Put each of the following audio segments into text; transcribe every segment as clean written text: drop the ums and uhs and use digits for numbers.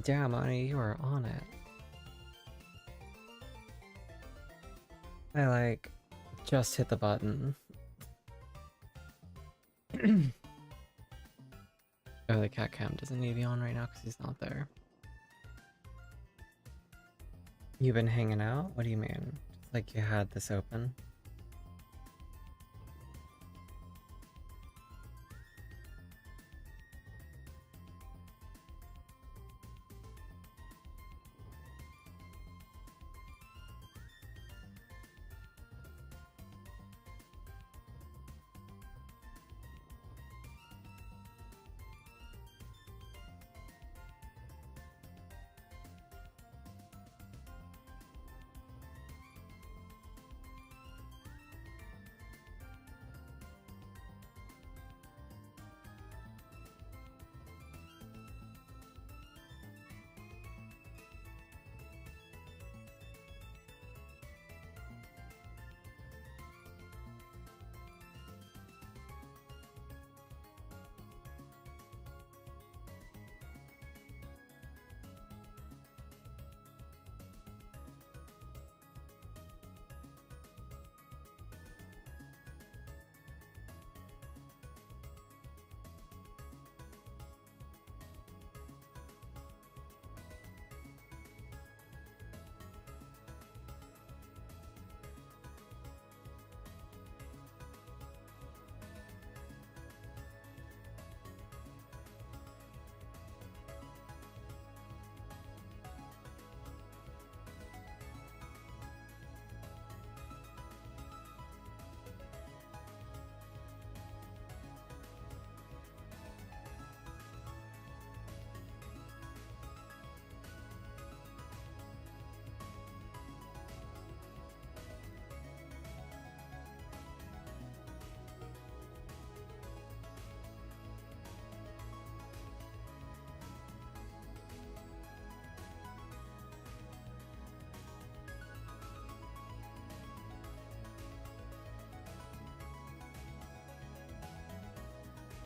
Damn, Ani, you are on it. I like just hit the button. Oh, the cat cam doesn't need to be on right now because he's not there. You been hanging out? What do you mean? Like you had this open?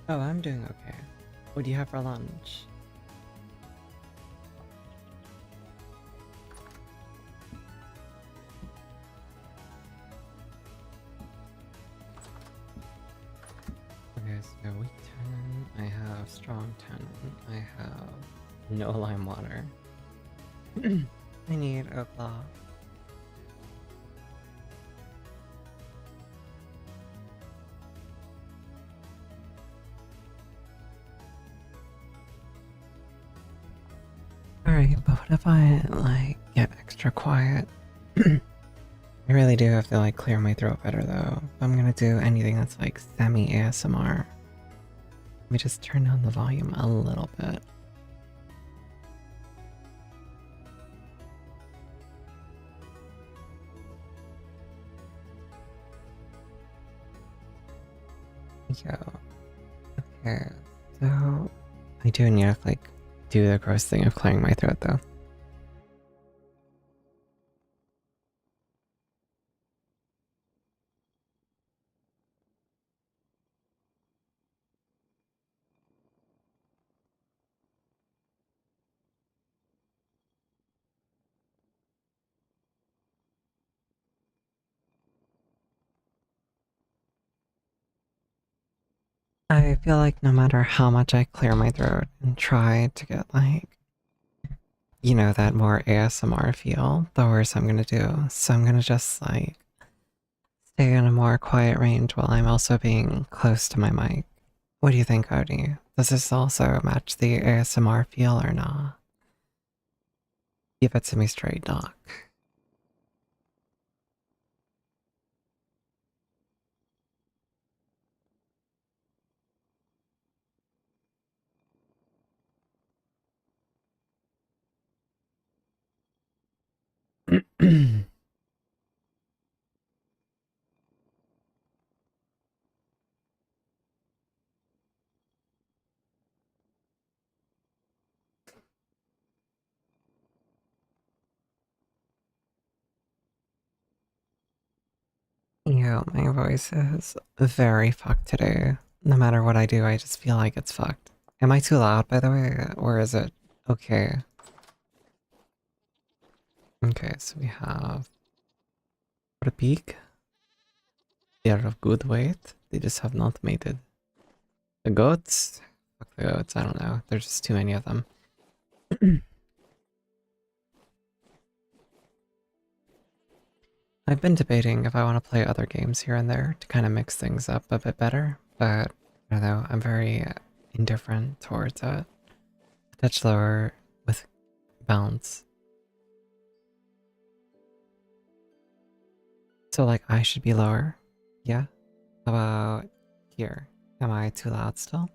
Oh, I'm doing okay. What do you have for lunch? Okay, so weak 10, I have strong 10, I have no lime water. I need a cloth. Alright, but what if I, like, get extra quiet? I really do have to, like, clear my throat better, though. If I'm gonna do anything that's, like, semi-ASMR. Let me just turn down the volume a little bit. Yo. Okay, so... I do need to, like, do the gross thing of clearing my throat, though. I feel like no matter how much I clear my throat and try to get like, you know, that more ASMR feel, the worse I'm gonna do. So I'm gonna just like stay in a more quiet range while I'm also being close to my mic. What do you think, Odie? Does this also match the ASMR feel or not? Give it to me straight, Doc. Yeah, my voice is very fucked today. No matter what I do, I just feel like it's fucked. Am I too loud, by the way, or is it okay? Okay, so we have a peak. They are of good weight. They just have not mated. The goats? Fuck the goats, I don't know. There's just too many of them. I've been debating if I want to play other games here and there to kind of mix things up a bit better, but I don't know, I'm very indifferent towards it. A touch lower with balance. So, like, I should be lower? Yeah? How about here? Am I too loud still?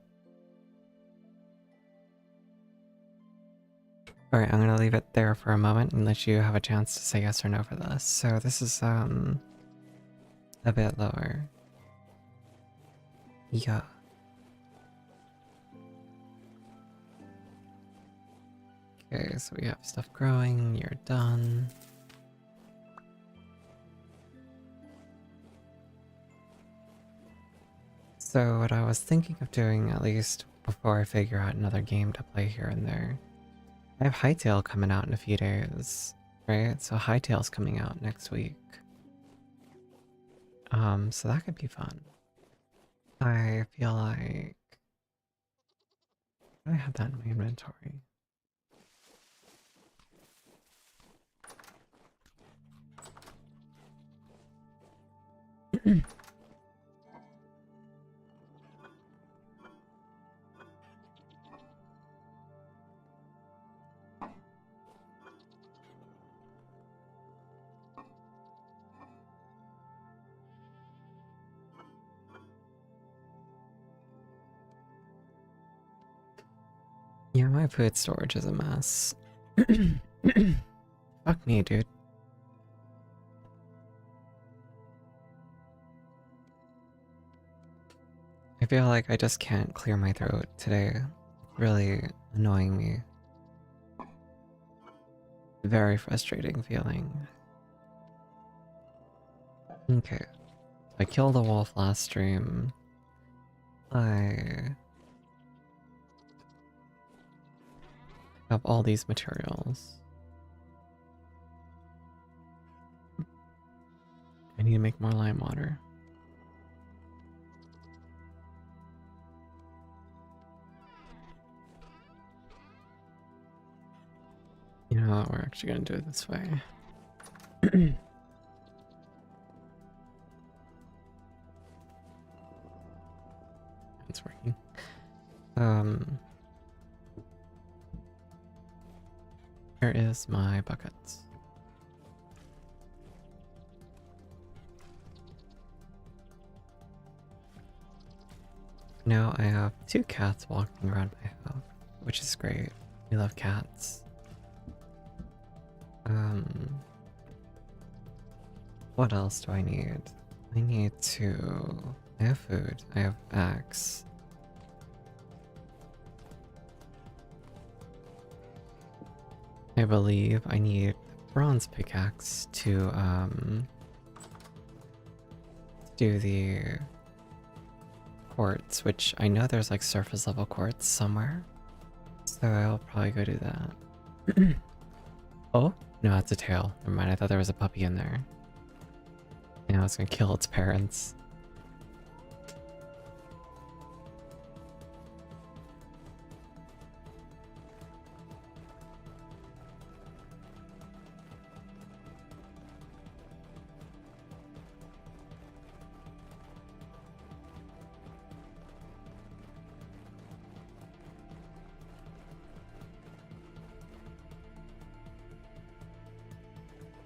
Alright, I'm gonna leave it there for a moment and let you have a chance to say yes or no for this. So this is, a bit lower. Yeah. Okay, so we have stuff growing, you're done. So what I was thinking of doing, at least before I figure out another game to play here and there, I have Hytale coming out in a few days, right? So Hytale's coming out next week. So that could be fun. I feel like I have that in my inventory. Yeah, my food storage is a mess. Fuck me, dude. I feel like I just can't clear my throat today. It's really annoying me. Very frustrating feeling. Okay. I killed a wolf last stream. I have all these materials. I need to make more lime water. You know what? We're actually gonna do it this way. It's working. Where is my buckets? Now I have two cats walking around my house, which is great. We love cats. What else do I need? I need to... I have food. I have axe. I believe I need bronze pickaxe to, do the quartz, which I know there's like surface level quartz somewhere. So I'll probably go do that. Oh, no, that's a tail. Never mind, I thought there was a puppy in there. Yeah, I was gonna kill its parents.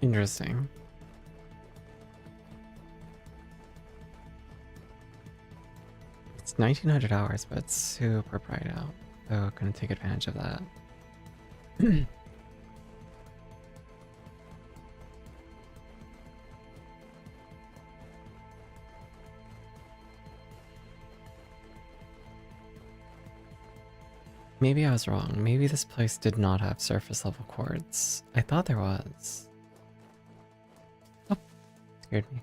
Interesting. It's 1900 hours, but it's super bright out. So gonna take advantage of that. Maybe I was wrong. Maybe this place did not have surface level quartz. I thought there was. Oh, scared me.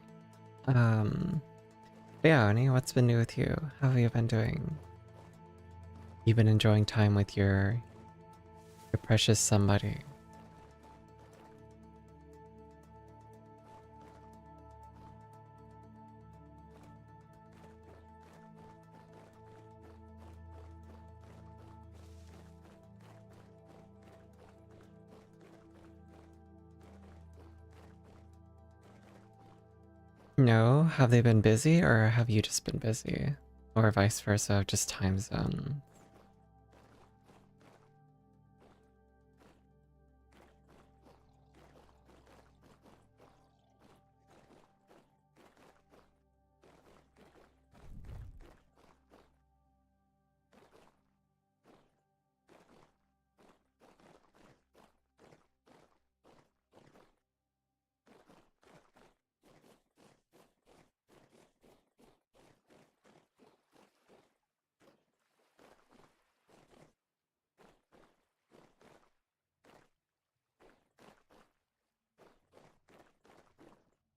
Yeah, Oni, what's been new with you? How have you been doing? You've been enjoying time with your precious somebody. No, have they been busy or have you just been busy? Or vice versa, just time zone?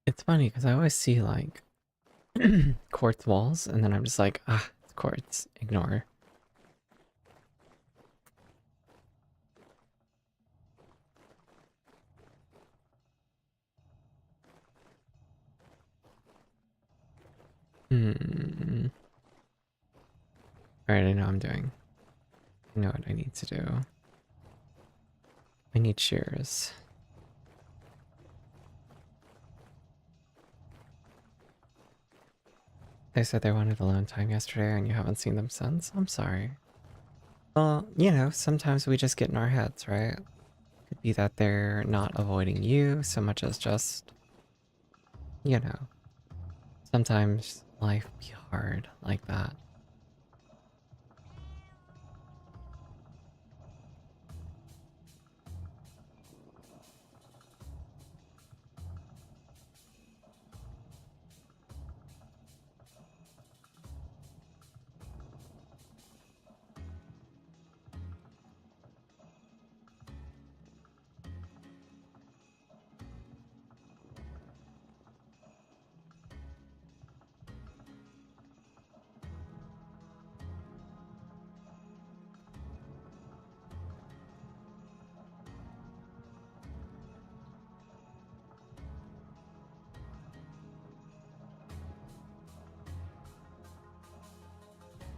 It's funny because I always see like quartz walls and then I'm just like, ah, it's quartz, ignore. Hmm. Alright, I know what I'm doing. I know what I need to do. I need shears. They said they wanted alone time yesterday and you haven't seen them since? I'm sorry. Well, you know, sometimes we just get in our heads, right? Could be that they're not avoiding you so much as just, you know, sometimes life be hard like that.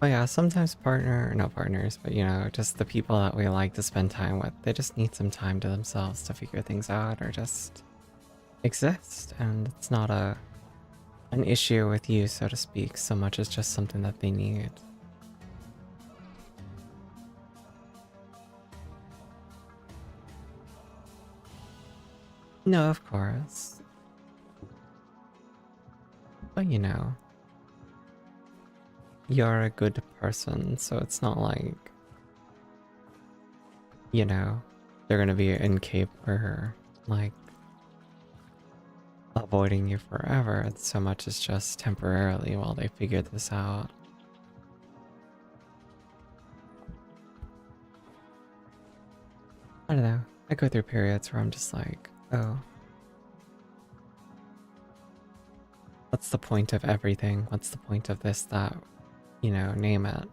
But yeah, sometimes not partners, but you know, just the people that we like to spend time with, they just need some time to themselves to figure things out or just exist. And it's not an issue with you, so to speak, so much as just something that they need. No, of course. But you know, you're a good person, so it's not like, you know, they're gonna be incapable or like avoiding you forever. It's so much as just temporarily while they figure this out. I don't know. I go through periods where I'm just like, oh, what's the point of everything? What's the point of this, that, you know, name it?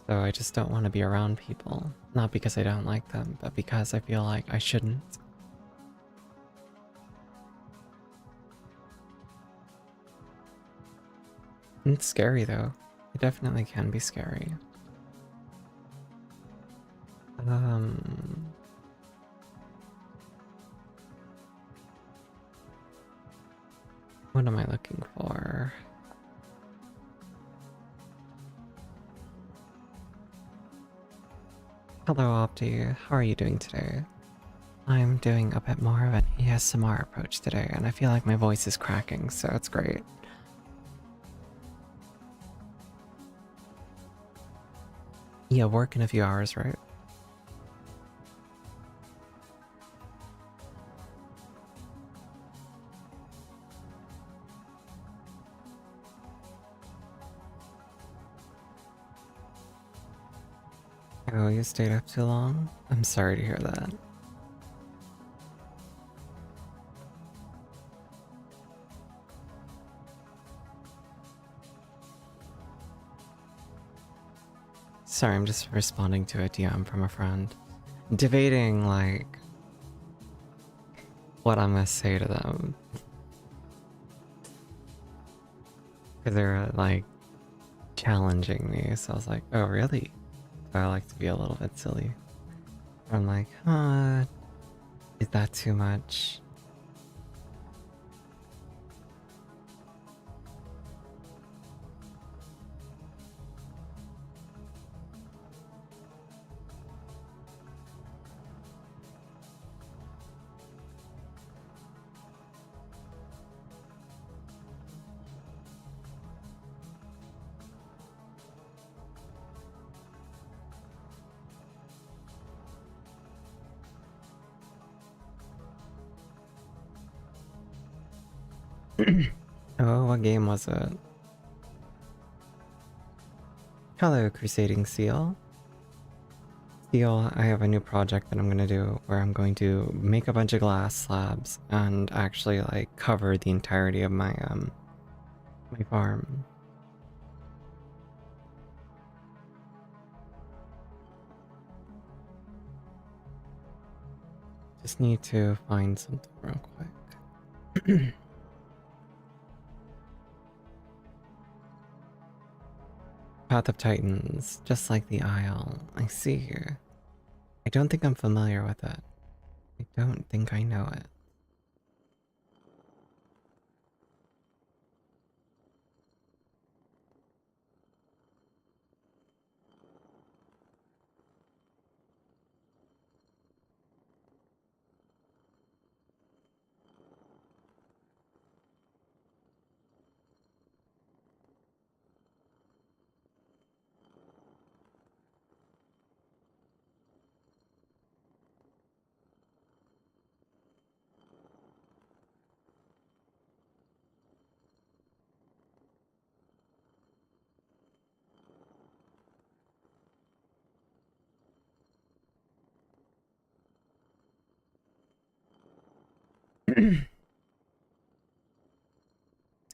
So I just don't want to be around people. Not because I don't like them, but because I feel like I shouldn't. It's scary though. It definitely can be scary. Um, what am I looking for? Hello, Opti. How are you doing today? I'm doing a bit more of an ASMR approach today, and I feel like my voice is cracking, so it's great. Yeah, work in a few hours, right? Oh, you stayed up too long? I'm sorry to hear that. Sorry, I'm just responding to a DM from a friend. Debating, like, what I'm gonna say to them. Because they're, like, challenging me, so I was like, oh, really? So I like to be a little bit silly. I'm like, huh, is that too much? Oh, what game was it? Hello, Crusading Seal. Seal, I have a new project that I'm gonna do where I'm going to make a bunch of glass slabs and actually like cover the entirety of my farm. Just need to find something real quick. Path of Titans, just like the Isle. I see here. I don't think I'm familiar with it. I don't think I know it.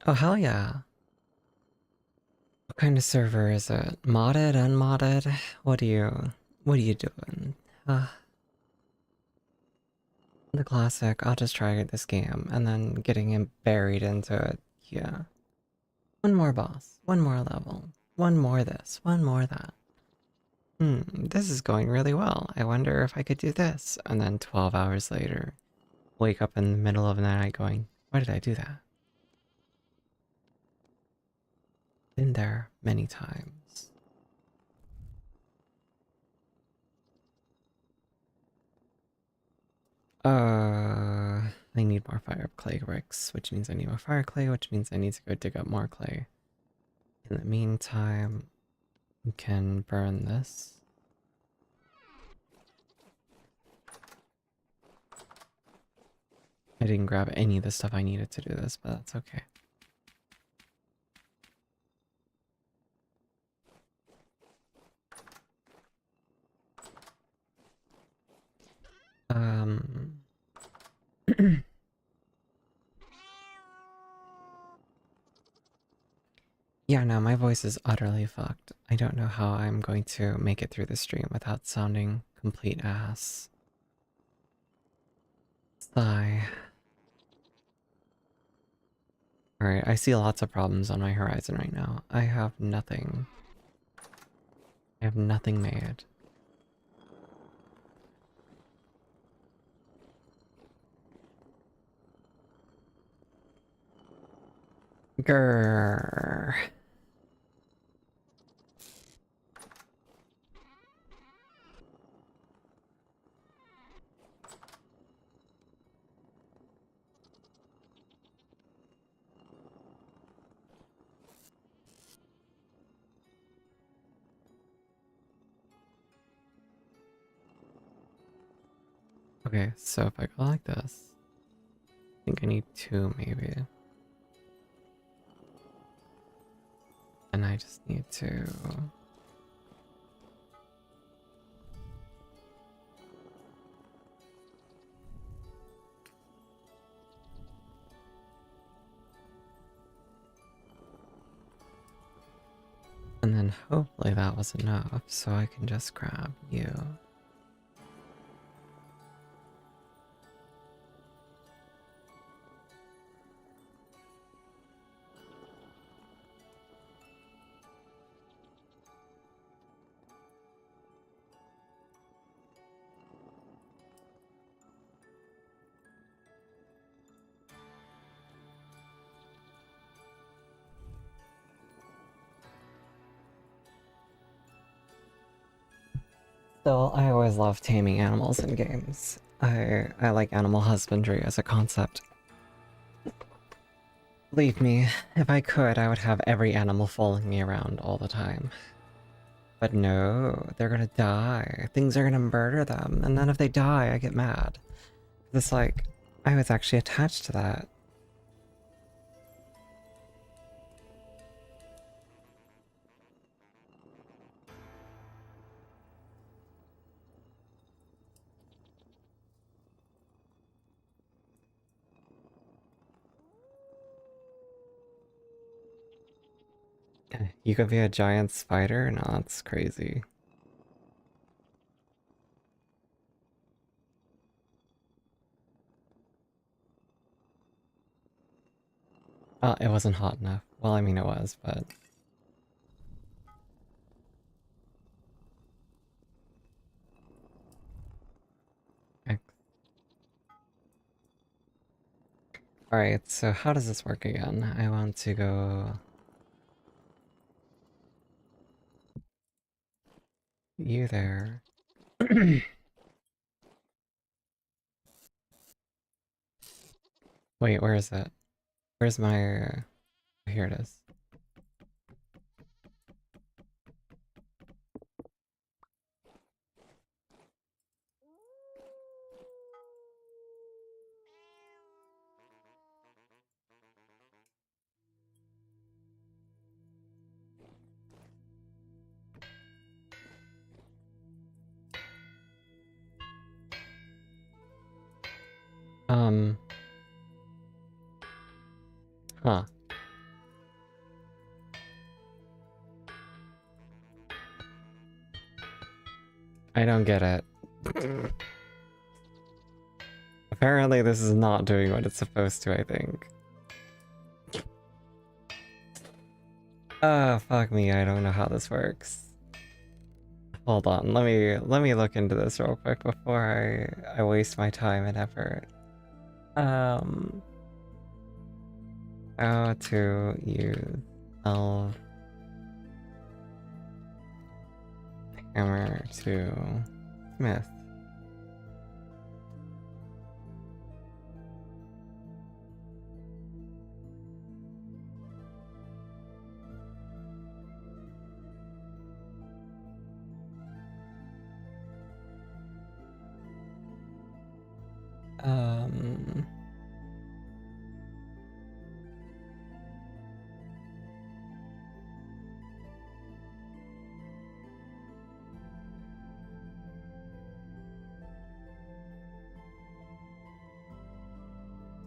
Oh hell yeah. What kind of server is it? Modded, unmodded? What are you doing? Uh, the classic, I'll just try this game and then getting him buried into it. Yeah. One more boss, one more level, one more this, one more that. This is going really well. I wonder if I could do this. And then 12 hours later, wake up in the middle of the night going, why did I do that? Been there many times. I need more fire clay bricks, which means I need more fire clay, which means I need to go dig up more clay. In the meantime, we can burn this. I didn't grab any of the stuff I needed to do this, but that's okay. Um... Yeah, no, my voice is utterly fucked. I don't know how I'm going to make it through the stream without sounding complete ass. Sigh. Alright, I see lots of problems on my horizon right now. I have nothing. I have nothing made. Grrr. Okay, so if I go like this, I think I need two maybe. And I just need to... And then hopefully that was enough, so I can just grab you. Still, I always love taming animals in games. I like animal husbandry as a concept. Believe me, if I could, I would have every animal following me around all the time. But no, they're gonna die. Things are gonna murder them, and then if they die, I get mad. It's like, I was actually attached to that. You could be a giant spider? No, that's crazy. It wasn't hot enough. Well, I mean it was, but... Alright, so how does this work again? I want to go... You there. Wait, where is it? Where's my... Here it is. Um... Huh. I don't get it. Apparently this is not doing what it's supposed to, I think. Fuck me, I don't know how this works. Hold on, let me look into this real quick before I waste my time and effort. Um... How to use elf hammer to smith. Um...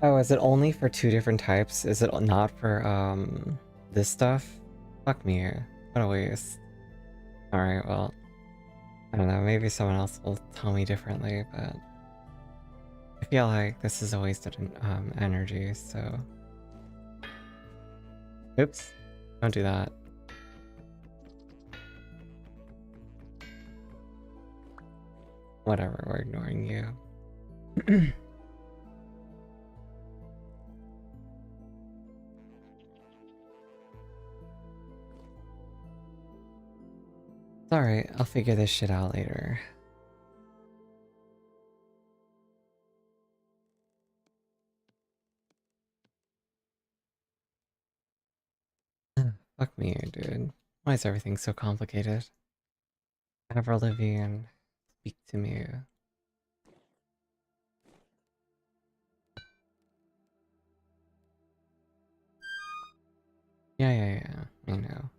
Oh, is it only for two different types? Is it not for, this stuff? Fuck me. What a waste. Alright, well, I don't know, maybe someone else will tell me differently, but I feel like this is a wasted energy, so... Oops. Don't do that. Whatever, we're ignoring you. Alright, I'll figure this shit out later. Fuck me, dude. Why is everything so complicated? Have Olivian speak to me. Yeah. I know.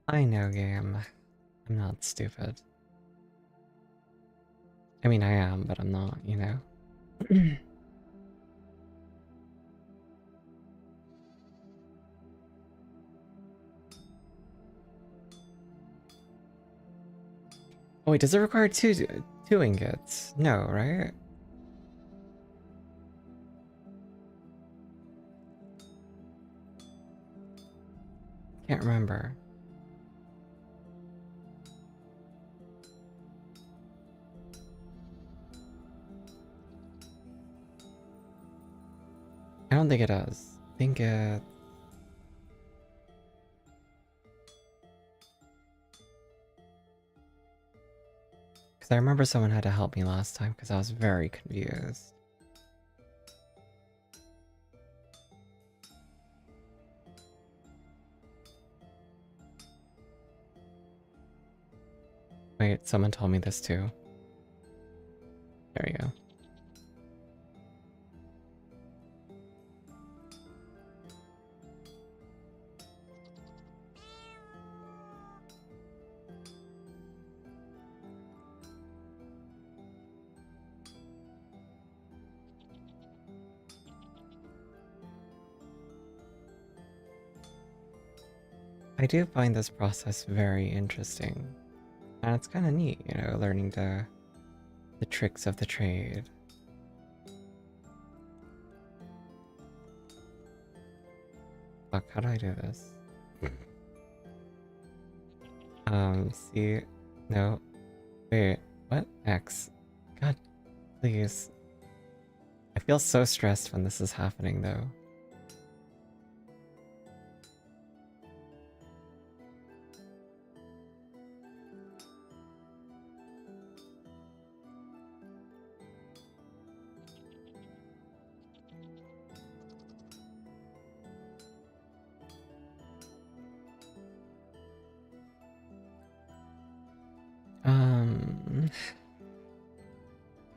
I know, game. I'm not stupid. I mean, I am, but I'm not, you know? Oh, wait, does it require two ingots? No, right? Can't remember. I don't think it does. I think it... Because I remember someone had to help me last time because I was very confused. Wait, someone told me this too. There you go. I do find this process very interesting. And it's kind of neat, you know, learning the tricks of the trade. Fuck, how do I do this? See? No. Wait, what? X. God, please. I feel so stressed when this is happening, though.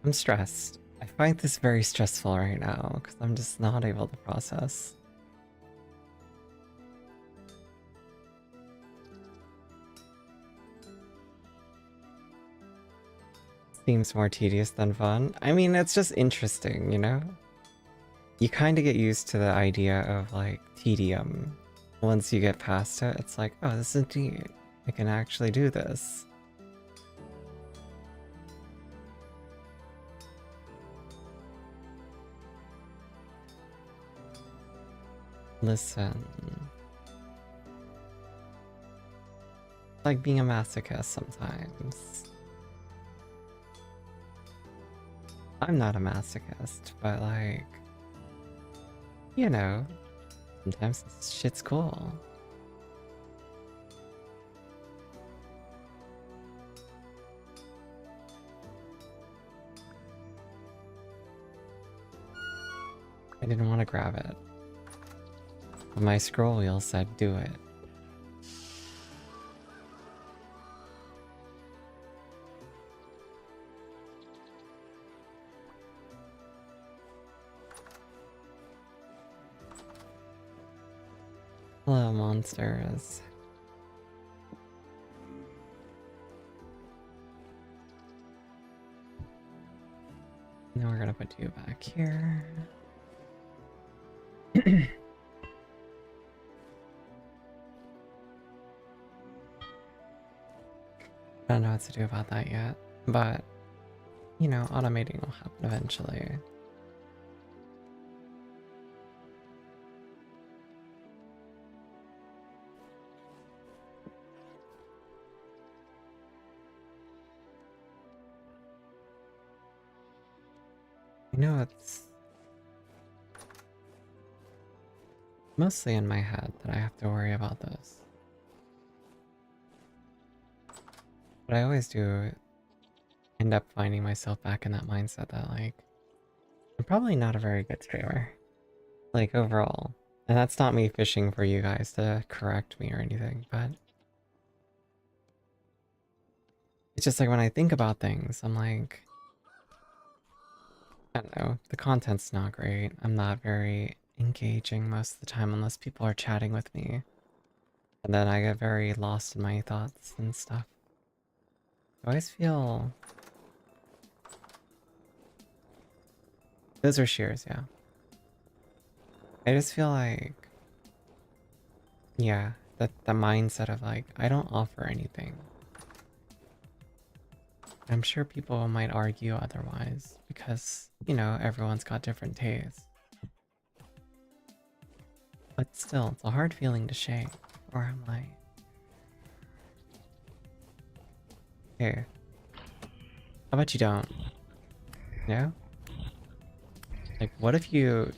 I'm stressed. I find this very stressful right now because I'm just not able to process. Seems more tedious than fun. I mean, it's just interesting, you know? You kind of get used to the idea of like tedium. Once you get past it, it's like, oh, this is neat. I can actually do this. Listen. Like being a masochist sometimes. I'm not a masochist, but like, you know, sometimes this shit's cool. I didn't want to grab it. But my scroll wheel said do it. Hello, monsters. Now we're gonna put you back here. I don't know what to do about that yet, but you know, automating will happen eventually. I know it's mostly in my head that I have to worry about this. But I always do end up finding myself back in that mindset that, like, I'm probably not a very good streamer. Like, overall. And that's not me fishing for you guys to correct me or anything, but it's just like when I think about things, I'm like, I don't know, the content's not great. I'm not very engaging most of the time unless people are chatting with me. And then I get very lost in my thoughts and stuff. I always feel... Those are shears, yeah. I just feel like... Yeah, that the mindset of like, I don't offer anything. I'm sure people might argue otherwise, because, you know, everyone's got different tastes. But still, it's a hard feeling to shake, where I'm like... Hey, how about you don't? Yeah? Like, what if you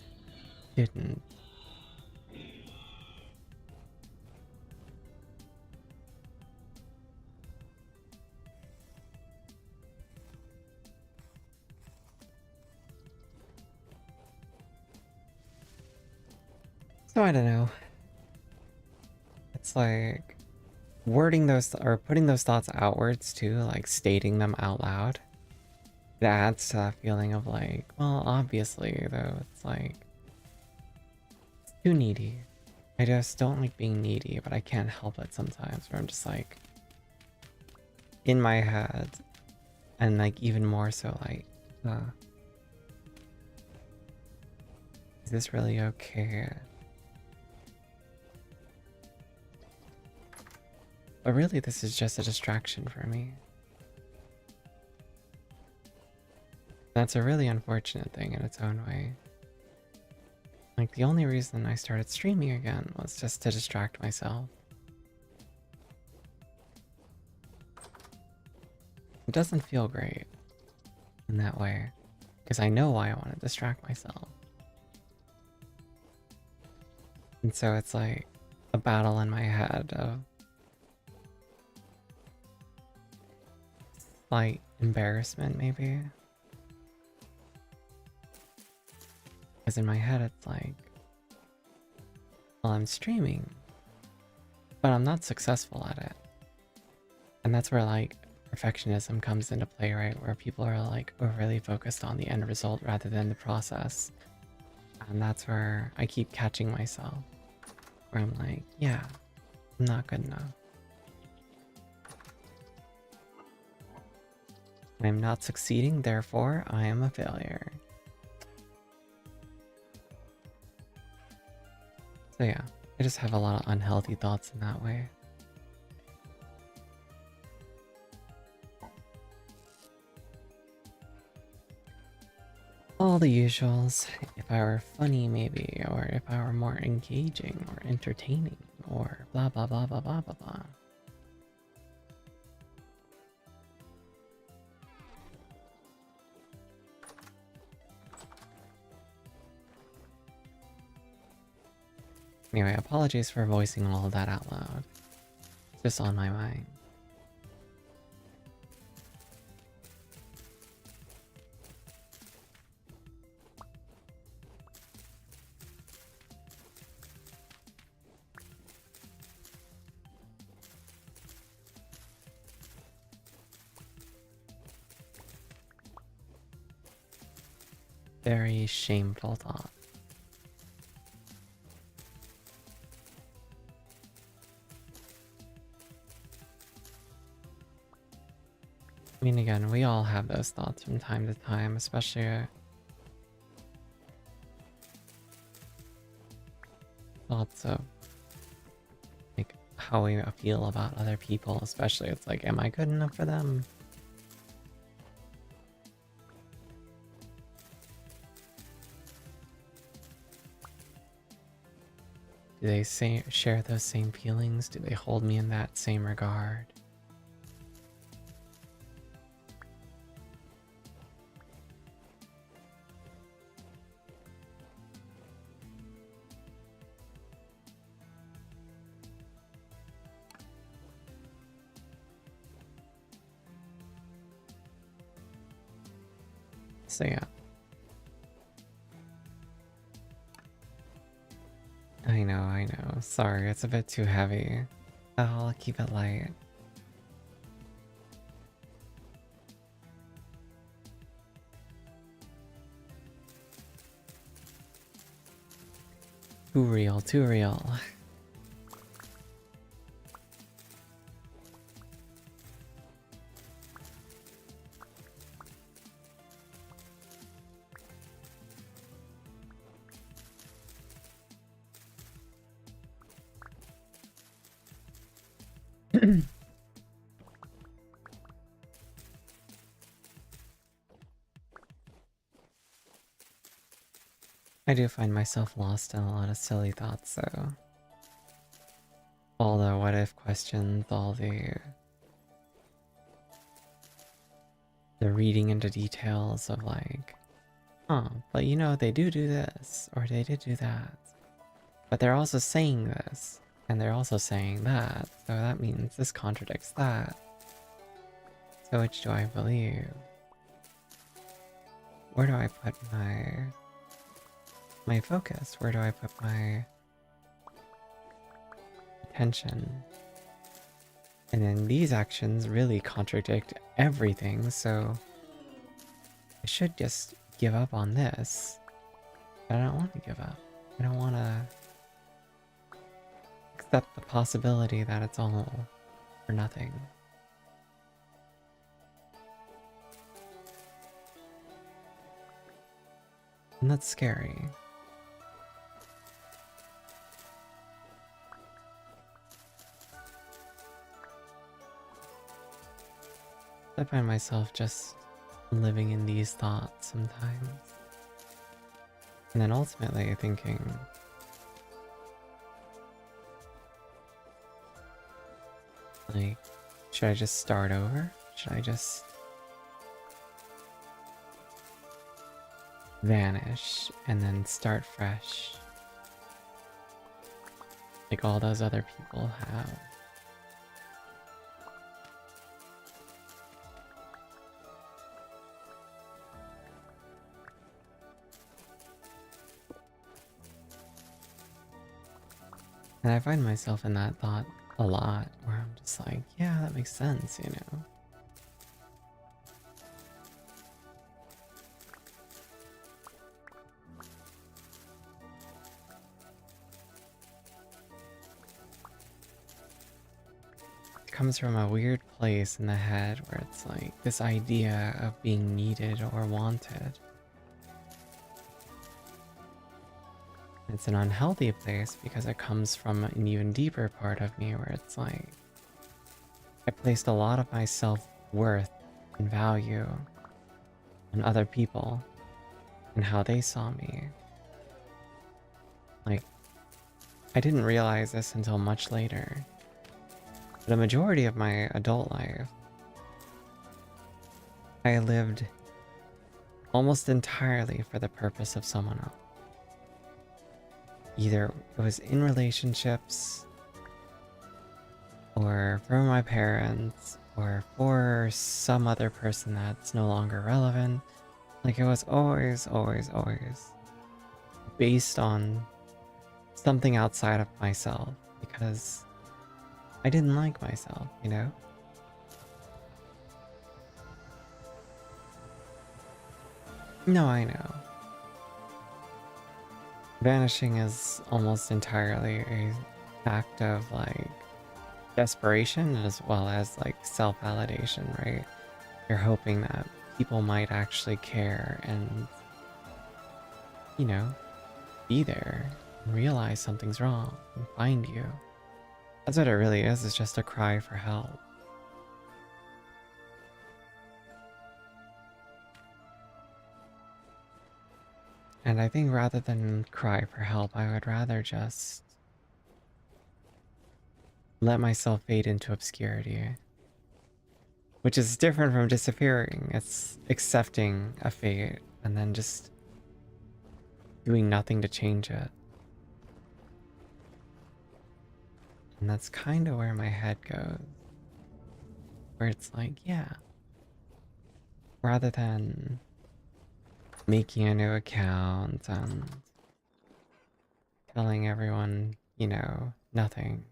didn't? So I don't know. It's like wording those or putting those thoughts outwards too, like stating them out loud. It adds to that feeling of like, well, obviously though, it's like it's too needy. I just don't like being needy, but I can't help it sometimes where I'm just like in my head and like even more so like, is this really okay? But really, this is just a distraction for me. That's a really unfortunate thing in its own way. Like, the only reason I started streaming again was just to distract myself. It doesn't feel great in that way, because I know why I want to distract myself. And so it's like a battle in my head of slight embarrassment, maybe. Because in my head, it's like, well, I'm streaming, but I'm not successful at it. And that's where, like, perfectionism comes into play, right? Where people are, like, overly focused on the end result rather than the process. And that's where I keep catching myself. Where I'm like, yeah, I'm not good enough. I'm not succeeding, therefore I am a failure. So yeah, I just have a lot of unhealthy thoughts in that way. All the usuals. If I were funny maybe, or if I were more engaging or entertaining, or blah blah blah blah blah blah blah. Anyway, apologies for voicing all of that out loud. It's just on my mind. Very shameful thought. I mean, again, we all have those thoughts from time to time, especially thoughts of like how we feel about other people, especially it's like, am I good enough for them? Do they share those same feelings? Do they hold me in that same regard? So yeah. I know, I know. Sorry, it's a bit too heavy. I'll keep it light. Too real, too real. I do find myself lost in a lot of silly thoughts, though. All the what if questions, all the reading into details of like, huh, but you know, they do this, or they did do that. But they're also saying this, and they're also saying that, so that means this contradicts that. So which do I believe? Where do I put my focus? Where do I put my attention? And then these actions really contradict everything, so I should just give up on this. But I don't want to give up. I don't want to accept the possibility that it's all for nothing. And that's scary. I find myself just living in these thoughts sometimes. And then ultimately thinking, like, should I just start over? Should I just vanish and then start fresh? Like all those other people have. And I find myself in that thought a lot, where I'm just like, yeah, that makes sense, you know? It comes from a weird place in the head where it's like this idea of being needed or wanted. It's an unhealthy place because it comes from an even deeper part of me where it's like I placed a lot of my self-worth and value on other people and how they saw me. Like, I didn't realize this until much later. But a majority of my adult life, I lived almost entirely for the purpose of someone else. Either it was in relationships, or for my parents, or for some other person that's no longer relevant. Like, it was always based on something outside of myself, because I didn't like myself, you know? No, I know. Vanishing is almost entirely a act of, like, desperation as well as, like, self-validation, right? You're hoping that people might actually care and, you know, be there and realize something's wrong and find you. That's what it really is, it's just a cry for help. And I think rather than cry for help, I would rather just let myself fade into obscurity. Which is different from disappearing. It's accepting a fate and then just doing nothing to change it. And that's kind of where my head goes. Where it's like, yeah. Rather than making a new account and telling everyone, you know, nothing.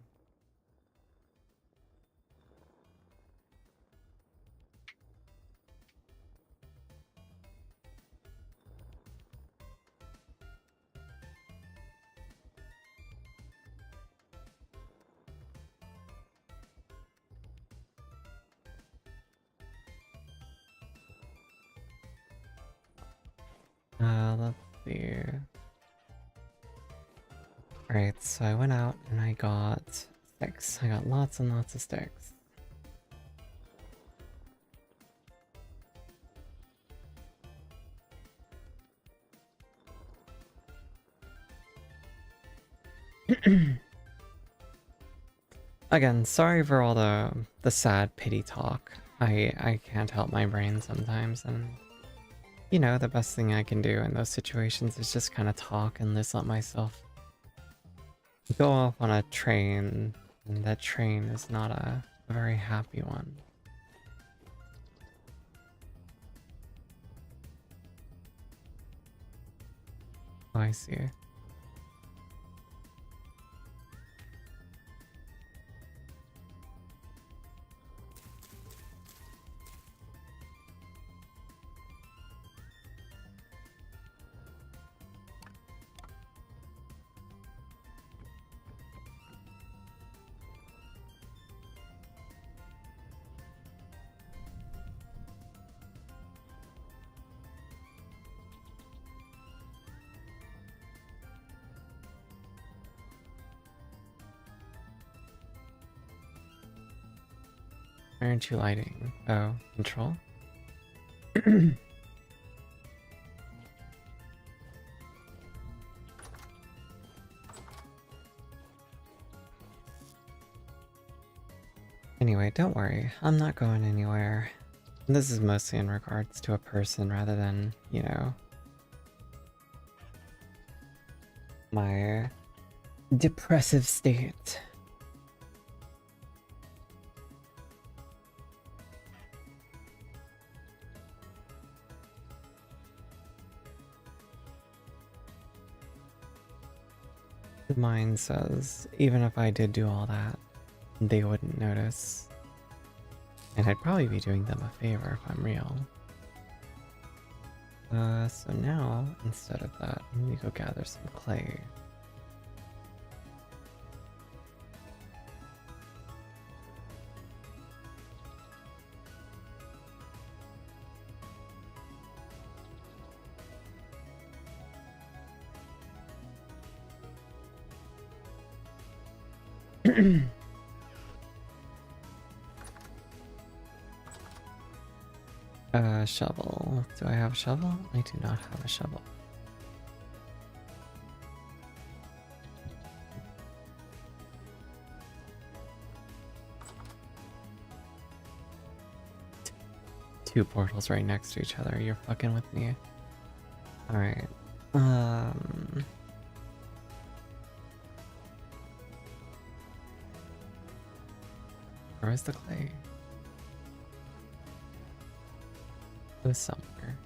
Let's see. Alright, so I went out and I got sticks. I got lots and lots of sticks. Again, sorry for all the sad pity talk. I can't help my brain sometimes, and you know, the best thing I can do in those situations is just kind of talk and just let myself go off on a train, and that train is not a very happy one. Oh, I see. Why aren't you lighting? Oh, control? Anyway, don't worry. I'm not going anywhere. This is mostly in regards to a person rather than, you know, my depressive state. Mine says, even if I did do all that, they wouldn't notice. And I'd probably be doing them a favor if I'm real. So now, instead of that, I'm gonna go gather some clay. Shovel. Do I have a shovel? I do not have a shovel. Two portals right next to each other. You're fucking with me. Alright. Where is the clay? It was somewhere.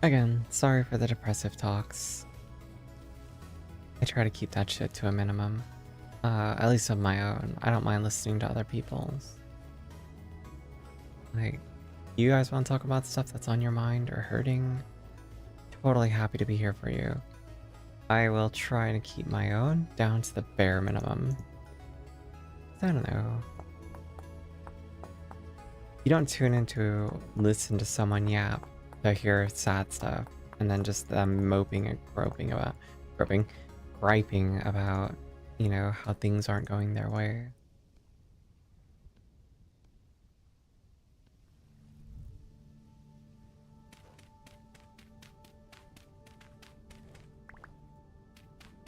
Again, sorry for the depressive talks. I try to keep that shit to a minimum. At least of my own. I don't mind listening to other people's. Like, you guys want to talk about stuff that's on your mind or hurting? Totally happy to be here for you. I will try to keep my own down to the bare minimum. I don't know. You don't tune in to listen to someone yap to hear sad stuff and then just them moping and griping about, you know, how things aren't going their way.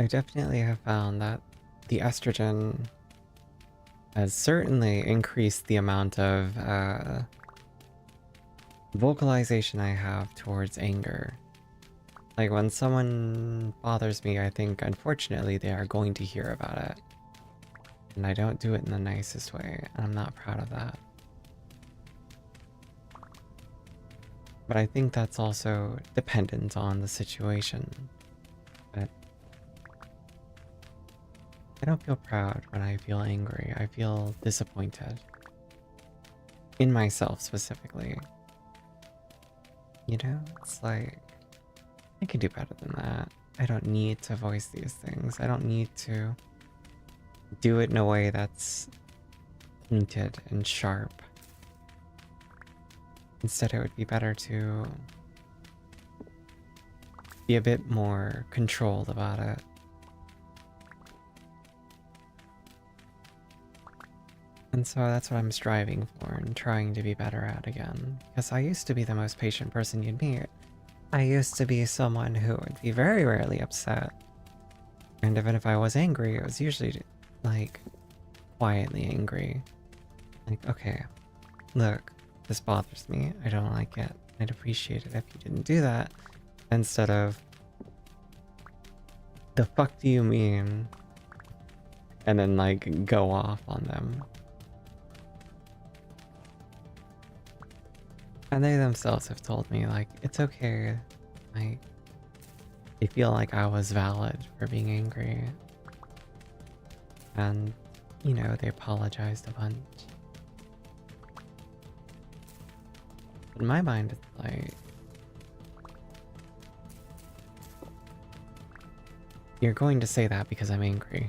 I definitely have found that the estrogen has certainly increased the amount of vocalization I have towards anger. Like when someone bothers me, I think unfortunately they are going to hear about it. And I don't do it in the nicest way, and I'm not proud of that. But I think that's also dependent on the situation. But I don't feel proud when I feel angry. I feel disappointed. In myself specifically. You know, it's like, I can do better than that. I don't need to voice these things. I don't need to do it in a way that's pointed and sharp. Instead, it would be better to be a bit more controlled about it. And so that's what I'm striving for and trying to be better at again. Because I used to be the most patient person you'd meet. I used to be someone who would be very rarely upset. And even if I was angry, it was usually, like, quietly angry. Like, okay, look, this bothers me. I don't like it. I'd appreciate it if you didn't do that. Instead of, the fuck do you mean? And then, like, go off on them. And they themselves have told me, like, it's okay. Like, they feel like I was valid for being angry. And, you know, they apologized a bunch. In my mind, it's like, you're going to say that because I'm angry.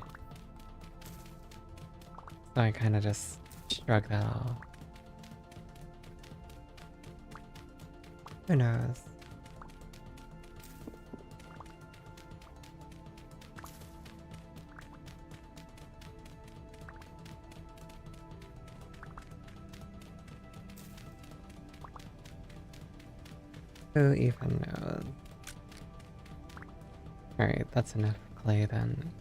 So I kind of just shrug that off. Who knows? Who even knows? Alright, that's enough clay then.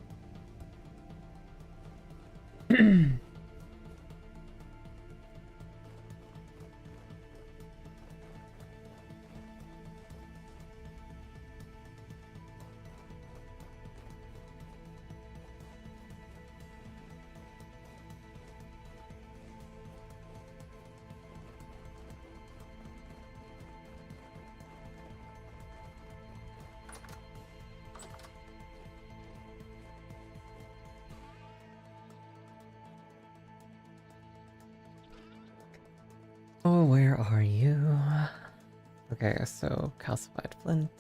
Oh, where are you? Okay, so calcified flint.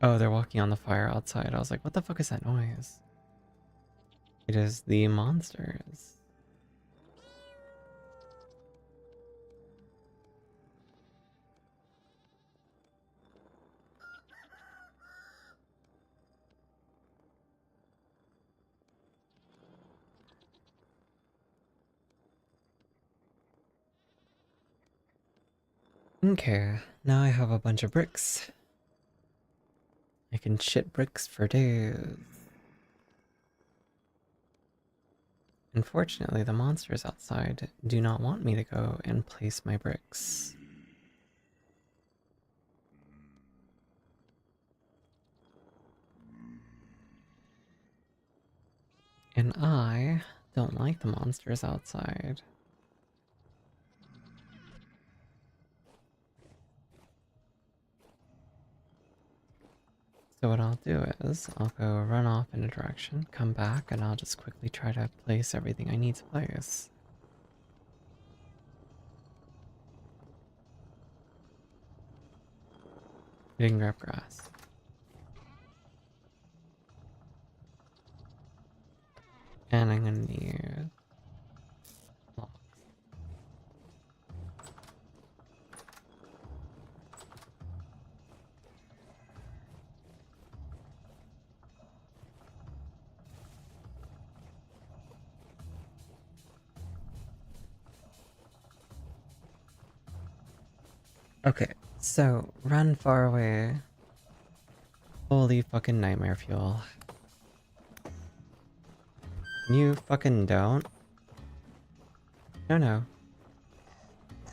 Oh, they're walking on the fire outside. I was like, what the fuck is that noise? It is the monsters. Okay, now I have a bunch of bricks. I can shit bricks for days. Unfortunately, the monsters outside do not want me to go and place my bricks. And I don't like the monsters outside. So what I'll do is, I'll go run off in a direction, come back, and I'll just quickly try to place everything I need to place. I didn't grab grass. And I'm gonna need blocks. Okay, so run far away. Holy fucking nightmare fuel. You fucking don't. No.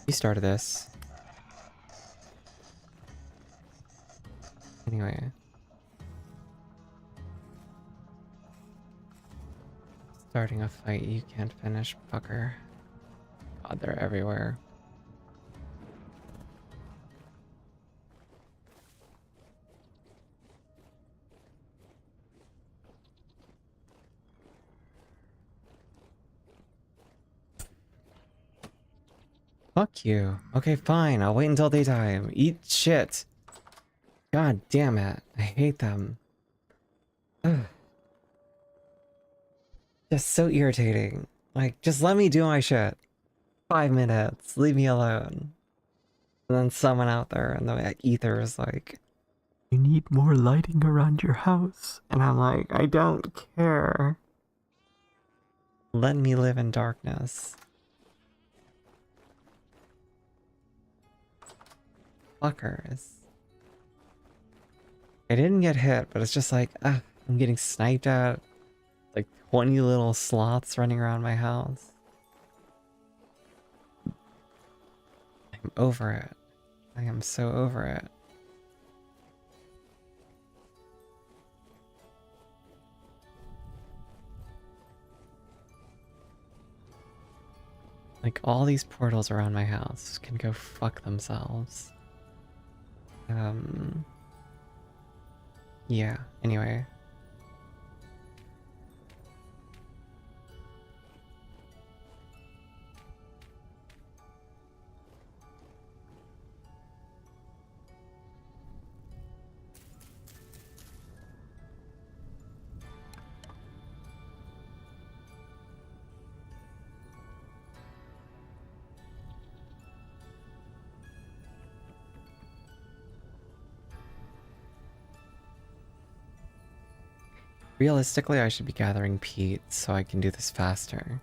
You started this. Anyway. Starting a fight you can't finish, fucker. God, they're everywhere. Fuck you. Okay, fine. I'll wait until daytime. Eat shit. God damn it. I hate them. Ugh. Just so irritating. Like, just let me do my shit. 5 minutes. Leave me alone. And then someone out there in the ether is like, you need more lighting around your house. And I'm like, I don't care. Let me live in darkness. Fuckers. I didn't get hit, but it's just like, I'm getting sniped at. Like 20 little sloths running around my house. I'm over it. I am so over it. Like, all these portals around my house can go fuck themselves. Yeah, anyway. Realistically, I should be gathering peat so I can do this faster.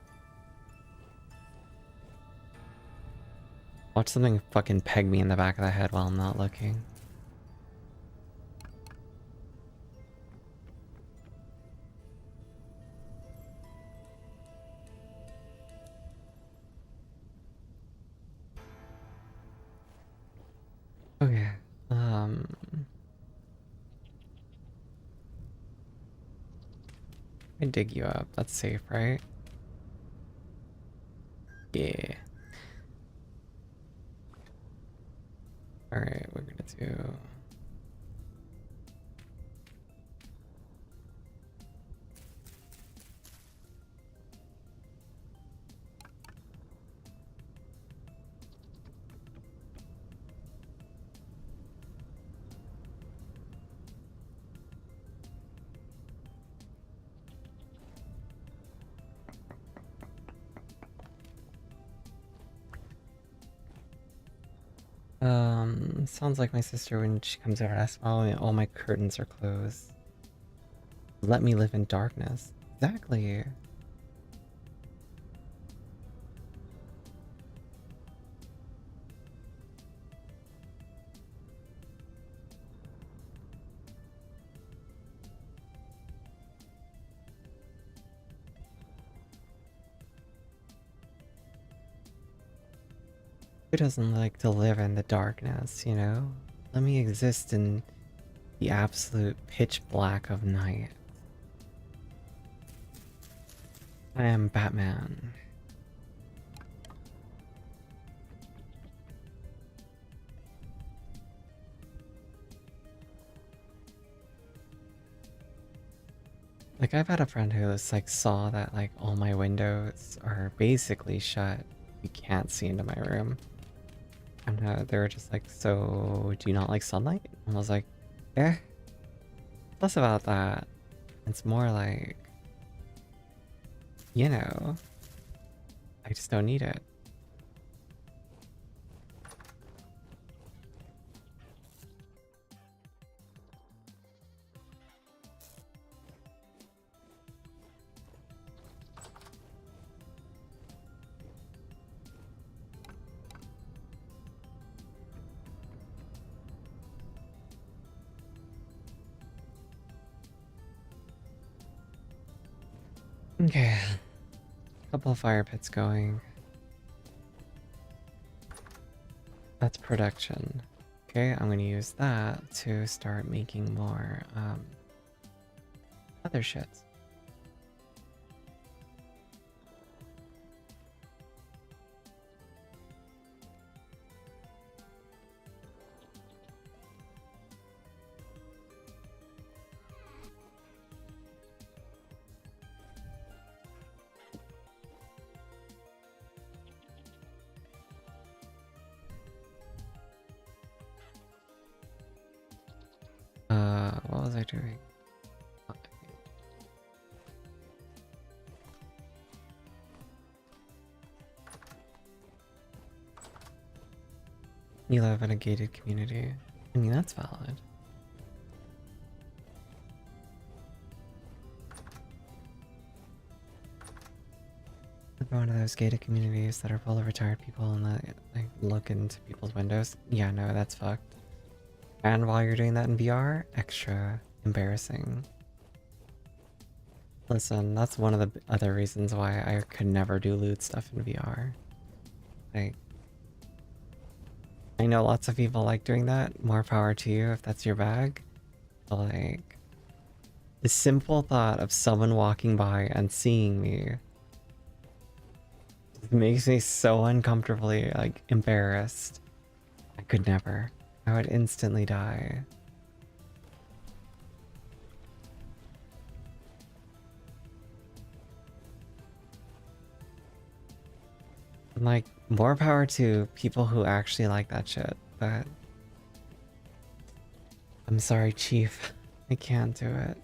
Watch something fucking peg me in the back of the head while I'm not looking. Okay, I dig you up. That's safe, right? Yeah. Alright, we're gonna do... Sounds like my sister when she comes over asks, oh, all my curtains are closed. Let me live in darkness. Exactly. Who doesn't like to live in the darkness, you know? Let me exist in the absolute pitch black of night. I am Batman. Like, I've had a friend who was like saw that like all my windows are basically shut. You can't see into my room. And they were just like, so do you not like sunlight? And I was like, eh, less about that. It's more like, you know, I just don't need it. Okay, couple of fire pits going. That's production. Okay, I'm gonna use that to start making more other shits. What was I doing? You live in a gated community. I mean, that's valid. One of those gated communities that are full of retired people and that like look into people's windows. Yeah, no, that's fucked. And while you're doing that in VR, extra embarrassing. Listen, that's one of the other reasons why I could never do loot stuff in VR. Like, I know lots of people like doing that. More power to you if that's your bag. But like, the simple thought of someone walking by and seeing me makes me so uncomfortably like embarrassed. I could never. I would instantly die. And, like, more power to people who actually like that shit, but I'm sorry, Chief. I can't do it.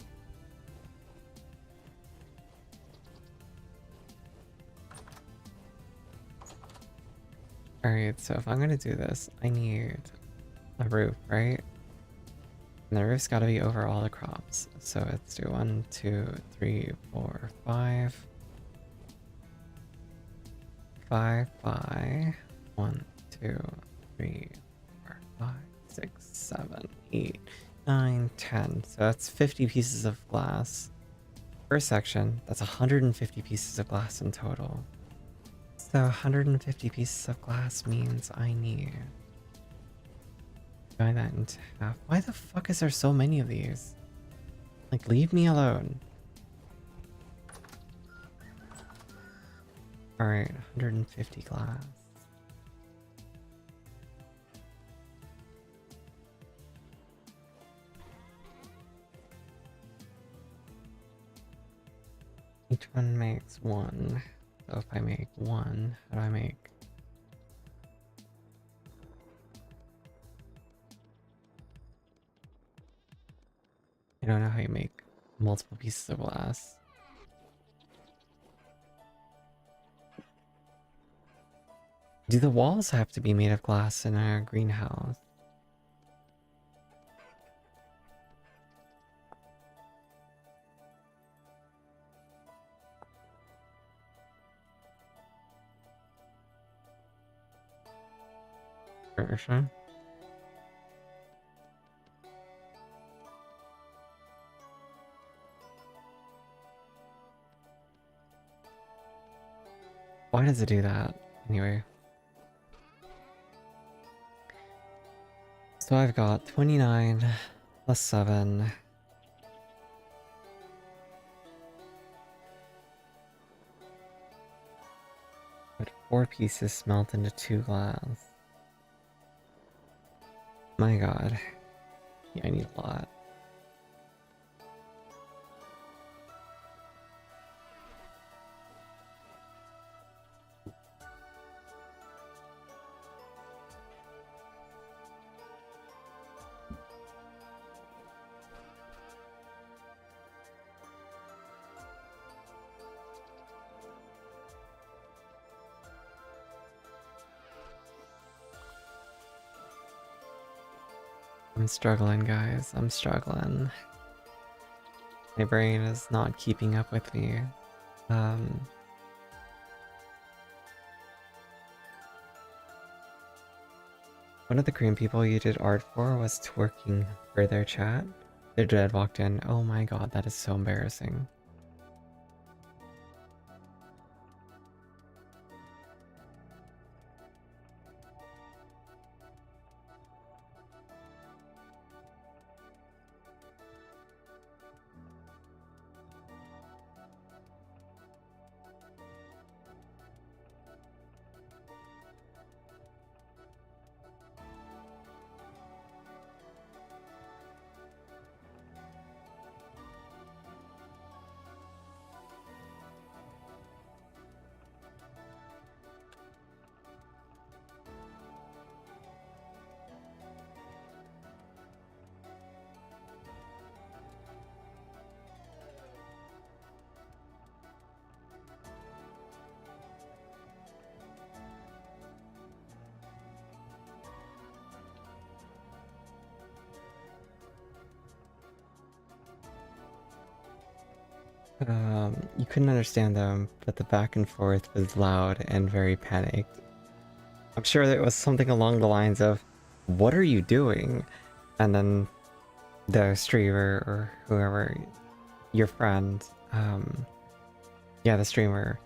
Alright, so if I'm gonna do this, I need a roof, right? And the roof's gotta be over all the crops. So let's do 1, 2, 3, 4, 5. 5 by 1, 2, 3, 4, 5, 6, 7, 8, 9, 10. So that's 50 pieces of glass per section. That's 150 pieces of glass in total. So 150 pieces of glass means I need divide that into half. Why the fuck is there so many of these? Like, leave me alone. Alright, 150 glass. Each one makes 1. So if I make 1, how do I make? I don't know how you make multiple pieces of glass. Do the walls have to be made of glass in a greenhouse? Sure. Why does it do that? Anyway. So I've got 29 plus 7. But 4 pieces smelt into 2 glass. My god. Yeah, I need a lot. I'm struggling, guys. I'm struggling. My brain is not keeping up with me. One of the Korean people you did art for was twerking for their chat. Their dad walked in. Oh my god, that is so embarrassing. You couldn't understand them, but the back and forth was loud and very panicked. I'm sure that it was something along the lines of, "What are you doing?" And then the streamer or whoever, your friend, yeah, the streamer,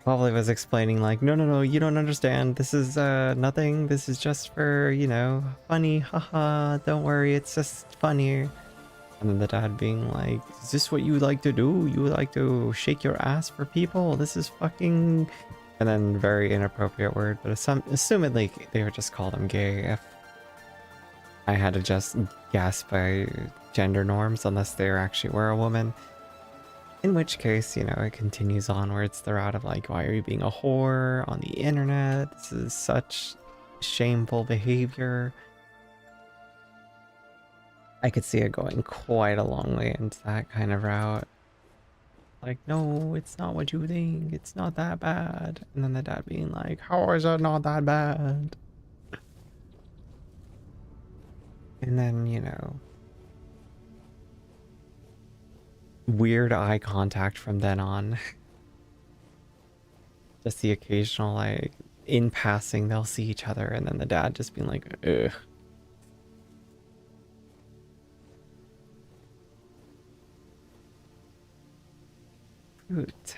probably was explaining like, "No, no, no, you don't understand. This is nothing. This is just for, you know, funny. Haha, don't worry, it's just funny." And then the dad being like, "Is this what you like to do? You like to shake your ass for people? This is fucking..." And then very inappropriate word, but assumedly they would just call them gay if I had to just guess by gender norms, unless they actually were a woman. In which case, you know, it continues onwards the route of like, "Why are you being a whore on the internet? This is such shameful behavior." I could see it going quite a long way into that kind of route. Like, "No, it's not what you think. It's not that bad." And then the dad being like, "How is it not that bad?" And then, you know, weird eye contact from then on. Just the occasional, like, in passing, they'll see each other, and then the dad just being like, "Ugh." Fruit.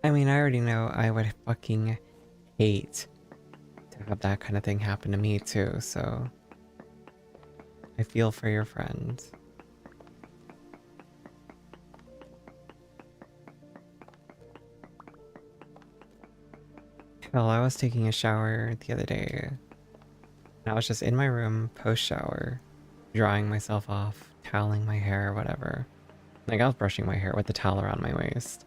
I mean, I already know I would fucking hate to have that kind of thing happen to me too, so I feel for your friend. Hell, I was taking a shower the other day, and I was just in my room post-shower, drying myself off, toweling my hair, whatever. Like, I was brushing my hair with the towel around my waist.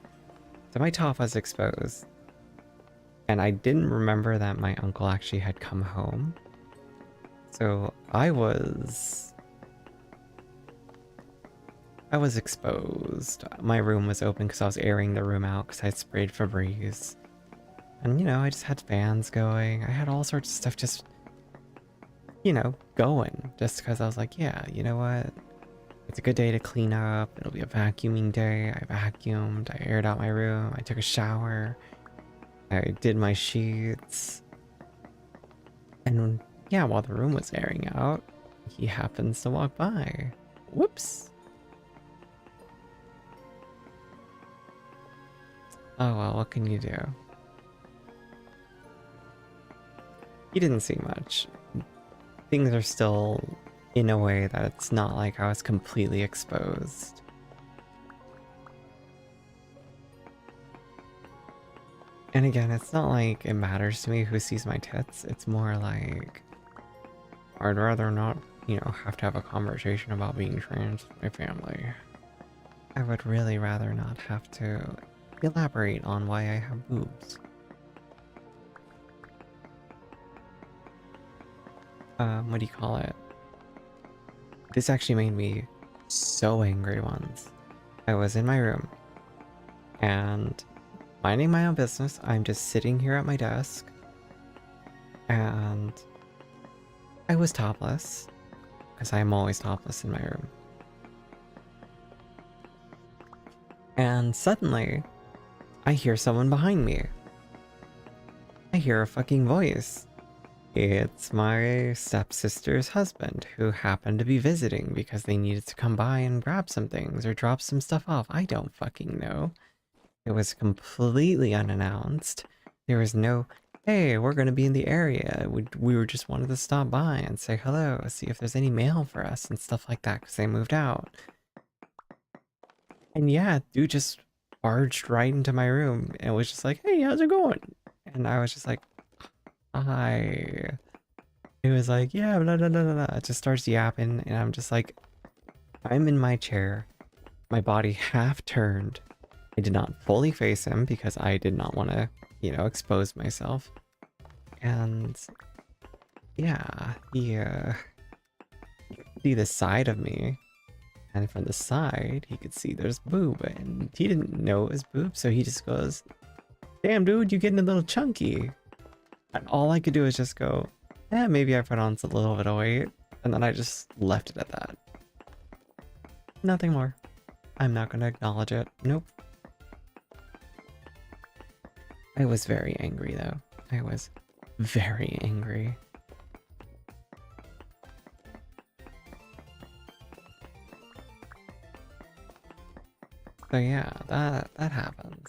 So my top was exposed. And I didn't remember that my uncle actually had come home. So I was exposed. My room was open because I was airing the room out because I had sprayed Febreze. And, you know, I just had fans going. I had all sorts of stuff just, you know, going. Just because I was like, yeah, you know what? It's a good day to clean up. It'll be a vacuuming day. I vacuumed. I aired out my room. I took a shower. I did my sheets. And yeah, while the room was airing out, he happens to walk by. Whoops. Oh well, what can you do? He didn't see much. Things are still in a way that it's not like I was completely exposed. And again, it's not like it matters to me who sees my tits. It's more like I'd rather not, you know, have to have a conversation about being trans with my family. I would really rather not have to elaborate on why I have boobs. What do you call it? This actually made me so angry once. I was in my room and minding my own business. I'm just sitting here at my desk and I was topless because I am always topless in my room. And suddenly, I hear someone behind me. I hear a fucking voice. It's my stepsister's husband, who happened to be visiting because they needed to come by and grab some things or drop some stuff off. I don't fucking know. It was completely unannounced. There was no, "Hey, we're gonna be in the area. We were just wanted to stop by and say hello, see if there's any mail for us," and stuff like that because they moved out. And yeah, dude just barged right into my room and was just like, "Hey, how's it going?" And I was just like, "Hi." It was like, "Yeah, blah, blah, blah, blah, blah." It just starts yapping, and I'm just like, I'm in my chair, my body half turned. I did not fully face him because I did not want to, you know, expose myself. And yeah, he see the side of me, and from the side he could see there's boob, and he didn't know it was boob, so he just goes, Damn, dude, you getting a little chunky. And all I could do is just go, eh, maybe I put on a little bit of weight. And then I just left it at that. Nothing more. I'm not gonna acknowledge it. Nope. I was very angry though. I was very angry. So yeah, that happens.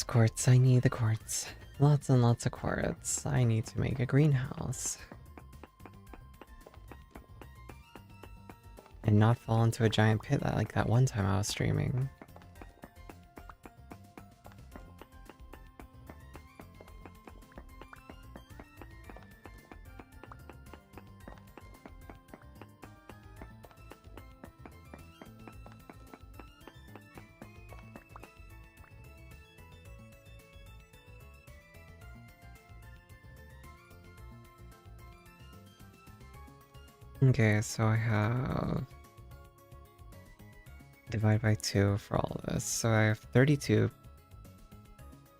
Quartz, I need the quartz. Lots and lots of quartz. I need to make a greenhouse. And not fall into a giant pit like that one time I was streaming. Okay, so I have divide by 2 for all of this. So I have 32.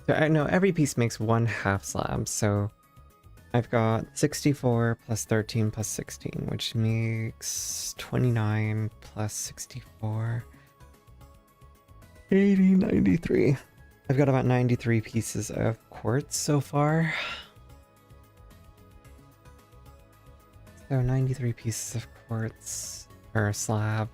So I know every piece makes one half slab, so I've got 64 plus 13 plus 16, which makes 29 plus 64. 80, 93. I've got about 93 pieces of quartz so far. So 93 pieces of quartz per slab.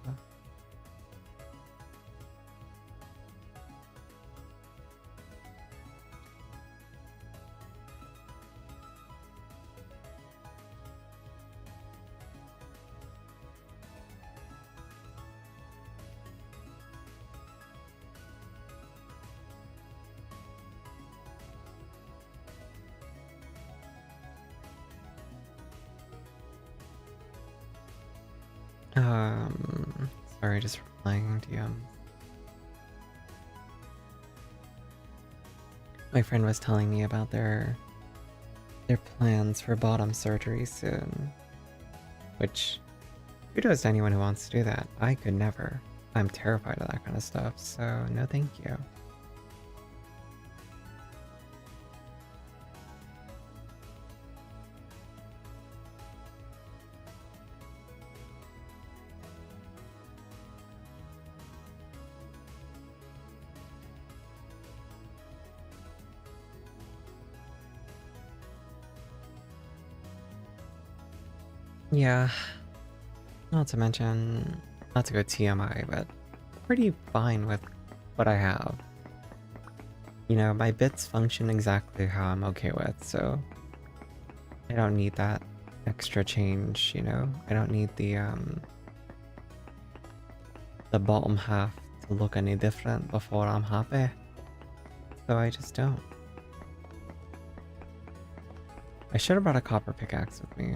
Sorry, just replying to you. My friend was telling me about their plans for bottom surgery soon. Which, kudos to anyone who wants to do that. I could never. I'm terrified of that kind of stuff, so no thank you. Yeah, not to mention, not to go TMI, but pretty fine with what I have. You know, my bits function exactly how I'm okay with, so I don't need that extra change, you know? I don't need the bottom half to look any different before I'm happy. So I just don't. I should have brought a copper pickaxe with me.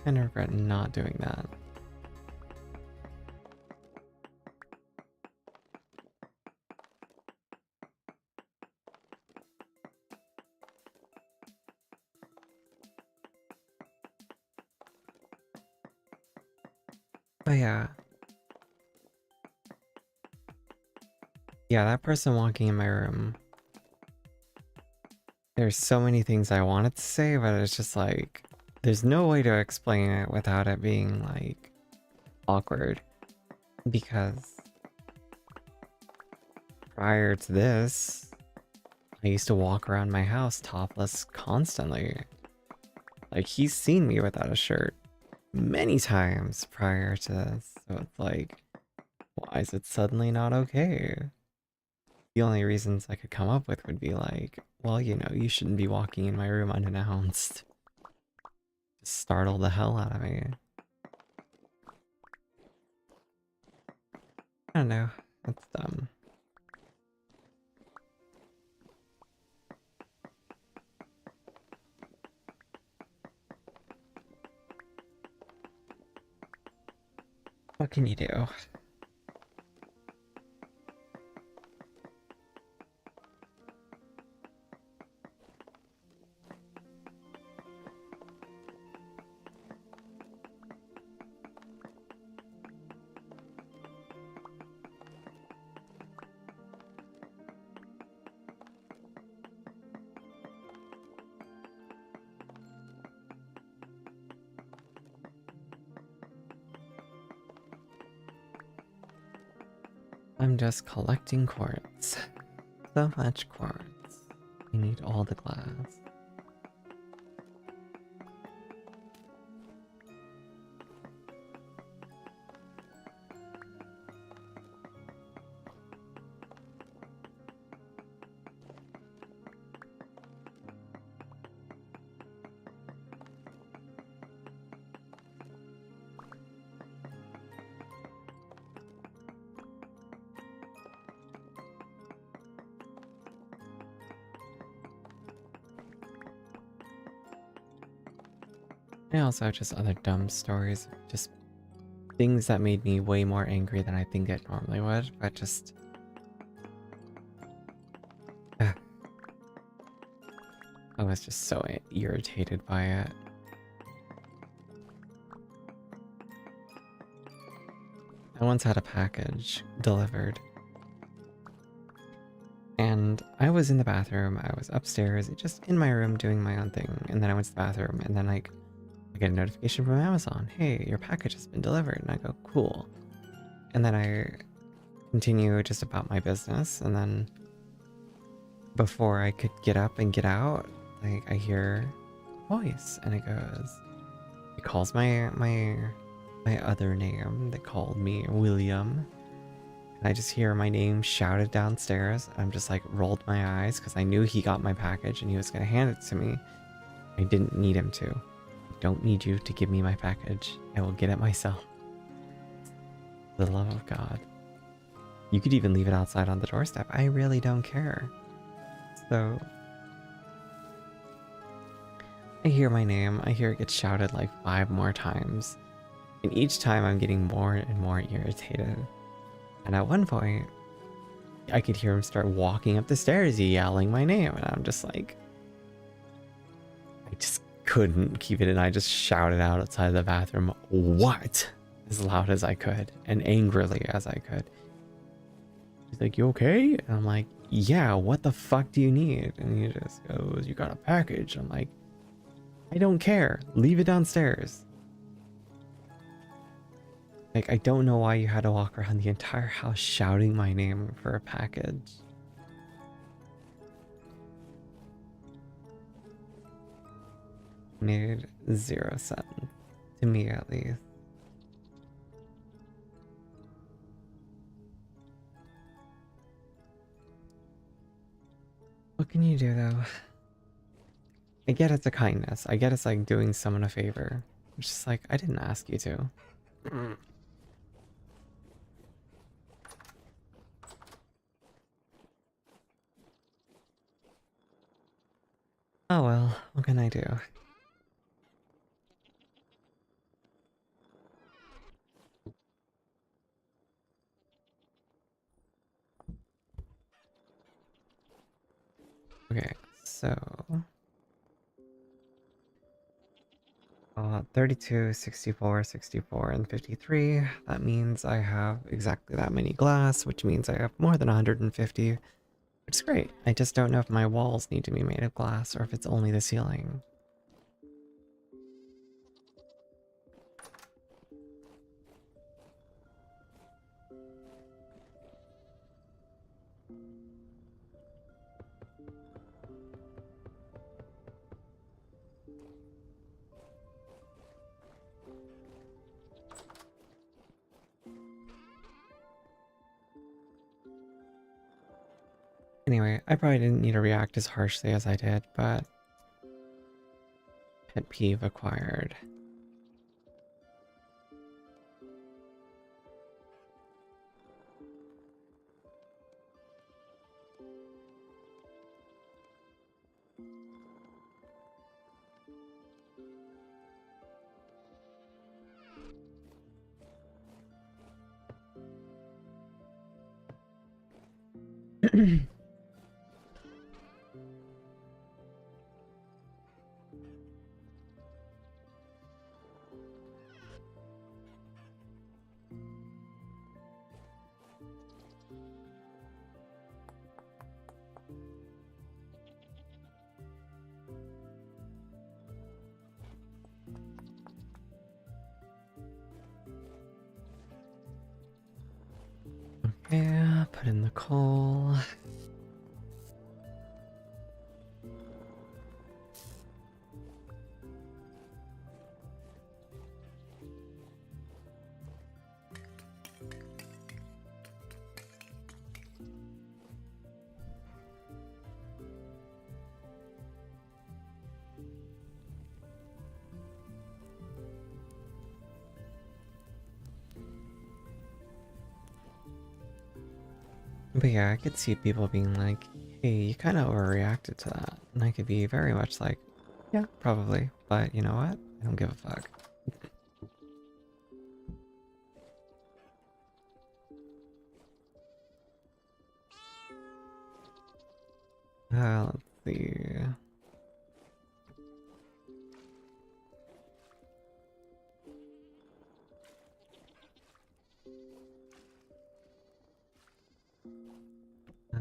Kinda regret not doing that. But yeah. Yeah, that person walking in my room. There's so many things I wanted to say, but it's just like, there's no way to explain it without it being like awkward. Because prior to this, I used to walk around my house topless constantly. Like, he's seen me without a shirt many times prior to this. So it's like, why is it suddenly not okay? The only reasons I could come up with would be like, well, you know, you shouldn't be walking in my room unannounced. Just startle the hell out of me. I don't know. That's dumb. What can you do? I'm just collecting quartz. So much quartz. I need all the glass. I also have just other dumb stories, just things that made me way more angry than I think it normally would, but just... I was just so irritated by it. I once had a package delivered, and I was in the bathroom, I was upstairs, just in my room doing my own thing, and then I went to the bathroom, and then I get a notification from Amazon, hey, your package has been delivered, and I go, cool. And then I continue just about my business, and then before I could get up and get out, I hear a voice, and it calls my other name that called me William, and I just hear my name shouted downstairs. I'm just like rolled my eyes because I knew he got my package and he was gonna hand it to me. I didn't need him to. I don't need you to give me my package. I will get it myself. For the love of God. You could even leave it outside on the doorstep. I really don't care. So I hear my name. I hear it get shouted like 5 more times. And each time I'm getting more and more irritated. And at one point, I could hear him start walking up the stairs yelling my name. And I'm just like... I just couldn't keep it in. I just shouted out outside the bathroom, what? As loud as I could. And angrily as I could. He's like, you okay? And I'm like, yeah, what the fuck do you need? And he just goes, you got a package. I'm like, I don't care. Leave it downstairs. Like, I don't know why you had to walk around the entire house shouting my name for a package. Made 0 sense. To me, at least. What can you do, though? I get it's a kindness. I get it's like doing someone a favor. It's just like, I didn't ask you to. Oh well, what can I do? Okay, so... 32, 64, 64, and 53. That means I have exactly that many glass, which means I have more than 150, which is great. I just don't know if my walls need to be made of glass or if it's only the ceiling. Anyway, I probably didn't need to react as harshly as I did, but... Pet peeve acquired. Yeah, put in the coal. But yeah, I could see people being like, hey, you kind of overreacted to that. And I could be very much like, yeah, probably. But you know what? I don't give a fuck. Let's see.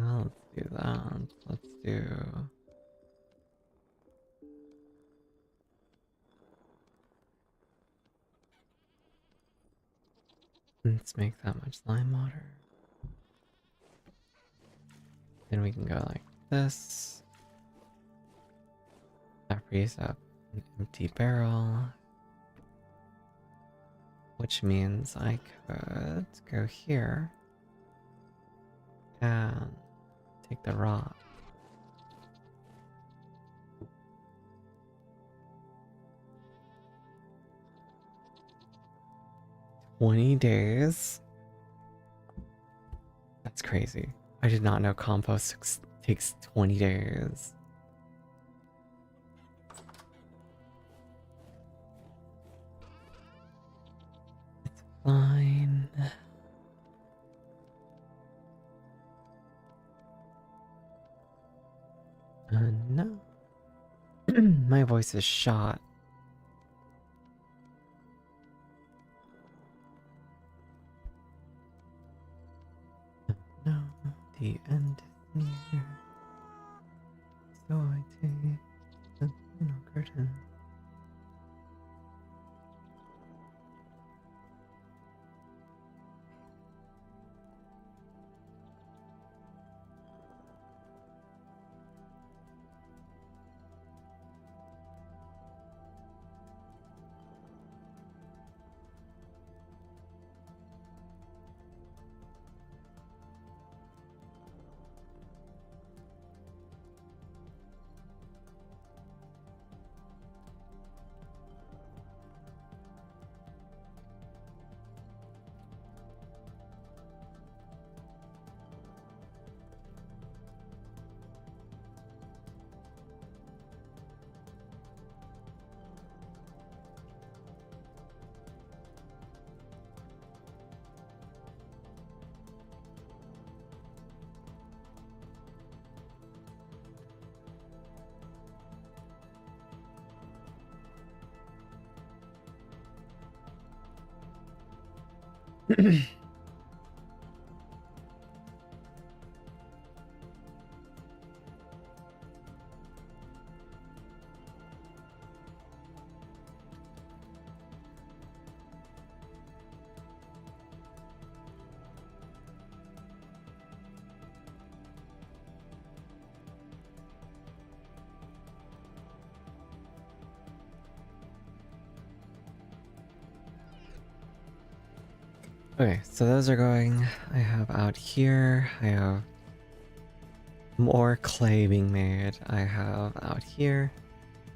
Let's do that. Let's do... Let's make that much lime water. Then we can go like this. That frees up an empty barrel. Which means I could go here and take the rock. $20? That's crazy. I did not know compost takes 20 days. It's fine. No. My voice is shot. No, the end is near. So I take the final curtain. Okay, so those are going. I have out here, I have more clay being made. I have out here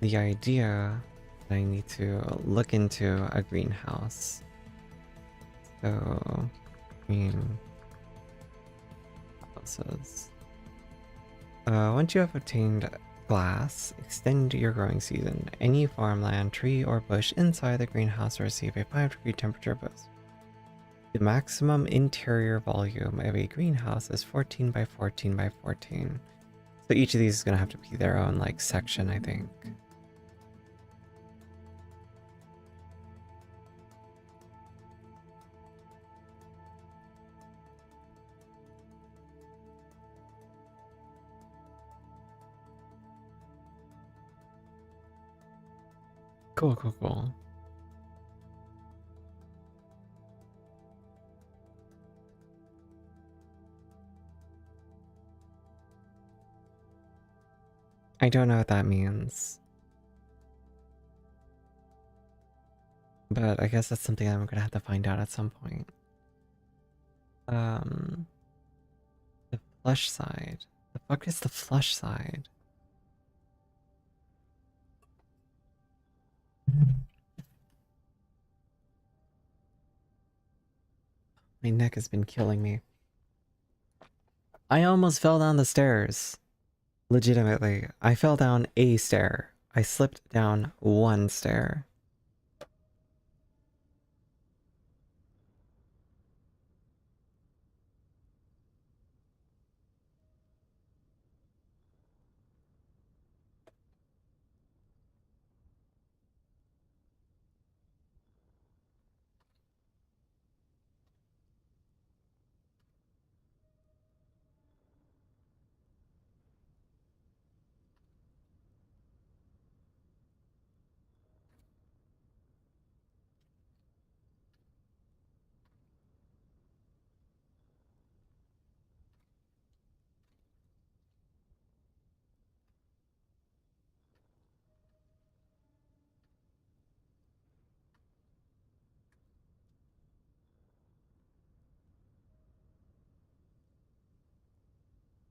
the idea that I need to look into a greenhouse. So, greenhouses. Once you have obtained glass, extend your growing season. Any farmland, tree, or bush inside the greenhouse will receive a 5-degree temperature boost. The maximum interior volume of a greenhouse is 14 by 14 by 14. So each of these is gonna have to be their own like section, I think. Cool, cool, cool. I don't know what that means. But I guess that's something I'm gonna have to find out at some point. The flush side. The fuck is the flush side? My neck has been killing me. I almost fell down the stairs. Legitimately. I fell down a stair. I slipped down one stair.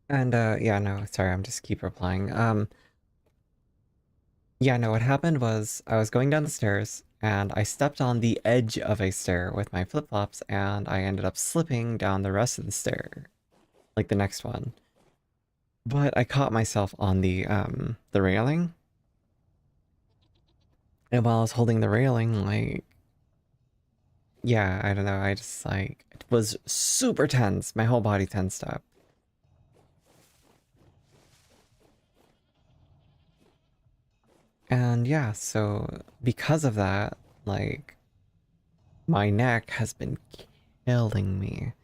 And yeah, no, sorry, I'm just keep replying. Yeah, no, what happened was I was going down the stairs and I stepped on the edge of a stair with my flip-flops and I ended up slipping down the rest of the stair. Like the next one. But I caught myself on the railing. And while I was holding the railing, like yeah, I don't know, I just like it was super tense. My whole body tensed up. And yeah, so because of that, like my neck has been killing me.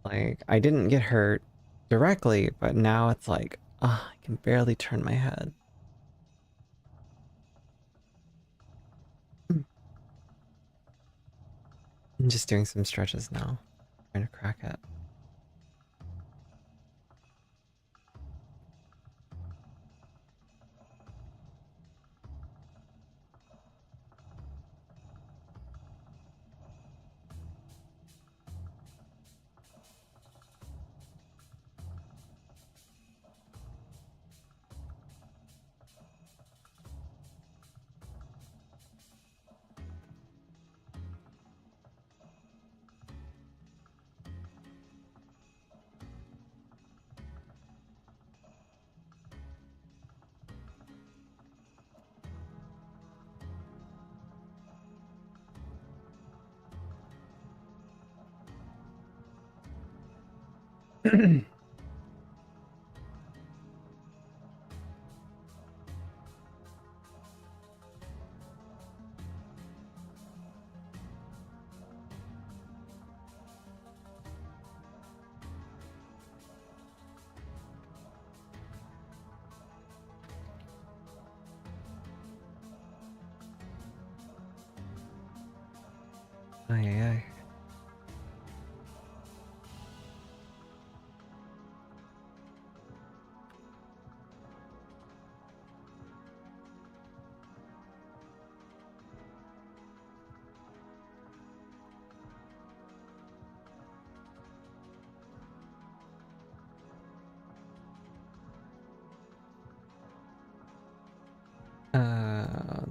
Like I didn't get hurt directly, but now it's like, ah, I can barely turn my head. I'm just doing some stretches now, trying to crack it. Ay, ay, ay.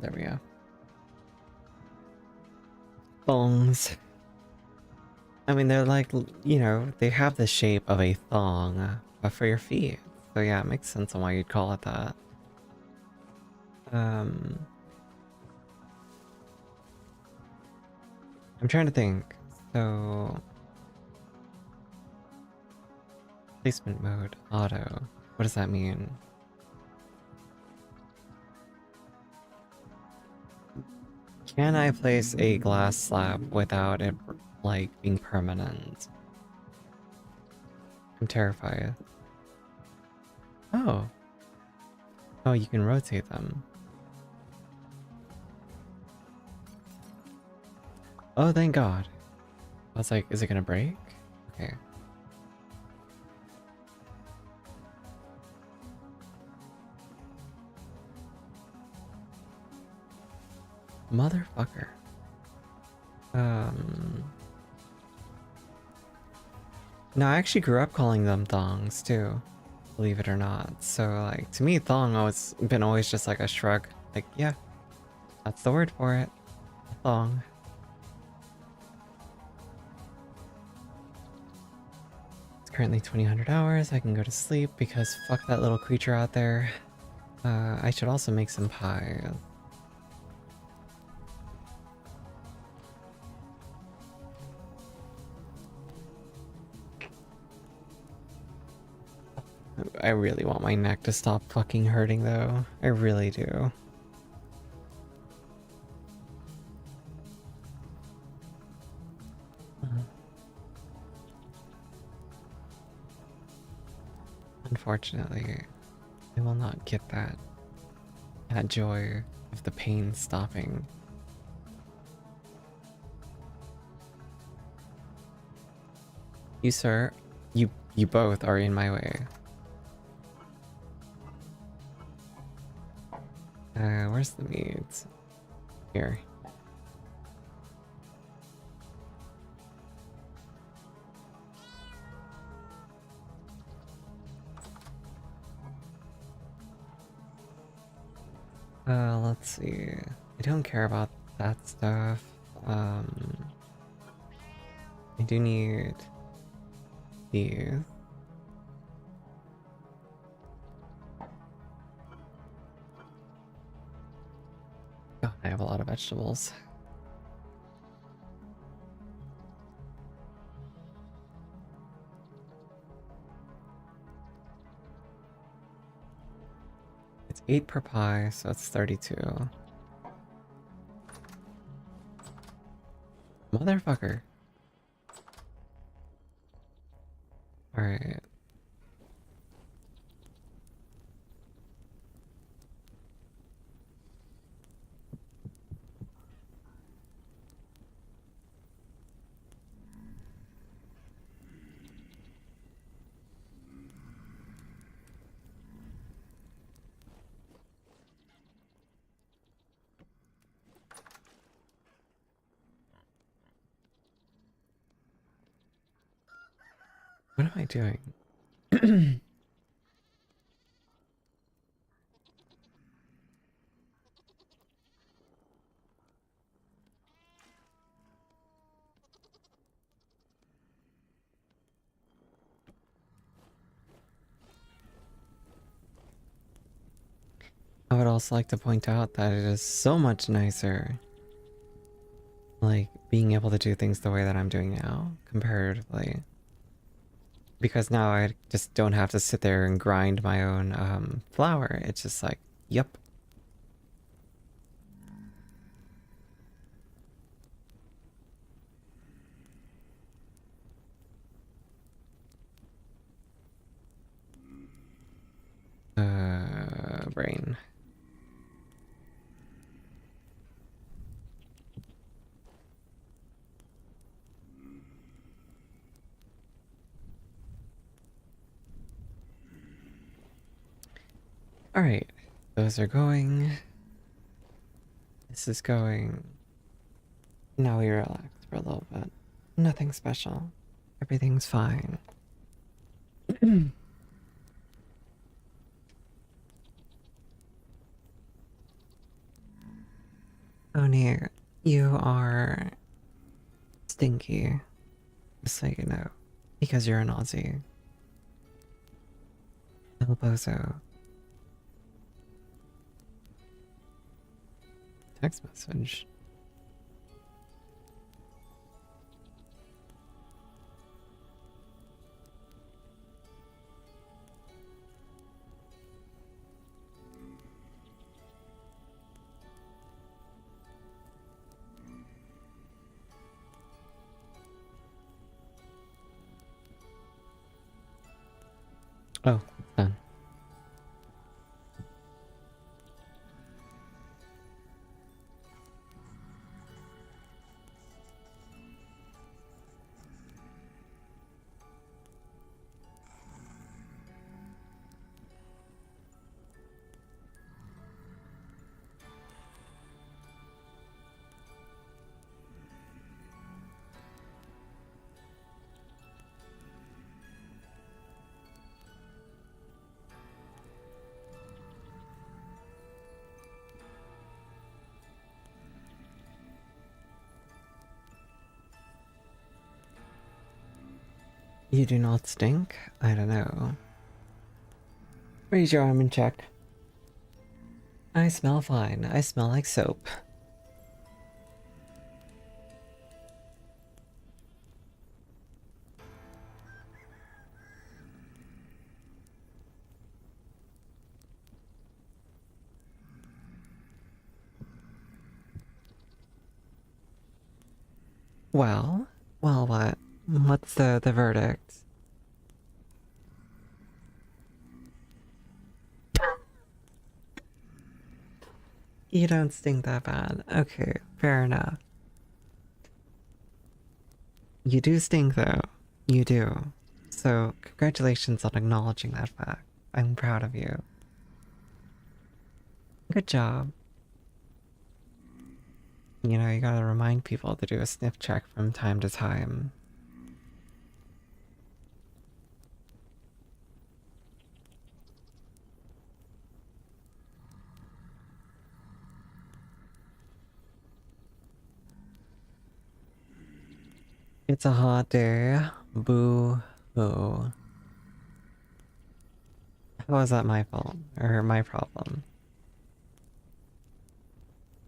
There we go. Thongs. I mean, they're like, you know, they have the shape of a thong, but for your feet. So yeah, it makes sense on why you'd call it that. I'm trying to think. So, placement mode, auto. What does that mean? Can I place a glass slab without it, like, being permanent? I'm terrified. Oh. Oh, you can rotate them. Oh, thank God. I was like, is it gonna break? Okay. Motherfucker. No, I actually grew up calling them thongs too, believe it or not. So like, to me, thong always been always just like a shrug. Like, yeah, that's the word for it. A thong. It's currently 2000 hours. I can go to sleep because fuck that little creature out there. I should also make some pie. I really want my neck to stop fucking hurting though. I really do. Unfortunately, I will not get that joy of the pain stopping. You sir, you both are in my way. Where's the meat? Here. Let's see. I don't care about that stuff. I do need these. Oh, I have a lot of vegetables. It's 8 per pie, so it's 32. Motherfucker. Alright. What am I doing? I would also like to point out that it is so much nicer, like, being able to do things the way that I'm doing now, comparatively. Because now I just don't have to sit there and grind my own flour. It's just like, yep. Brain. Alright, those are going. This is going. Now we relax for a little bit. Nothing special. Everything's fine. Oni, you are stinky. Just so you know. Because you're an Aussie. El Bozo. Text message. Oh, it's done. You do not stink? I don't know. Raise your arm and check. I smell fine. I smell like soap. Well, well, what? What's the verdict? You don't stink that bad. Okay, fair enough. You do stink though. You do. So, congratulations on acknowledging that fact. I'm proud of you. Good job. You know, you gotta remind people to do a sniff check from time to time. It's a hot day. Boo hoo. How is that my fault? Or my problem?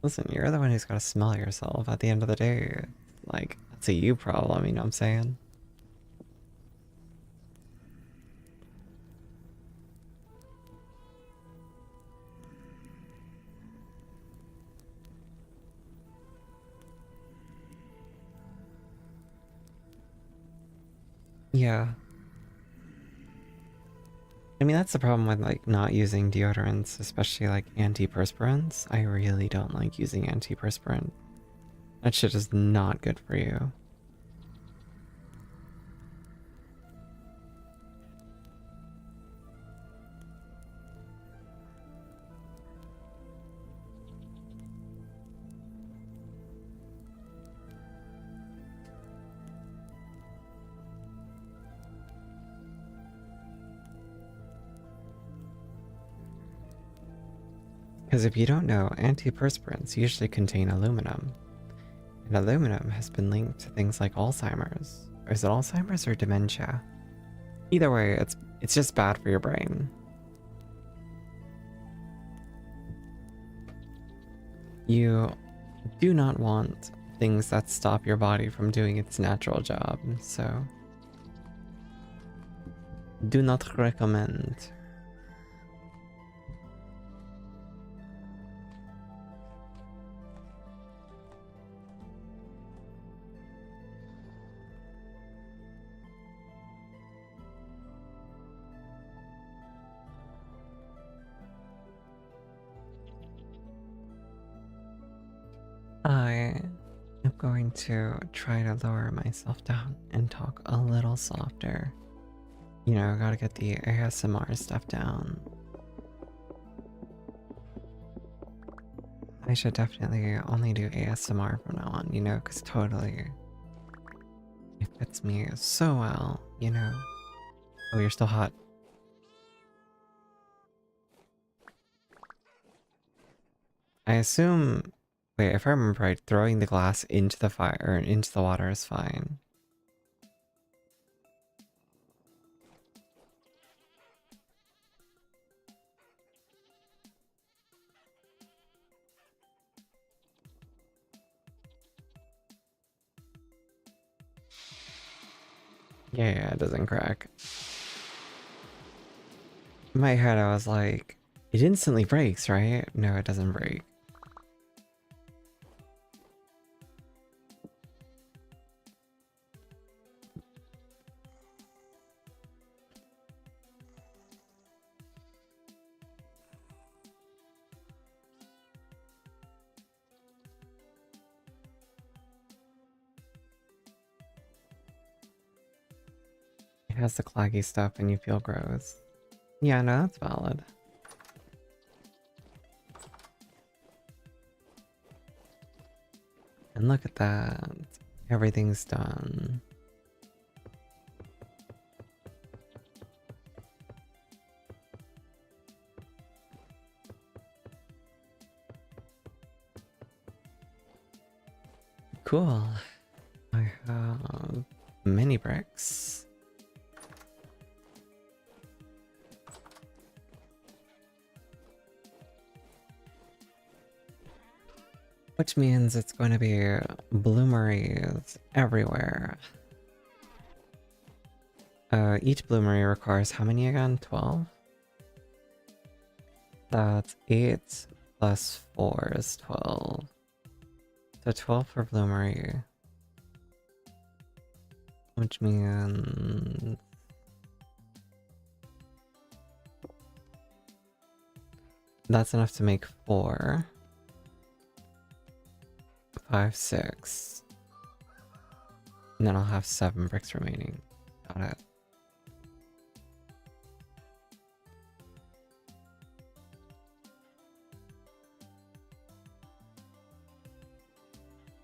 Listen, you're the one who's gotta smell yourself at the end of the day. Like, that's a you problem, you know what I'm saying? Yeah. I mean, that's the problem with, like, not using deodorants, especially, like, antiperspirants. I really don't like using antiperspirant. That shit is not good for you. Because if you don't know, antiperspirants usually contain aluminum. And aluminum has been linked to things like Alzheimer's. Or is it Alzheimer's or dementia? Either way, it's just bad for your brain. You do not want things that stop your body from doing its natural job, so do not recommend. I am going to try to lower myself down and talk a little softer. You know, gotta get the ASMR stuff down. I should definitely only do ASMR from now on, you know, because totally it fits me so well, you know. Oh, you're still hot. I assume. Wait, if I remember right, throwing the glass into the fire or into the water is fine. Yeah, it doesn't crack. In my head, I was like, it instantly breaks, right? No, it doesn't break. has the claggy stuff and you feel gross. Yeah, no, that's valid. And look at that. Everything's done. Cool. I have mini bricks. Which means it's going to be bloomeries everywhere. Each bloomery requires how many again? 12? That's 8 plus 4 is 12. So 12 for bloomery. Which means... that's enough to make 4. 5, 6. And then I'll have 7 bricks remaining. Got it.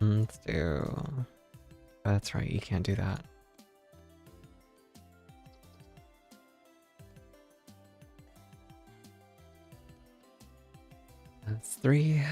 Let's do... oh, that's right, you can't do that. That's 3.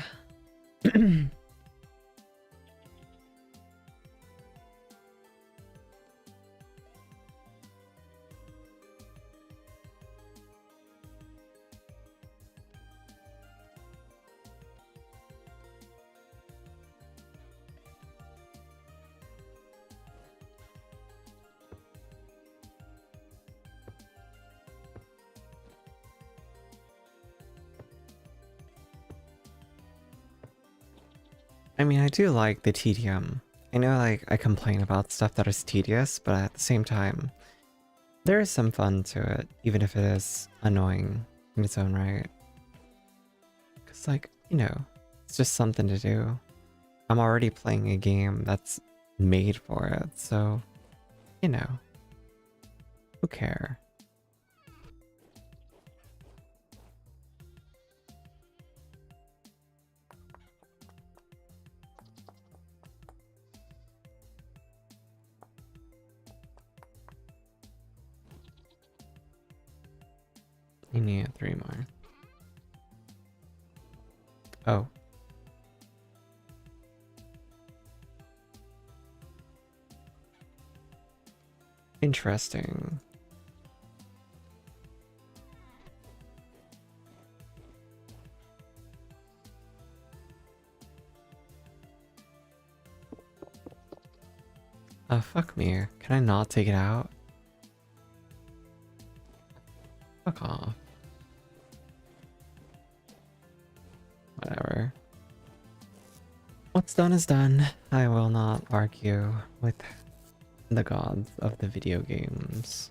I mean, I do like the tedium. I know, like, I complain about stuff that is tedious, but at the same time, there is some fun to it, even if it is annoying in its own right. Because, like, you know, it's just something to do. I'm already playing a game that's made for it, so, you know, who cares? I need 3 more. Oh. Interesting. Fuck me. Can I not take it out? Fuck off. Whatever. What's done is done. I will not argue with the gods of the video games.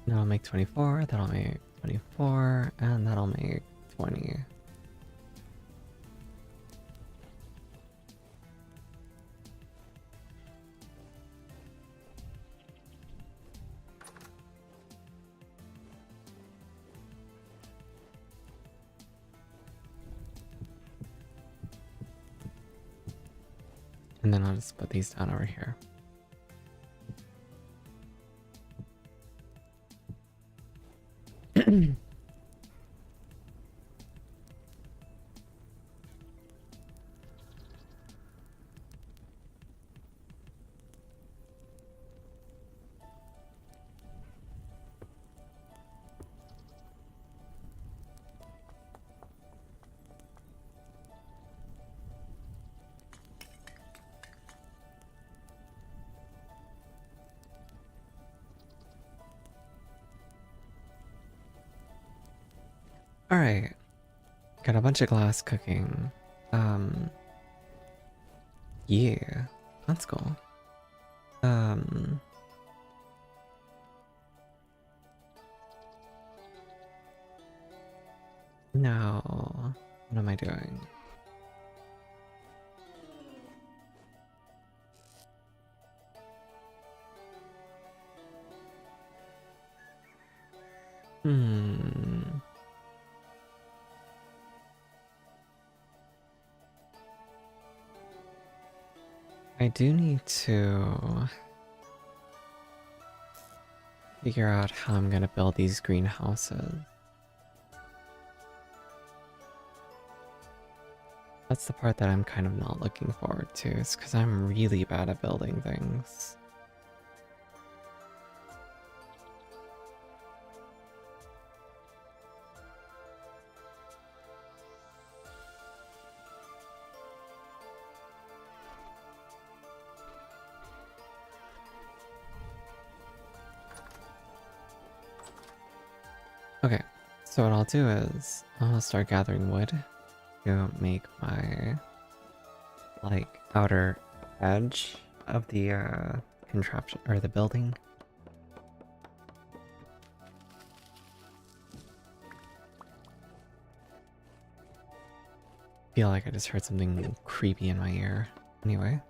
That'll make 24, that'll make 24, and that'll make 20. And then I'll just put these down over here. Alright. Got a bunch of glass cooking. Yeah. That's cool. No. What am I doing? Hmm. I do need to figure out how I'm gonna build these greenhouses. That's the part that I'm kind of not looking forward to, is because I'm really bad at building things. Okay, so what I'll do is I'll start gathering wood to make my like outer edge of the contraption or the building. Feel like I just heard something creepy in my ear. Anyway.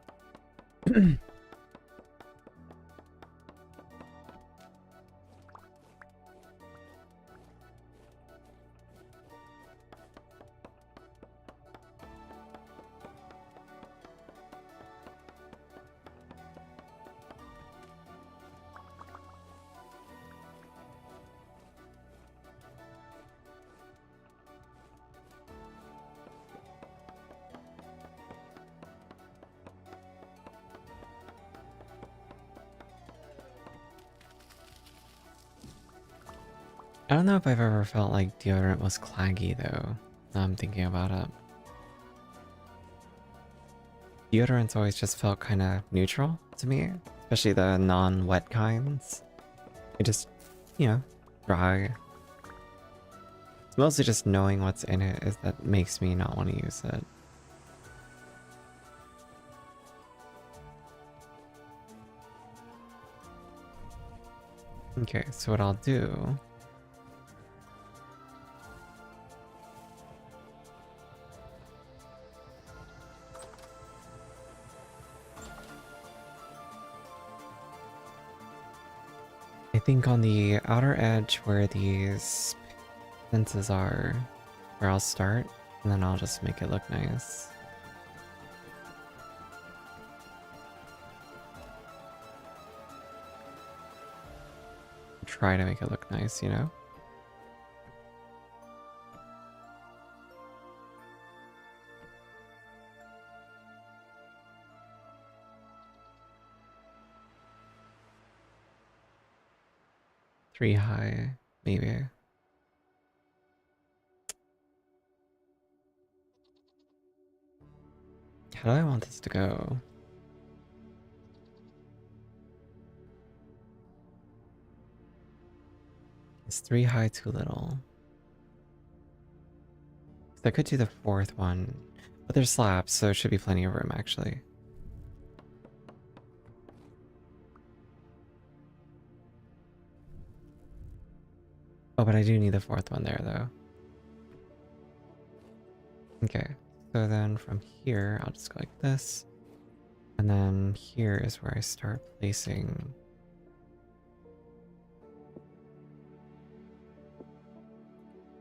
I don't know if I've ever felt like deodorant was claggy though. Now I'm thinking about it. Deodorants always just felt kind of neutral to me, especially the non-wet kinds. It just, you know, dry. It's mostly just knowing what's in it is that makes me not want to use it. Okay, so what I'll do I think on the outer edge where these fences are, where I'll start, and then I'll just make it look nice. Try to make it look nice, you know? Three high, maybe. How do I want this to go? Is three high too little? I could do the fourth one, but there's slabs, so there should be plenty of room actually. Oh, but I do need the fourth one there though. Okay, so then from here, I'll just go like this. And then here is where I start placing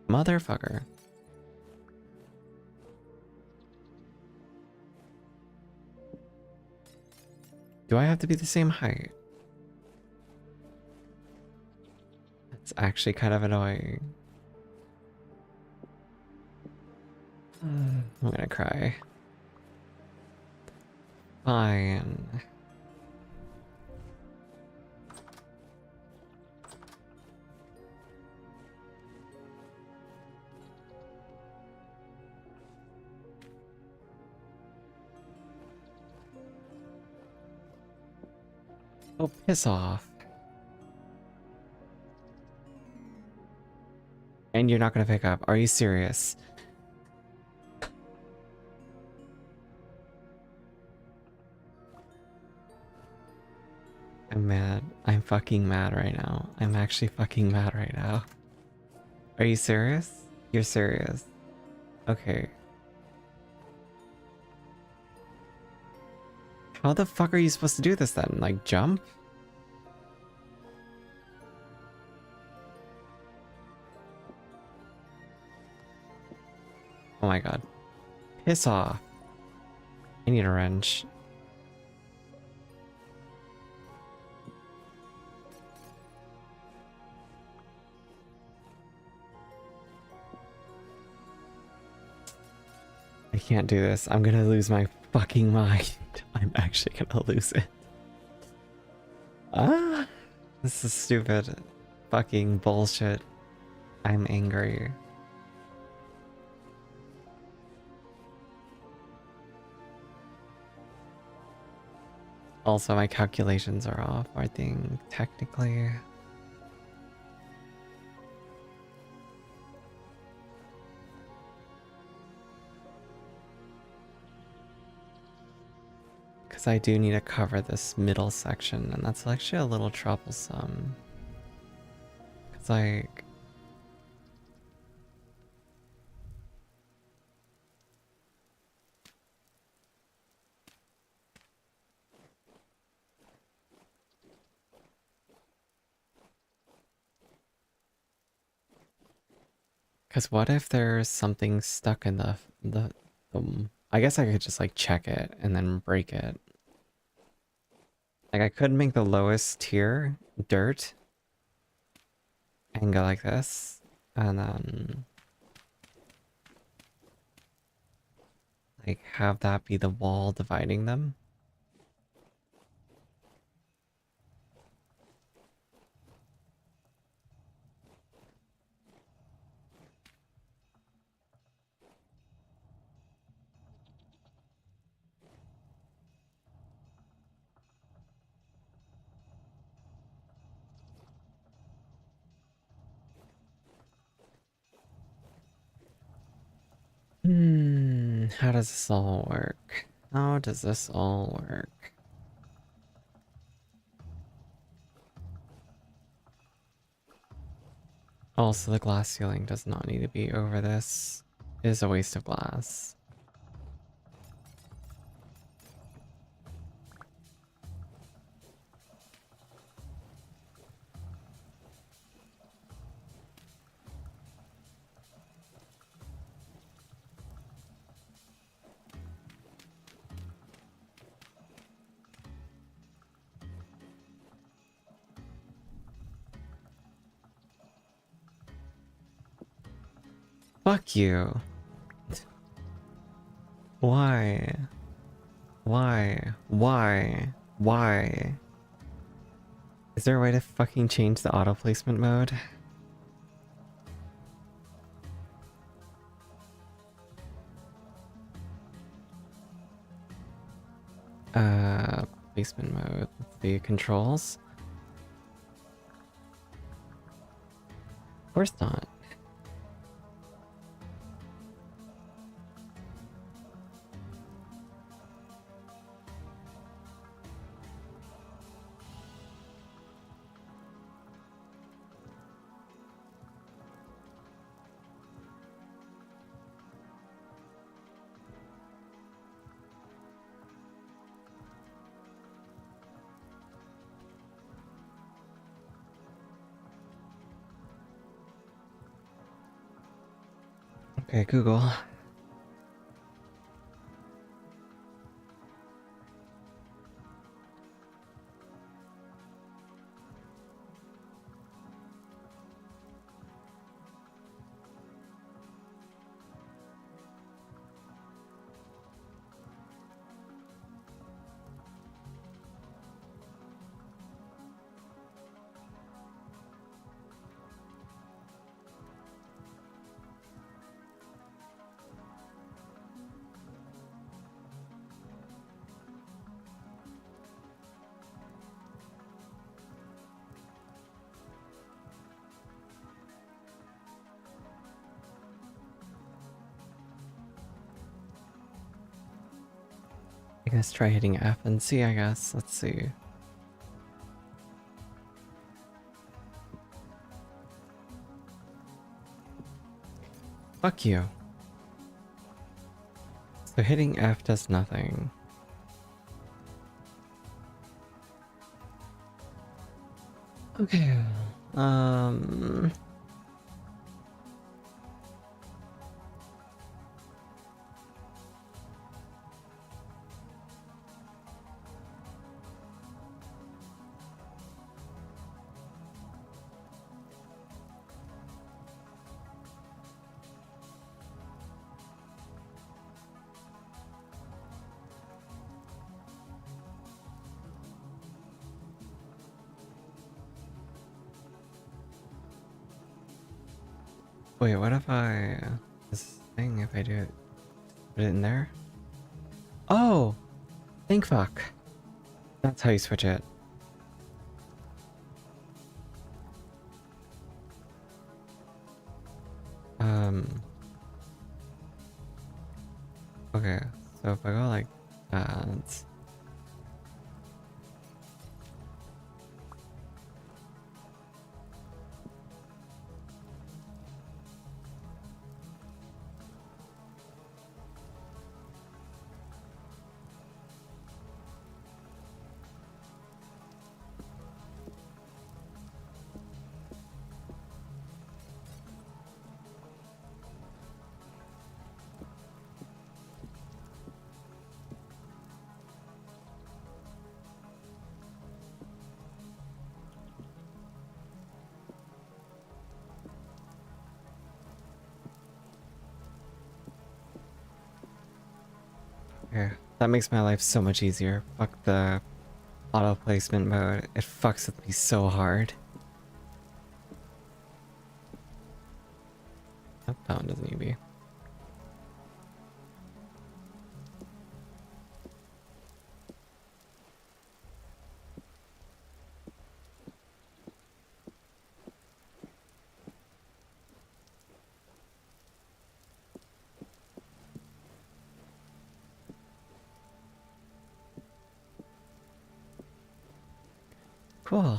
motherfucker. Do I have to be the same height? That's actually kind of annoying. I'm gonna cry. Fine. Oh, piss off. And you're not gonna pick up. Are you serious? fucking mad right now. I'm actually fucking mad right now. Are you serious? You're serious. Okay. How the fuck are you supposed to do this then? Like, jump? Oh my god. Piss off. I need a wrench. I can't do this. I'm gonna lose my fucking mind. I'm actually gonna lose it. Ah! This is stupid. Fucking bullshit. I'm angry. Also, my calculations are off, I think, technically. Because I do need to cover this middle section, and that's actually a little troublesome. Because, like... Because what if there's something stuck in the I guess I could just like check it and then break it. Like I could make the lowest tier dirt and go like this, and then like have that be the wall dividing them. How does this all work? How does this all work? Also, the glass ceiling does not need to be over this. It is a waste of glass. Fuck you. Why? Why? Why? Why? Is there a way to fucking change the auto placement mode? Placement mode. The controls? Of course not. Okay, Google. I guess try hitting F and C, I guess. Let's see. Fuck you. So hitting F does nothing. Okay. Um... Wait, what if I... This thing, if I do it... Put it in there? Oh! Think fuck. That's how you switch it. Okay, so if I go like that... Okay, that makes my life so much easier. Fuck the auto placement mode. It fucks with me so hard. Oh, that one doesn't need to be. Cool.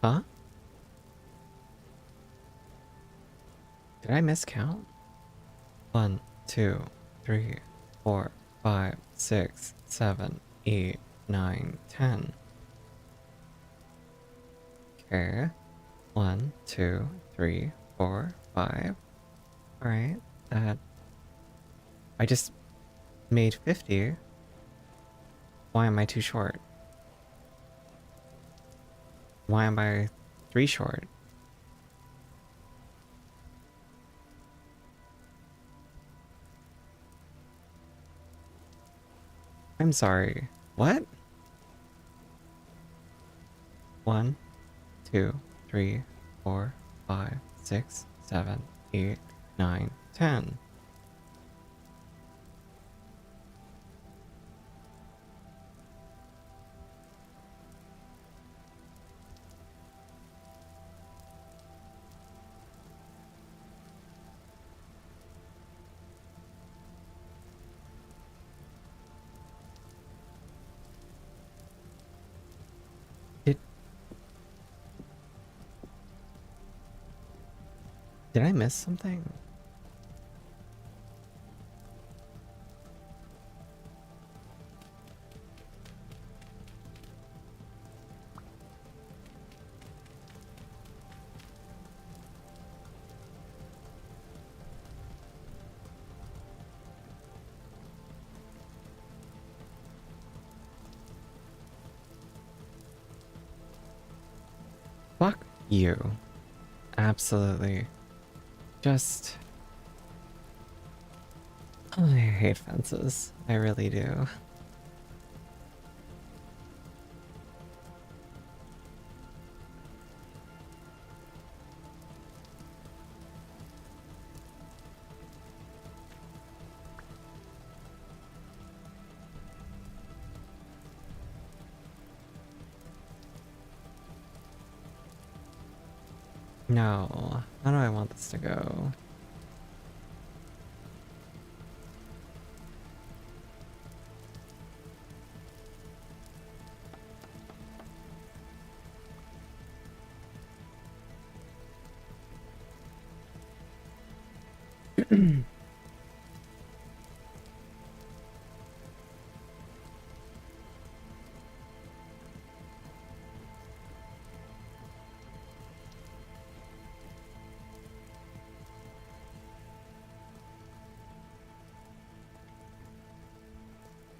Huh? Did I miscount? 1, 2, 3, 4, 5, 6, 7, 8, 9, 10. Okay. 1, 2, 3, 4, 5. Alright. That... I just made 50. Why am I too short? Why am I 3 short? I'm sorry. What? 1, 2, 3, 4, 5, 6, 7, 8, 9, 10. Did Did I miss something? Fuck you. Absolutely. Just... I hate fences. I really do. No. How do I want this to go?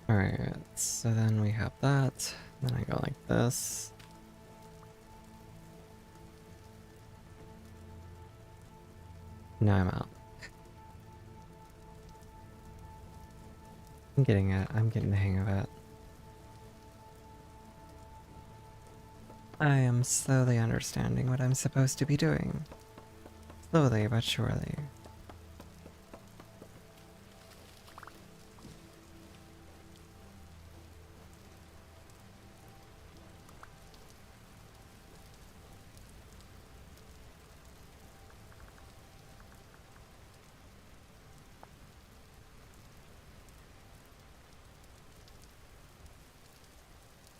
Alright, so then we have that. Then I go like this. Now I'm out. I'm getting it. I'm getting the hang of it. I am slowly understanding what I'm supposed to be doing. Slowly but surely.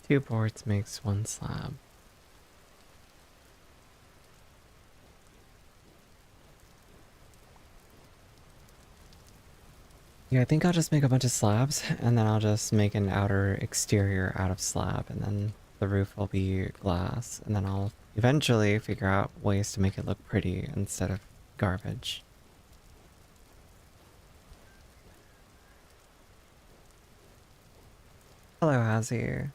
Two boards makes one slab. Yeah, I think I'll just make a bunch of slabs, and then I'll just make an outer exterior out of slab, and then the roof will be glass, and then I'll eventually figure out ways to make it look pretty instead of garbage. Hello, Hazzy.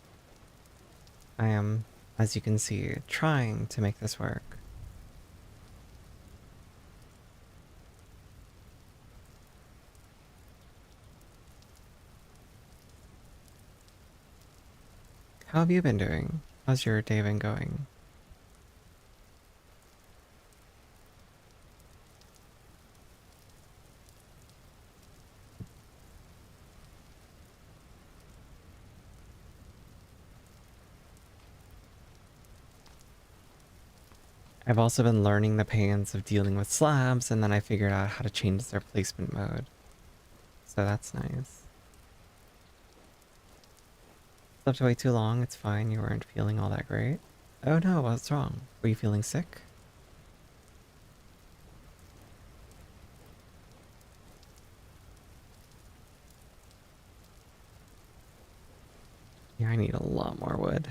I am, as you can see, trying to make this work. How have you been doing? How's your day been going? I've also been learning the pains of dealing with slabs, and then I figured out how to change their placement mode. So that's nice. Slept way too long, it's fine, you weren't feeling all that great. Oh no, what's wrong? Were you feeling sick? Yeah, I need a lot more wood.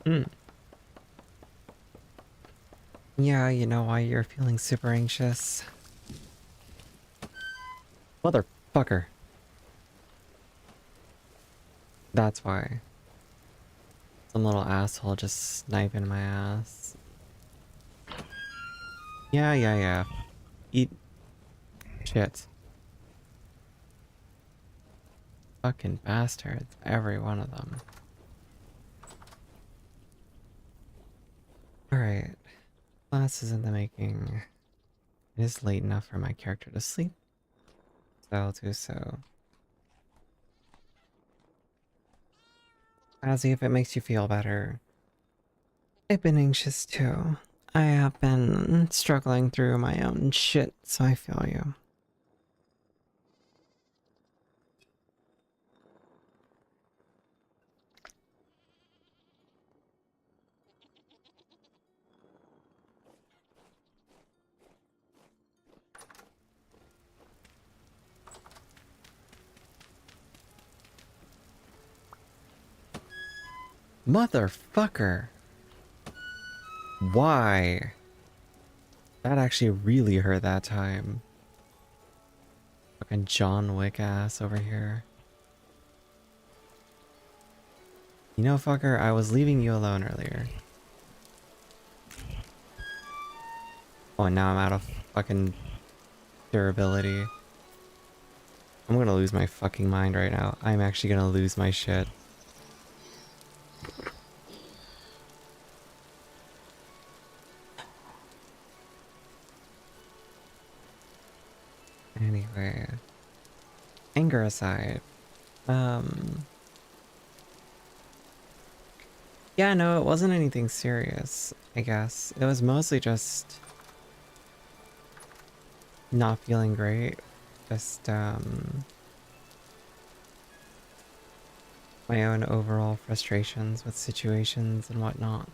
Hmm. Yeah, you know why you're feeling super anxious? Motherfucker. That's why. Some little asshole just sniping my ass. Yeah. Eat shit. Fucking bastards. Every one of them. Alright. Class is in the making. It is late enough for my character to sleep, so I'll do so. Azzy, if it makes you feel better, I've been anxious too. I have been struggling through my own shit, so I feel you. Motherfucker! Why? That actually really hurt that time. Fucking John Wick ass over here. You know, fucker, I was leaving you alone earlier. Oh, and now I'm out of fucking durability. I'm gonna lose my fucking mind right now. I'm actually gonna lose my shit. Anyway, anger aside, yeah, no, it wasn't anything serious, I guess. It was mostly just not feeling great. Just, my own overall frustrations with situations and whatnot.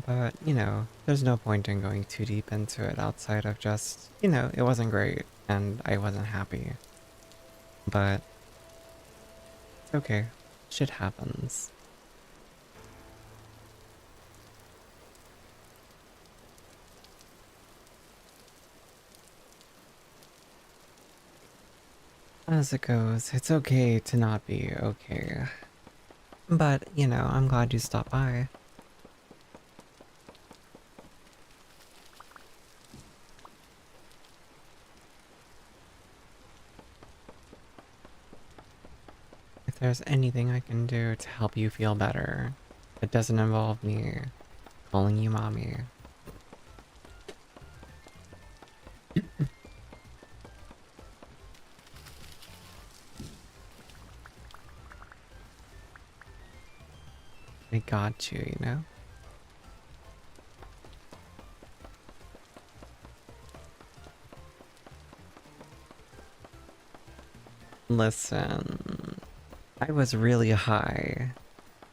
But, you know, there's no point in going too deep into it outside of just, you know, it wasn't great and I wasn't happy. But it's okay. Shit happens. As it goes, it's okay to not be okay. But, you know, I'm glad you stopped by. If there's anything I can do to help you feel better, it doesn't involve me calling you mommy. I got you, you know? Listen, I was really high,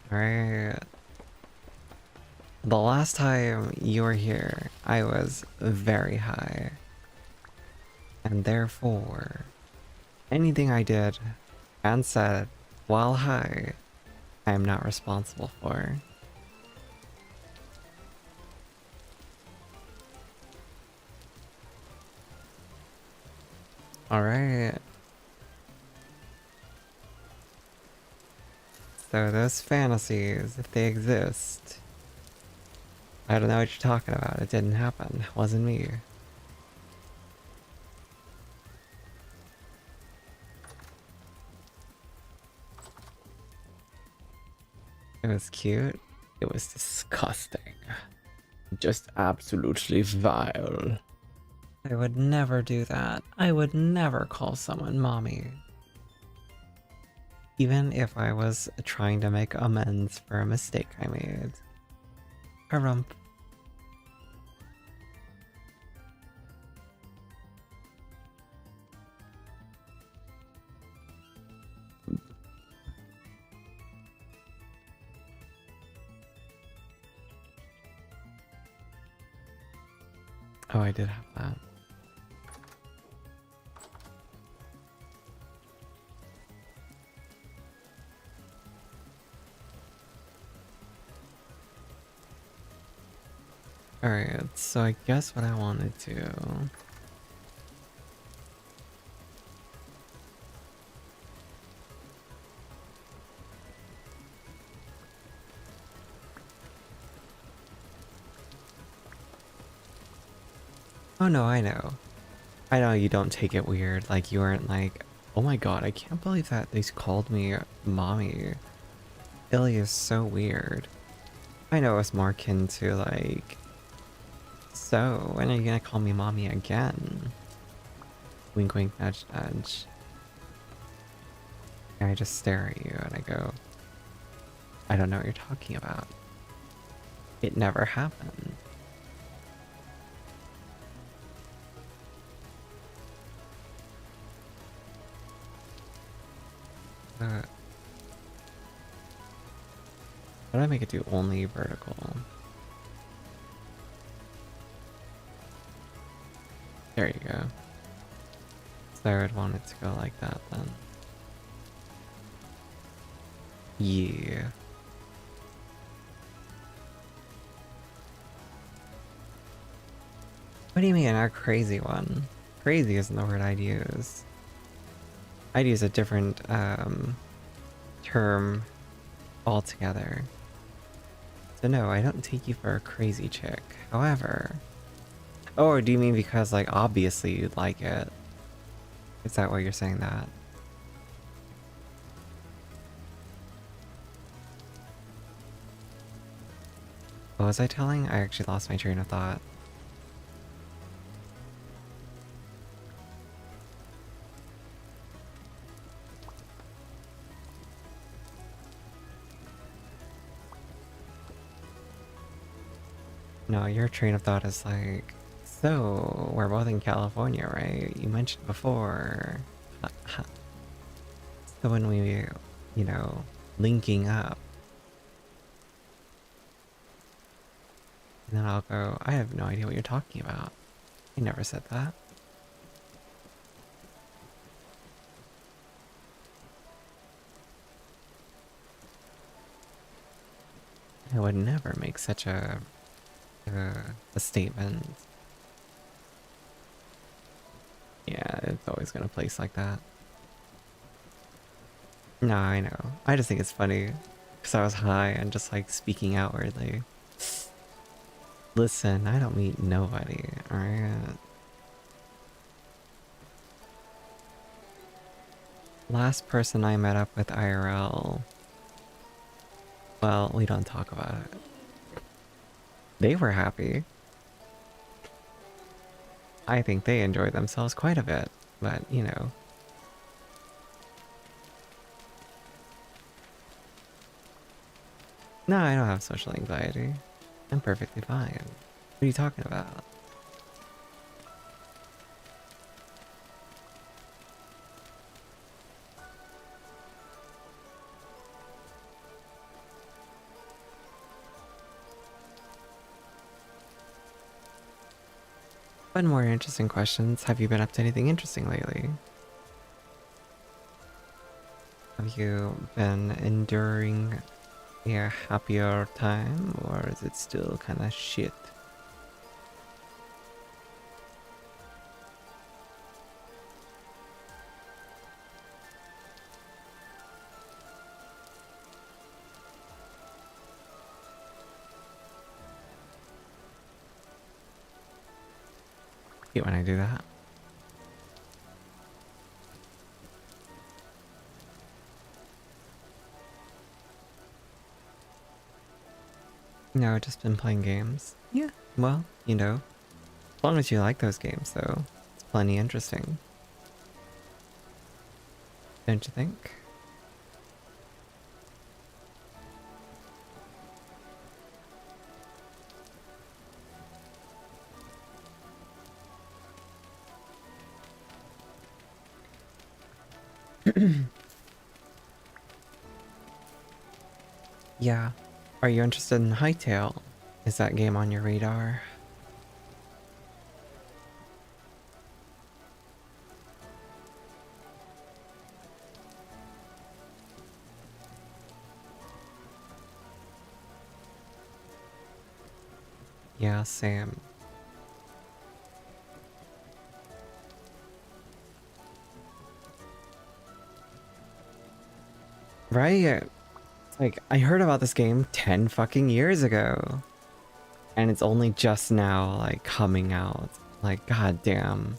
right? The last time you were here, I was very high. And therefore, anything I did and said while high, I am not responsible for. Alright. So those fantasies, if they exist, I don't know what you're talking about. It didn't happen. It wasn't me. It was cute. It was disgusting. Just absolutely vile. I would never do that. I would never call someone mommy. Even if I was trying to make amends for a mistake I made. Harump. Oh, I did have that. Alright, so I guess what I wanted to... Oh no, I know. I know you don't take it weird, like you weren't like, oh my god, I can't believe that they called me mommy. Illy is so weird. I know it's more akin to like, so when are you gonna call me mommy again? Wink wink nudge nudge. And I just stare at you and I go, I don't know what you're talking about. It never happened. How do I make it do only vertical? There you go. So I would want it to go like that then. Yeah. What do you mean, a crazy one? Crazy isn't the word I'd use. I'd use a different term altogether. So no, I don't take you for a crazy chick. However... Oh, or do you mean because, like, obviously you'd like it? Is that why you're saying that? What was I telling? I actually lost my train of thought. No, your train of thought is like, so we're both in California, right? You mentioned before. So when we, you know, linking up, and then I'll go, I have no idea what you're talking about. I never said that. I would never make such a statement. Yeah, it's always gonna place like that. No, I know. I just think it's funny because I was high and just like speaking outwardly. Listen, I don't meet nobody, alright? Last person I met up with IRL. Well, we don't talk about it. They were happy. I think they enjoyed themselves quite a bit, but you know. No, I don't have social anxiety. I'm perfectly fine. What are you talking about? One more interesting questions. Have you been up to anything interesting lately? Have you been enduring a happier time, or is it still kind of shit? Hate when I do that. No, just been playing games. Yeah, well, you know, as long as you like those games, though, it's plenty interesting. Don't you think? Yeah. Are you interested in Hytale? Is that game on your radar? Yeah, same. Right? It's like, I heard about this game 10 fucking years ago. And it's only just now, like, coming out. Like, goddamn.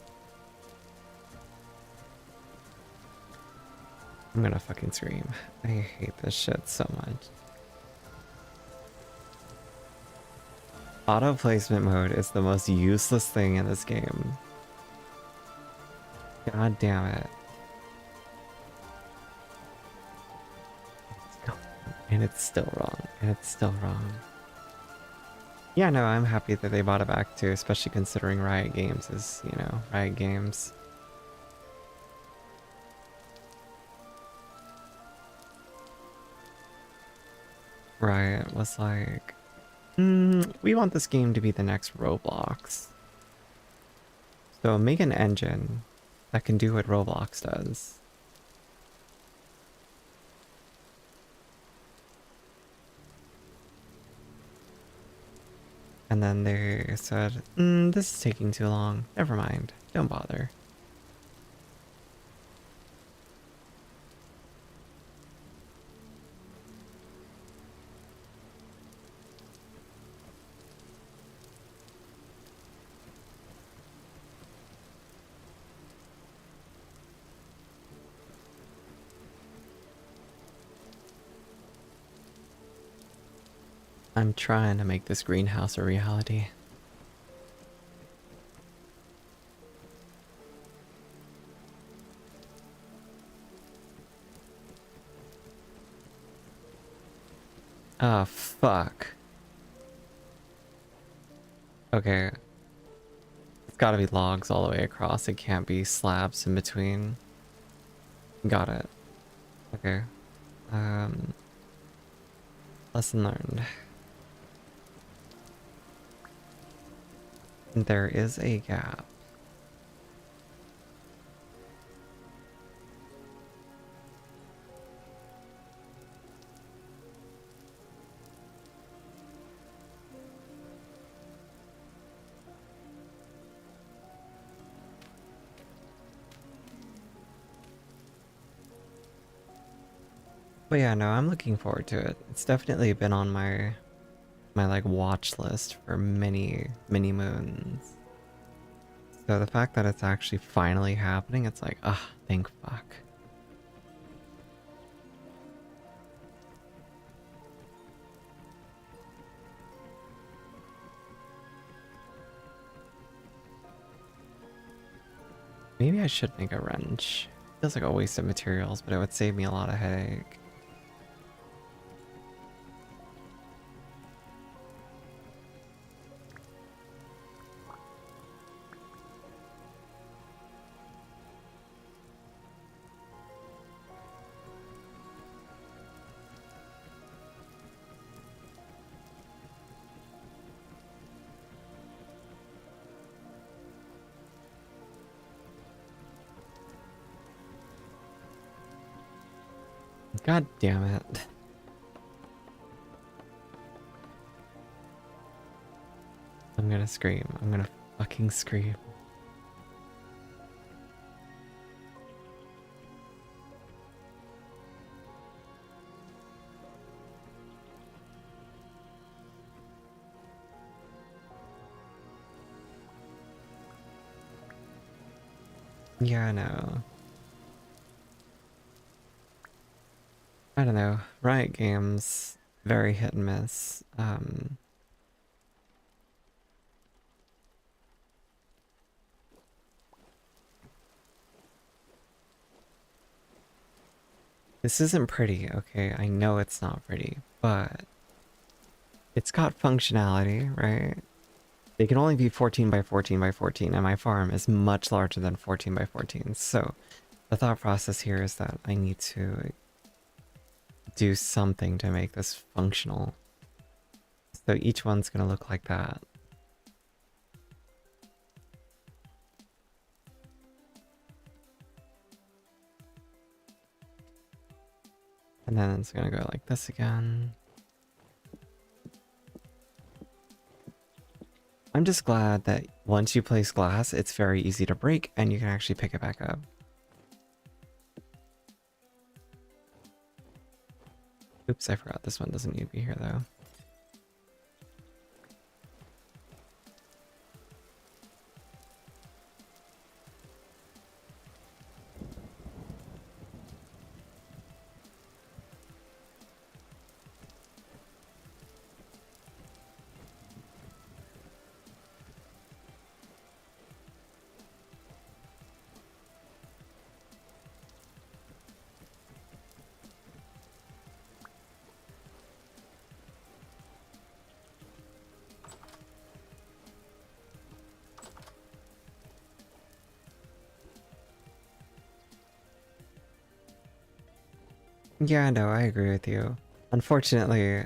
I'm gonna fucking scream. I hate this shit so much. Auto placement mode is the most useless thing in this game. God damn it. And it's still wrong. And it's still wrong. Yeah, no, I'm happy that they bought it back too, especially considering Riot Games is, you know, Riot Games. Riot was like, we want this game to be the next Roblox. So make an engine that can do what Roblox does. And then they said, this is taking too long. Never mind. Don't bother. I'm trying to make this greenhouse a reality. Oh, fuck. Okay. It's gotta be logs all the way across. It can't be slabs in between. Got it. Okay. Um, Lesson learned. There is a gap. But yeah, no, I'm looking forward to it. It's definitely been on my like watch list for many moons. So the fact that it's actually finally happening, it's like, ah, thank fuck. Maybe I should make a wrench. Feels like a waste of materials, but it would save me a lot of headache. God damn it. I'm gonna scream. I'm gonna fucking scream. Yeah, I know. I don't know. Riot Games, very hit and miss. This isn't pretty, okay? I know it's not pretty, but it's got functionality, right? They can only be 14 by 14 by 14, and my farm is much larger than 14 by 14. So the thought process here is that I need to do something to make this functional. So each one's gonna look like that. And then it's gonna go like this again. I'm just glad that once you place glass, it's very easy to break and you can actually pick it back up. Oops, I forgot this one doesn't need to be here though. Yeah, no, I agree with you. Unfortunately,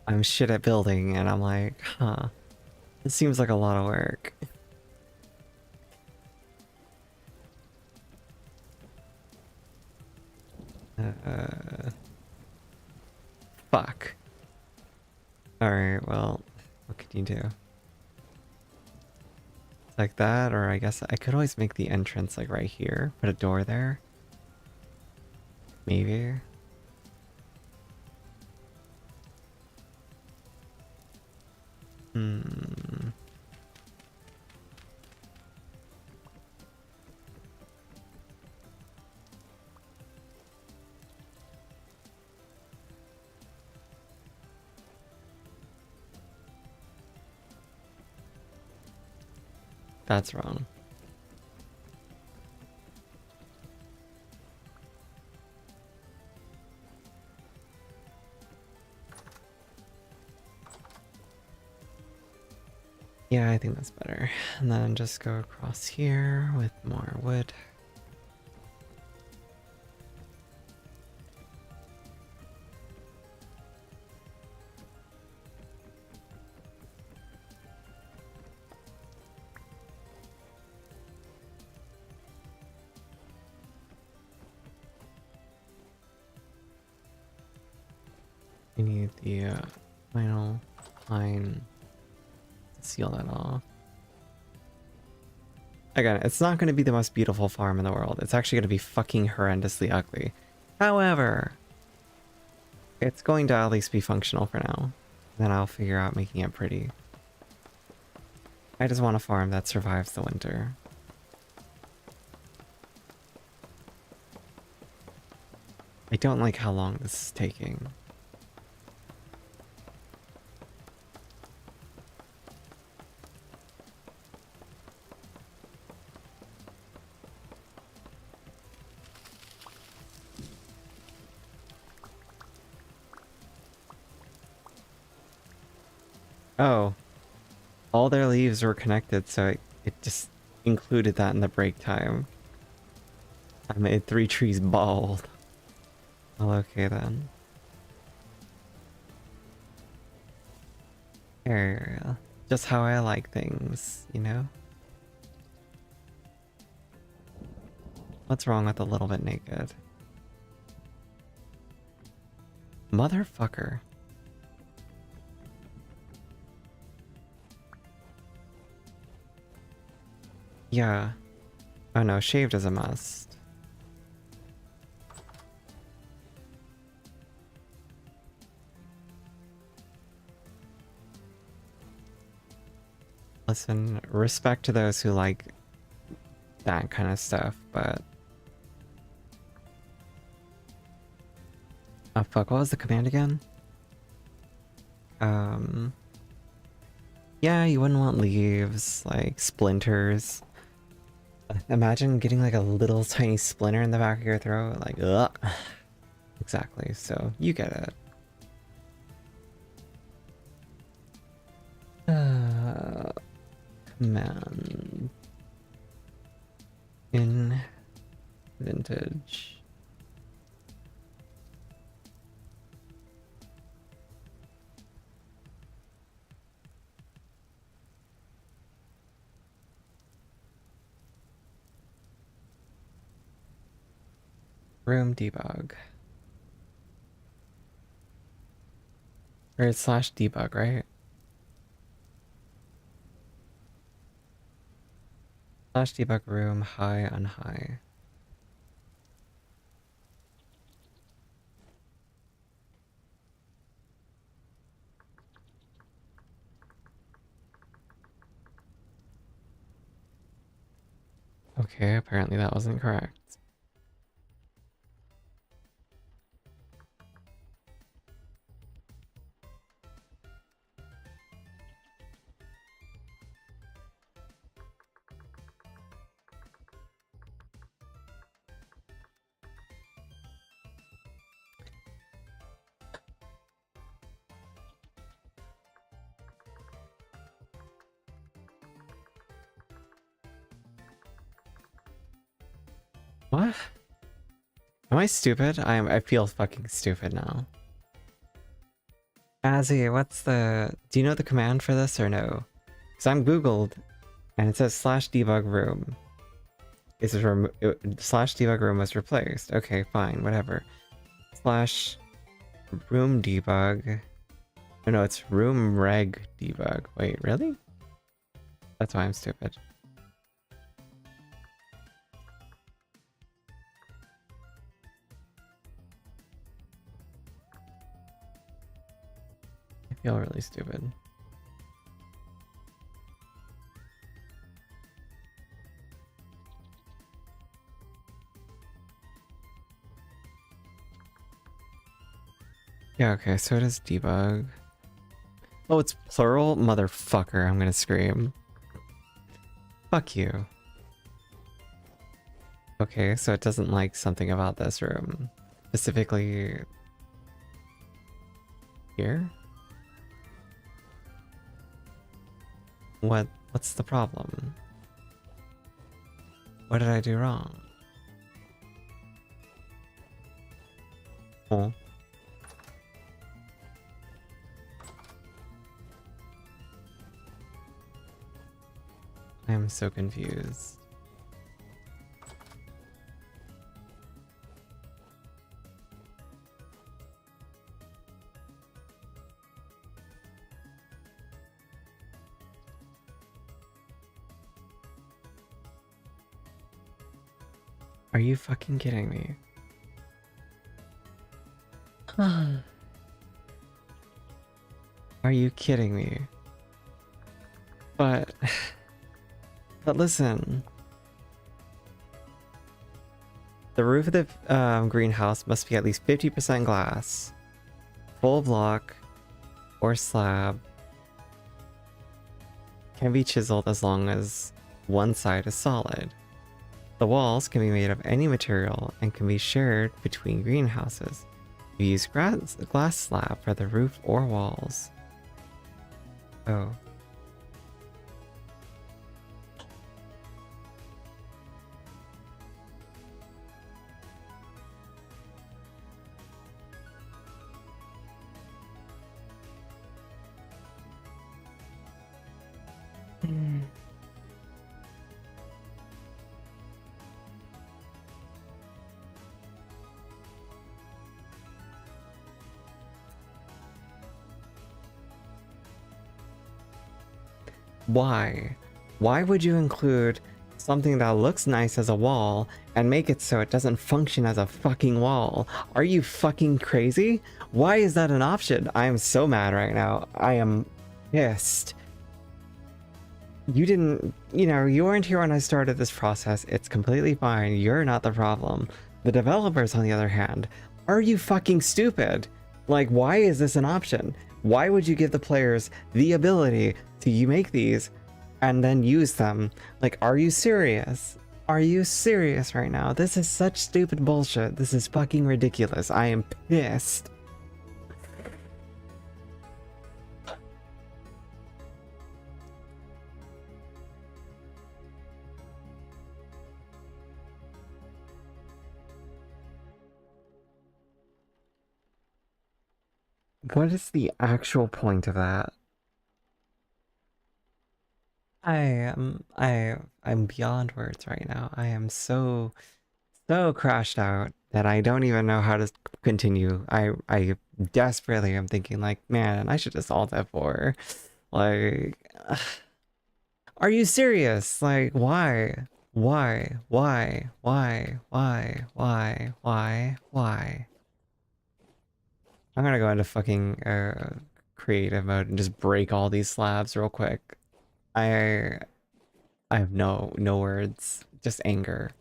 I'm shit at building and I'm like, huh, it seems like a lot of work. Uh, Fuck. Alright, well, what could you do? Like that, or I guess I could always make the entrance like right here, put a door there. Maybe. Hmm. That's wrong. Yeah, I think that's better. And then just go across here with more wood. We need the final line to seal that off. Again, it's not going to be the most beautiful farm in the world. It's actually going to be fucking horrendously ugly. However, it's going to at least be functional for now. Then I'll figure out making it pretty. I just want a farm that survives the winter. I don't like how long this is taking. Oh, all their leaves were connected, so it just included that in the break time. I made 3 trees bald. Well, okay then. There, just how I like things, you know? What's wrong with a little bit naked? Motherfucker. Yeah. Oh no, shaved is a must. Listen, respect to those who like that kind of stuff, but... Oh fuck, what was the command again? Yeah, you wouldn't want leaves, like splinters. Imagine getting like a little tiny splinter in the back of your throat, like, ugh. Exactly, so you get it. Command. In vintage. Room debug. Or it's slash debug, right? Slash debug room high on high. Okay, apparently that wasn't correct. What? Am I stupid? I feel fucking stupid now. Azzy, what's the... Do you know the command for this or no? Because I'm Googled, and it says slash debug room. Slash debug room was replaced. Okay, fine, whatever. Slash room debug. No, it's room reg debug. Wait, really? That's why I'm stupid. I feel really stupid. Yeah, okay, so it is debug. Oh, it's plural? Motherfucker, I'm gonna scream. Fuck you. Okay, so it doesn't like something about this room. Specifically here? What's the problem? What did I do wrong? Oh. I am so confused. Are you fucking kidding me? Are you kidding me? But listen. The roof of the greenhouse must be at least 50% glass, full block, or slab. Can be chiseled as long as one side is solid. The walls can be made of any material and can be shared between greenhouses. You use glass slab for the roof or walls. Oh. Why? Why would you include something that looks nice as a wall and make it so it doesn't function as a fucking wall? Are you fucking crazy? Why is that an option? I am so mad right now. I am pissed. You didn't, you weren't here when I started this process. It's completely fine. You're not the problem. The developers, on the other hand, are you fucking stupid? Like, why is this an option? Why would you give the players the ability to make these and then use them? Like, are you serious? Are you serious right now? This is such stupid bullshit. This is fucking ridiculous. I am pissed. What is the actual point of that? I'm beyond words right now. I am so crashed out that I don't even know how to continue. I desperately am thinking like, man, I should just alt F4. Like, are you serious? Like, why? Why? I'm gonna go into fucking creative mode and just break all these slabs real quick. I have no words, just anger.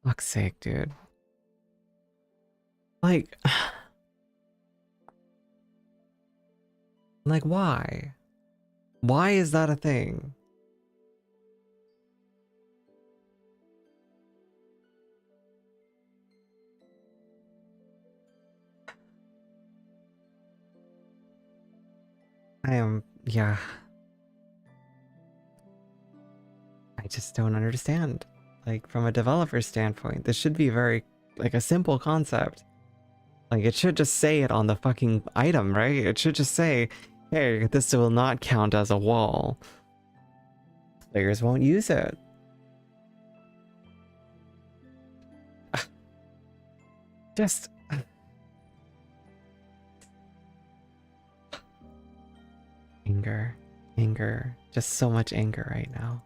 Fuck's sake, dude. Like, like why? Why is that a thing? Yeah. I just don't understand. Like, from a developer standpoint, this should be very, like, a simple concept. Like, it should just say it on the fucking item, right? It should just say, hey, this will not count as a wall. Players won't use it. Just... Anger. Just so much anger right now.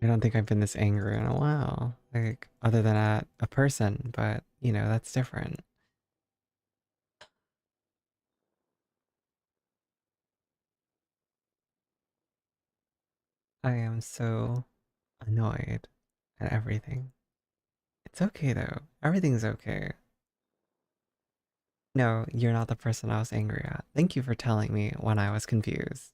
I don't think I've been this angry in a while. Like, other than at a person, but, that's different. I am so annoyed at everything. It's okay though. Everything's okay. No, you're not the person I was angry at. Thank you for telling me when I was confused.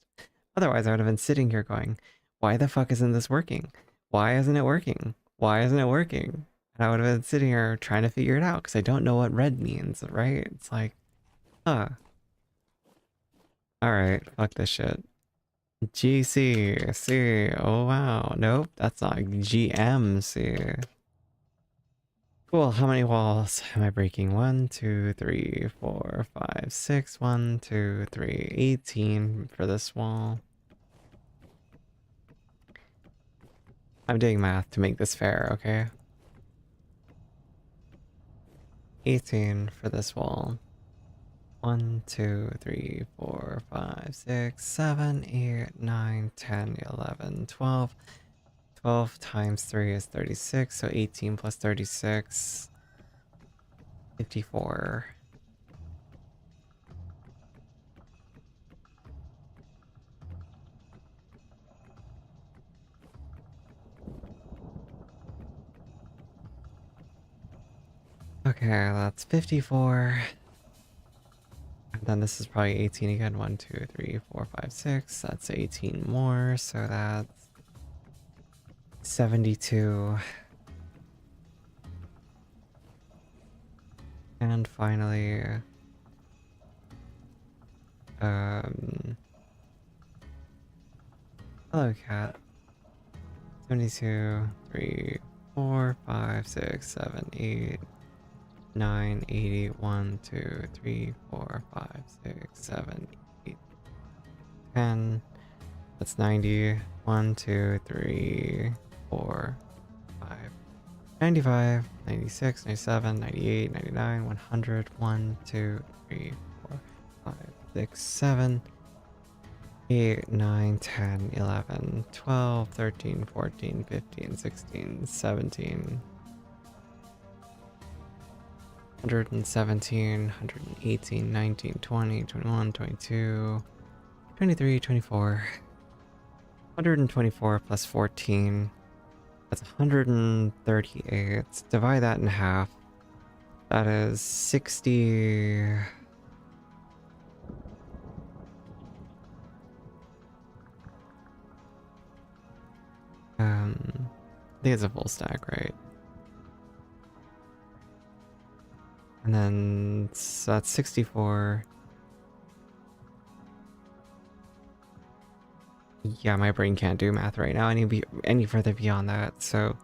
Otherwise, I would have been sitting here going, why the fuck isn't this working? Why isn't it working? Why isn't it working? And I would have been sitting here trying to figure it out because I don't know what red means, right? It's like, huh. Alright, fuck this shit. GC, oh wow. Nope, that's not GMC. Cool, how many walls am I breaking? 1, 2, 3, 4, 5, 6. 1, 2, 3, 18 for this wall. I'm doing math to make this fair, okay? 18 for this wall. 1, 2, 3, 4, 5, 6, 7, 8, 9, 10, 11, 12. 12 times 3 is 36, so 18 plus 36, 54. Okay, that's 54. And then this is probably 18 again. 1, 2, 3, 4, 5, 6. That's 18 more, so that's 72. And finally, hello cat. 72, 3, 4, 5, 6, 7, 8, 9, 80, 1, 2, 3, 4, 5, 6, 7, 8, 10. That's 90. 1, 2, 3, 4, 5. 95, 96, 97, 98, 99, 100, 1, 2, 3, 4, 5, 6, 7, 8, 9, 10, 11, 12, 13, 14, 15, 16, 17, 117, 118, 19, 20, 21, 22, 23, 24, 124 plus 14. That's 138. Divide that in half. That is 60. I think it's a full stack, right? And then so that's 64. Yeah, my brain can't do math right now any further beyond that. So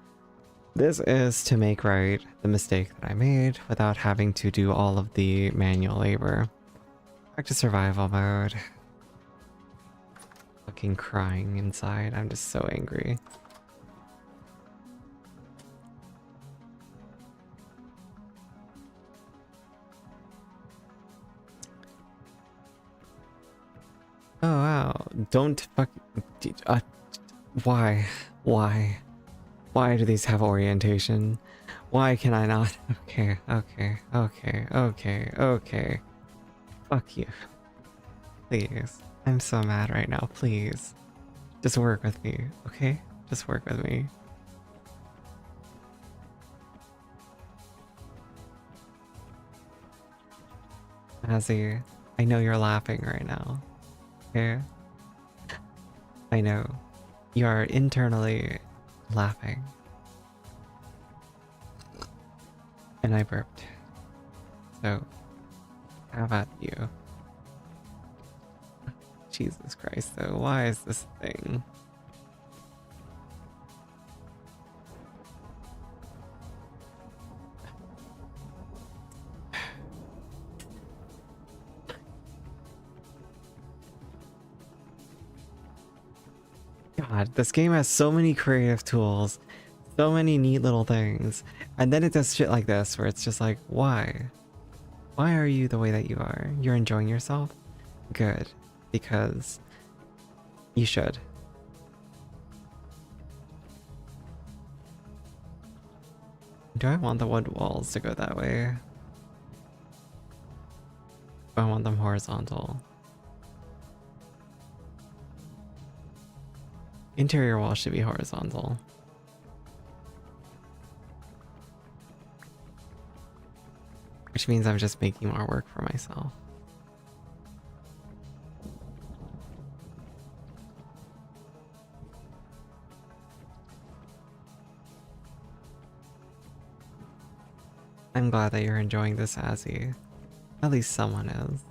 this is to make right the mistake that I made without having to do all of the manual labor. Back to survival mode. Fucking crying inside. I'm just so angry. Oh wow. Don't fuck. Why? Why? Why do these have orientation? Why can I not? Okay, okay, okay, okay, okay. Fuck you. Please. I'm so mad right now. Please. Just work with me, okay? Just work with me. Azzy, I know you're laughing right now. Okay? I know. You are internally laughing. And I burped. So, how about you? Jesus Christ, though. Why is this a thing? God, this game has so many creative tools, so many neat little things, and then it does shit like this where it's just like, why? Why are you the way that you are? You're enjoying yourself? Good, because you should. Do I want the wood walls to go that way? Do I want them horizontal? Interior wall should be horizontal. Which means I'm just making more work for myself. I'm glad that you're enjoying this, Azzy. At least someone is.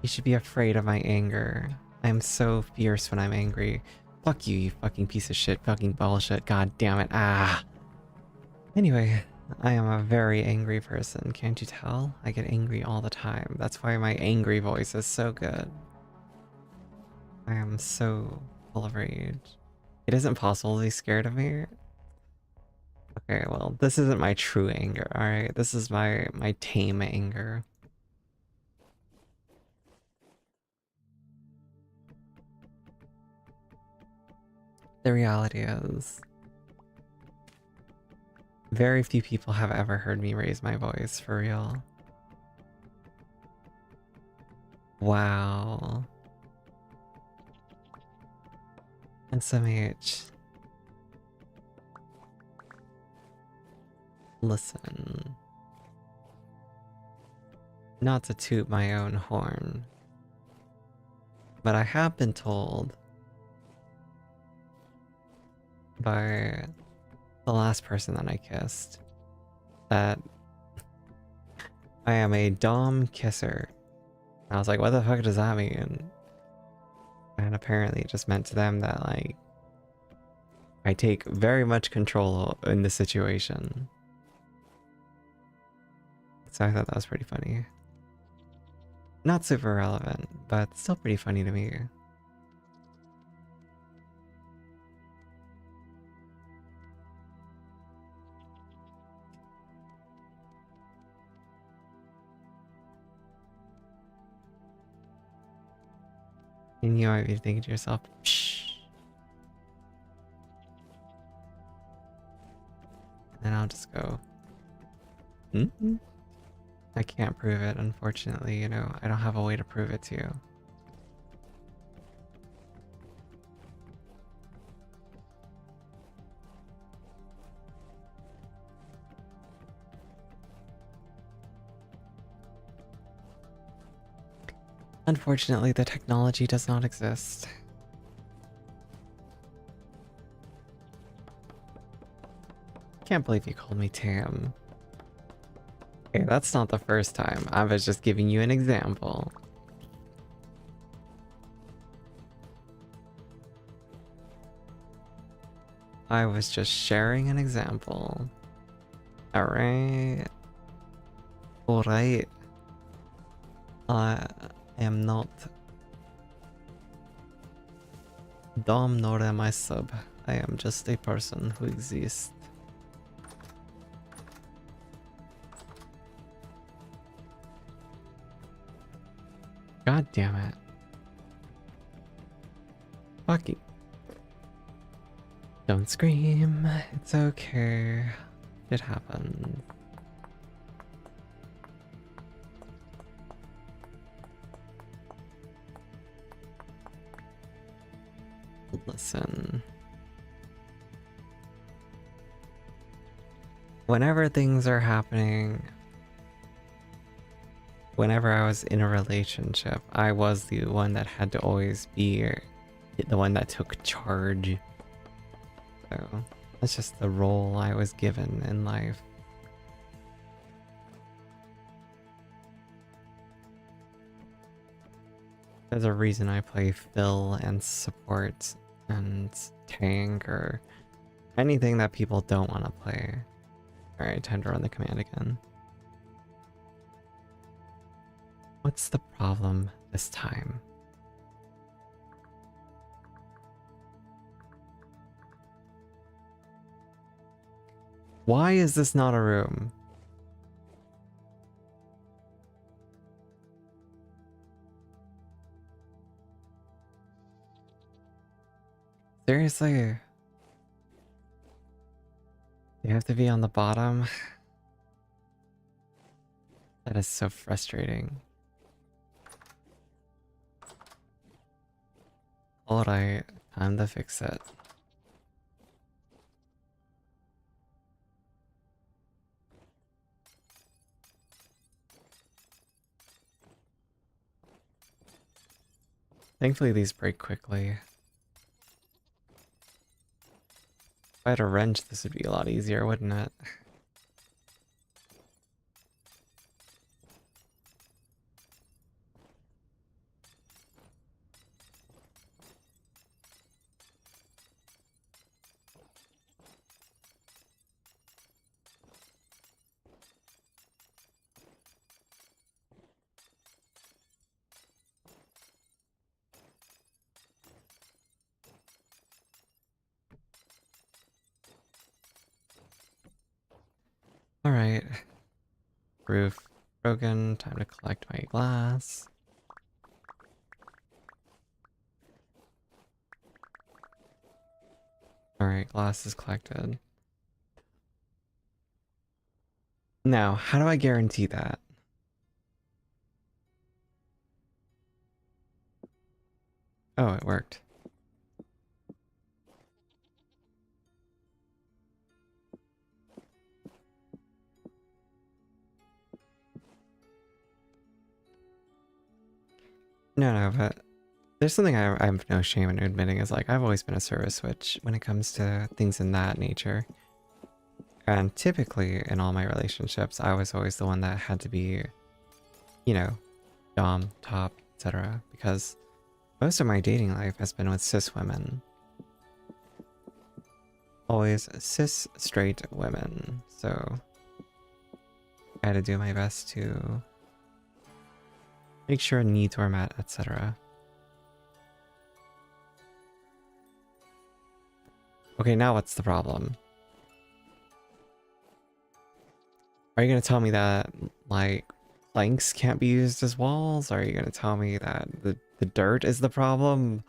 You should be afraid of my anger. I'm so fierce when I'm angry. Fuck you, you fucking piece of shit, fucking bullshit, god damn it, ah! Anyway, I am a very angry person, can't you tell? I get angry all the time. That's why my angry voice is so good. I am so full of rage. It isn't possible to be scared of me. Okay, well, this isn't my true anger, alright? This is my tame anger. The reality is, very few people have ever heard me raise my voice, for real. Wow. SMH. Listen. Not to toot my own horn, but I have been told by the last person that I kissed that I am a dom kisser. And I was like, what the fuck does that mean? And apparently it just meant to them that, like, I take very much control in the situation. So I thought that was pretty funny. Not super relevant, but still pretty funny to me. And you might be thinking to yourself, shh. And I'll just go, hmm? I can't prove it, unfortunately, you know, I don't have a way to prove it to you. Unfortunately, the technology does not exist. Can't believe you called me Tam. Okay, that's not the first time. I was just giving you an example. I was just sharing an example. Alright. Alright. I am not Dom nor am I sub. I am just a person who exists. God damn it. Fuck you. Don't scream. It's okay. It happens. Listen. Whenever things are happening, whenever I was in a relationship, I was the one that had to always be the one that took charge. So that's just the role I was given in life. There's a reason I play fill and support and tank or anything that people don't want to play. Alright, time to run the command again. What's the problem this time? Why is this not a room? Seriously? You have to be on the bottom? That is so frustrating. Alright, time to fix it. Thankfully these break quickly. If I had a wrench, this would be a lot easier, wouldn't it? Alright. Roof broken. Time to collect my glass. Alright, glass is collected. Now, how do I guarantee that? Oh, it worked. No, but there's something I have no shame in admitting is like I've always been a service switch when it comes to things in that nature. And typically in all my relationships, I was always the one that had to be, you know, dom, top, etc. Because most of my dating life has been with cis women. Always cis straight women. So I had to do my best to make sure needs were met, etc. Okay, now what's the problem? Are you gonna tell me that, like, planks can't be used as walls? Are you gonna tell me that the dirt is the problem?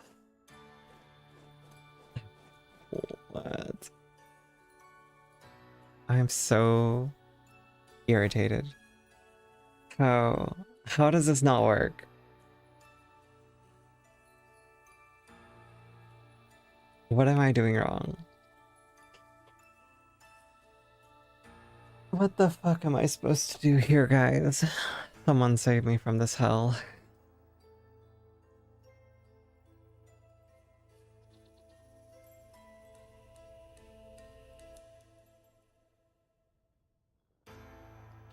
What? I'm so irritated. How does this not work? What am I doing wrong? What the fuck am I supposed to do here, guys? Someone save me from this hell.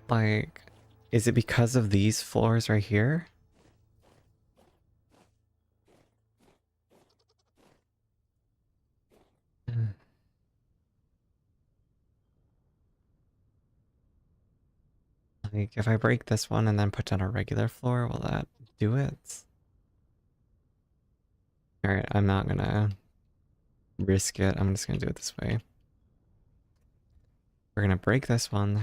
Like, is it because of these floors right here? Like, if I break this one and then put down a regular floor, will that do it? Alright, I'm not gonna risk it. I'm just gonna do it this way. We're gonna break this one.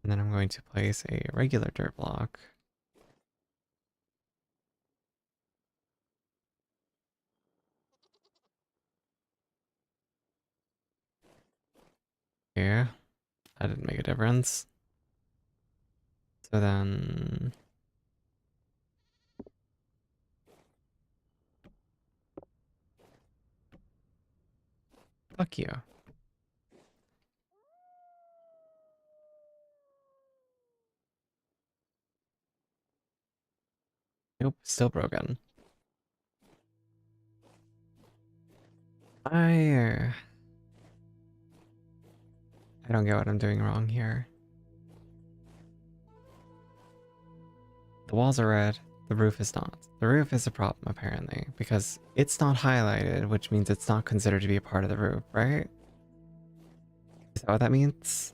And then I'm going to place a regular dirt block. Here. That didn't make a difference. So then... Fuck you. Nope, still broken. I don't get what I'm doing wrong here. The walls are red, the roof is not. The roof is a problem, apparently, because it's not highlighted, which means it's not considered to be a part of the roof, right? Is that what that means?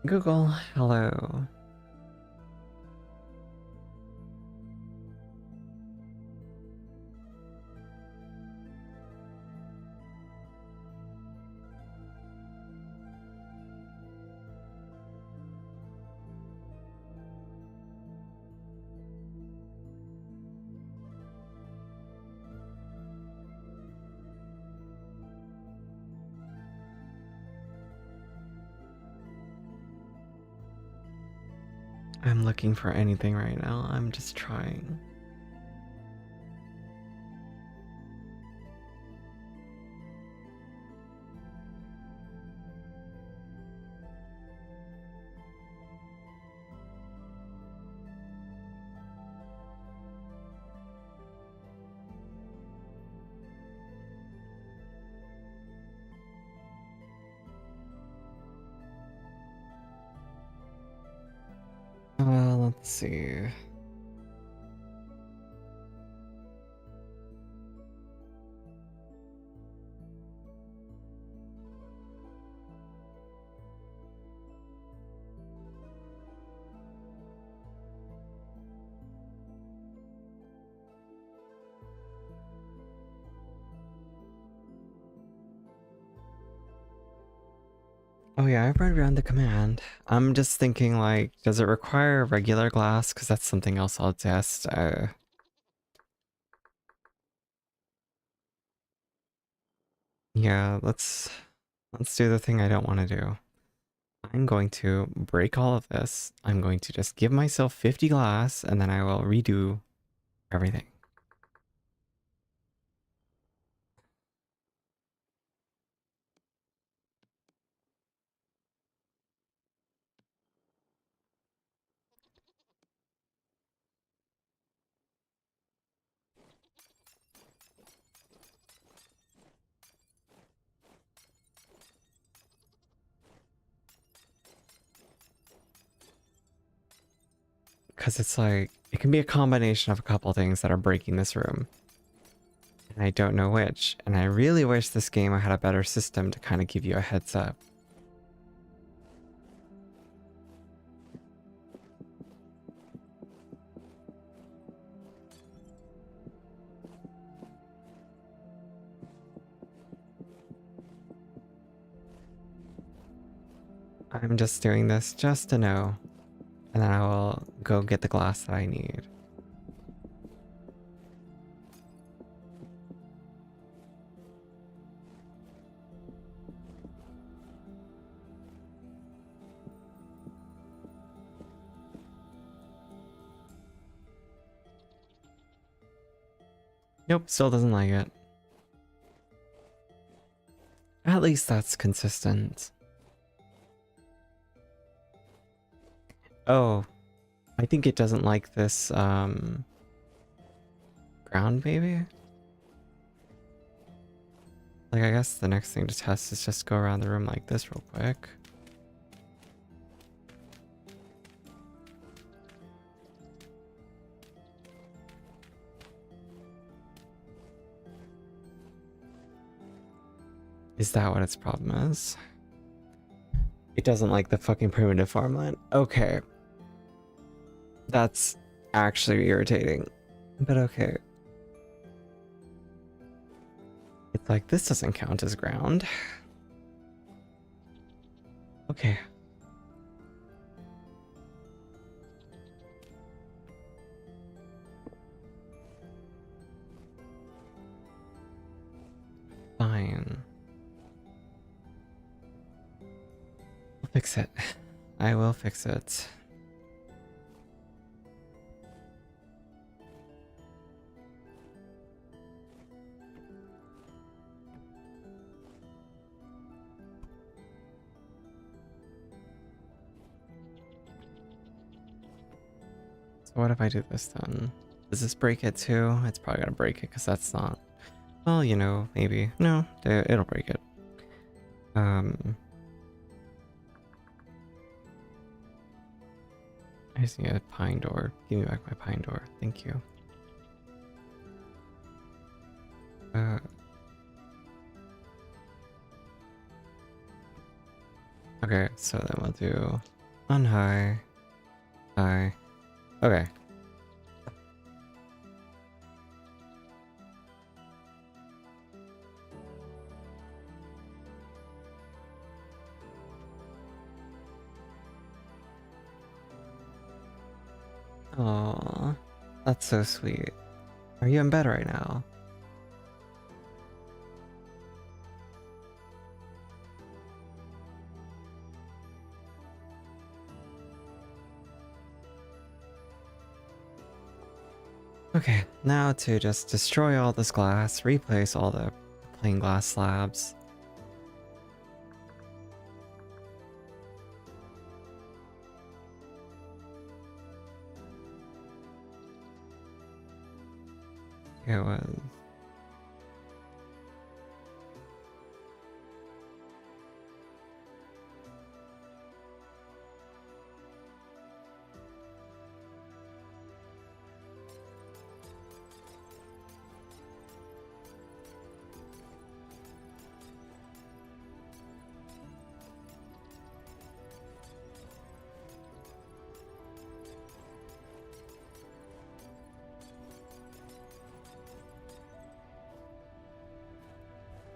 Google, hello. I'm looking for anything right now. I'm just trying. Let's see. Oh yeah, I've read around the command. I'm just thinking like, does it require regular glass? Because that's something else I'll test. Yeah, let's do the thing I don't want to do. I'm going to break all of this. I'm going to just give myself 50 glass and then I will redo everything. Because it's like, it can be a combination of a couple things that are breaking this room. And I don't know which. And I really wish this game had a better system to kind of give you a heads up. I'm just doing this just to know. And then I will go get the glass that I need. Nope, still doesn't like it. At least that's consistent. Oh, I think it doesn't like this, ground maybe? Like, I guess the next thing to test is just go around the room like this real quick. Is that what its problem is? It doesn't like the fucking primitive farmland. Okay. That's actually irritating. But okay. It's like, this doesn't count as ground. Okay. Fine. I'll fix it. I will fix it. So what if I do this then? Does this break it too? It's probably gonna break it because that's not... Well, you know, maybe. No, it'll break it. I just need a pine door. Give me back my pine door. Thank you. Okay, so then we'll do on high, high. Okay. Aww, that's so sweet. Are you in bed right now? Okay, now to just destroy all this glass, replace all the plain glass slabs. It was...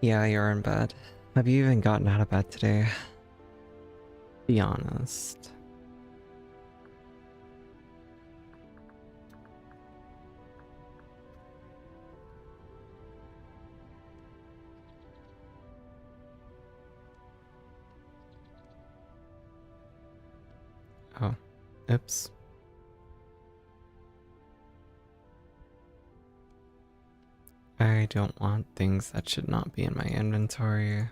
Yeah, you're in bed. Have you even gotten out of bed today? Be honest. Oh, oops. I don't want things that should not be in my inventory.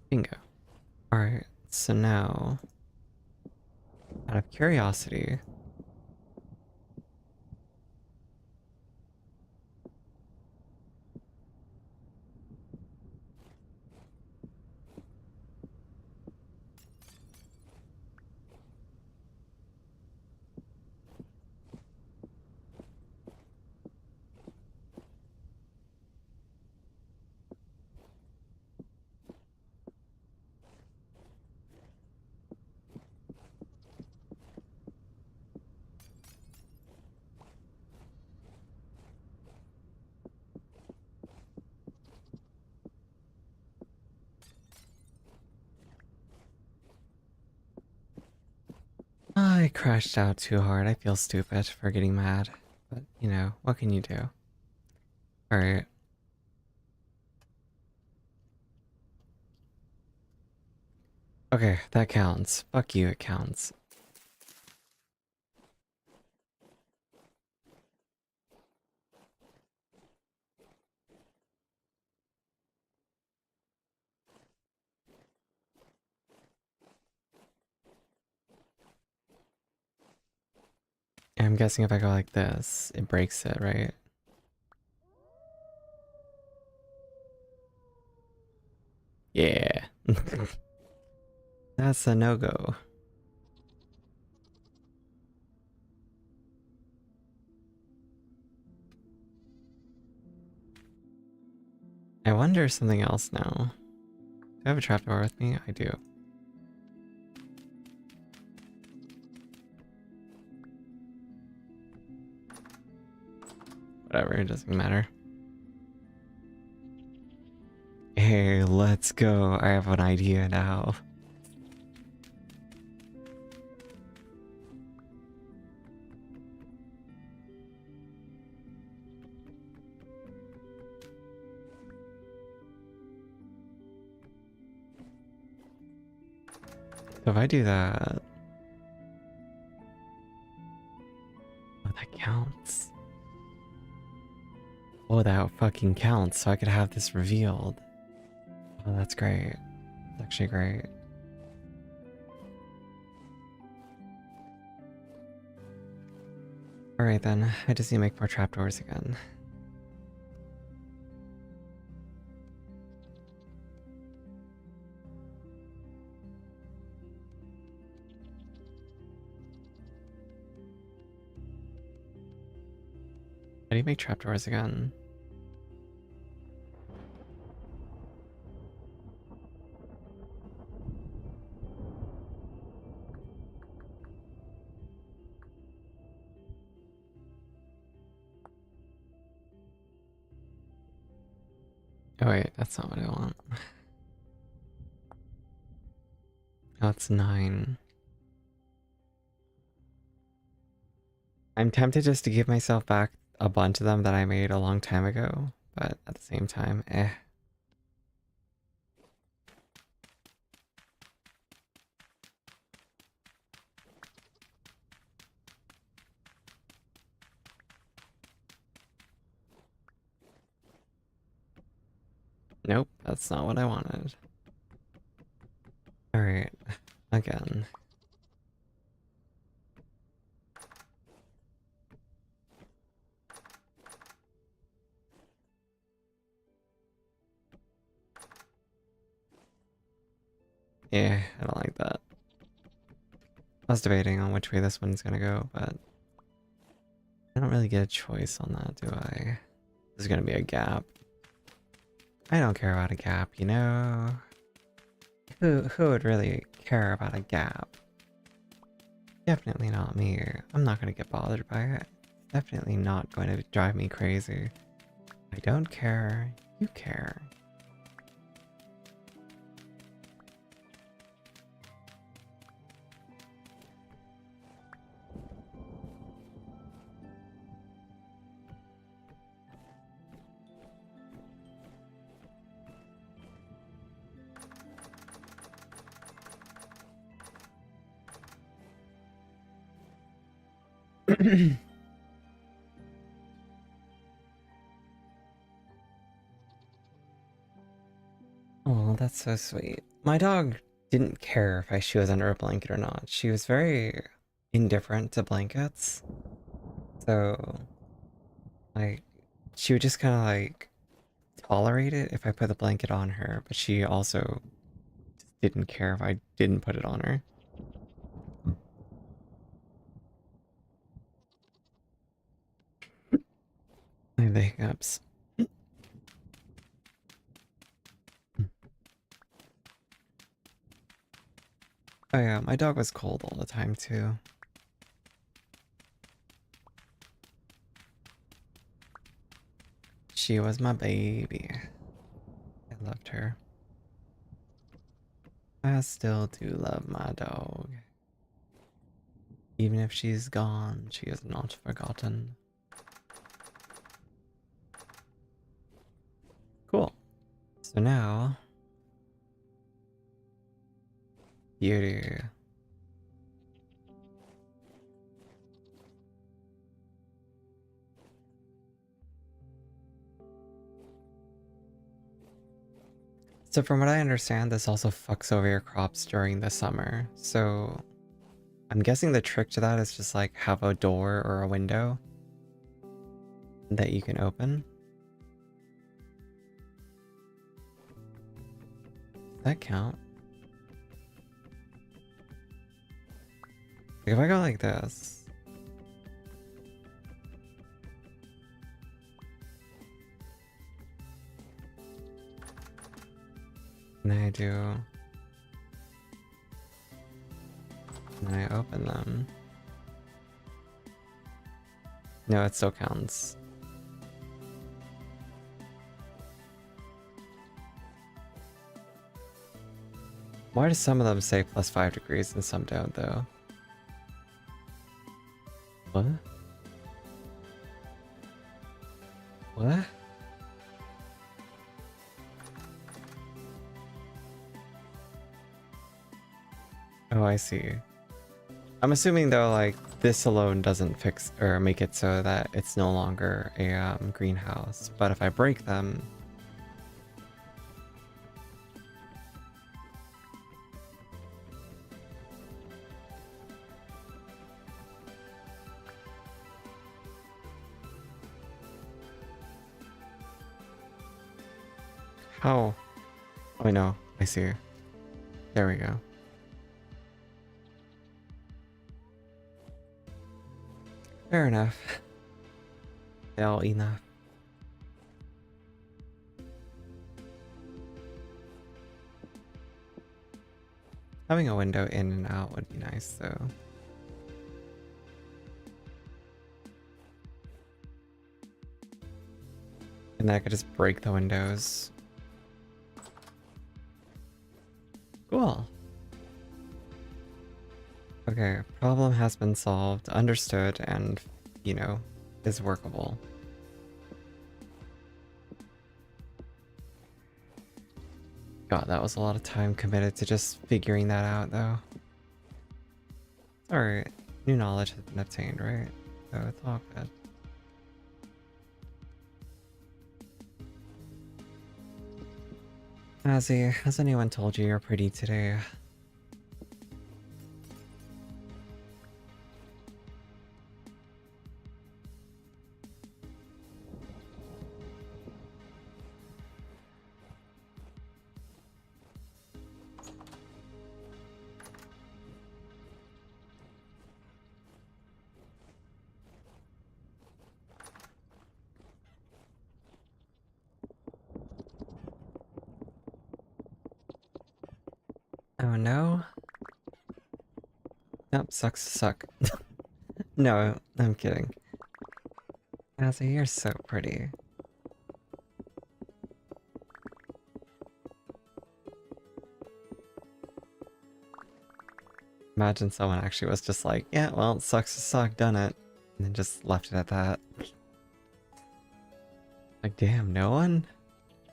Bingo. Alright, so now, out of curiosity, I crashed out too hard. I feel stupid for getting mad. But, you know, what can you do? Alright. Okay, that counts. Fuck you, it counts. I'm guessing if I go like this, it breaks it, right? Yeah. That's a no-go. I wonder something else now. Do I have a trapdoor with me? I do. Whatever, it doesn't matter. Hey, let's go. I have an idea now. So if I do that... Oh, that counts. Oh, that fucking counts, so I could have this revealed. Oh, that's great. That's actually great. Alright then, I just need to make more trapdoors again. How do you make trapdoors again? Oh wait, that's not what I want. Oh, it's 9. I'm tempted just to give myself back a bunch of them that I made a long time ago, but at the same time, eh. Nope, that's not what I wanted. Alright, again. Yeah, I don't like that. I was debating on which way this one's gonna go, but I don't really get a choice on that, do I? There's gonna be a gap. I don't care about a gap, you know? Who would really care about a gap? Definitely not me. I'm not gonna get bothered by it. Definitely not going to drive me crazy. I don't care. You care. Oh, that's so sweet. My dog didn't care if she was under a blanket or not. She was very indifferent to blankets. So, like, she would just kind of like tolerate it if I put the blanket on her, but she also just didn't care if I didn't put it on her. I have the hiccups. Oh yeah, my dog was cold all the time too. She was my baby. I loved her. I still do love my dog. Even if she's gone, she is not forgotten. Cool. So now... Beauty. So from what I understand, this also fucks over your crops during the summer. So I'm guessing the trick to that is just like have a door or a window that you can open. Does that count? Like if I go like this. And I do. And I open them. No, it still counts. Why do some of them say plus 5 degrees and some don't, though? What? What? Oh, I see. I'm assuming though, like, this alone doesn't fix or make it so that it's no longer a greenhouse. But if I break them... How? Oh, no. I see. There we go. Fair enough. Well enough. Having a window in and out would be nice, though. And then I could just break the windows. Cool. Okay, problem has been solved, understood, and, you know, is workable. God, that was a lot of time committed to just figuring that out, though. Alright, new knowledge has been obtained, right? So it's all good. Azzy, has anyone told you you're pretty today? Oh no? Nope, sucks to suck. No, I'm kidding. Azzy, you're so pretty. Imagine someone actually was just like, yeah, well, it sucks to suck, done it. And then just left it at that. Like, damn, no one?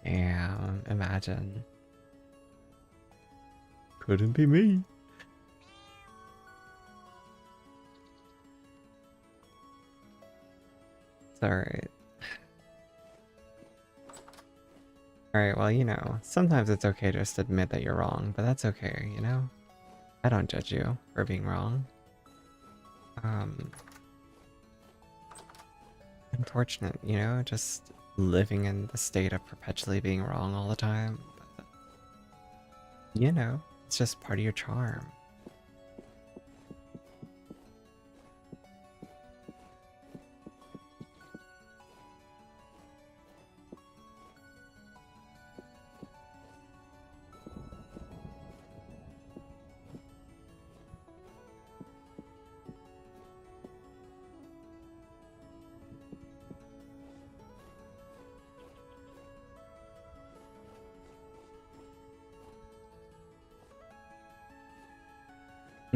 Damn, imagine. Couldn't be me. It's alright. Alright, well, you know, sometimes it's okay to just admit that you're wrong, but that's okay, you know? I don't judge you for being wrong. Unfortunate, you know, just living in the state of perpetually being wrong all the time. But, you know, it's just part of your charm.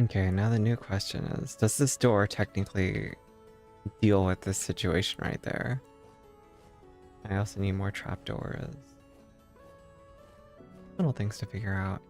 Okay, now the new question is, does this door technically deal with this situation right there? I also need more trapdoors. Little things to figure out.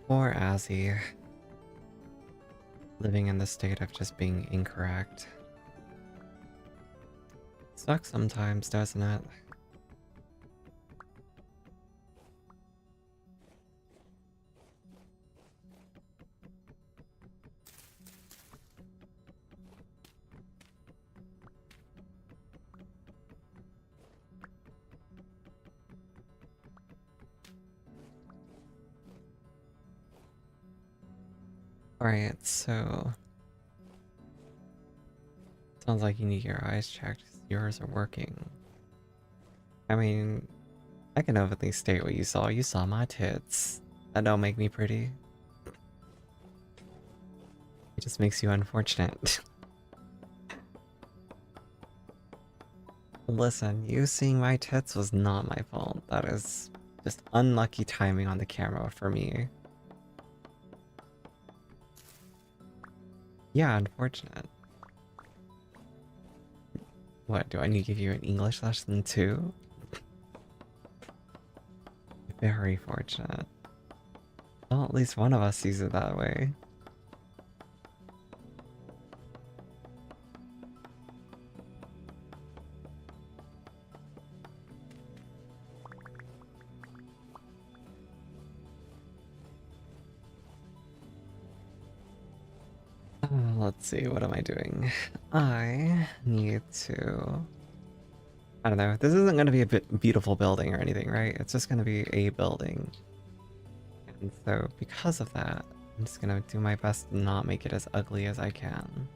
Poor Azzy. Living in the state of just being incorrect. Sucks sometimes, doesn't it? Alright, so... Sounds like you need your eyes checked. Yours are working. I mean, I can openly state what you saw. You saw my tits. That don't make me pretty. It just makes you unfortunate. Listen, you seeing my tits was not my fault. That is just unlucky timing on the camera for me. Yeah, unfortunate. What, do I need to give you an English lesson too? Very fortunate. Well, at least one of us sees it that way. Let's see, what am I doing? I need to... I don't know, this isn't going to be a beautiful building or anything, right? It's just going to be a building. And so, because of that, I'm just going to do my best to not make it as ugly as I can.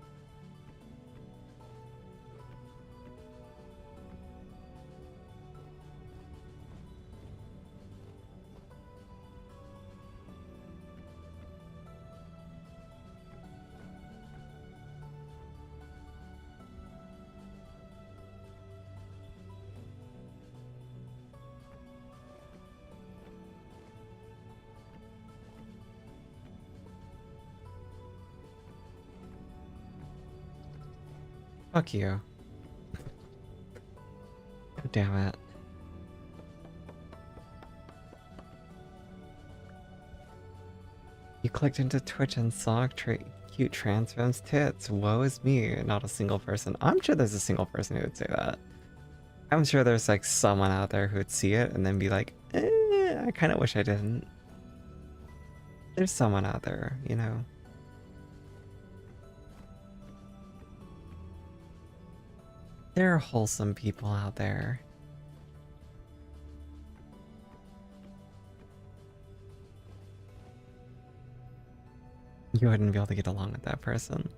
Fuck you. God damn it. You clicked into Twitch and saw cute trans fem's tits. Woe is me, not a single person. I'm sure there's a single person who would say that. I'm sure there's like someone out there who would see it and then be like, I kind of wish I didn't. There's someone out there, you know. There are wholesome people out there. You wouldn't be able to get along with that person.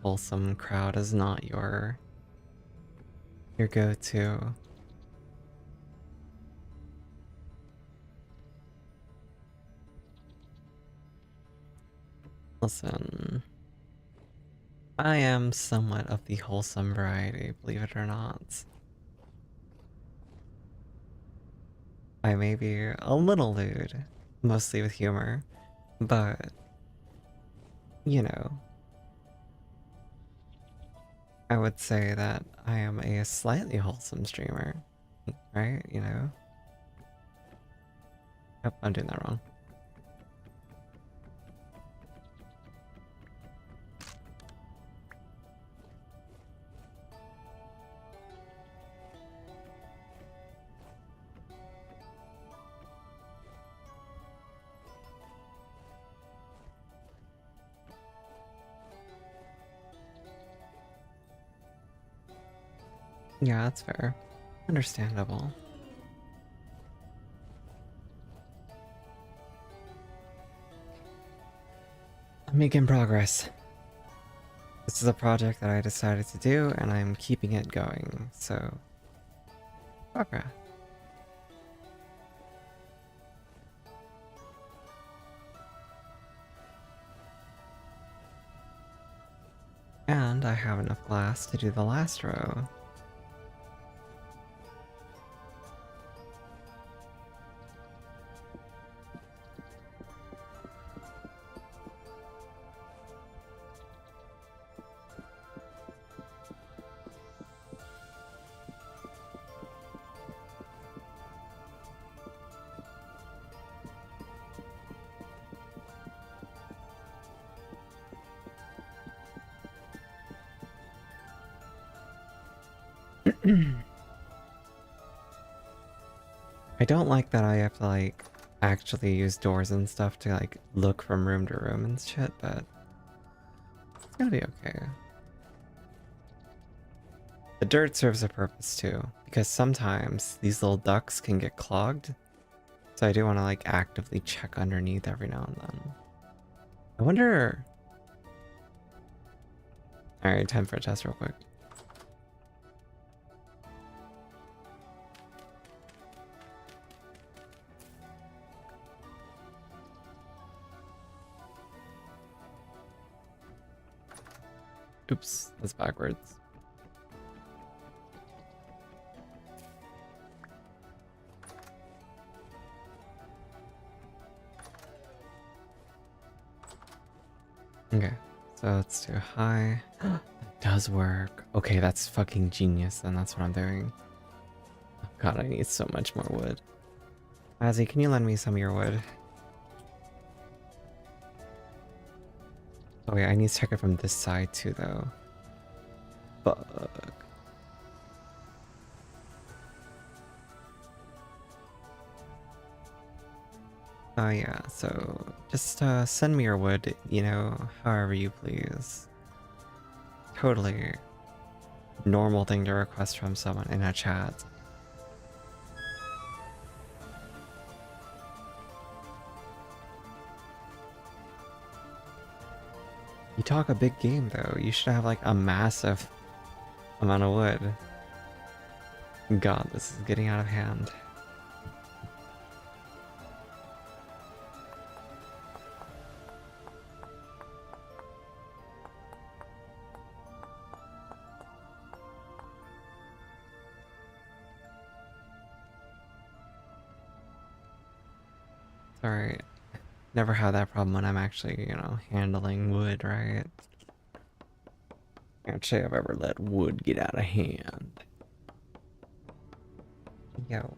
Wholesome crowd is not your go-to. Listen, I am somewhat of the wholesome variety, believe it or not. I may be a little lewd, mostly with humor, but, you know, I would say that I am a slightly wholesome streamer, right? You know? Yep, I'm doing that wrong. Yeah, that's fair. Understandable. I'm making progress. This is a project that I decided to do, and I'm keeping it going, so... progress. And I have enough glass to do the last row. I don't like that I have to, like, actually use doors and stuff to, like, look from room to room and shit, but it's gonna be okay. The dirt serves a purpose too, because sometimes these little ducts can get clogged, so I do want to, like, actively check underneath every now and then. I wonder... Alright, time for a test real quick. Oops, that's backwards. Okay, so let's do high. It does work. Okay, that's fucking genius, then that's what I'm doing. Oh god, I need so much more wood. Azzy, can you lend me some of your wood? Oh wait, I need to check it from this side too, though. Fuck. Oh yeah, so just send me your wood, you know, however you please. Totally normal thing to request from someone in a chat. You talk a big game though, you should have like a massive amount of wood. God, this is getting out of hand. Sorry. never had that problem when I'm actually, you know, handling wood, right? Can't say I've ever let wood get out of hand. Yo.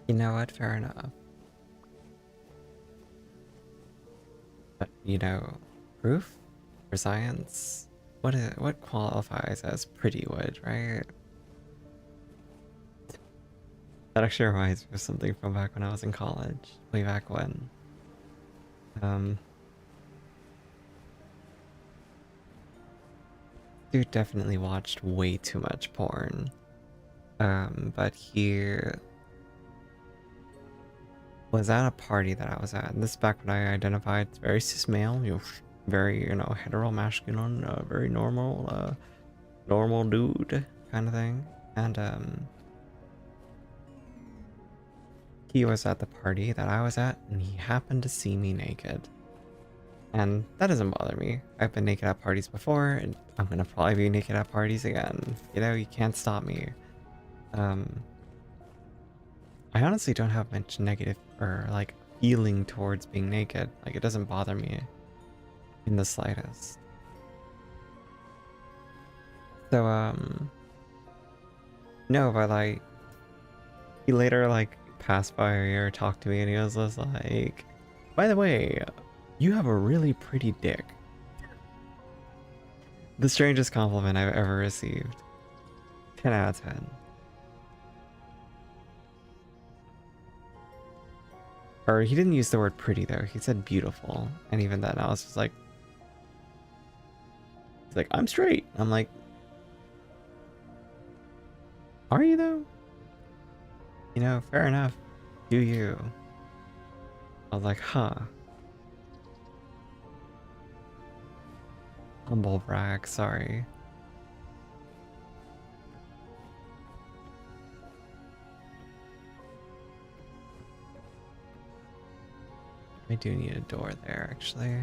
You know what? Fair enough. But, you know, proof for science? What qualifies as pretty wood, right? That actually reminds me of something from back when I was in college. Way back when. Um, Dude definitely watched way too much porn. But he was at a party that I was at. And this is back when I identified very cis male, you know, very, you know, hetero masculine, very normal, normal dude kind of thing. And he was at the party that I was at, and he happened to see me naked. And that doesn't bother me. I've been naked at parties before, and I'm gonna probably be naked at parties again. You know, you can't stop me. I honestly don't have much negative or like feeling towards being naked. Like, it doesn't bother me in the slightest. So, no, but like, he later like passed by or talked to me, and he was just like, by the way, you have a really pretty dick. The strangest compliment I've ever received. 10 out of 10. Or he didn't use the word pretty though, he said beautiful. And even then I was just like, he's like, I'm straight. I'm like, are you though? You know, fair enough. Do you? I was like, huh. Humble brag, sorry. I do need a door there, actually.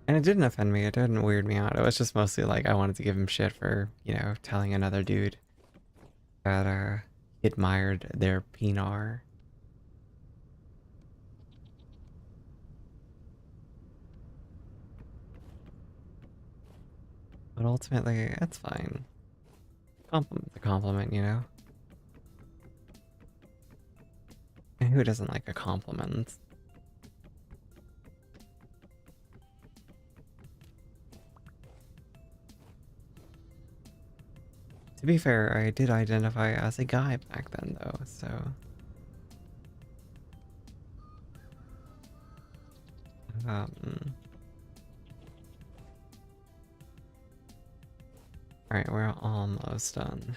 And it didn't offend me, it didn't weird me out. It was just mostly like I wanted to give him shit for, you know, telling another dude that he admired their pinar. But ultimately, it's fine. Compliment's a compliment, you know? And who doesn't like a compliment? To be fair, I did identify as a guy back then, though, so... Alright, we're almost done.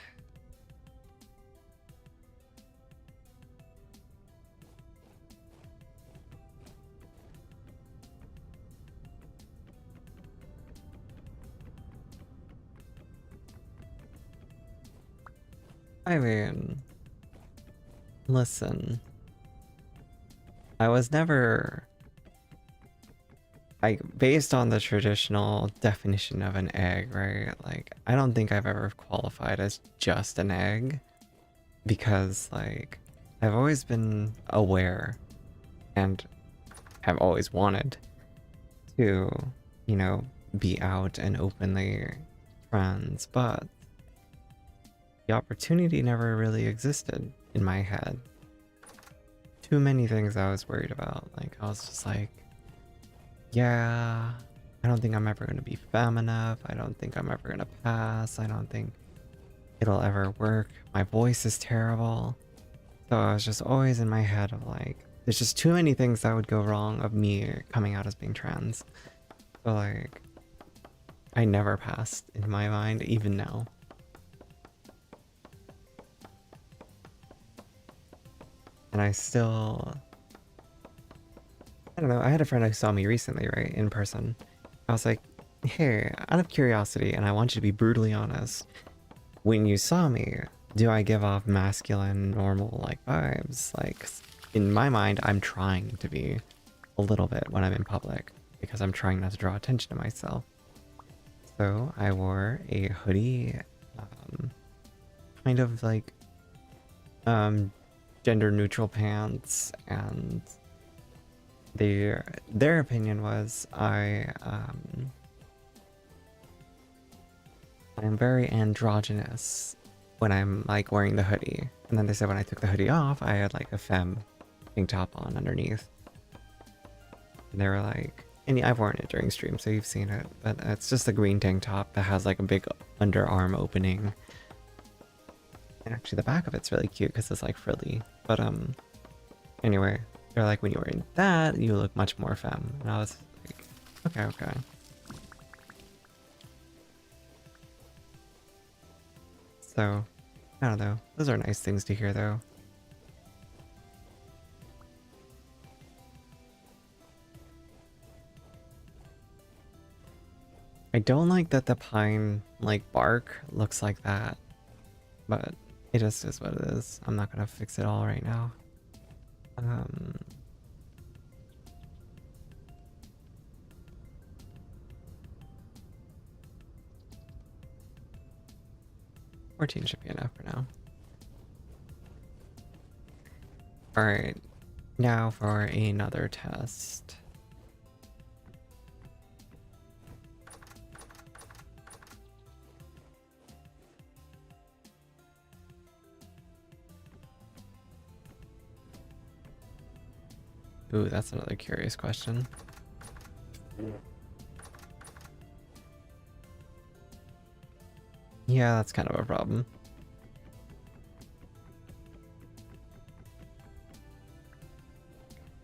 I mean... Listen. I was never... Like, based on the traditional definition of an egg, right? Like, I don't think I've ever qualified as just an egg. Because, like, I've always been aware and have always wanted to, you know, be out and openly friends, but the opportunity never really existed in my head. Too many things I was worried about. Like, I was just like, yeah, I don't think I'm ever going to be femme enough. I don't think I'm ever going to pass. I don't think it'll ever work. My voice is terrible. So I was just always in my head of like, there's just too many things that would go wrong of me coming out as being trans. So like, I never passed in my mind, even now. And I still, I don't know, I had a friend who saw me recently, right, in person. I was like, hey, out of curiosity, and I want you to be brutally honest, when you saw me, do I give off masculine, normal, like, vibes? Like, in my mind, I'm trying to be a little bit when I'm in public, because I'm trying not to draw attention to myself. So I wore a hoodie, kind of like, gender neutral pants, and their opinion was I'm very androgynous when I'm like wearing the hoodie. And then they said when I took the hoodie off, I had like a femme tank top on underneath. And they were like, and I've worn it during stream, so you've seen it, but it's just a green tank top that has like a big underarm opening. And actually the back of it's really cute because it's like frilly. But anyway, they're like, when you're wearing that, you look much more femme. And I was like, okay, okay. So, I don't know. Those are nice things to hear, though. I don't like that the pine, like, bark looks like that. But it just is what it is. I'm not gonna fix it all right now. 14 should be enough for now. Alright, now for another test. Ooh, that's another curious question. Yeah, that's kind of a problem.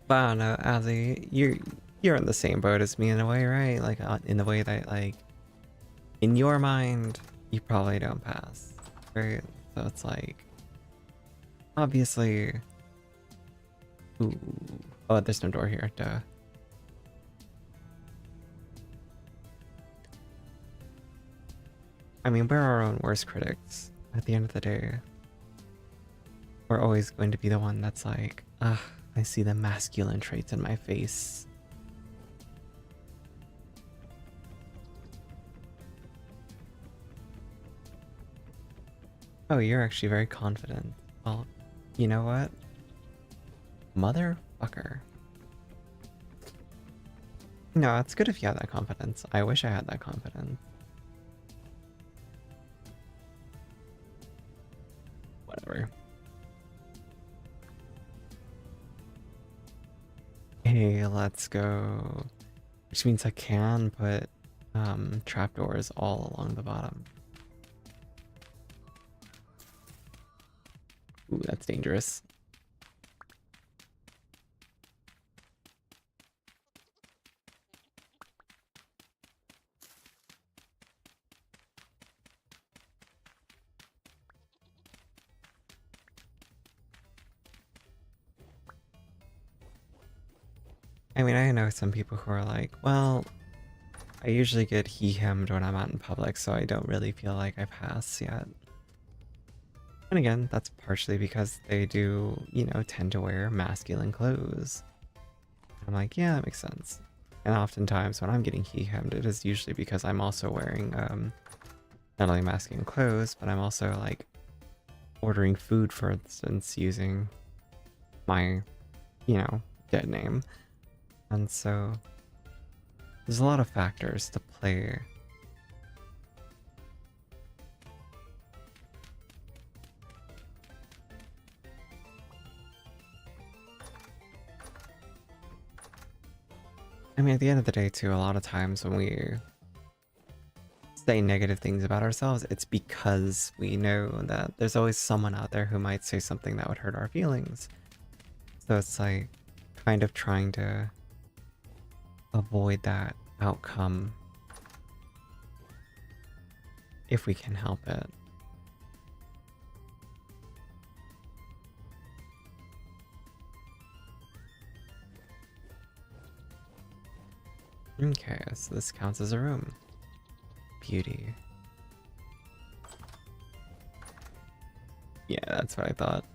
But I don't know, Azzy, you're in the same boat as me in a way, right? Like, in the way that, like, in your mind, you probably don't pass, right? So it's like, obviously... Ooh. Oh, there's no door here, duh. I mean, we're our own worst critics. At the end of the day, we're always going to be the one that's like, ugh, I see the masculine traits in my face. Oh, you're actually very confident. Well, you know what? Motherfucker. No, it's good if you have that confidence. I wish I had that confidence. Whatever. Hey, let's go. Which means I can put trapdoors all along the bottom. Ooh, that's dangerous. I mean, I know some people who are like, well, I usually get he-hemmed when I'm out in public, so I don't really feel like I pass yet. And again, that's partially because they do, you know, tend to wear masculine clothes. I'm like, yeah, that makes sense. And oftentimes when I'm getting he-hemmed, it is usually because I'm also wearing not only masculine clothes, but I'm also like ordering food, for instance, using my, you know, dead name. And so there's a lot of factors to play. I mean, at the end of the day, too, a lot of times when we say negative things about ourselves, it's because we know that there's always someone out there who might say something that would hurt our feelings. So it's like kind of trying to avoid that outcome if we can help it. Okay, so this counts as a room. Beauty. Yeah, that's what I thought.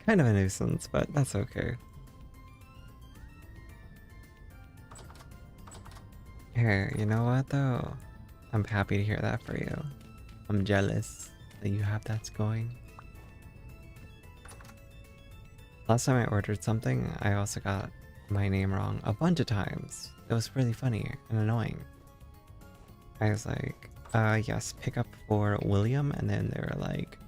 Kind of a nuisance, but that's okay. Hey, you know what though? I'm happy to hear that for you. I'm jealous that you have that going. Last time I ordered something, I also got my name wrong a bunch of times. It was really funny and annoying. I was like, yes, pick up for William, and then they were like,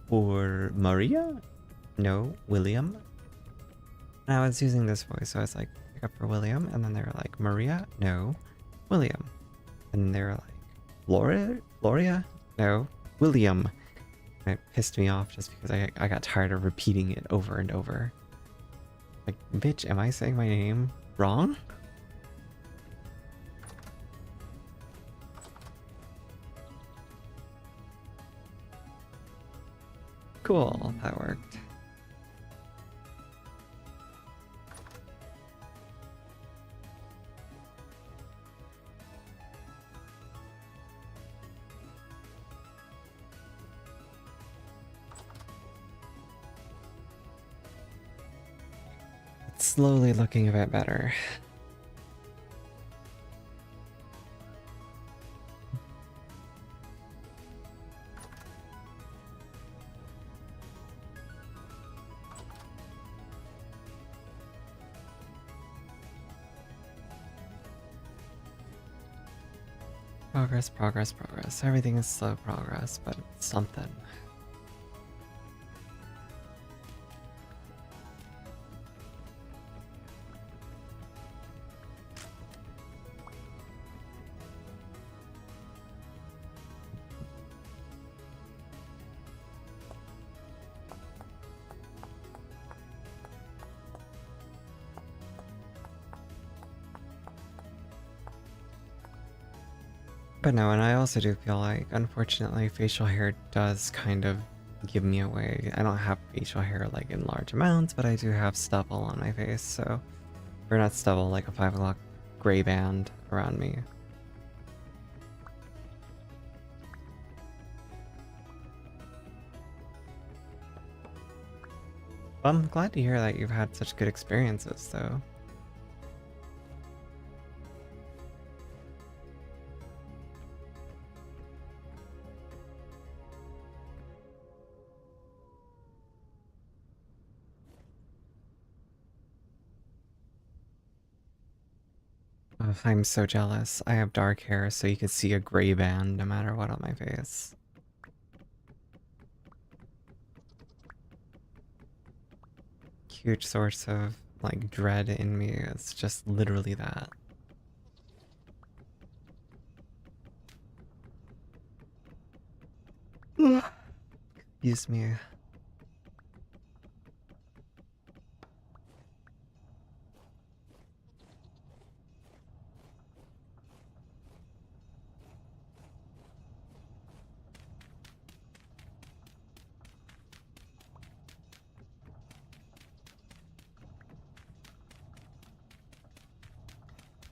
for Maria? No, William. And I was using this voice, so I was like, pick up for William, and then they were like, Maria? No, William. And they were like, Gloria? No, William. And it pissed me off just because I got tired of repeating it over and over. Like, bitch, am I saying my name wrong? Cool, that worked. It's slowly looking a bit better. Progress, progress, progress. Everything is slow progress, but it's something. But no, and I also do feel like, unfortunately, facial hair does kind of give me away. I don't have facial hair like in large amounts, but I do have stubble on my face, so... Or not stubble, like a 5 o'clock gray band around me. Well, I'm glad to hear that you've had such good experiences, though. Oh, I'm so jealous. I have dark hair, so you can see a gray band no matter what on my face. Huge source of, like, dread in me. It's just literally that. Excuse me.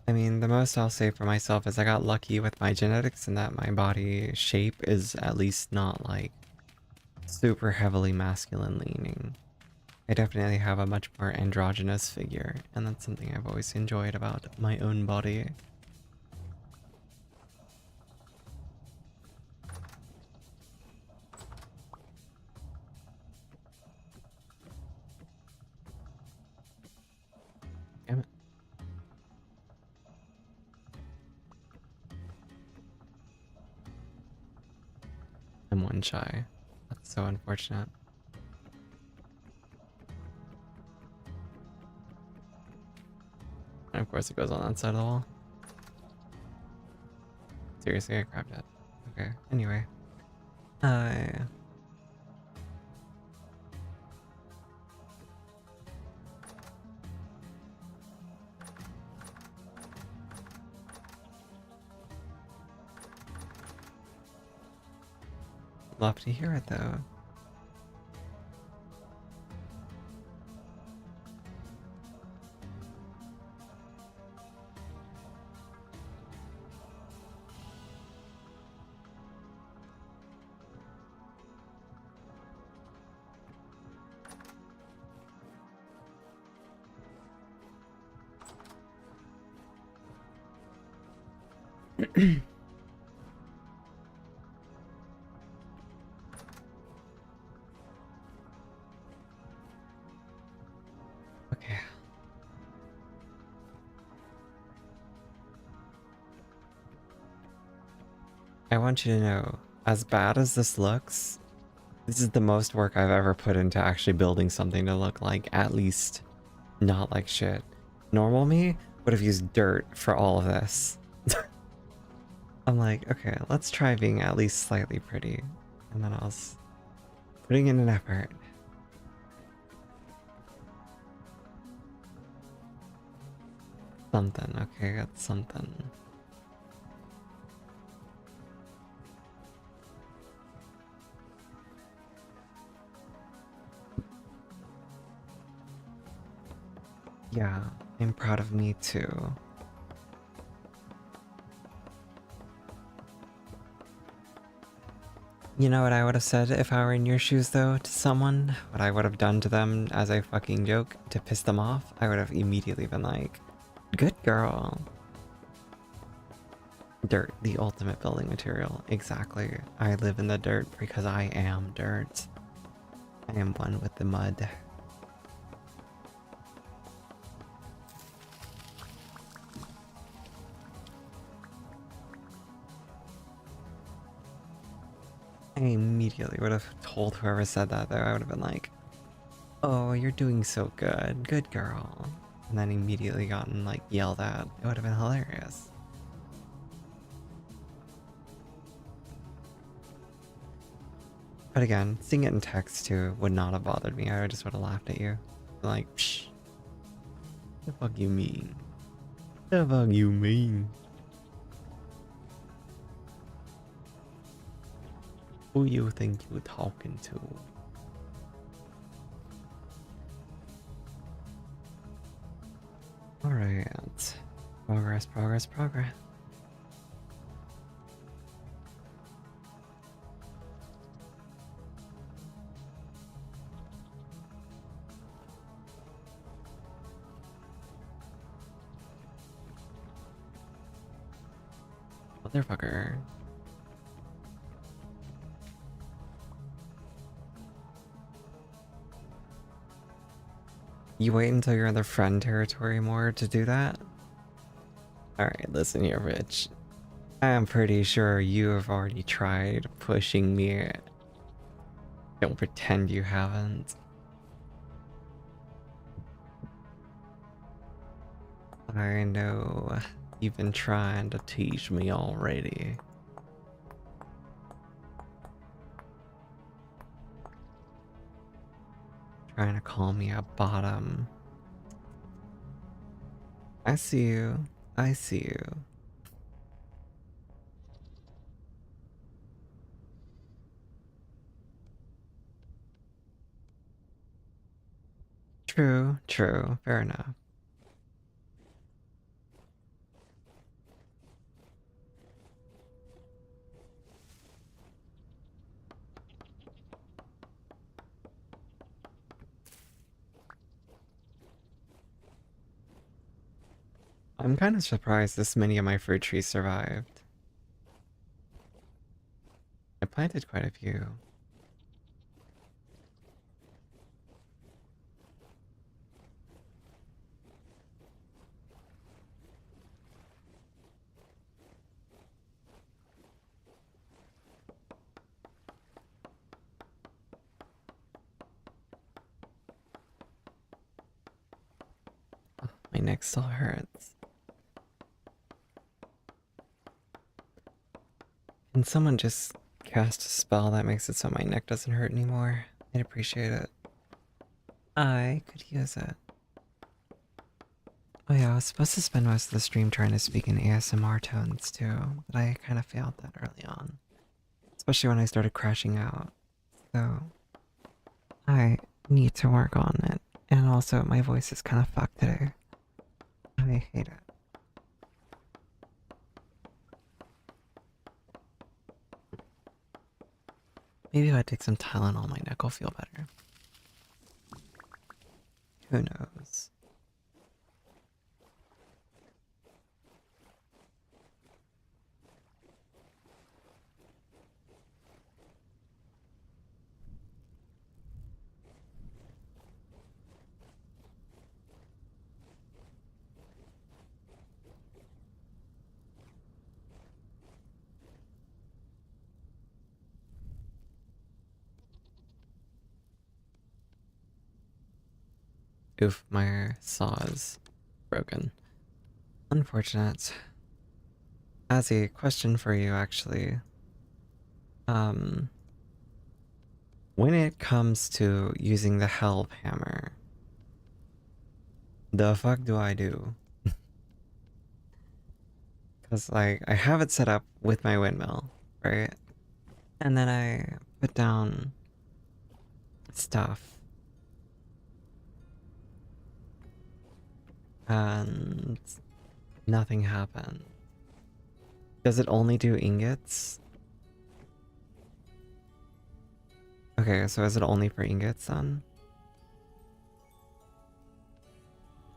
I mean, the most I'll say for myself is I got lucky with my genetics and that my body shape is at least not, like, super heavily masculine leaning. I definitely have a much more androgynous figure, and that's something I've always enjoyed about my own body. Damn it. I'm one shy. That's so unfortunate. And of course it goes on that side of the wall. Seriously, I grabbed it. Okay, anyway. Uh, love to hear it though. Okay. I want you to know, as bad as this looks, this is the most work I've ever put into actually building something to look like at least not like shit. Normal me would have used dirt for all of this. I'm like, okay, let's try being at least slightly pretty. And then I was putting in an effort. Something, okay, that's something. Yeah, I'm proud of me too. You know what I would have said if I were in your shoes though to someone? What I would have done to them as a fucking joke to piss them off? I would have immediately been like, good girl. Dirt, the ultimate building material. Exactly. I live in the dirt because I am dirt. I am one with the mud. I immediately would have told whoever said that though. I would have been like, oh, you're doing so good. Good girl. And then immediately gotten like yelled at. It would have been hilarious. But again, seeing it in text too would not have bothered me. I just would have laughed at you. Like, psh, the fuck you mean? The fuck you mean? Who you think you're talking to? Alright. Progress, progress, progress. Motherfucker. You wait until you're in the friend territory more to do that? Alright, listen here, Rich. I'm pretty sure you have already tried pushing me. Don't pretend you haven't. I know you've been trying to tease me already. Trying to call me a bottom. I see you. I see you. True, true. Fair enough. I'm kind of surprised this many of my fruit trees survived. I planted quite a few. Oh, my neck still hurts. Can someone just cast a spell that makes it so my neck doesn't hurt anymore? I'd appreciate it. I could use it. Oh yeah, I was supposed to spend most of the stream trying to speak in ASMR tones too, but I kind of failed that early on. Especially when I started crashing out. So, I need to work on it. And also, my voice is kind of fucked today. I hate it. Maybe if I take some Tylenol, my neck will feel better. Who knows? Oof, my saw is broken. Unfortunate. As a question for you, actually. Um, when it comes to using the help hammer, the fuck do I do? Because, like, I have it set up with my windmill, right? And then I put down stuff. And nothing happened. Does it only do ingots? Okay, so is it only for ingots then?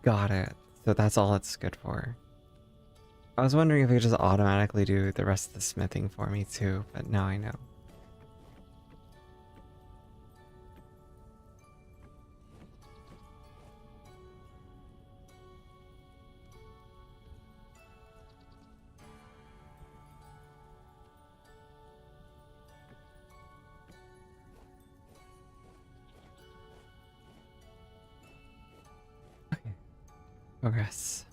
Got it. So that's all it's good for. I was wondering if it could just automatically do the rest of the smithing for me too, but now I know. Okay. Progress.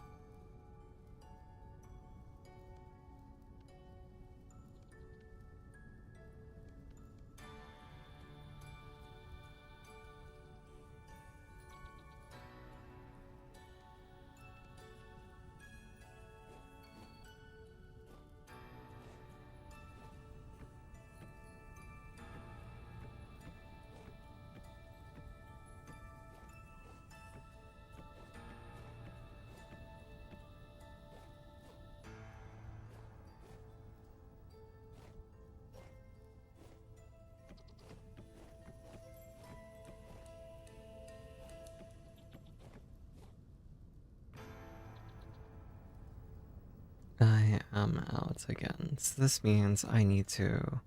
I am out again. So this means I need to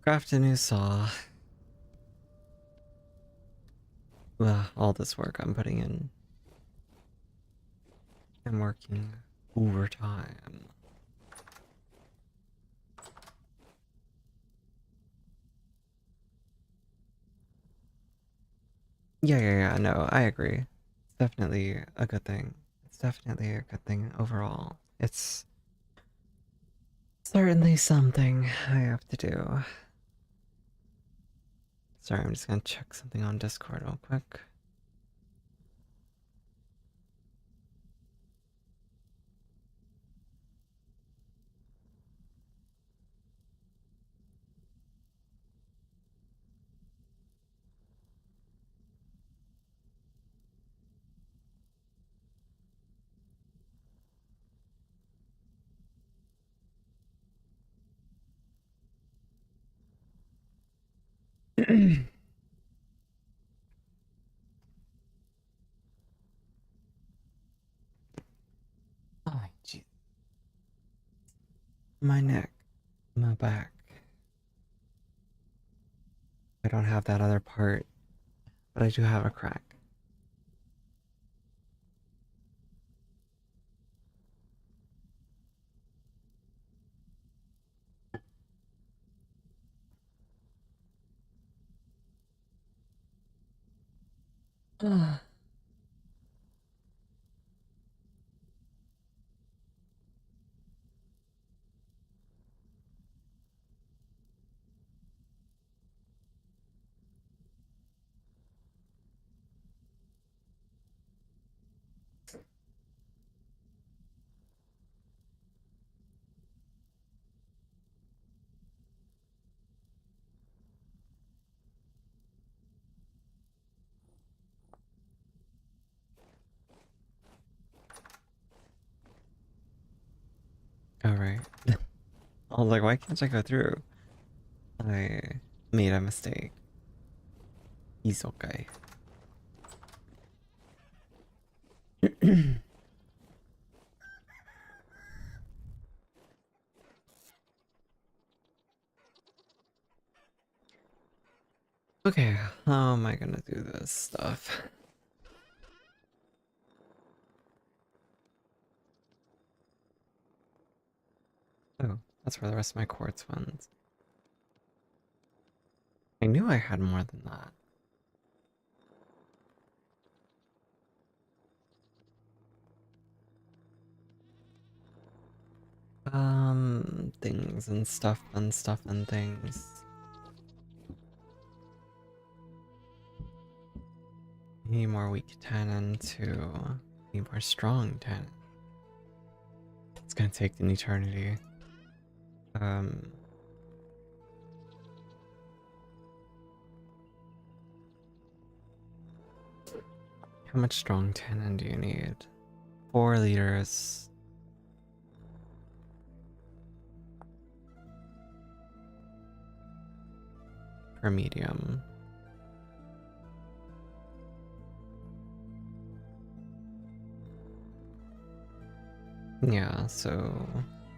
craft a new saw. Ugh, all this work I'm putting in. I'm working overtime. Yeah, no, I agree. It's definitely a good thing. It's definitely a good thing overall. It's certainly something I have to do. Sorry, I'm just gonna check something on Discord real quick. Oh, jeez. My neck, my back. I don't have that other part, but I do have a crack. Alright. I was like, why can't I go through? I made a mistake. He's okay. Okay, how am I gonna do this stuff? Oh, that's where the rest of my quartz went. I knew I had more than that. Things and stuff and things. Need more weak tannin to need more strong tannin. It's gonna take an eternity. Um, how much strong tannin do you need? 4 liters. For medium. Yeah, so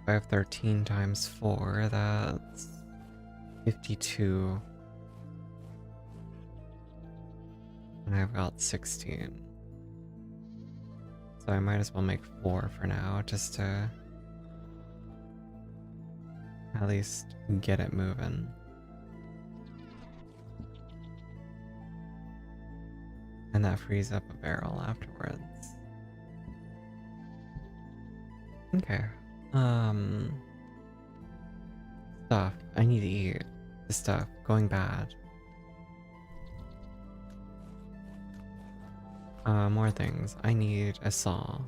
if I have 13 times 4, that's 52. And I've got 16. So I might as well make 4 for now, just to at least get it moving. And that frees up a barrel afterwards. Okay. Stuff. I need to eat. The stuff. Going bad. More things. I need a saw.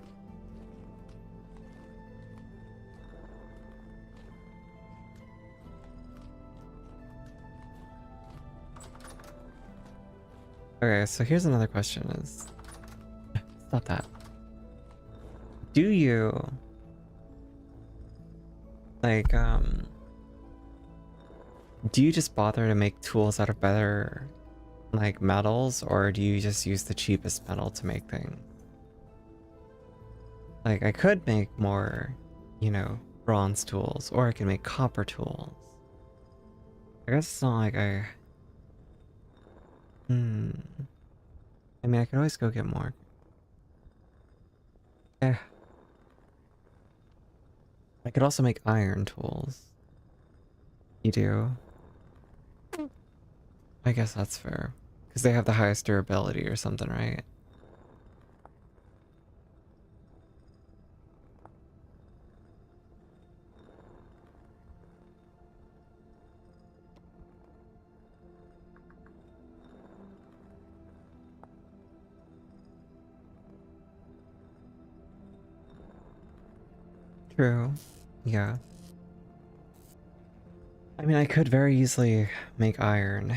Okay, so here's another question is... Stop that. Do you... Like, do you just bother to make tools out of better, like, metals, or do you just use the cheapest metal to make things? Like, I could make more, you know, bronze tools, or I can make copper tools. I guess it's not like I... I mean, I could always go get more. Eh. I could also make iron tools. You do? I guess that's fair. Because they have the highest durability or something, right? True. Yeah. I mean, I could very easily make iron.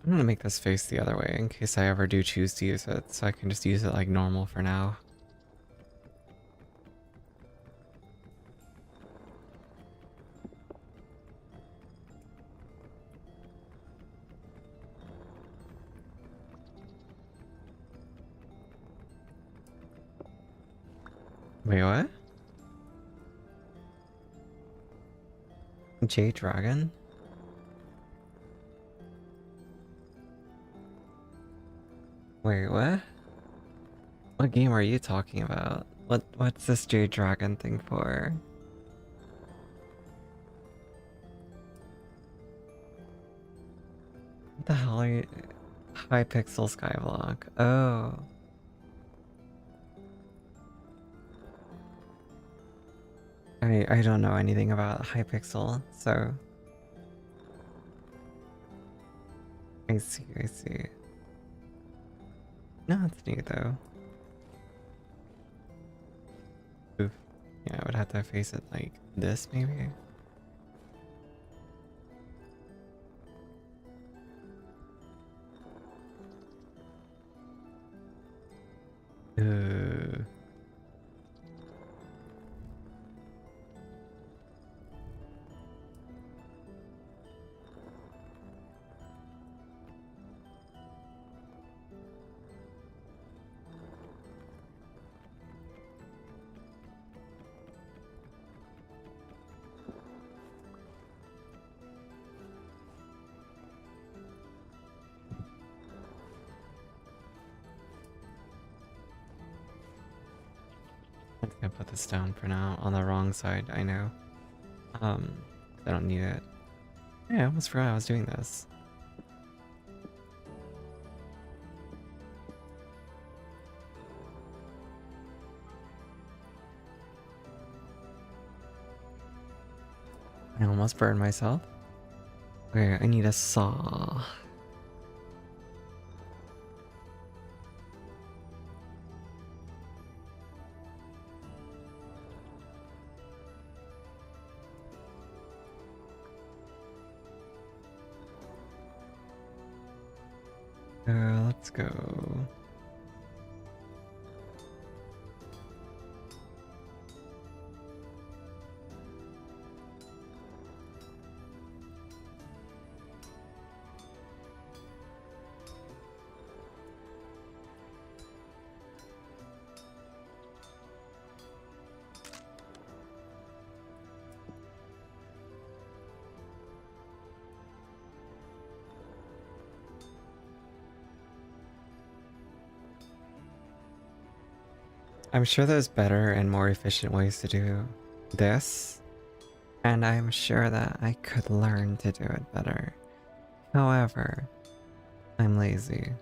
I'm gonna make this face the other way in case I ever do choose to use it, so I can just use it like normal for now. Wait, what? Jade Dragon? Wait, what? What game are you talking about? What's this Jade Dragon thing for? What the hell are you... Hypixel Skyblock. Oh. I don't know anything about Hypixel, so... I see, I see. No, it's neat though. Oof. Yeah, I would have to face it like this, maybe? Uh, I'm just gonna put this down for now on the wrong side, I know. I don't need it. Yeah, I almost forgot I was doing this. I almost burned myself. Okay, I need a saw. Let's go. I'm sure there's better and more efficient ways to do this, and I'm sure that I could learn to do it better. However, I'm lazy.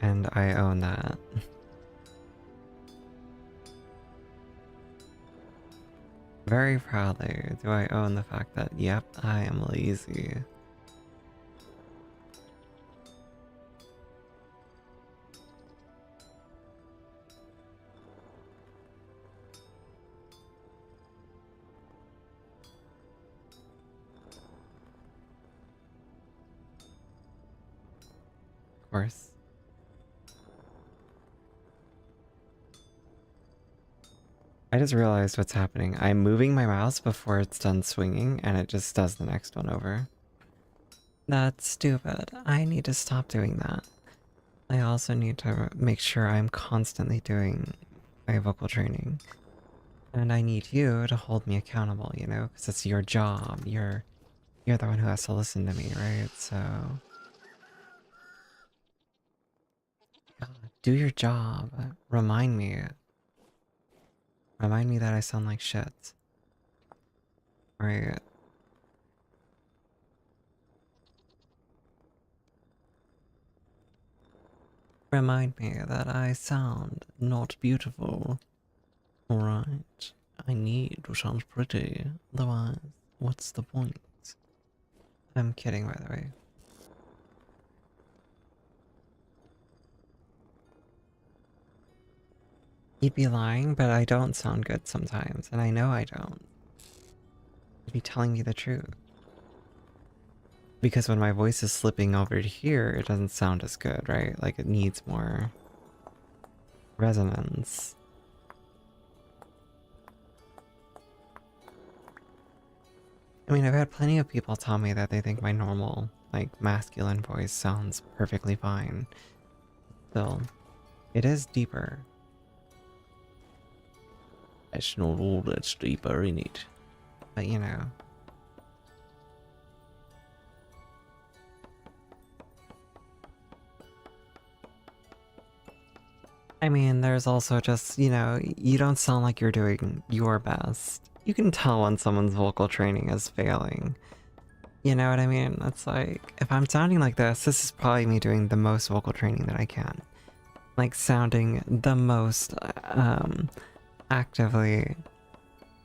And I own that. Very proudly do I own the fact that, yep, I am lazy. Of course. I just realized what's happening. I'm moving my mouse before it's done swinging, and it just does the next one over. That's stupid. I need to stop doing that. I also need to make sure I'm constantly doing my vocal training. And I need you to hold me accountable, you know? Because it's your job. You're the one who has to listen to me, right? So... God, do your job. Remind me. Remind me that I sound like shit. Right? Remind me that I sound not beautiful. Alright. I need to sound pretty. Otherwise, what's the point? I'm kidding, by the way. You'd be lying, but I don't sound good sometimes, and I know I don't. You'd be telling me the truth. Because when my voice is slipping over to here, it doesn't sound as good, right? Like it needs more resonance. I mean, I've had plenty of people tell me that they think my normal, like, masculine voice sounds perfectly fine. Still, it is deeper. It's not all that's deeper in it. But you know. I mean, there's also just, you know, you don't sound like you're doing your best. You can tell when someone's vocal training is failing. You know what I mean? It's like, if I'm sounding like this is probably me doing the most vocal training that I can. Like, sounding the most, actively,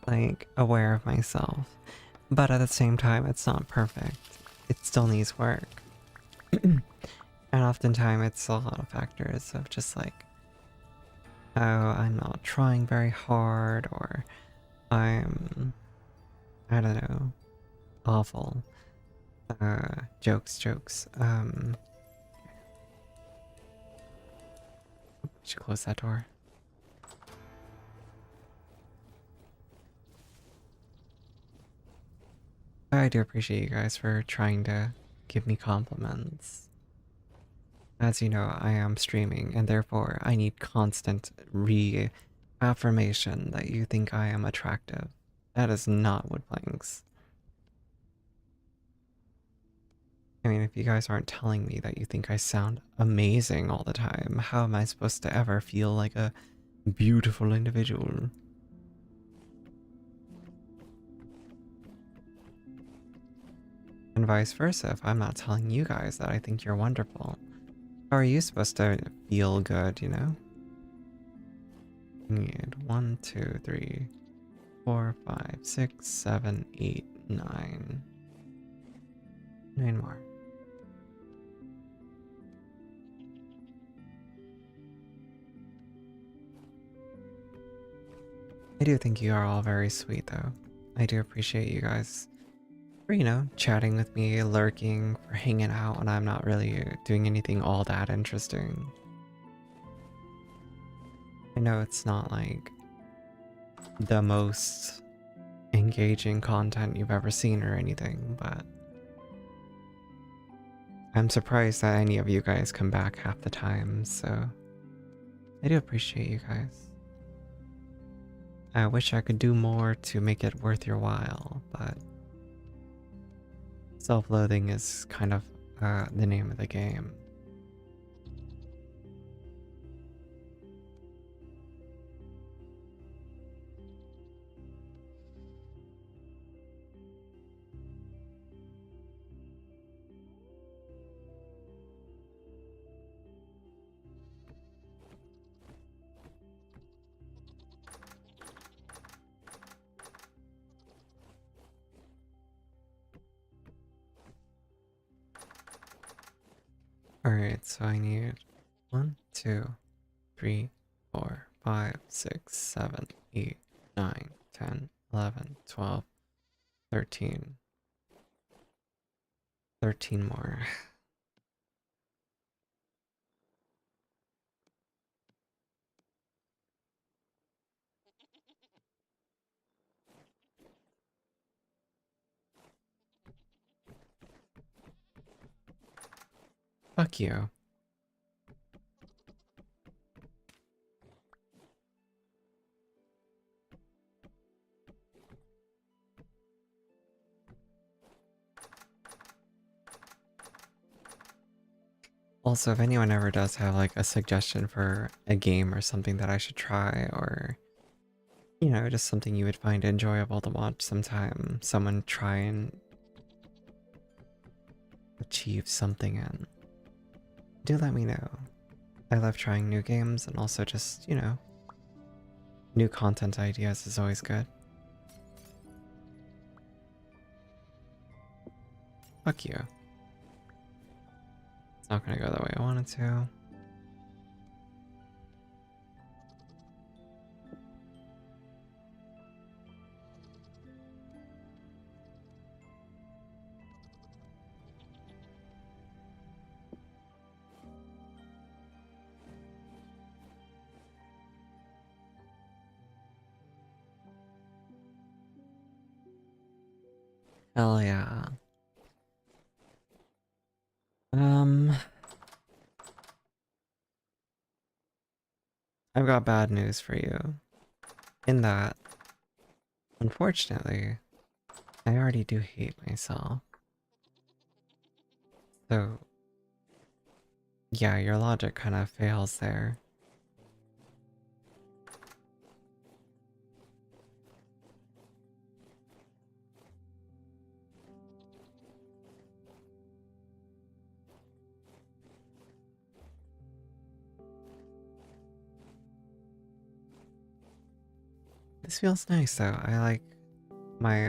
like, aware of myself. But at the same time, it's not perfect. it still needs work. And oftentimes it's a lot of factors of just like, oh, I'm not trying very hard, or I'm, I don't know, awful. Jokes. I should close that door. I do appreciate you guys for trying to give me compliments. As you know, I am streaming, and therefore I need constant reaffirmation that you think I am attractive. That is not what Blanks. I mean, if you guys aren't telling me that you think I sound amazing all the time, how am I supposed to ever feel like a beautiful individual? And vice versa, if I'm not telling you guys that I think you're wonderful, how are you supposed to feel good, you know? Need 1, 2, 3, 4, 5, 6, 7, 8, 9. 9 more. I do think you are all very sweet, though. I do appreciate you guys for, you know, chatting with me, lurking, for hanging out when I'm not really doing anything all that interesting. I know it's not like the most engaging content you've ever seen or anything, but I'm surprised that any of you guys come back half the time, so I do appreciate you guys. I wish I could do more to make it worth your while, but self-loathing is kind of the name of the game. Alright, so I need 1, 2, 3, 4, 5, 6, 7, 8, 9, 10, 11, 12, 13. 13 more. Fuck you. Also, if anyone ever does have like a suggestion for a game or something that I should try, or you know, just something you would find enjoyable to watch sometime, someone try and achieve something in, do let me know. I love trying new games, and also just, you know, new content ideas is always good. Fuck you. It's not gonna go the way I wanted to. Hell yeah. I've got bad news for you. In that, unfortunately, I already do hate myself. So, yeah, your logic kind of fails there. This feels nice though. I like my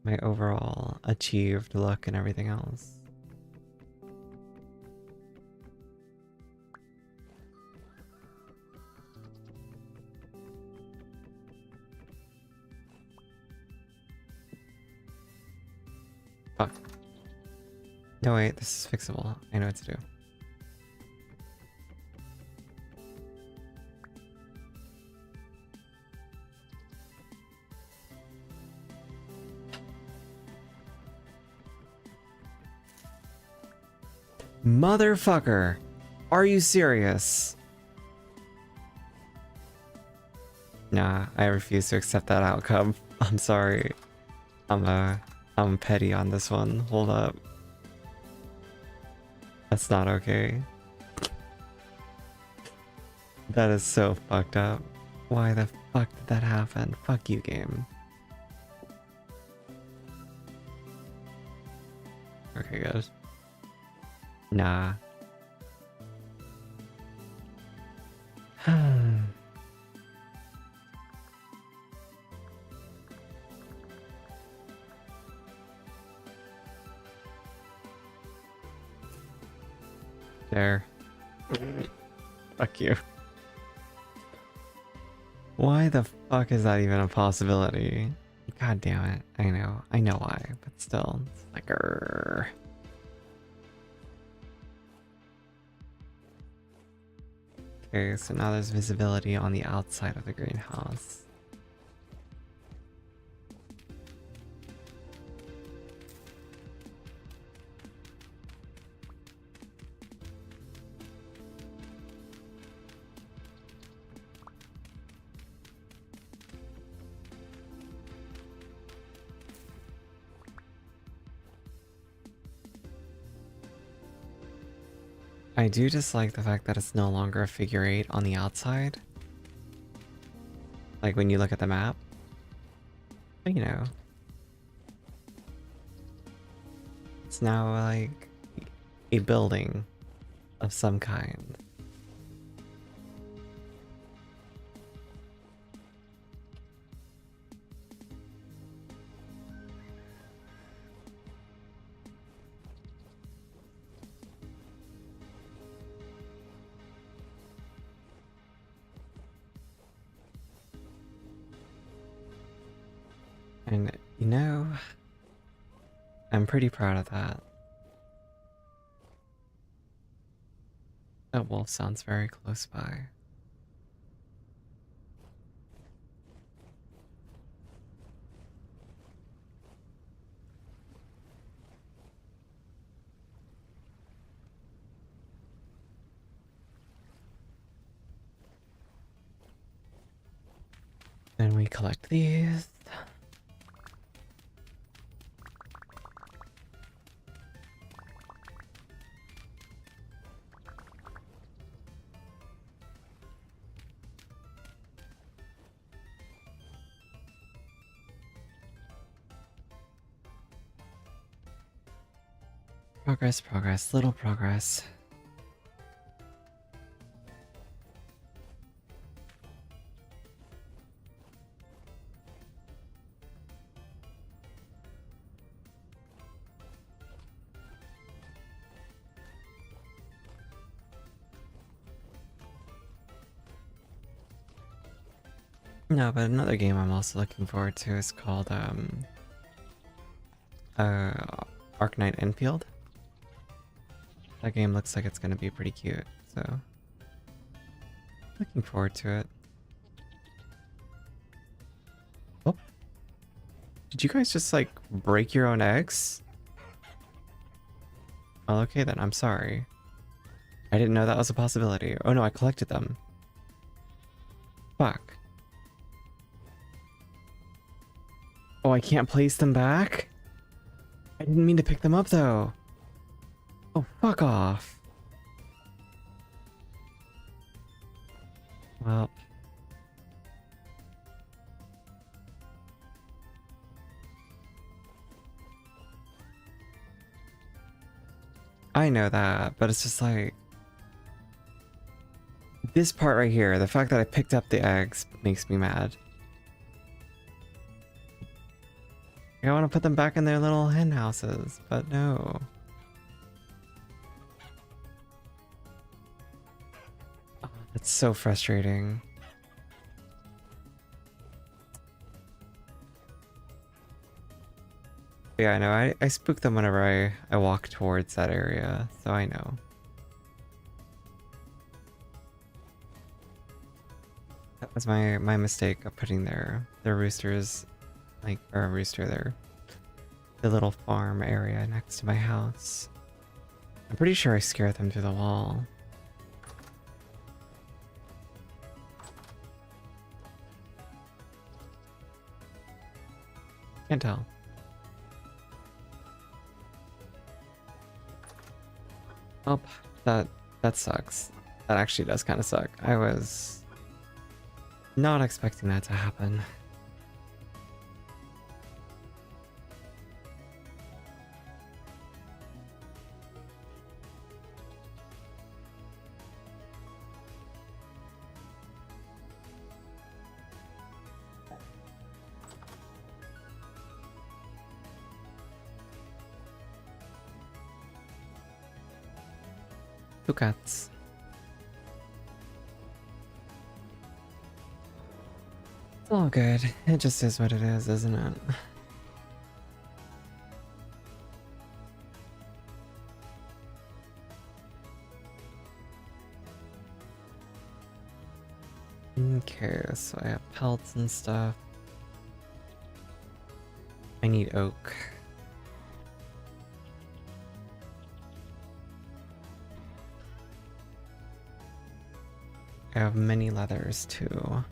my overall achieved look and everything else. Fuck. No, wait, this is fixable. I know what to do. Motherfucker! Are you serious? Nah, I refuse to accept that outcome. I'm sorry. I'm petty on this one. Hold up. That's not okay. That is so fucked up. Why the fuck did that happen? Fuck you, game. Okay, good. Nah. There. Fuck you. Why the fuck is that even a possibility? God damn it. I know why, but still. It's like, grrr. Okay, so now there's visibility on the outside of the greenhouse. I do dislike the fact that it's no longer a figure 8 on the outside. Like when you look at the map. But you know. It's now like a building of some kind. And, you know, I'm pretty proud of that. That wolf sounds very close by. Then we collect these. Progress, progress, little progress. No, but another game I'm also looking forward to is called Arknight Enfield. That game looks like it's gonna be pretty cute, so looking forward to it. Oh, did you guys just like break your own eggs? Well, okay then, I'm sorry. I didn't know that was a possibility. Oh no, I collected them. Fuck. Oh, I can't place them back? I didn't mean to pick them up though. Oh, fuck off. Well. I know that, but it's just like... This part right here, the fact that I picked up the eggs makes me mad. I want to put them back in their little hen houses, but no. Oh, that's so frustrating. Yeah, I know. I spook them whenever I walk towards that area, so I know. That was my mistake of putting their roosters, like, or a rooster there. The little farm area next to my house. I'm pretty sure I scared them through the wall. Can't tell. Oh, that sucks. That actually does kind of suck. I was not expecting that to happen. Two cats. It's all good. It just is what it is, isn't it? Okay, so I have pelts and stuff. I need oak. I have many leathers too.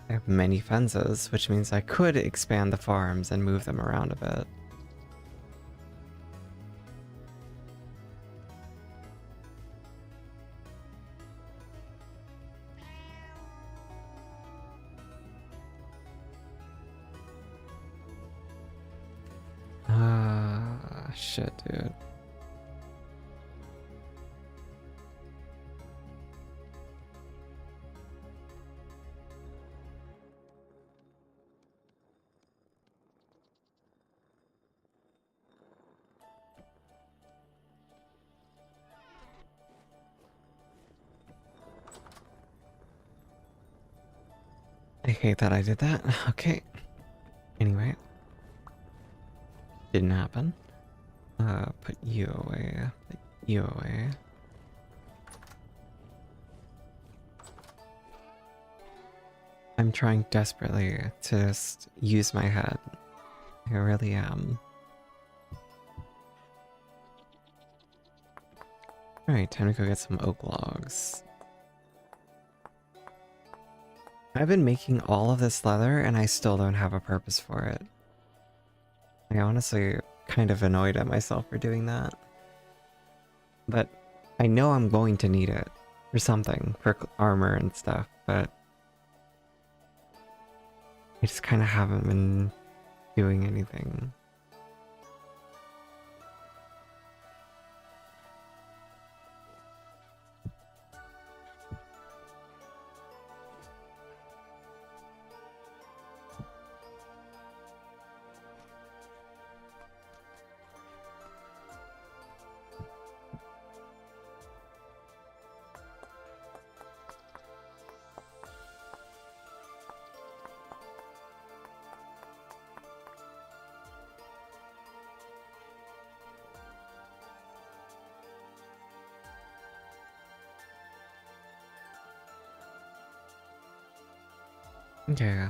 I have many fences, which means I could expand the farms and move them around a bit. Ah, shit, dude. I hate that I did that. Okay. Anyway. Didn't happen. Put you away. Put you away. I'm trying desperately to just use my head. I really am. Alright, time to go get some oak logs. I've been making all of this leather and I still don't have a purpose for it. I honestly kind of annoyed at myself for doing that. But I know I'm going to need it for something, for armor and stuff, but I just kind of haven't been doing anything. Okay.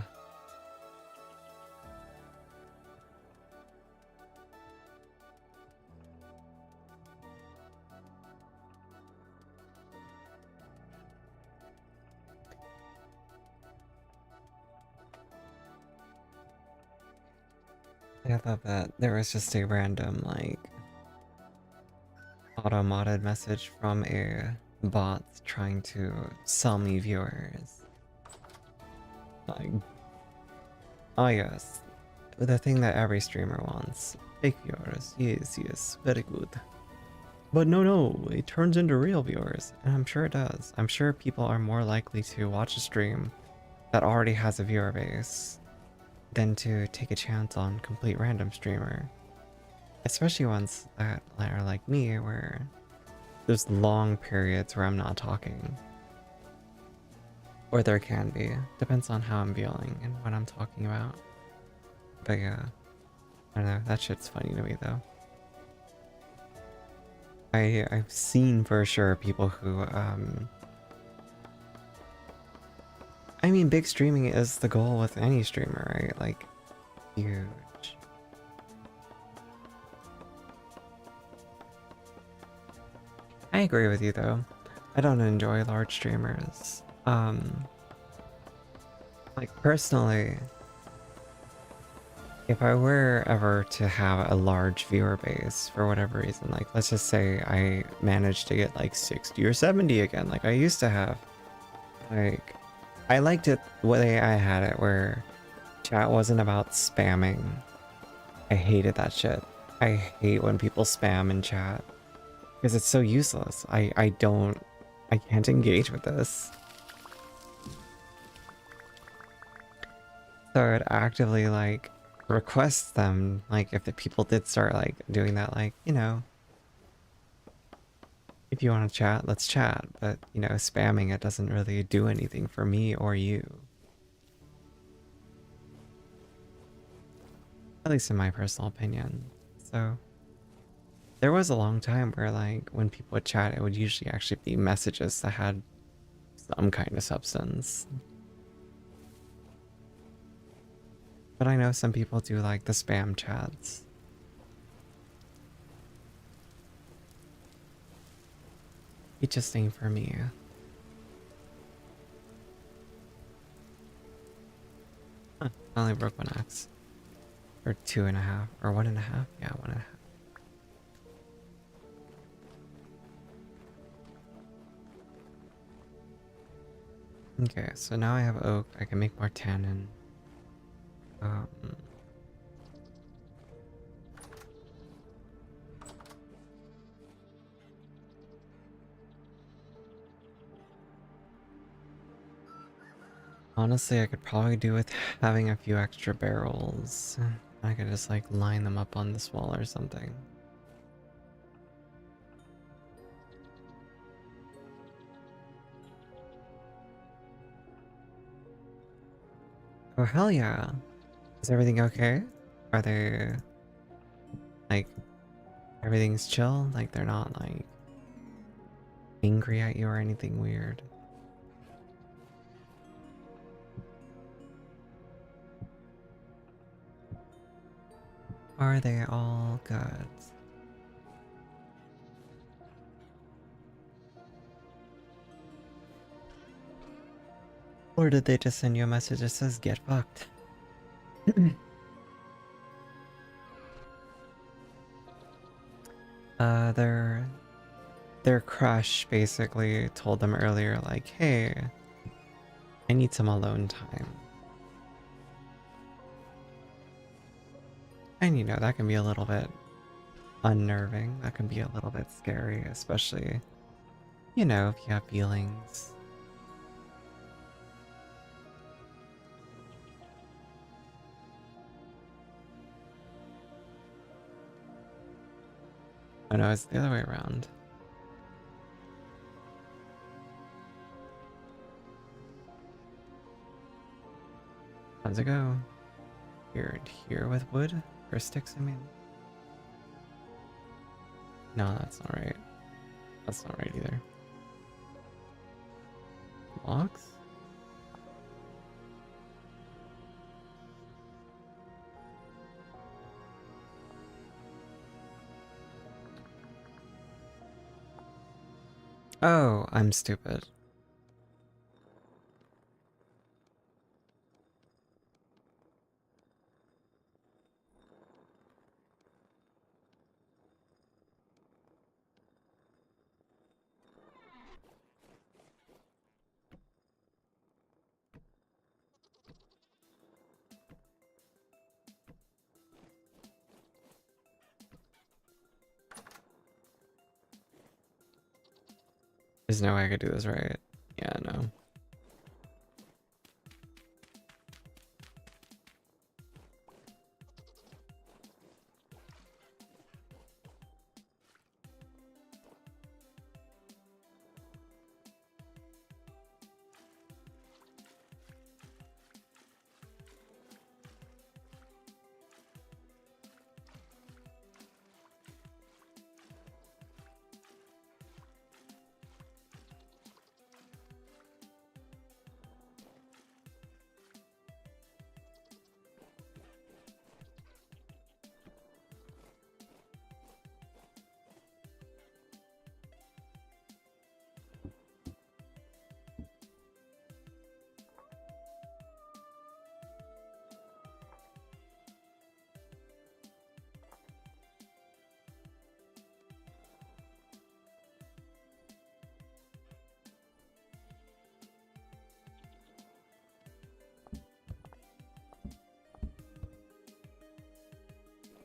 I thought that there was just a random, like, auto-modded message from a bot trying to sell me viewers. Like, oh yes, the thing that every streamer wants. Fake viewers, yes, yes, very good. But no, it turns into real viewers, and I'm sure it does. I'm sure people are more likely to watch a stream that already has a viewer base than to take a chance on complete random streamer. Especially ones that are like me, where there's long periods where I'm not talking. Or there can be. Depends on how I'm feeling and what I'm talking about. But yeah. I don't know, that shit's funny to me though. I've seen for sure people who I mean, big streaming is the goal with any streamer, right? Like, huge. I agree with you though. I don't enjoy large streamers. Like personally, if I were ever to have a large viewer base for whatever reason, like let's just say I managed to get like 60 or 70 again, like I used to have, like I liked it the way I had it where chat wasn't about spamming. I hated that shit. I hate when people spam in chat because it's so useless. I can't engage with this. So I'd actively like request them, like if the people did start like doing that, like, you know, if you want to chat, let's chat, but you know, spamming it doesn't really do anything for me or you. At least in my personal opinion. So there was a long time where like when people would chat, it would usually actually be messages that had some kind of substance. But I know some people do like the spam chats. It just ain't for me. Huh, I only broke one axe. Or 2.5. Or 1.5. Yeah, 1.5. Okay, so now I have oak. I can make more tannin. Honestly, I could probably do with having a few extra barrels. I could just like line them up on this wall or something. Oh hell yeah. Is everything okay? Are they like everything's chill? Like they're not like angry at you or anything weird? Are they all good? Or did they just send you a message that says get fucked? Their crush basically told them earlier like, hey, I need some alone time. And you know, that can be a little bit unnerving. That can be a little bit scary, especially, you know, if you have feelings. Oh no, it's the other way around. How's it go? Here and here with wood? Or sticks, I mean? No, that's not right. That's not right either. Blocks? Oh, I'm stupid. There's no way I could do this right. Yeah, no.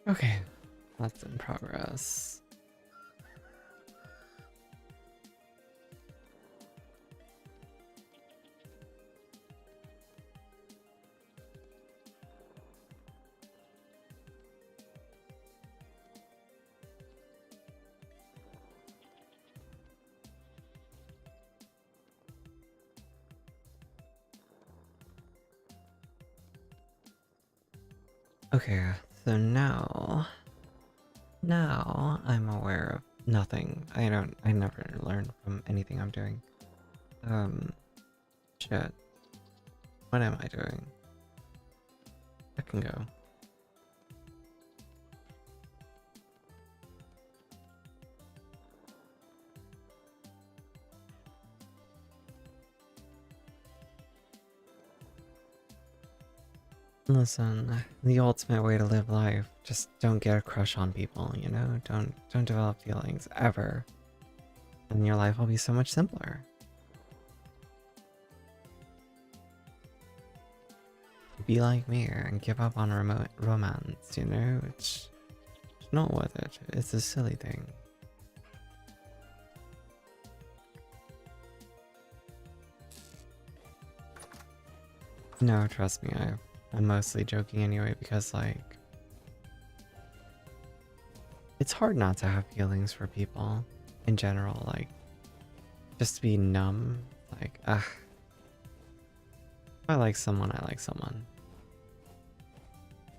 Okay, that's in progress. Okay, so now I'm aware of nothing. I never learn from anything I'm doing. Um, shit. What am I doing? I can go. Listen, the ultimate way to live life, just don't get a crush on people, you know? Don't develop feelings ever. And your life will be so much simpler. Be like me and give up on remote romance, you know? It's not worth it. It's a silly thing. No, trust me, I'm mostly joking anyway because, like, it's hard not to have feelings for people in general, like, just to be numb. Like, ugh. If I like someone, I like someone.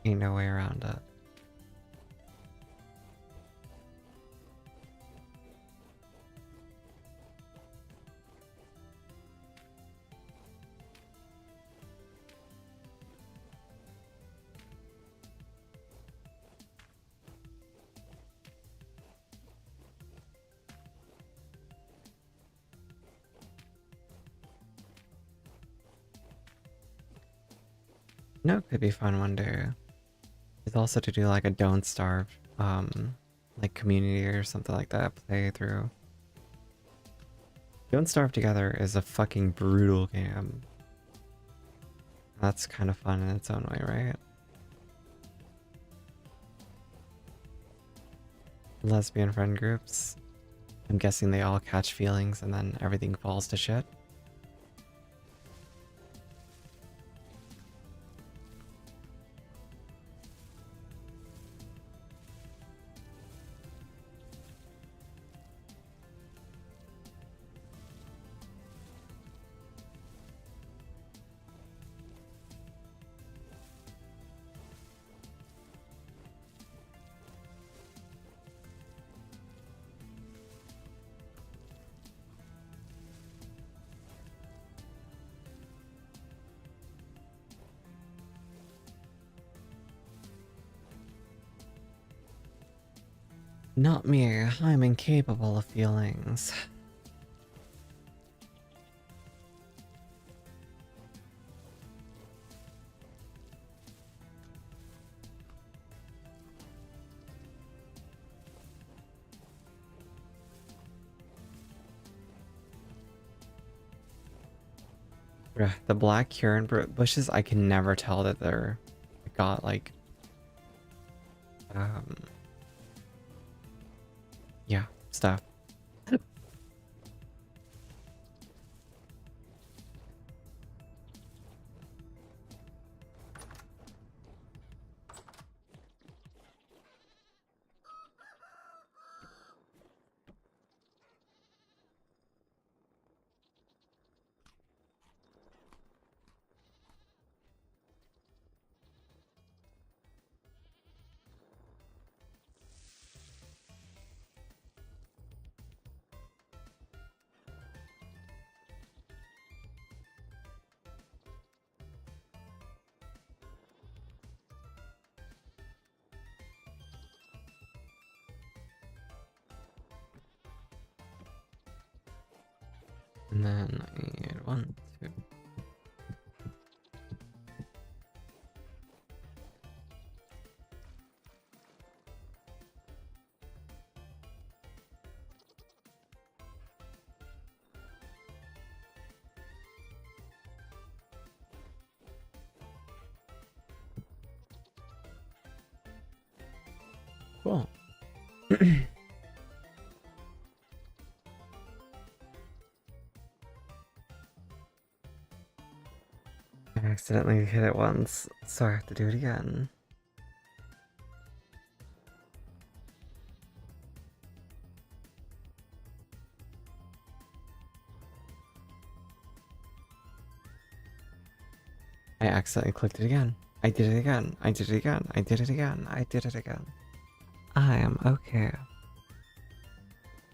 Ain't no way around it. No, it could be fun one day. It's also to do like a Don't Starve, like community or something like that playthrough. Don't Starve Together is a fucking brutal game. That's kind of fun in its own way, right? Lesbian friend groups. I'm guessing they all catch feelings and then everything falls to shit. Not me, I'm incapable of feelings. Bruh, the black currant bushes, I can never tell that they're got like, um, yeah, stuff. And then I need 1, 2. Cool. I accidentally hit it once, so I have to do it again. I accidentally clicked it again. I did it again. I did it again. I did it again. I did it again. I am okay.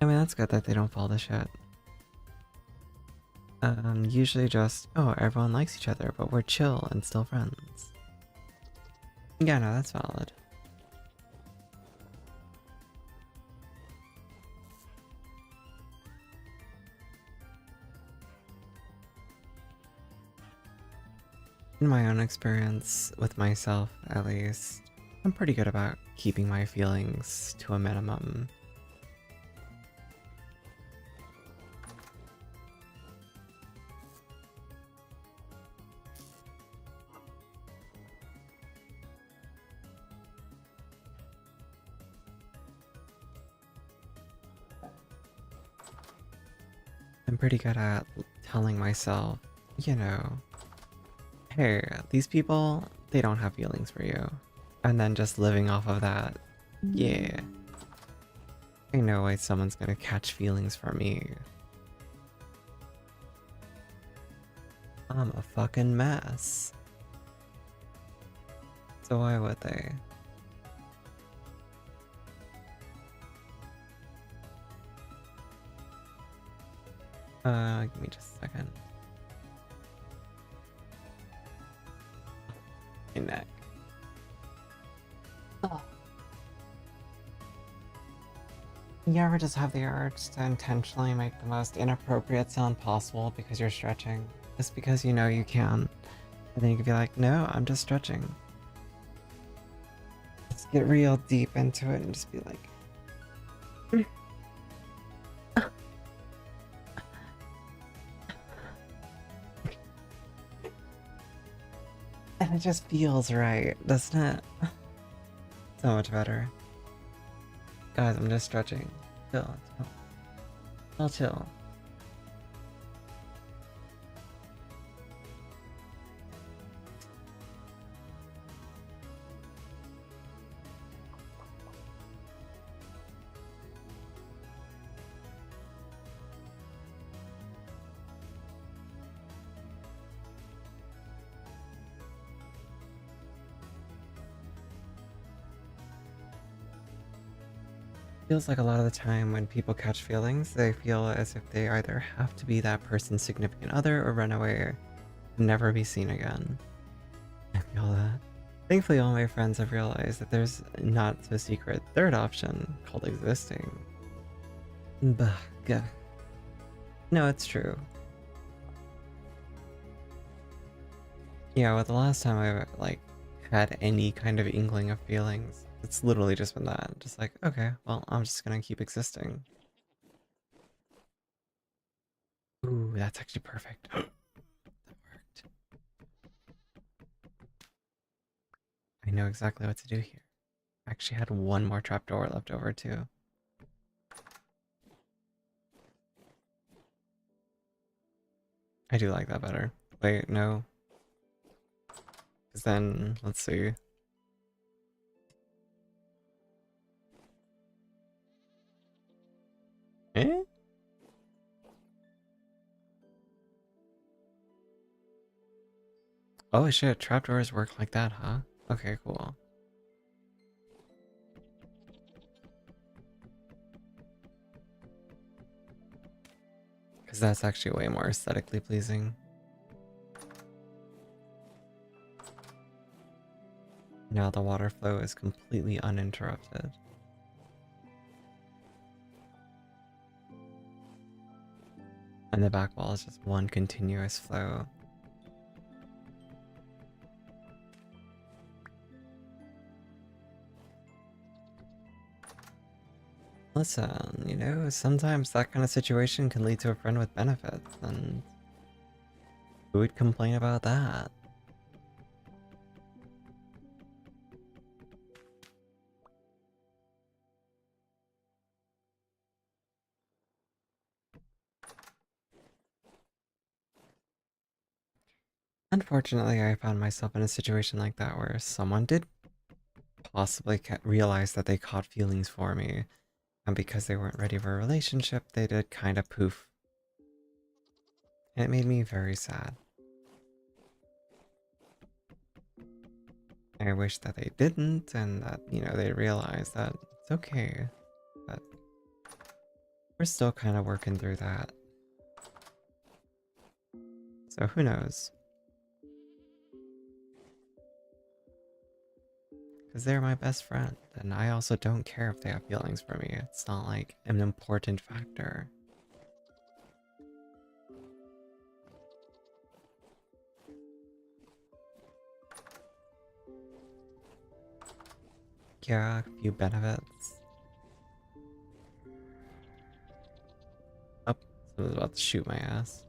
I mean, that's good that they don't fall to shit. Usually just, oh, everyone likes each other, but we're chill and still friends. Yeah, no, that's valid. In my own experience, with myself at least, I'm pretty good about keeping my feelings to a minimum. I'm pretty good at telling myself, you know, hey, these people, they don't have feelings for you. And then just living off of that, yeah. I know why someone's gonna catch feelings for me. I'm a fucking mess. So why would they? Give me just a second. My neck. Oh. You ever just have the urge to intentionally make the most inappropriate sound possible because you're stretching? Just because you know you can. And then you can be like, no, I'm just stretching. Just get real deep into it and just be like, and it just feels right, doesn't it? So much better. Guys, I'm just stretching. Chill, chill. I'll chill. Feels like a lot of the time when people catch feelings, they feel as if they either have to be that person's significant other or run away or never be seen again. I feel that. Thankfully, all my friends have realized that there's not so secret third option called existing. Bah, gah. No, it's true. Yeah, well, the last time I like had any kind of inkling of feelings, it's literally just been that. Just like, okay, well, I'm just gonna keep existing. Ooh, that's actually perfect. That worked. I know exactly what to do here. I actually had one more trapdoor left over too. I do like that better. Wait, no. Because then, let's see. Eh? Oh shit, trapdoors work like that, huh? Okay, cool. Because that's actually way more aesthetically pleasing. Now the water flow is completely uninterrupted. And the back wall is just one continuous flow. Listen, you know, sometimes that kind of situation can lead to a friend with benefits, and who would complain about that? Unfortunately, I found myself in a situation like that where someone did possibly realize that they caught feelings for me, and because they weren't ready for a relationship, they did kind of poof. And it made me very sad. I wish that they didn't, and that, they realized that it's okay, but we're still kind of working through that. So who knows? Because they're my best friend, and I also don't care if they have feelings for me. It's not like an important factor. Yeah, a few benefits. Oh, someone's about to shoot my ass.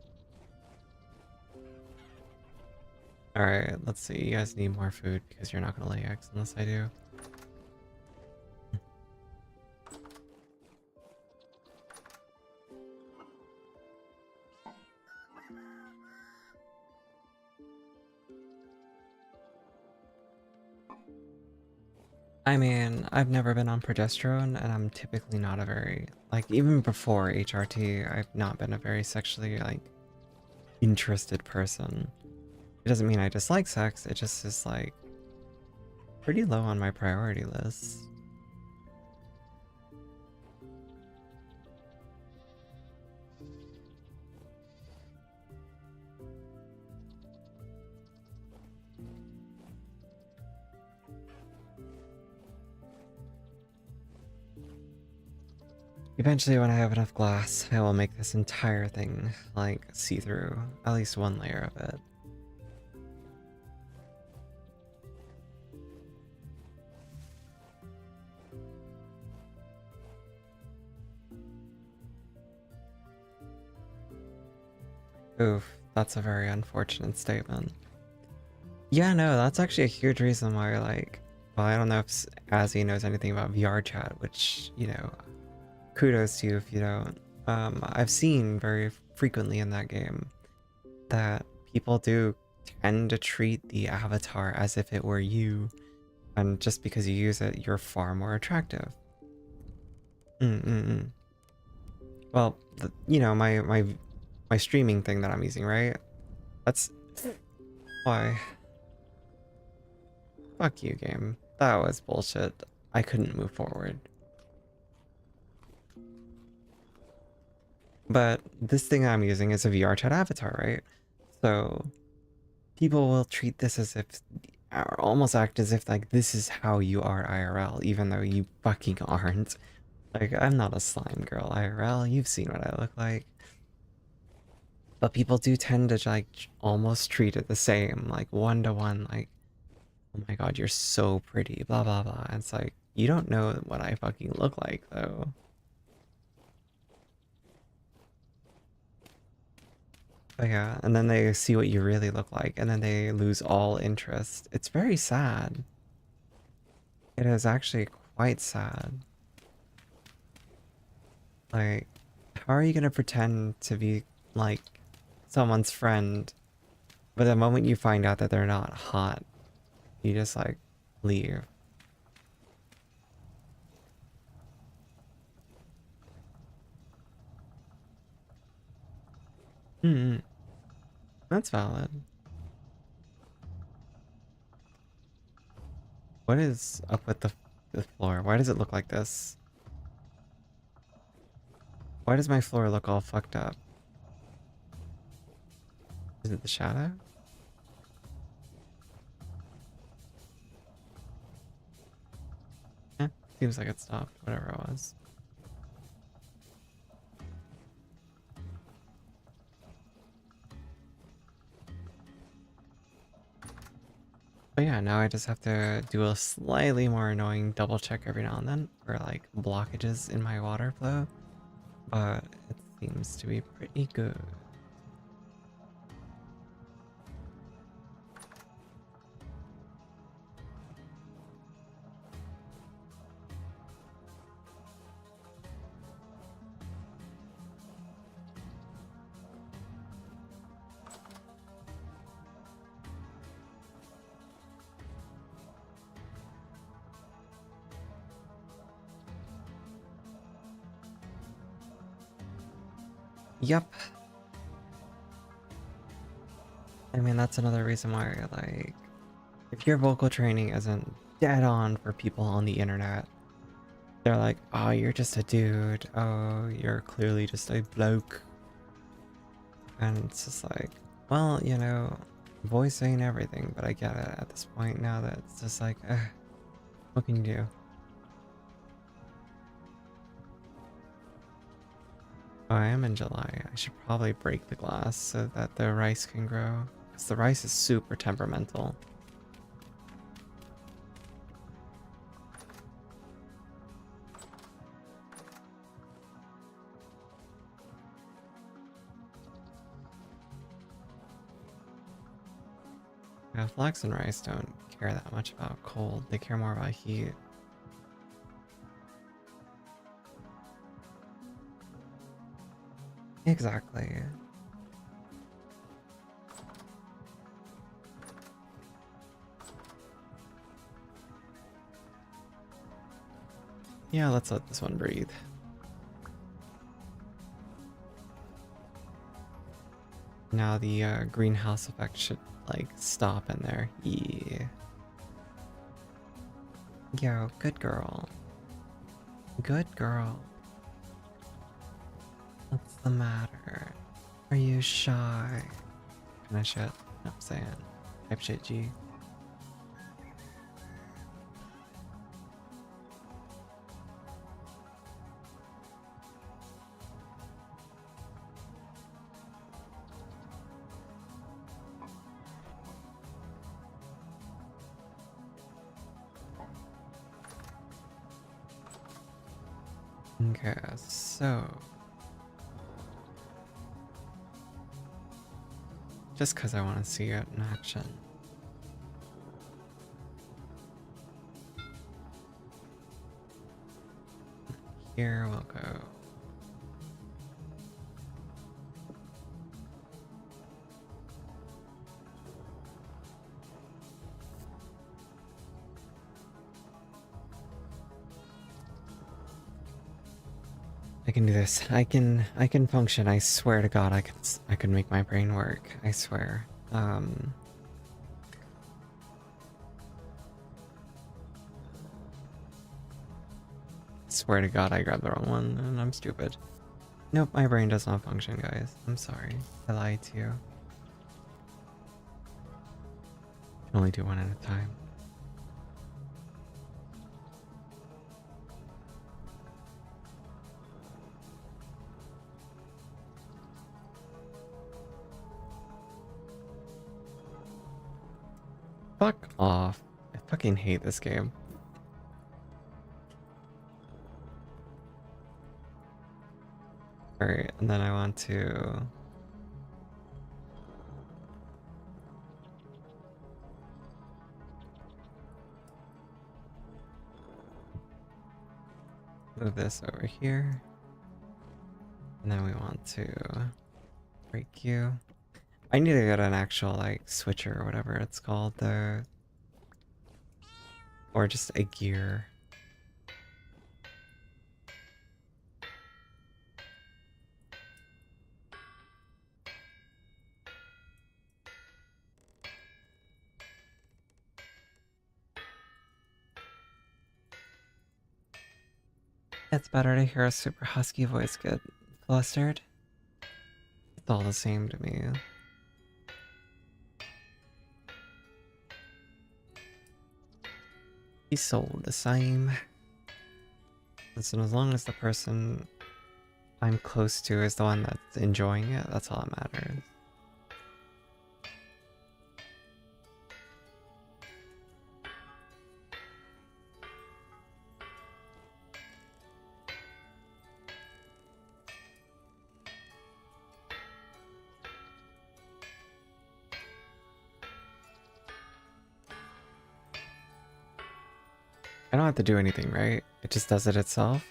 Alright, let's see. You guys need more food because you're not gonna lay eggs unless I do. I mean, I've never been on progesterone, and I'm typically not a very, like, even before HRT, I've not been a very sexually, like, interested person. It doesn't mean I dislike sex, it just is, like, pretty low on my priority list. Eventually, when I have enough glass, I will make this entire thing, like, see-through. At least one layer of it. Oof, that's a very unfortunate statement. Yeah, no, that's actually a huge reason why, like, well, I don't know if Azzy knows anything about VR chat, which, kudos to you if you don't. I've seen very frequently in that game that people do tend to treat the avatar as if it were you, and just because you use it, you're far more attractive. Mm-mm-mm. Well, my streaming thing that I'm using, right? That's why. Fuck you, game. That was bullshit. I couldn't move forward. But this thing I'm using is a VR chat avatar, right? So people will treat this as if, or almost act as if, like, this is how you are IRL, even though you fucking aren't. Like, I'm not a slime girl IRL. You've seen what I look like. But people do tend to, like, almost treat it the same, like, one to one, like, oh my god, you're so pretty, blah blah blah. And it's like, you don't know what I fucking look like, though. But yeah, and then they see what you really look like, and then they lose all interest. It's very sad. It is actually quite sad. Like, how are you gonna pretend to be, like, someone's friend, but the moment you find out that they're not hot, you just, like, leave? Hmm, that's valid. What is up with the floor? Why does it look like this? Why does my floor look all fucked up? Is it the shadow? Eh, seems like it stopped, whatever it was. But yeah, now I just have to do a slightly more annoying double check every now and then for, like, blockages in my water flow. But it seems to be pretty good. Yep. I mean, that's another reason why, like, if your vocal training isn't dead on for people on the internet, they're like, oh, you're just a dude. Oh, you're clearly just a bloke. And it's just like, well, you know, voice ain't everything, but I get it at this point now that it's just like, what can you do? Oh, I am in July. I should probably break the glass so that the rice can grow. Because the rice is super temperamental. Yeah, flax and rice don't care that much about cold. They care more about heat. Exactly. Yeah, let's let this one breathe. Now the greenhouse effect should like stop in there. Yeah. Yo, good girl. Good girl. What's the matter? Are you shy? Kind of shit. No, I'm saying. Type shit, G. Okay, so just because I want to see it in action. Here we'll go. I can do this. I can function. I swear to God, I can make my brain work. I swear. Swear to God, I grabbed the wrong one, and I'm stupid. Nope, my brain does not function, guys. I'm sorry. I lied to you. Can only do one at a time. Fuck off. I fucking hate this game. Alright, and then I want to... move this over here. And then we want to break you. I need to get an actual, like, switcher or whatever it's called, the... Or just a gear. It's better to hear a super husky voice get flustered. It's all the same to me. He's sold the same. Listen, as long as the person I'm close to is the one that's enjoying it, that's all that matters. I don't have to do anything, right? It just does it itself?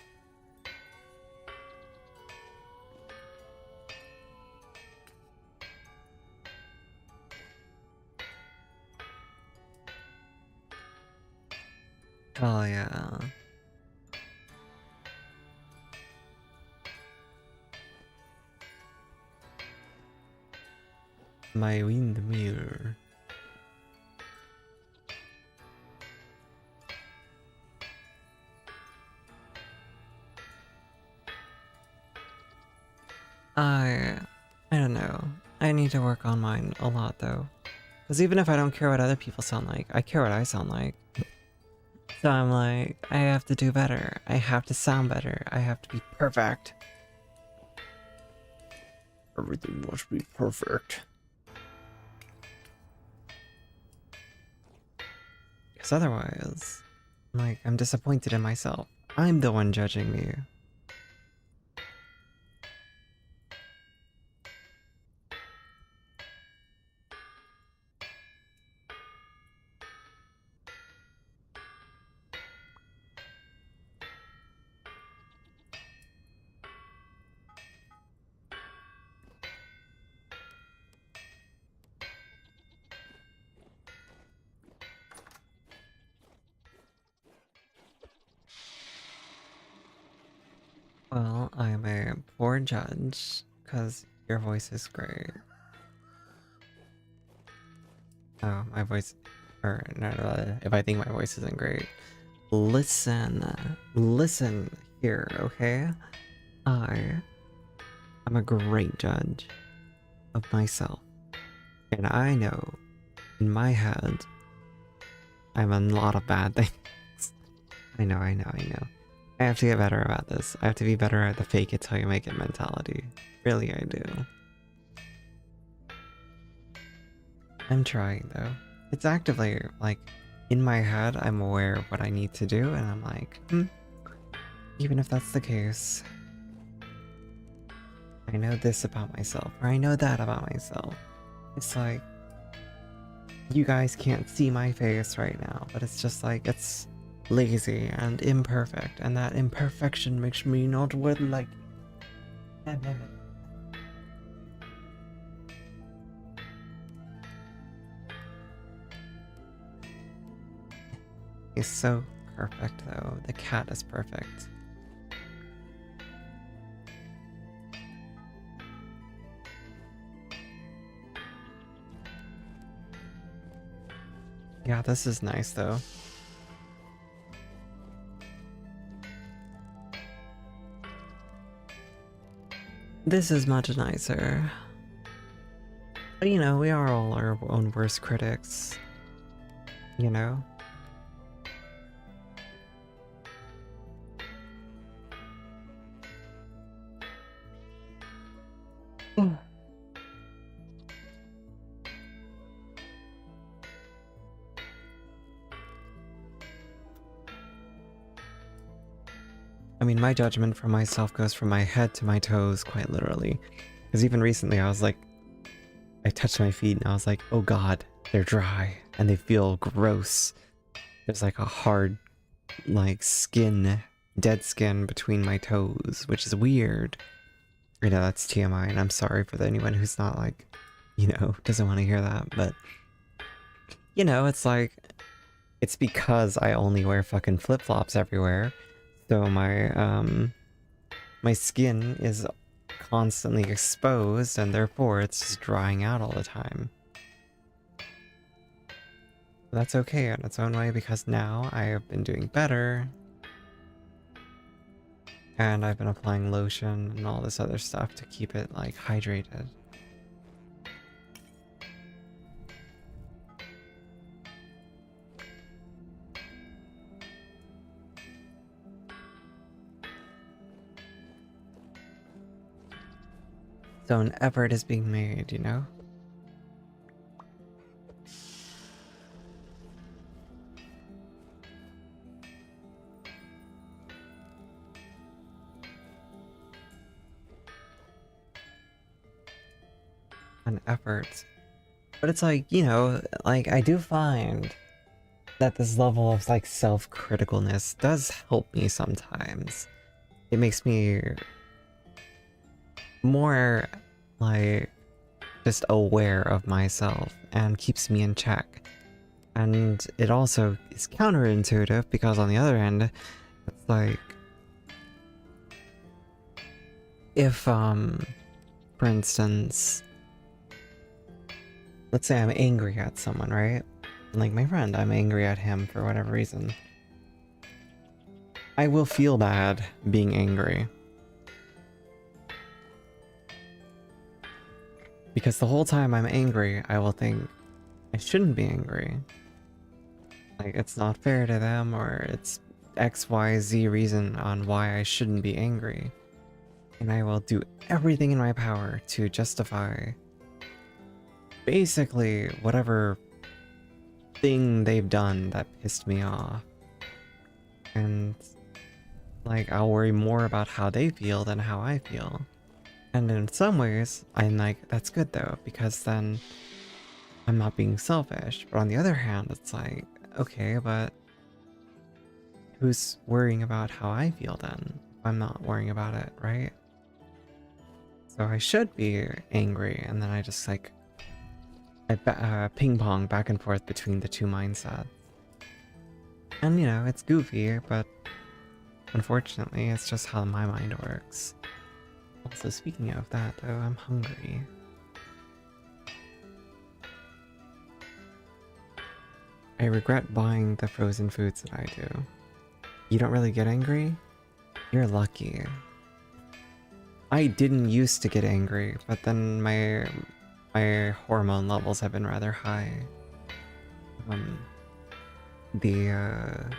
Oh yeah. My windmill. I don't know. I need to work on mine a lot though. Because even if I don't care what other people sound like, I care what I sound like. So I'm like, I have to do better. I have to sound better. I have to be perfect. Everything must be perfect. Because otherwise, like, I'm disappointed in myself. I'm the one judging me. Well, I'm a poor judge, because your voice is great. Oh, my voice... Or, no, if I think my voice isn't great. Listen here, okay? I'm a great judge of myself. And I know, in my head, I'm a lot of bad things. I know. I have to get better about this. I have to be better at the fake it till you make it mentality. Really, I do. I'm trying, though. It's actively, like, in my head, I'm aware of what I need to do, and I'm like, even if that's the case, I know this about myself, or I know that about myself. It's like, you guys can't see my face right now, but it's just like, it's lazy and imperfect, and that imperfection makes me not worth like. He's so perfect, though. The cat is perfect. Yeah, this is nice, though. This is much nicer. But you know, we are all our own worst critics. You know? I mean, my judgment for myself goes from my head to my toes, quite literally. Because even recently, I was like, I touched my feet and I was like, oh god, they're dry and they feel gross. There's like a hard, like, skin, dead skin between my toes, which is weird. I know that's TMI, and I'm sorry for anyone who's not like, you know, doesn't want to hear that, but you know, it's like, it's because I only wear fucking flip-flops everywhere. So my skin is constantly exposed, and therefore it's just drying out all the time. That's okay in its own way, because now I have been doing better. And I've been applying lotion and all this other stuff to keep it, like, hydrated. So an effort is being made, you know? An effort. But it's like, you know, like, I do find that this level of, like, self-criticalness does help me sometimes. It makes me more, like, just aware of myself and keeps me in check. And it also is counterintuitive because on the other end, it's like, if, for instance, let's say I'm angry at someone, right? Like my friend, I'm angry at him for whatever reason. I will feel bad being angry. Because the whole time I'm angry, I will think, I shouldn't be angry. Like, it's not fair to them, or it's XYZ reason on why I shouldn't be angry. And I will do everything in my power to justify basically whatever thing they've done that pissed me off. And like, I'll worry more about how they feel than how I feel. And in some ways, I'm like, that's good though, because then I'm not being selfish. But on the other hand, it's like, okay, but who's worrying about how I feel then? I'm not worrying about it, right? So I should be angry, and then I just like, I ping pong back and forth between the two mindsets. And you know, it's goofy, but unfortunately, it's just how my mind works. Also, speaking of that, though, I'm hungry. I regret buying the frozen foods that I do. You don't really get angry? You're lucky. I didn't used to get angry, but then my hormone levels have been rather high. The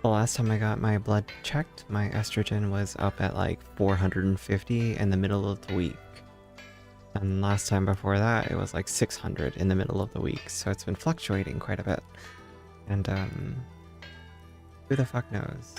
last time I got my blood checked, my estrogen was up at like 450 in the middle of the week. And last time before that, it was like 600 in the middle of the week. So it's been fluctuating quite a bit. And who the fuck knows?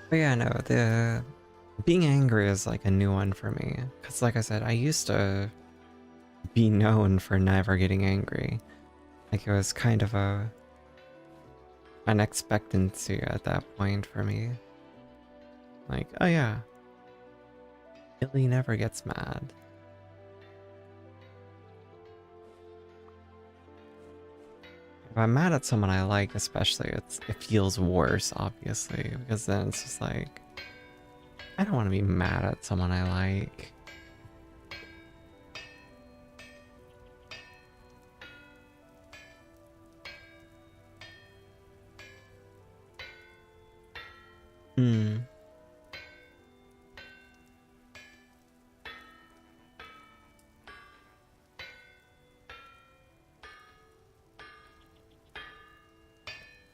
But yeah, no, the being angry is like a new one for me. Because like I said, I used to be known for never getting angry. Like it was kind of an expectancy at that point for me. Like, oh yeah, Billy never gets mad. If I'm mad at someone I like, especially, it feels worse, obviously, because then it's just like, I don't want to be mad at someone I like.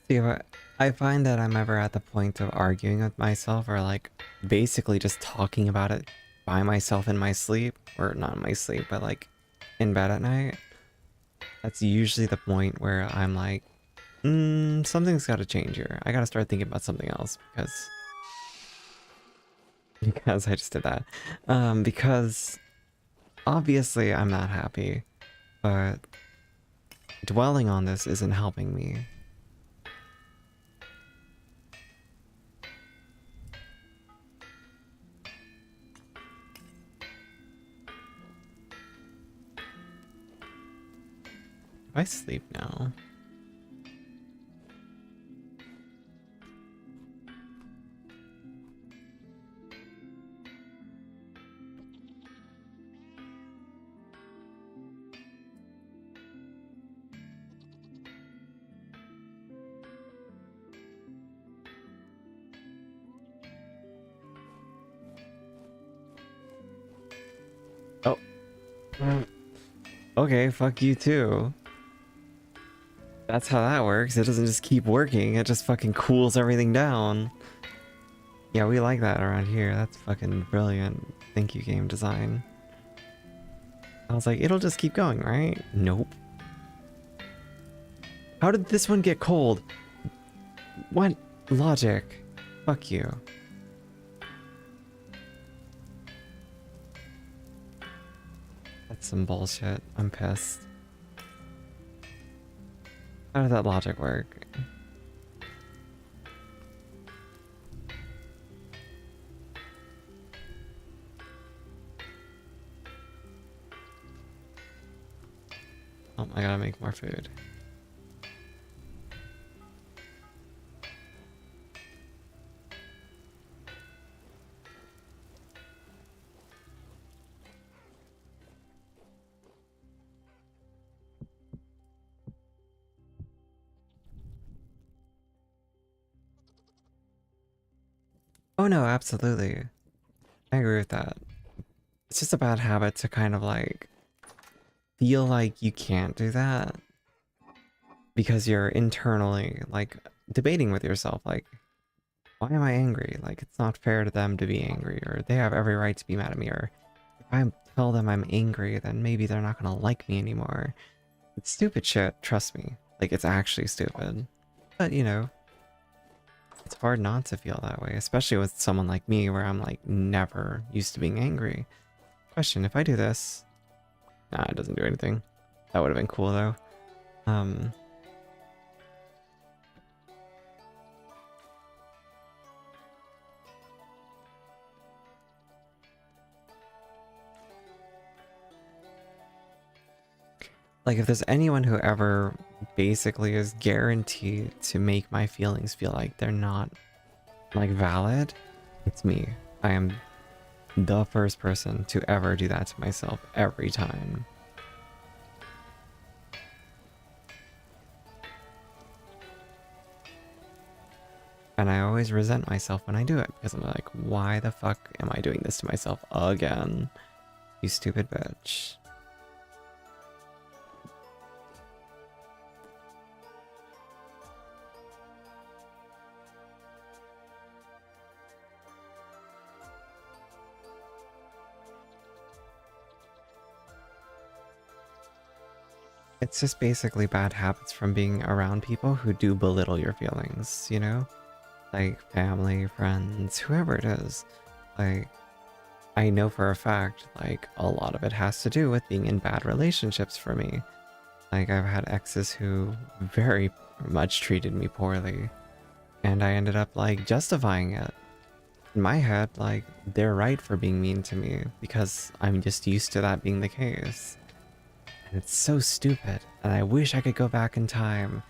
See, I find that I'm ever at the point of arguing with myself or like basically just talking about it by myself in my sleep, or not in my sleep, but like in bed at night. That's usually the point where I'm like, something's got to change here. I got to start thinking about something else because I just did that. Because obviously I'm not happy, but dwelling on this isn't helping me. I sleep now. Oh. Okay, fuck you too. That's how that works. It doesn't just keep working, it just fucking cools everything down. Yeah, we like that around here. That's fucking brilliant. Thank you, game design. I was like, it'll just keep going, right? Nope. How did this one get cold? What logic? Fuck you. some bullshit. I'm pissed. How does that logic work? Oh, I gotta make more food. Oh no, absolutely. I agree with that. It's just a bad habit to kind of like feel like you can't do that because you're internally like debating with yourself like, why am I angry? Like, it's not fair to them to be angry, or they have every right to be mad at me, or if I tell them I'm angry, then maybe they're not gonna like me anymore. It's stupid shit, trust me. Like, it's actually stupid. But, you know, it's hard not to feel that way, especially with someone like me where I'm like never used to being angry. Question, if I do this... Nah, it doesn't do anything. That would have been cool though. Like, if there's anyone who ever basically is guaranteed to make my feelings feel like they're not, like, valid, it's me. I am the first person to ever do that to myself every time. And I always resent myself when I do it, because I'm like, why the fuck am I doing this to myself again? You stupid bitch. It's just basically bad habits from being around people who do belittle your feelings, you know? Like family, friends, whoever it is. Like, I know for a fact, like, a lot of it has to do with being in bad relationships for me. Like, I've had exes who very much treated me poorly, and I ended up, like, justifying it. In my head, like, they're right for being mean to me, because I'm just used to that being the case. And it's so stupid, and I wish I could go back in time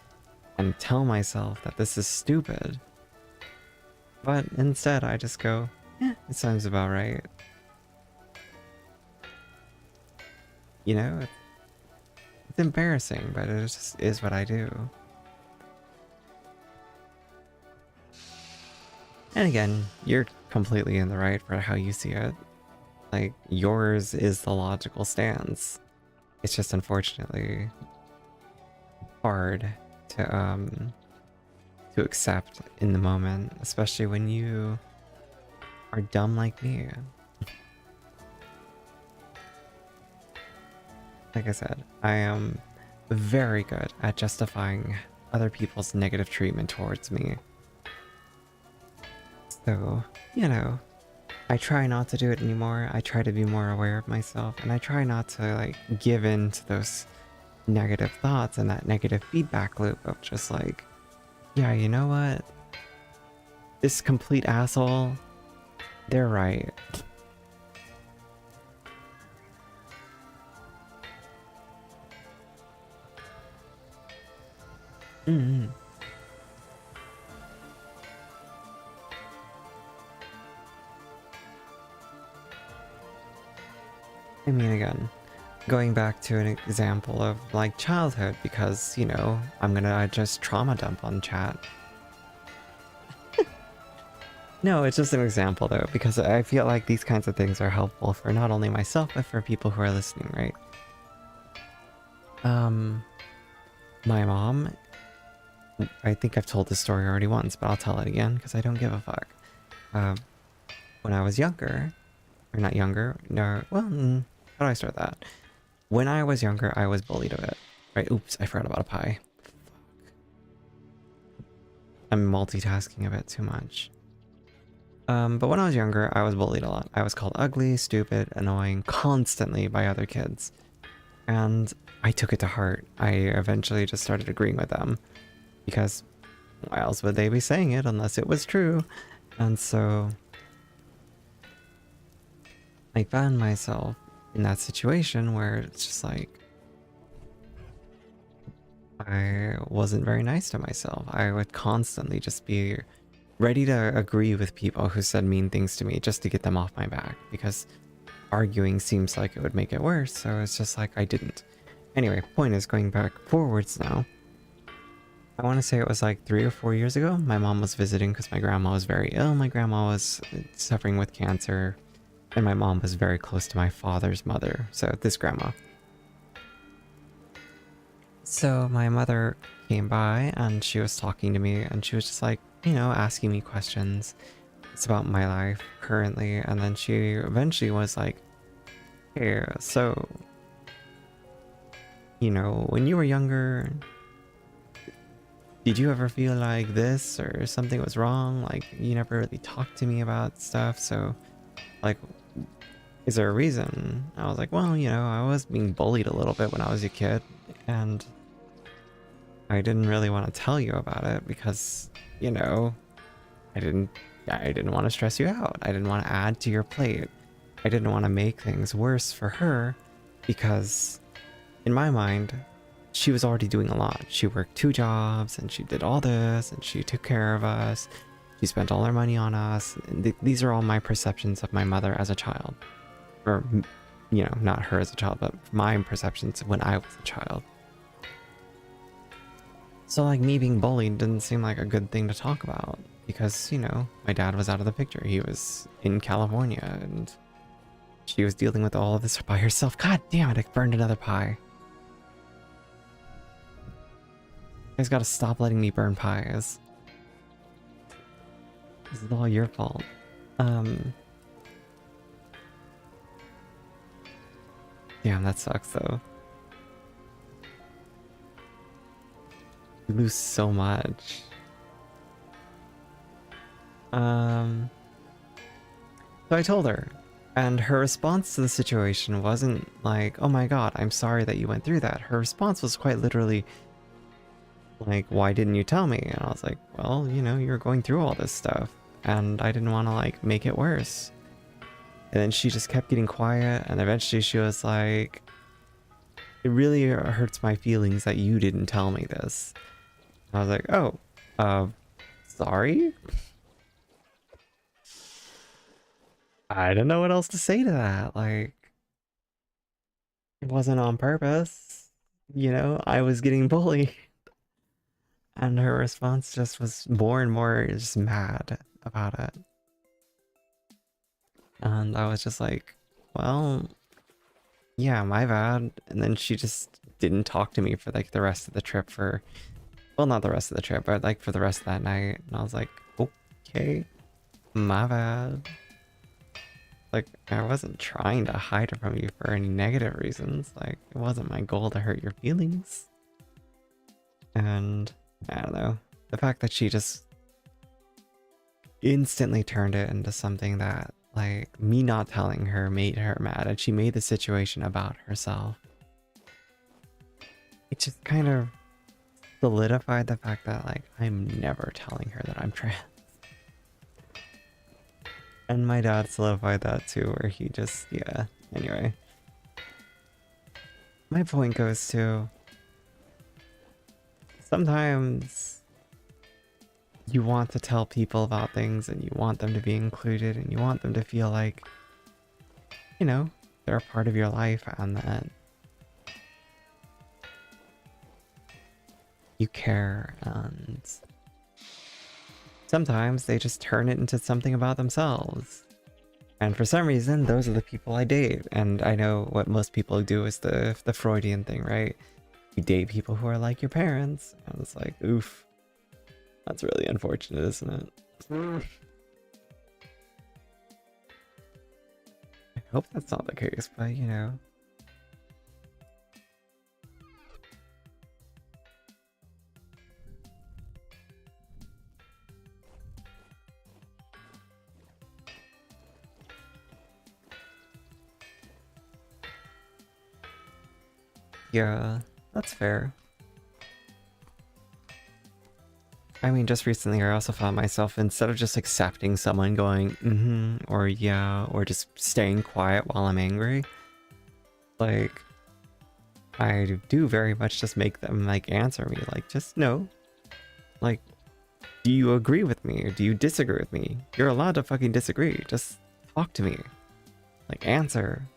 and tell myself that this is stupid. But instead, I just go, it sounds about right. You know, it's embarrassing, but it just is what I do. And again, you're completely in the right for how you see it. Like, yours is the logical stance. It's just unfortunately hard to accept in the moment, especially when you are dumb like me. Like I said, I am very good at justifying other people's negative treatment towards me. So, you know, I try not to do it anymore. I try to be more aware of myself, and I try not to, like, give in to those negative thoughts and that negative feedback loop of just like, yeah, you know what? This complete asshole, they're right. Mm-hmm. I mean, again, going back to an example of like childhood, because, you know, I'm gonna just trauma dump on chat. No, it's just an example though, because I feel like these kinds of things are helpful for not only myself, but for people who are listening, right? My mom, I think I've told this story already once, but I'll tell it again because I don't give a fuck. When I was younger, or not younger, no, well, how do I start that? When I was younger, I was bullied a bit, right? Oops, I forgot about a pie. Fuck. I'm multitasking a bit too much. But when I was younger, I was bullied a lot. I was called ugly, stupid, annoying, constantly by other kids. And I took it to heart. I eventually just started agreeing with them because why else would they be saying it unless it was true? And so I found myself in that situation where it's just like I wasn't very nice to myself. I would constantly just be ready to agree with people who said mean things to me just to get them off my back because arguing seems like it would make it worse. So it's just like I didn't. Anyway, point is going back forwards now. I want to say it was like 3 or 4 years ago. My mom was visiting because my grandma was very ill. My grandma was suffering with cancer. And my mom was very close to my father's mother. So this grandma. So my mother came by and she was talking to me and she was just like, you know, asking me questions. It's about my life currently. And then she eventually was like, hey, so, you know, when you were younger, did you ever feel like this or something was wrong? Like, you never really talked to me about stuff. So, like, is there a reason? I was like, well, you know, I was being bullied a little bit when I was a kid. And I didn't really want to tell you about it because, you know, I didn't want to stress you out. I didn't want to add to your plate. I didn't want to make things worse for her because in my mind, she was already doing a lot. She worked 2 jobs and she did all this and she took care of us. She spent all her money on us. These are all my perceptions of my mother as a child. Or, you know, not her as a child, but my perceptions when I was a child. So like me being bullied didn't seem like a good thing to talk about because, you know, my dad was out of the picture. He was in California and she was dealing with all of this by herself. God damn it, I burned another pie. You guys gotta stop letting me burn pies. This is all your fault. Damn, that sucks though. You lose so much. So I told her, and her response to the situation wasn't like, oh my god, I'm sorry that you went through that. Her response was quite literally like, why didn't you tell me? And I was like, well, you know, you're going through all this stuff, and I didn't want to like make it worse. And then she just kept getting quiet, and eventually she was like, it really hurts my feelings that you didn't tell me this. I was like, oh, sorry? I don't know what else to say to that. Like, it wasn't on purpose. You know, I was getting bullied. And her response just was more and more just mad about it. And I was just like, well, yeah, my bad. And then she just didn't talk to me for like the rest of the trip for, well, not the rest of the trip, but like for the rest of that night. And I was like, okay, my bad. Like, I wasn't trying to hide it from you for any negative reasons. Like, it wasn't my goal to hurt your feelings. And I don't know. The fact that she just instantly turned it into something that, like, me not telling her made her mad, and she made the situation about herself. It just kind of solidified the fact that, like, I'm never telling her that I'm trans. And my dad solidified that too, where he just, yeah. Anyway. My point goes to, sometimes you want to tell people about things and you want them to be included and you want them to feel like, you know, they're a part of your life and that you care, and sometimes they just turn it into something about themselves. And for some reason, those are the people I date. And I know what most people do is the Freudian thing, right? You date people who are like your parents. And it's like, oof. That's really unfortunate, isn't it? I hope that's not the case, but you know. Yeah, that's fair. I mean, just recently I also found myself, instead of just accepting someone going, mm-hmm, or yeah, or just staying quiet while I'm angry, like, I do very much just make them, like, answer me, like, just no. Like, do you agree with me, or do you disagree with me? You're allowed to fucking disagree, just talk to me. Like, answer.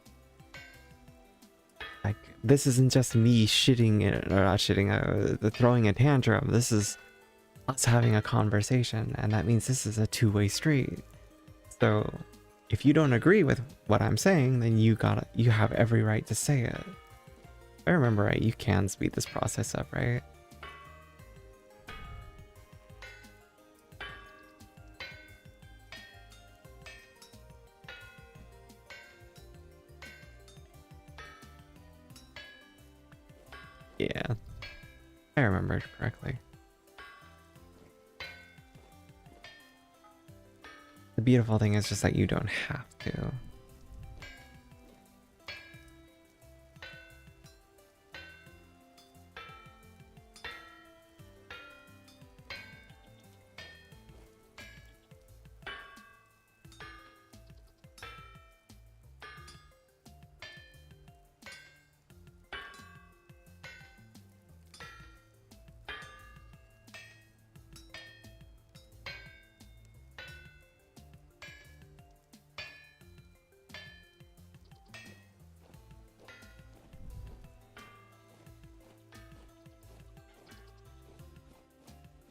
Like, this isn't just me shitting, or not shitting, throwing a tantrum, this is us having a conversation, and that means this is a two-way street. So if you don't agree with what I'm saying, then you have every right to say it. If I remember right, you can speed this process up, right? Yeah, I remember correctly. The beautiful thing is just that you don't have to.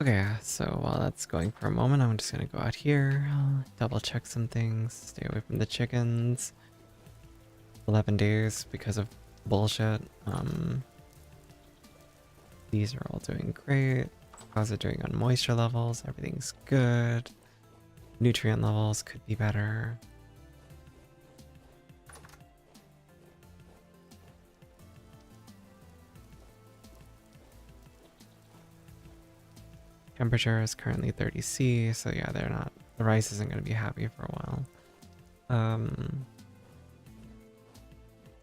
Okay, so while that's going for a moment, I'm just gonna go out here, double check some things, stay away from the chickens. 11 days because of bullshit. These are all doing great. How's it doing on moisture levels? Everything's good. Nutrient levels could be better. Temperature is currently 30°C, so yeah, the rice isn't going to be happy for a while.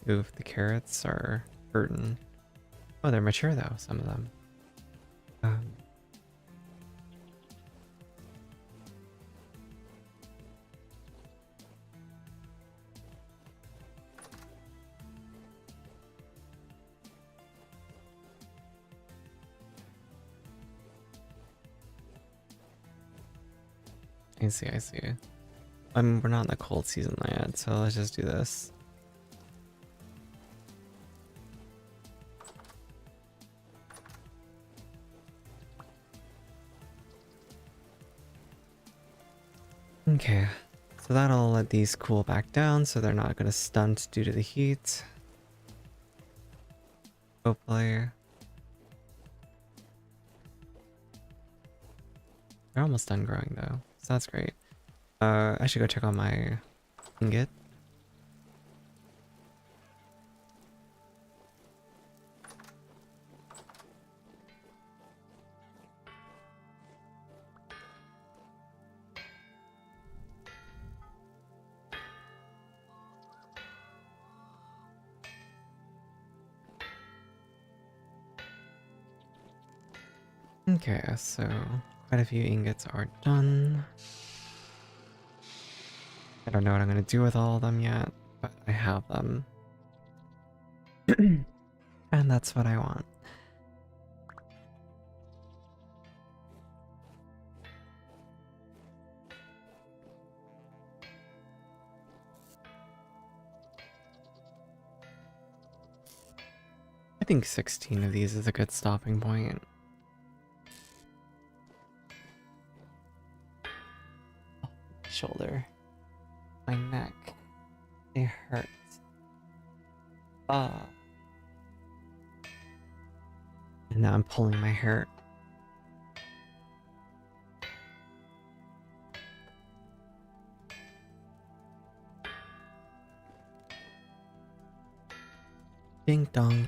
Oof, the carrots are hurting. Oh, they're mature though, some of them. I see, I see. We're not in the cold season yet, so let's just do this. Okay, so that'll let these cool back down so they're not going to stunt due to the heat. Hopefully. They're almost done growing though, so that's great. I should go check on my ingot. Okay, so quite a few ingots are done. I don't know what I'm gonna do with all of them yet, but I have them. And that's what I want. I think 16 of these is a good stopping point. Oh, shoulder. My neck. It hurts. Ah. And now I'm pulling my hair. Ding dong.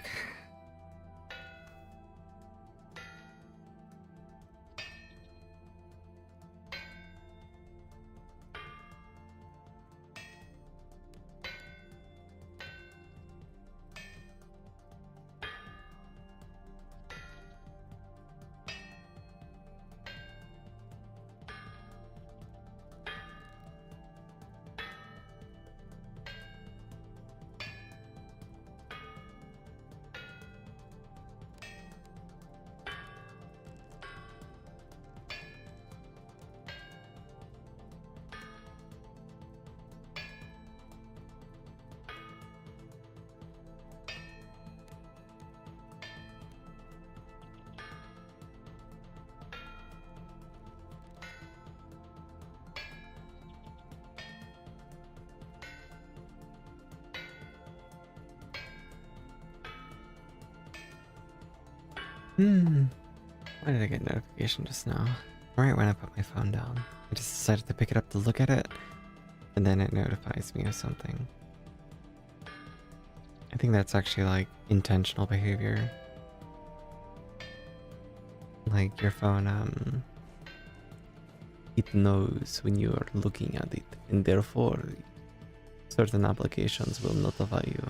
Hmm. Why did I get a notification just now? Right when I put my phone down. I just decided to pick it up to look at it, and then it notifies me of something. I think that's actually like intentional behavior. Like your phone, it knows when you are looking at it, and therefore certain applications will notify you.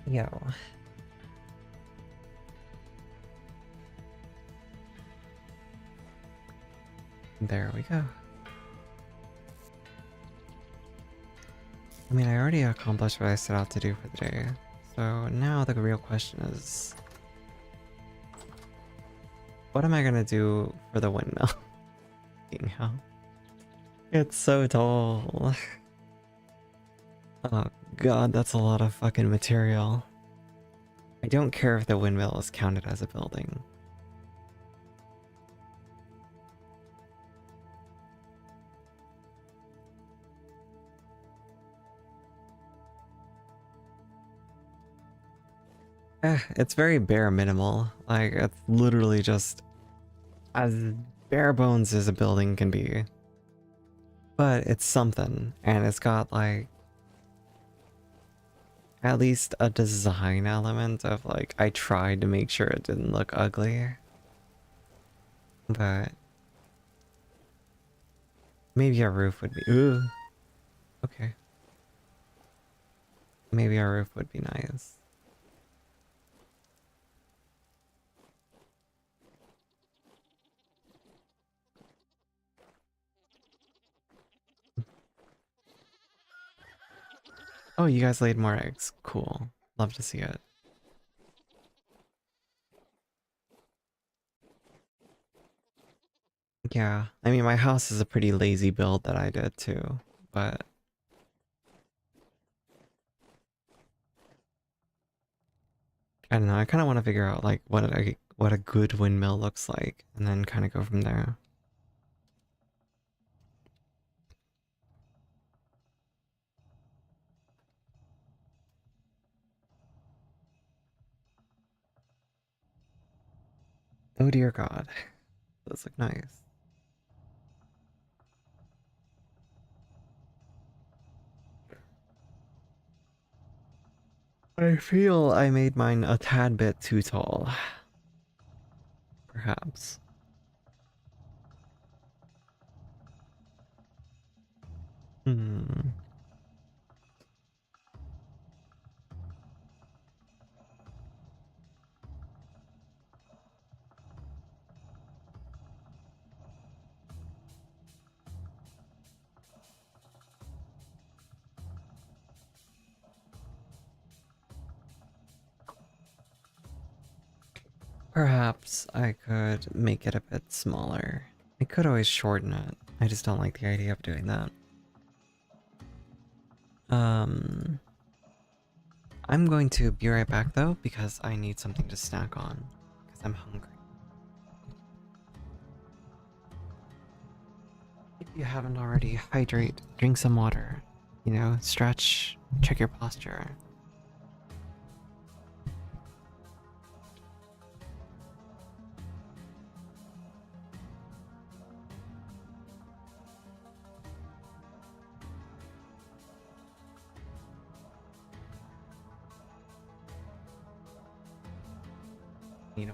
Yo. There we go. I mean, I already accomplished what I set out to do for the day. So now the real question is, what am I gonna do for the windmill? Fucking hell. It's so tall. Oh god, that's a lot of fucking material. I don't care if the windmill is counted as a building. It's very bare minimal. Like, it's literally just as bare bones as a building can be. But it's something, and it's got like at least a design element of like, I tried to make sure it didn't look ugly. But maybe a roof would be, ooh, okay. Maybe a roof would be nice. Oh, you guys laid more eggs. Cool. Love to see it. Yeah, I mean, my house is a pretty lazy build that I did too, but I don't know. I kind of want to figure out like what a good windmill looks like, and then kind of go from there. Oh dear God, those look nice. I feel I made mine a tad bit too tall, perhaps. Hmm. Perhaps I could make it a bit smaller. I could always shorten it. I just don't like the idea of doing that. Um, I'm going to be right back though, because I need something to snack on, because I'm hungry. If you haven't already, hydrate, drink some water, you know, stretch, check your posture. You know.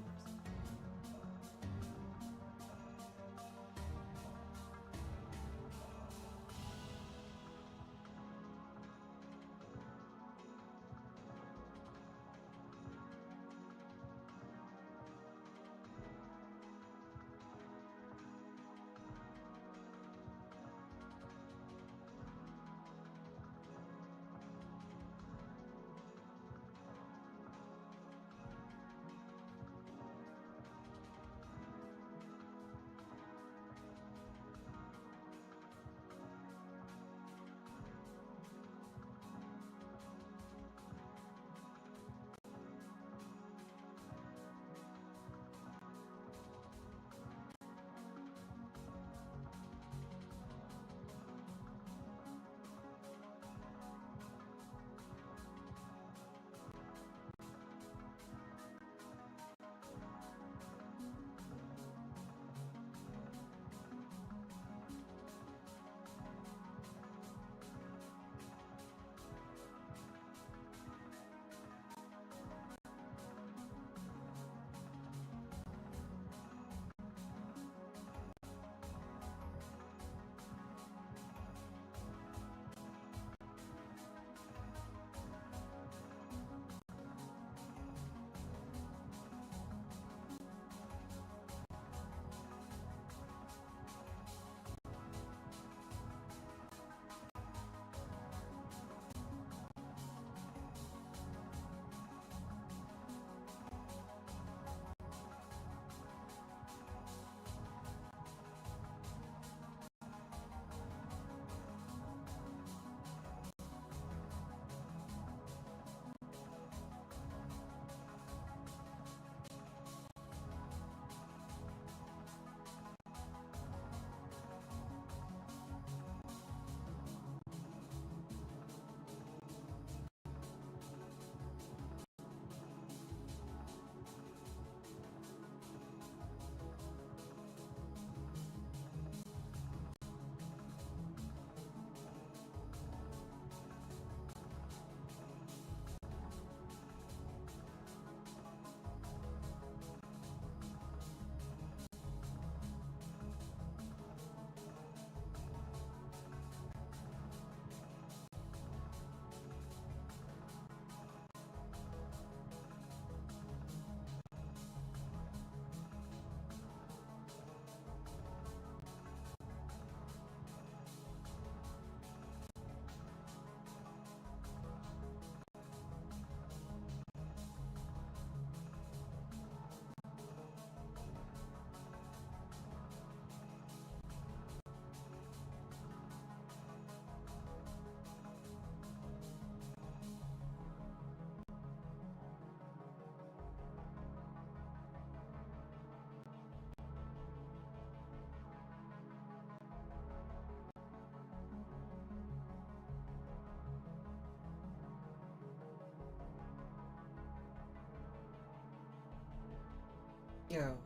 Yo,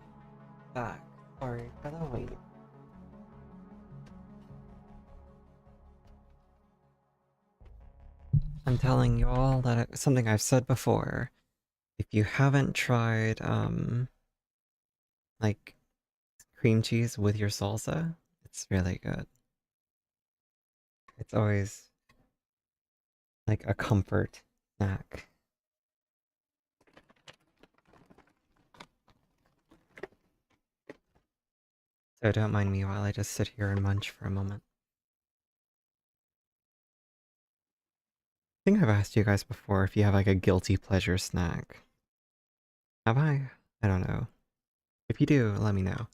back. Sorry for the wait. I'm telling you all that something I've said before. If you haven't tried, like cream cheese with your salsa, it's really good. It's always like a comfort snack. So don't mind me while I just sit here and munch for a moment. I think I've asked you guys before if you have like a guilty pleasure snack. Have I? I don't know. If you do, let me know.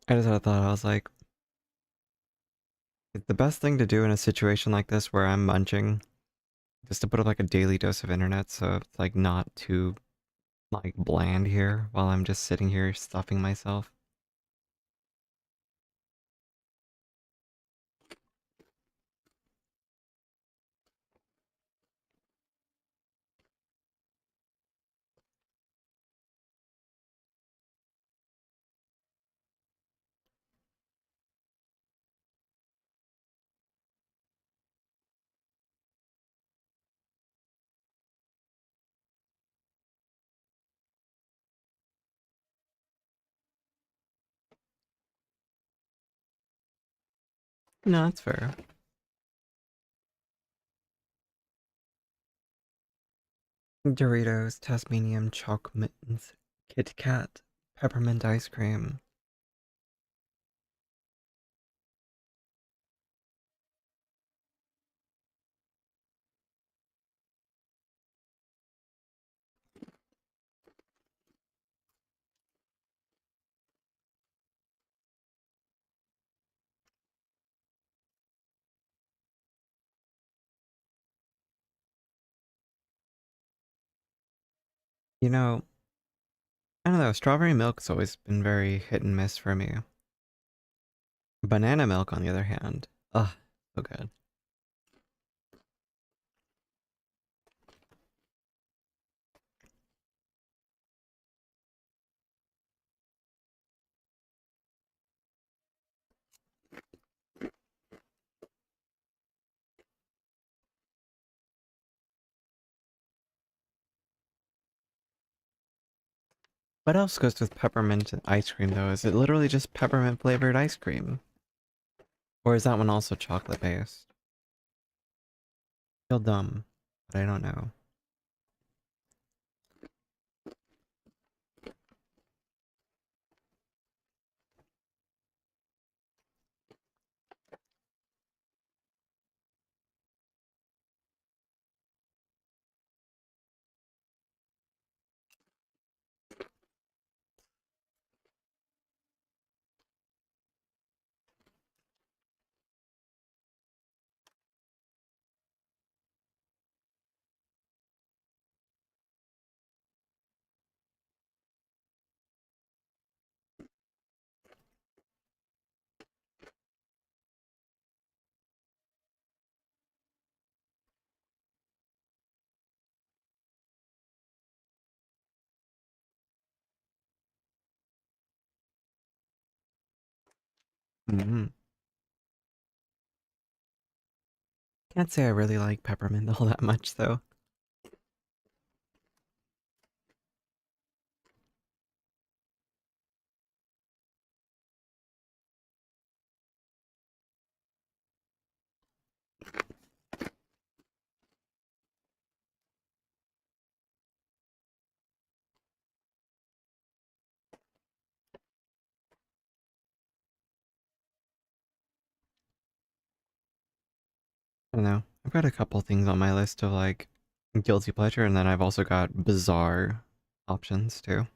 I just had a thought, I was like, the best thing to do in a situation like this where I'm munching is to put up like a daily dose of internet so it's like not too like bland here while I'm just sitting here stuffing myself. No, that's fair. Doritos, Tasmanian chalk mittens, Kit Kat, peppermint ice cream. You know, I don't know, strawberry milk's always been very hit and miss for me. Banana milk, on the other hand, ugh, so good. What else goes with peppermint ice cream though? Is it literally just peppermint flavored ice cream? Or is that one also chocolate based? Feel dumb, but I don't know. Mm. Can't say I really like peppermint all that much though. I don't know. I've got a couple things on my list of like guilty pleasure, and then I've also got bizarre options too.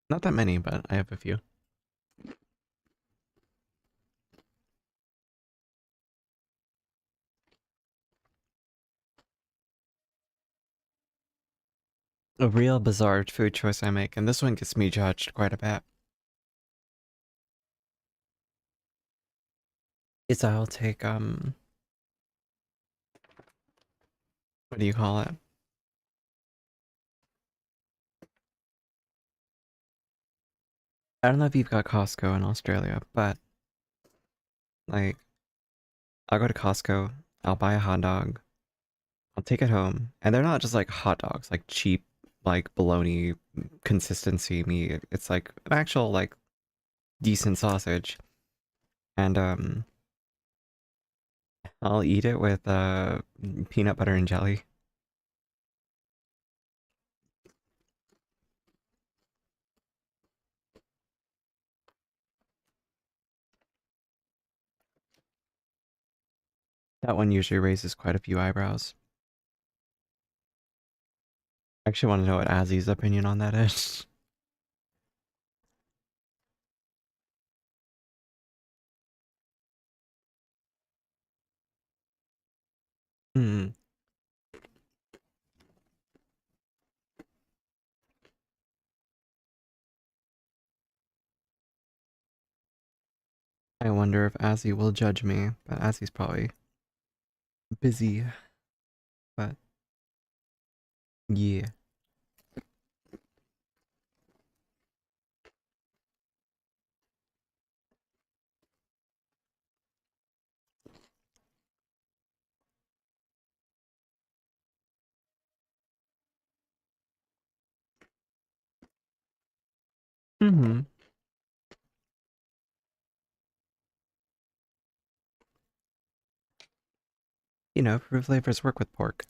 Not that many, but I have a few. A real bizarre food choice I make, and this one gets me judged quite a bit, is I'll take, what do you call it? I don't know if you've got Costco in Australia, but, like, I'll go to Costco, I'll buy a hot dog, I'll take it home, and they're not just like hot dogs, like cheap, like bologna consistency meat. It's like an actual, like, decent sausage. And, I'll eat it with, peanut butter and jelly. That one usually raises quite a few eyebrows. I actually want to know what Azzy's opinion on that is. Hmm. I wonder if Azzy will judge me, but Azzy's probably busy. But yeah. Mm-hmm. You know, fruit flavors work with pork.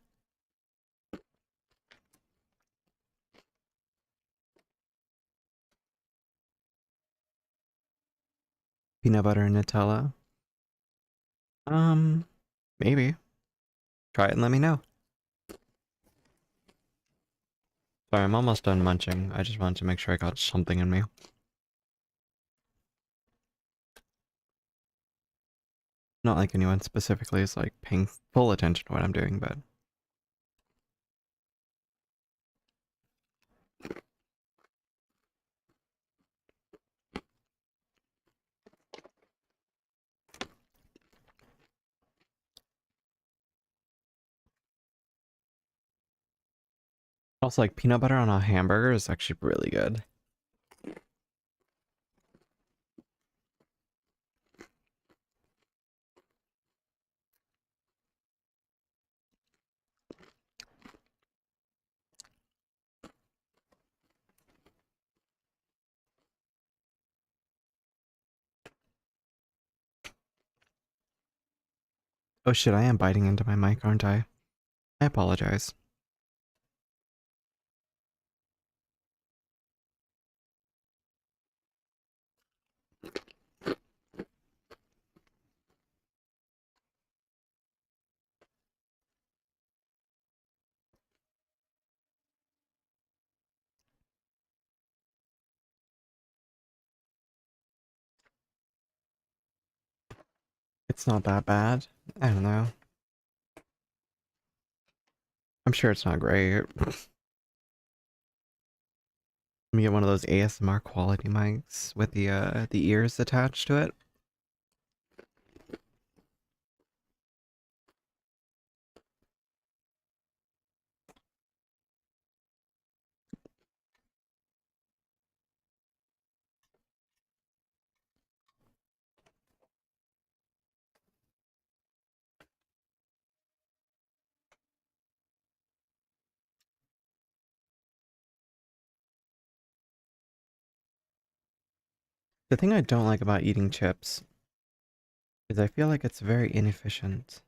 Peanut butter and Nutella. Um, maybe. Try it and let me know. Sorry, I'm almost done munching. I just wanted to make sure I got something in me. Not like anyone specifically is like paying full attention to what I'm doing, but also like peanut butter on a hamburger is actually really good. Oh shit, I am biting into my mic, aren't I? I apologize. It's not that bad. I don't know. I'm sure it's not great. Let me get one of those ASMR quality mics with the ears attached to it. The thing I don't like about eating chips is I feel like it's very inefficient.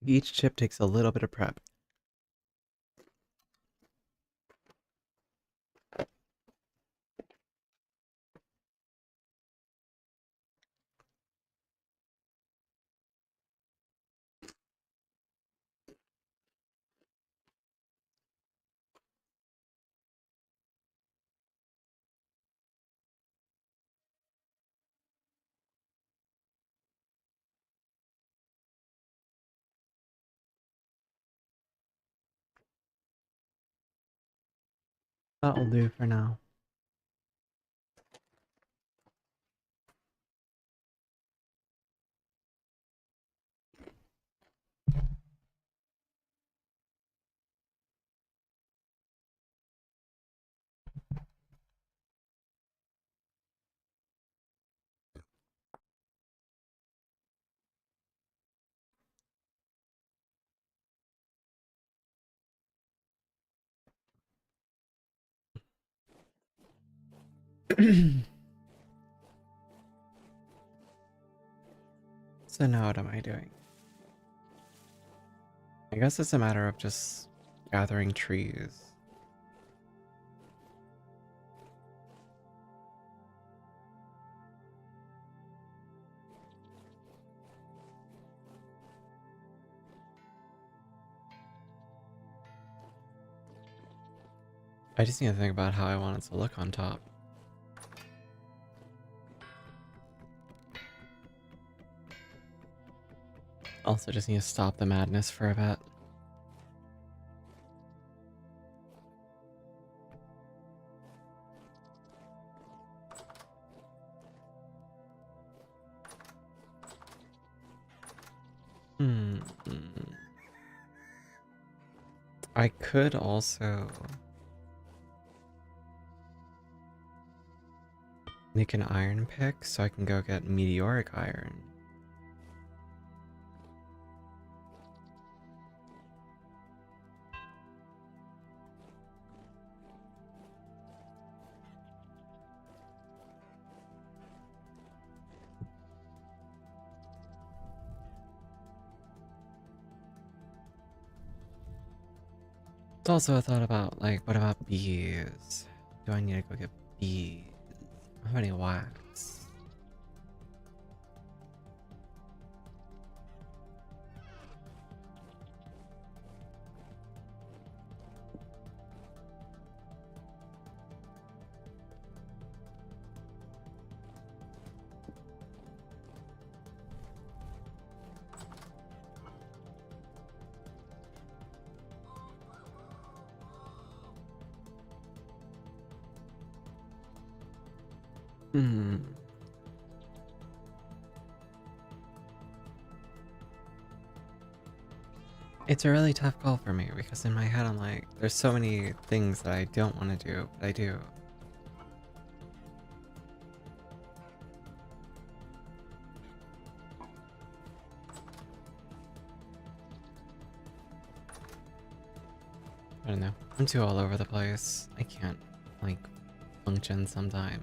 Each chip takes a little bit of prep. That'll do for now. So now what am I doing? I guess it's a matter of just gathering trees. I just need to think about how I want it to look on top. Also just need to stop the madness for a bit. Hmm. I could also make an iron pick so I can go get meteoric iron. It's also a thought about, like, what about bees? Do I need to go get bees? How many wax? Hmm. It's a really tough call for me because in my head I'm like, there's so many things that I don't want to do, but I do. I don't know. I'm too all over the place. I can't, like, function sometimes.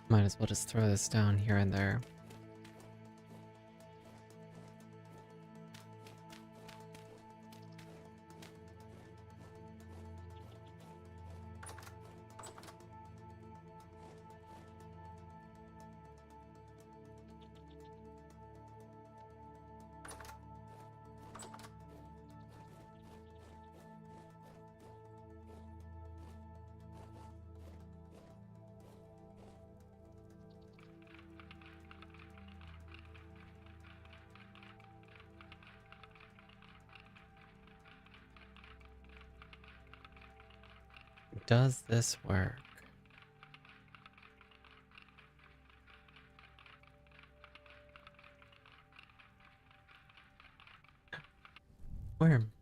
Might as well just throw this down here and there. Does this work? Worm.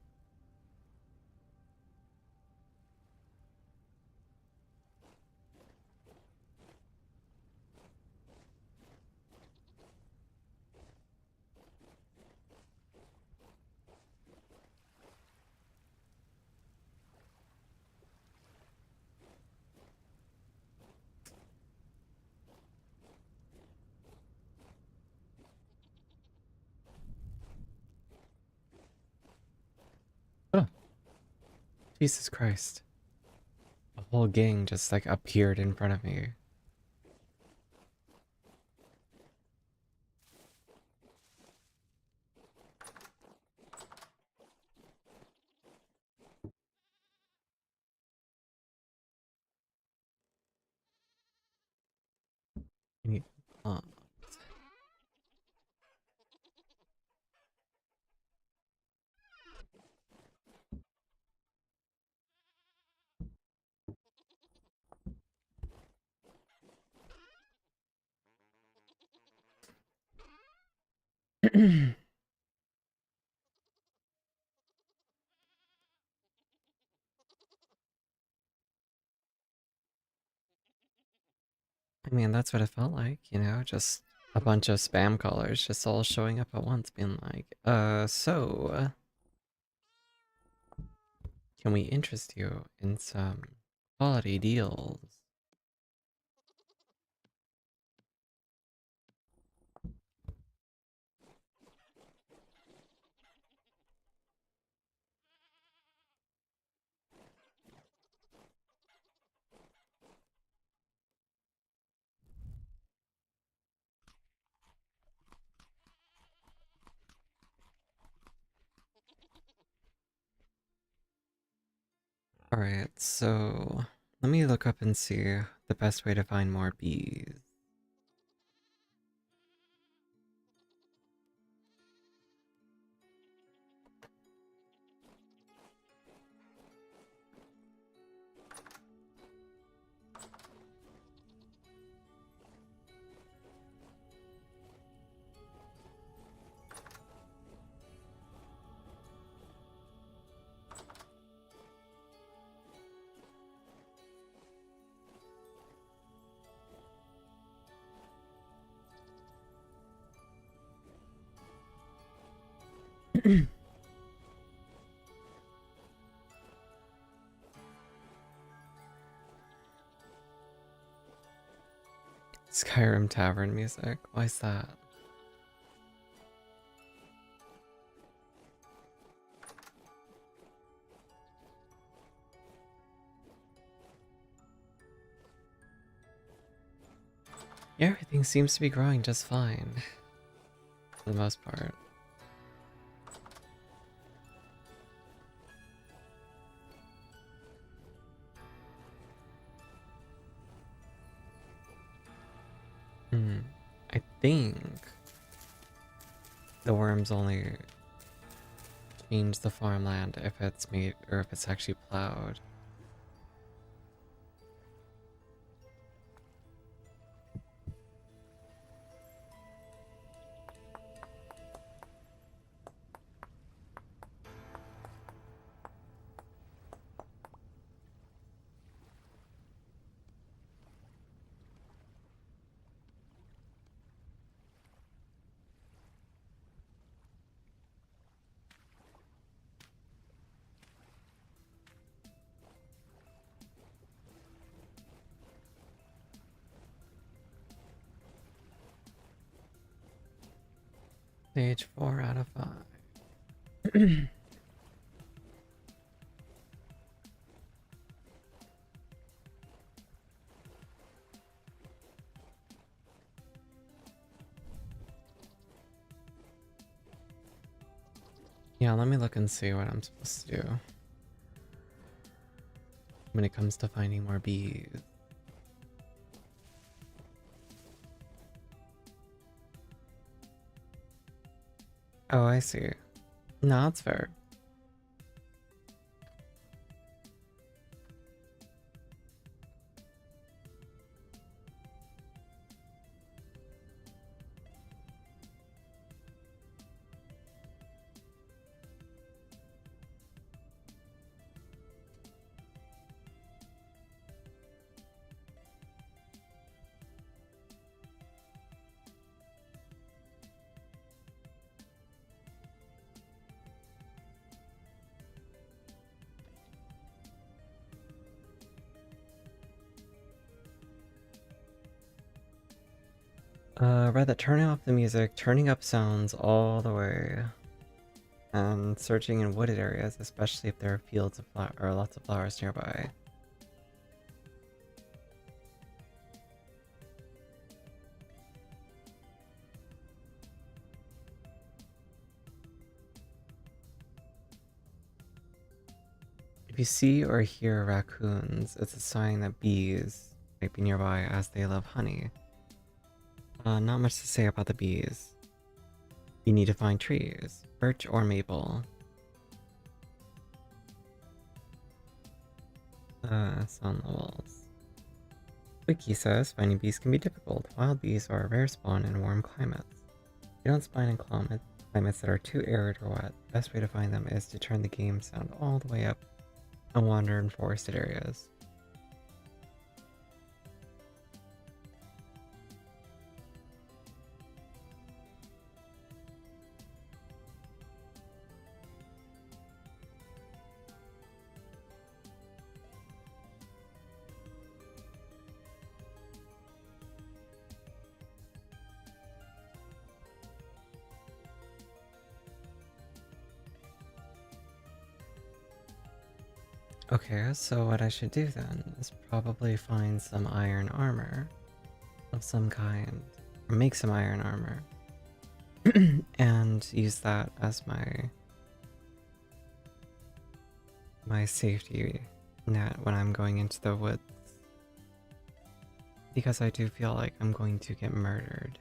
Jesus Christ. A whole gang just like appeared in front of me. I need, uh, I mean, that's what it felt like, you know, just a bunch of spam callers just all showing up at once, being like, can we interest you in some quality deals? Alright, so let me look up and see the best way to find more bees. Skyrim Tavern music? Why is that? Yeah, everything seems to be growing just fine. For the most part. Hmm. I think the worms only change the farmland if it's made or if it's actually plowed. Stage 4 out of 5. Yeah, let me look and see what I'm supposed to do when it comes to finding more bees. Oh, I see. No, that's fair. Rather turning off the music, turning up sounds all the way. and searching in wooded areas, especially if there are fields of or lots of flowers nearby. If you see or hear raccoons, it's a sign that bees might be nearby as they love honey. Not much to say about the bees. You need to find trees, birch or maple. It's on the walls. Wiki says finding bees can be difficult. Wild bees are a rare spawn in warm climates. They don't spawn in climates that are too arid or wet. The best way to find them is to turn the game sound all the way up and wander in forested areas. Okay, so what I should do then is probably find some iron armor of some kind, or make some iron armor, and use that as my safety net when I'm going into the woods, because I do feel like I'm going to get murdered.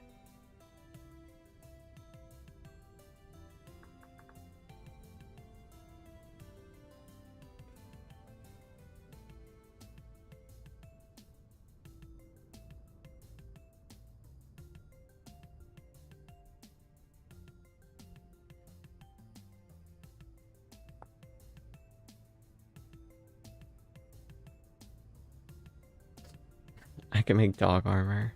I can make dog armor.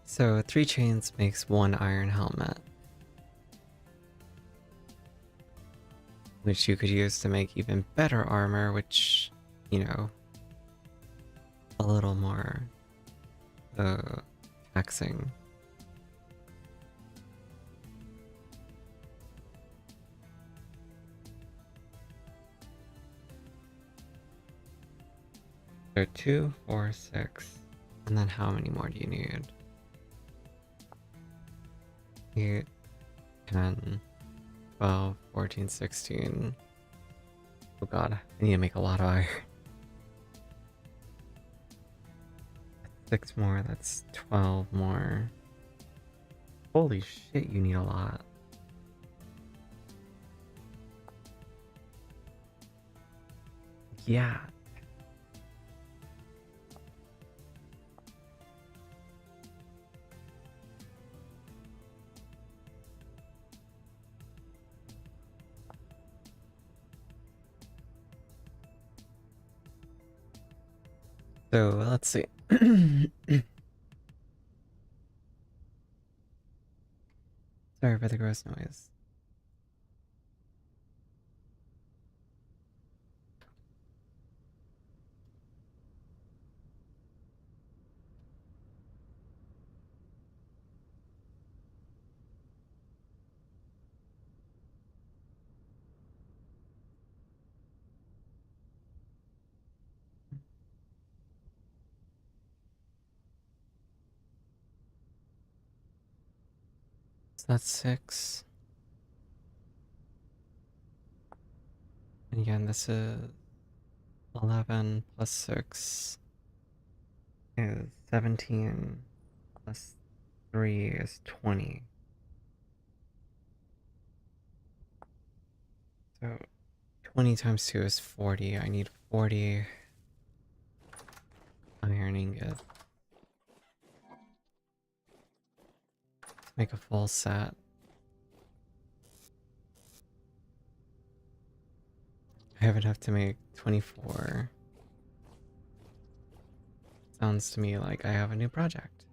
So 3 chains makes 1 iron helmet, which you could use to make even better armor, which, you know, a little more taxing. So 2, 4, 6, and then how many more do you need? 8, 10, 12, 14, 16. Oh god, I need to make a lot of iron. 6 more, that's 12 more. Holy shit, you need a lot. Yeah. So let's see. Sorry for the gross noise. So that's 6. And again, this is 11 plus 6 is 17 plus 3 is 20. So 20 times 2 is 40. I need 40 iron ingot to make a full set. I have enough to make 24. Sounds to me like I have a new project.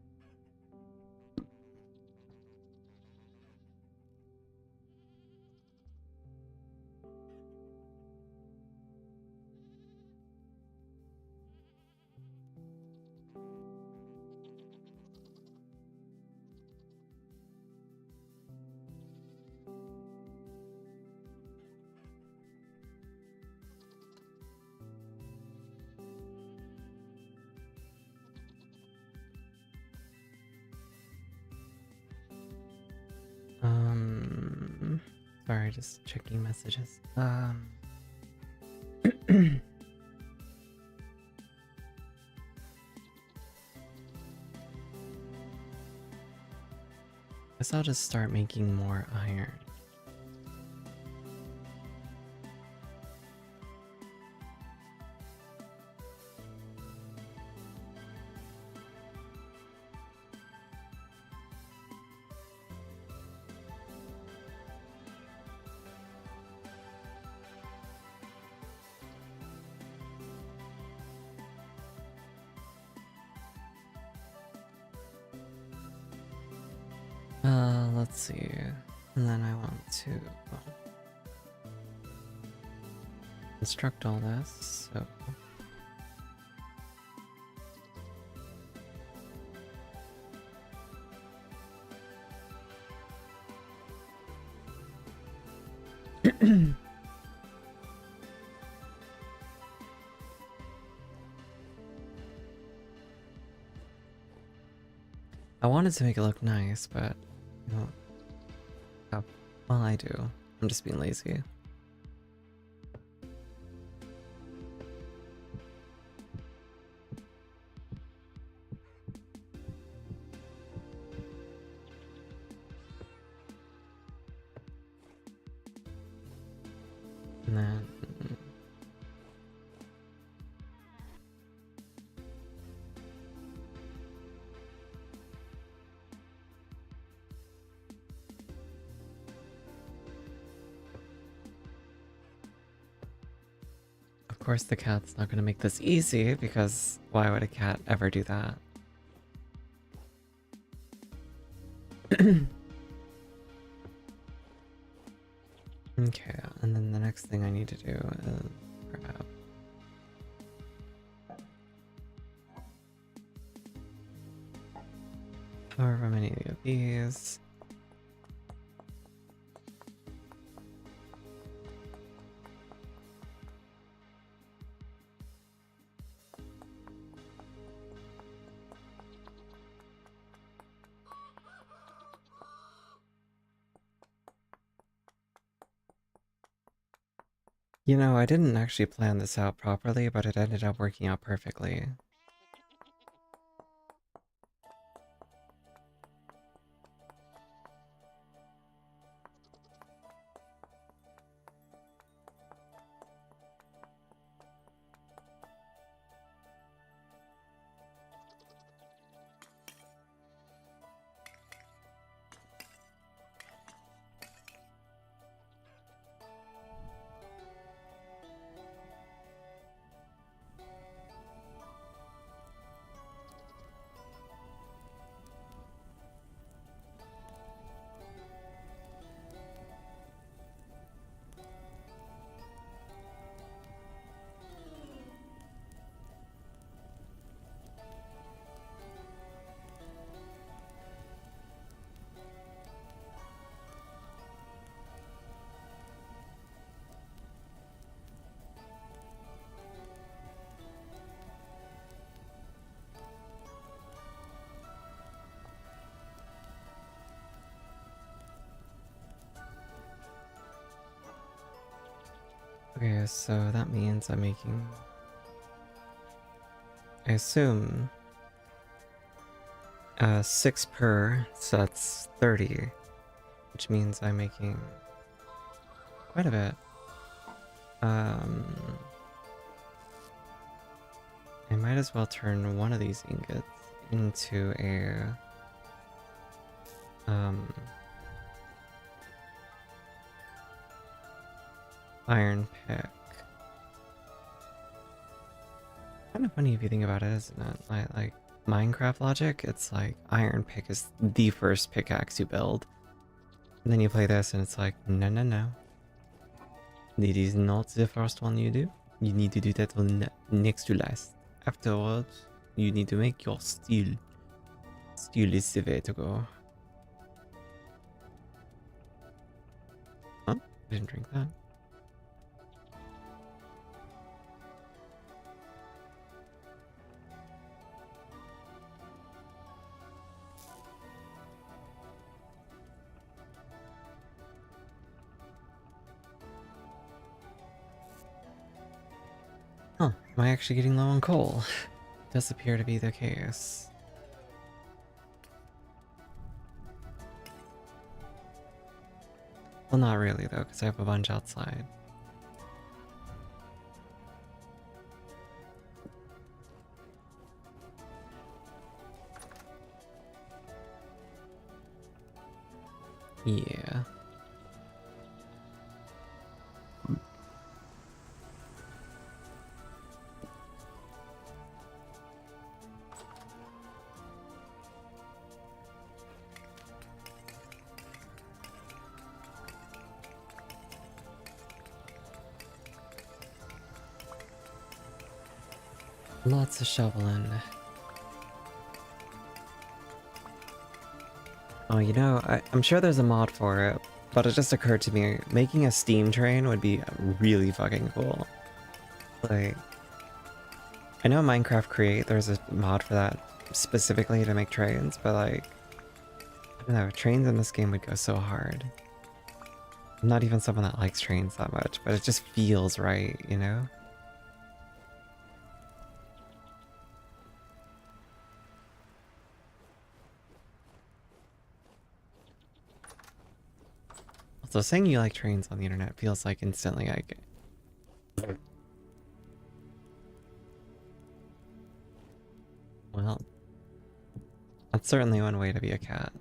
Sorry, just checking messages. Guess I'll just start making more iron. Let's see. And then I want to construct all this, so I wanted to make it look nice, but you know, well, I do. I'm just being lazy. And then of course the cat's not gonna make this easy, because why would a cat ever do that? Okay, and then the next thing I need to do is grab however many of these. You know, I didn't actually plan this out properly, but it ended up working out perfectly. Okay, so that means I'm making, I assume, 6 per, so that's 30, which means I'm making quite a bit. I might as well turn one of these ingots into a iron pick. Kind of funny if you think about it, isn't it? Like Minecraft logic, it's like iron pick is the first pickaxe you build. And then you play this and it's like, no, no, no. It is not the first one you do. You need to do that one next to last. Afterwards, you need to make your steel. Steel is the way to go. Huh? I didn't drink that. Huh, am I actually getting low on coal? Does appear to be the case. Well, not really though, because I have a bunch outside. Yeah. Lots of shoveling. Oh, you know, I'm sure there's a mod for it, but it just occurred to me, making a steam train would be really fucking cool. Like, I know Minecraft Create, there's a mod for that specifically to make trains, but like, I don't know, trains in this game would go so hard. I'm not even someone that likes trains that much, but it just feels right, you know? So saying you like trains on the internet feels like instantly like... Well, that's certainly one way to be a cat.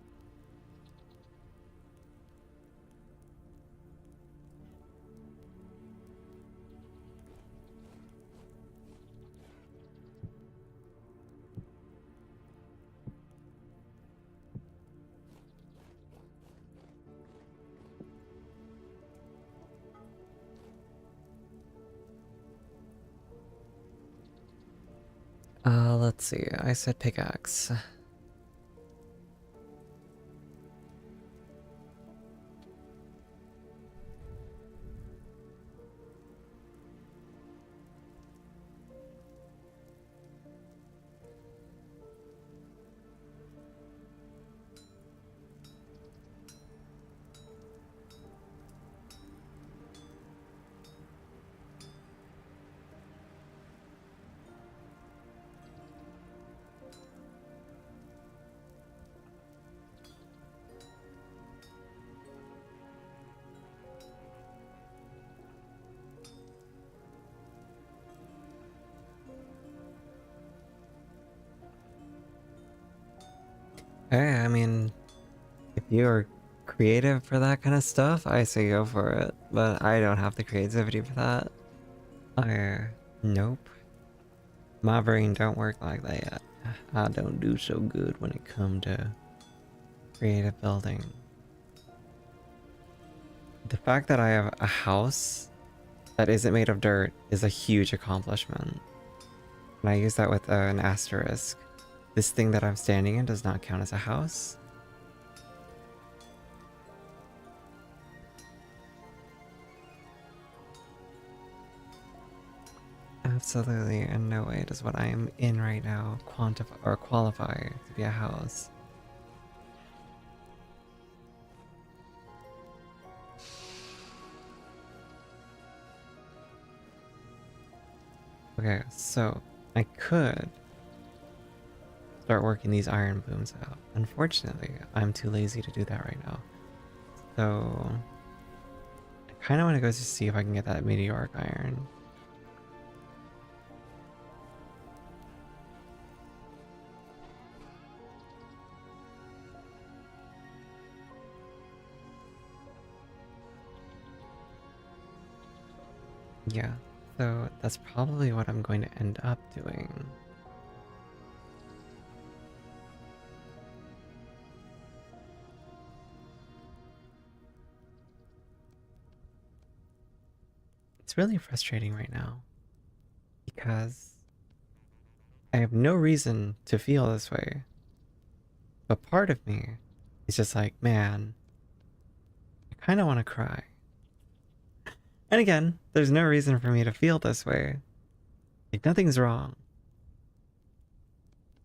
Let's see, I said pickaxe. Hey, I mean, if you're creative for that kind of stuff, I say go for it, but I don't have the creativity for that. Nope. My brain don't work like that. I don't do so good when it comes to creative building. The fact that I have a house that isn't made of dirt is a huge accomplishment. And I use that with an asterisk. This thing that I'm standing in does not count as a house. Absolutely in no way does what I am in right now quantify or qualify to be a house. Okay, so I could start working these iron booms out. Unfortunately, I'm too lazy to do that right now. So I kind of want to go to see if I can get that meteoric iron. Yeah, So that's probably what I'm going to end up doing. It's really frustrating right now because I have no reason to feel this way. But part of me is just like, man, I kind of want to cry. And again, there's no reason for me to feel this way. Like, nothing's wrong.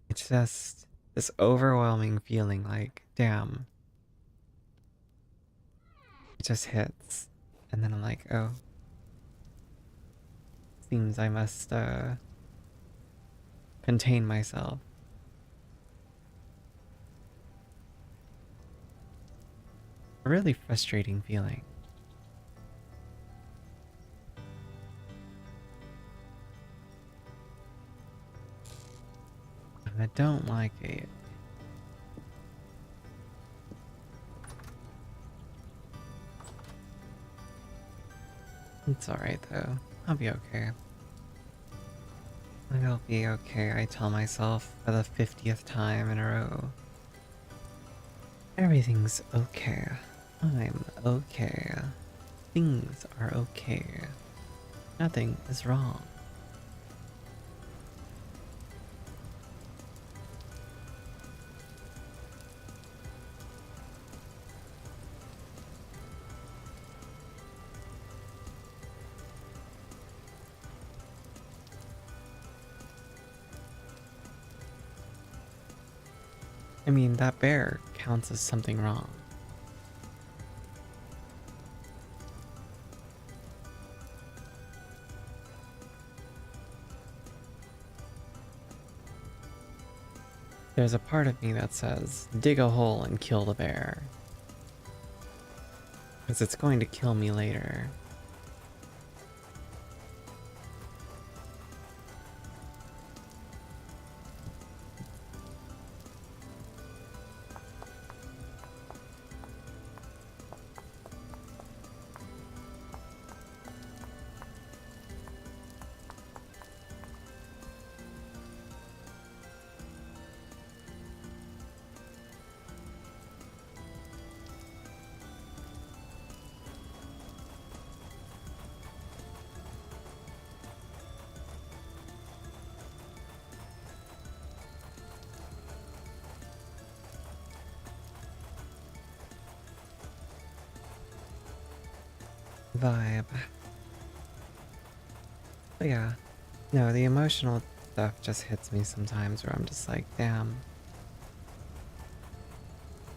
It's just this overwhelming feeling like, damn, it just hits. And then I'm like, oh, seems I must contain myself. A really frustrating feeling. I don't like it. It's alright though. I'll be okay. I'll be okay, I tell myself for the 50th time in a row. Everything's okay. I'm okay. Things are okay. Nothing is wrong. I mean, that bear counts as something wrong. There's a part of me that says, dig a hole and kill the bear. Because it's going to kill me later. Vibe. But yeah, no, the emotional stuff just hits me sometimes where I'm just like, damn.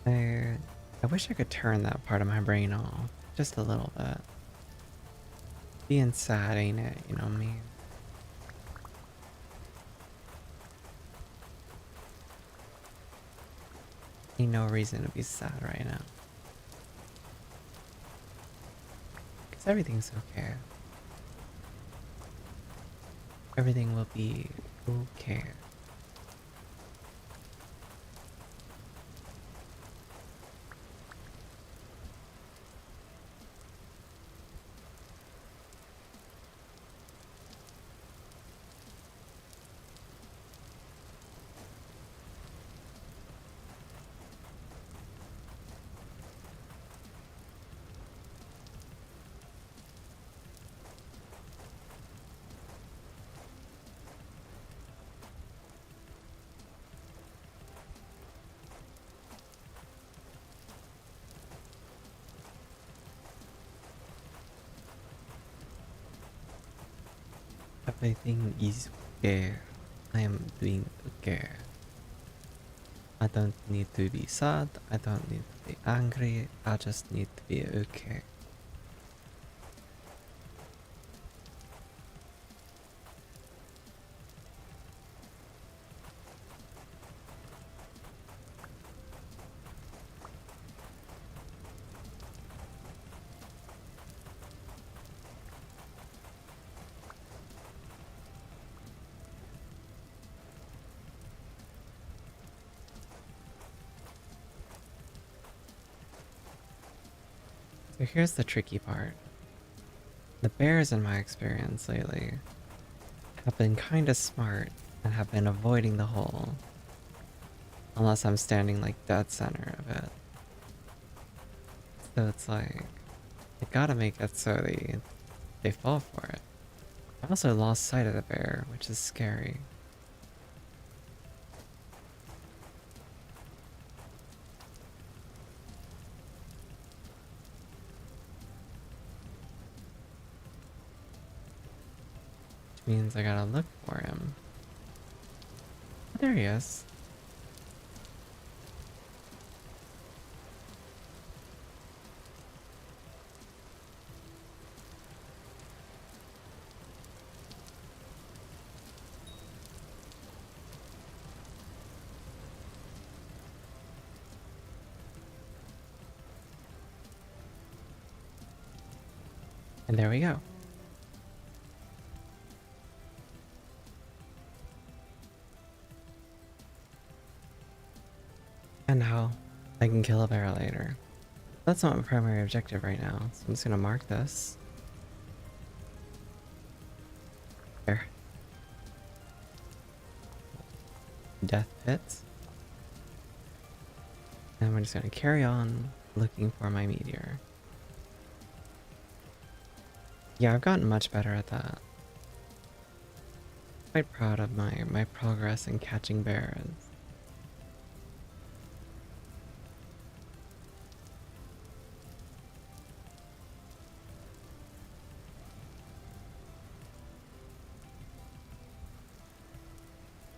I wish I could turn that part of my brain off. Just a little bit. Being sad, ain't it? You know what I mean? Ain't no reason to be sad right now. Because everything's okay. Everything will be okay. Everything is okay. I am doing okay. I don't need to be sad. I don't need to be angry. I just need to be okay. So here's the tricky part. The bears, in my experience lately, have been kinda smart and have been avoiding the hole. Unless I'm standing like dead center of it. So it's like, they gotta make it so they fall for it. I also lost sight of the bear, which is scary. Which means I gotta look for him. Oh, there he is. And there we go. And now I can kill a bear later. That's not my primary objective right now, so I'm just gonna mark this. There. Death pits. And we're just gonna carry on looking for my meteor. Yeah, I've gotten much better at that. Quite proud of my progress in catching bears.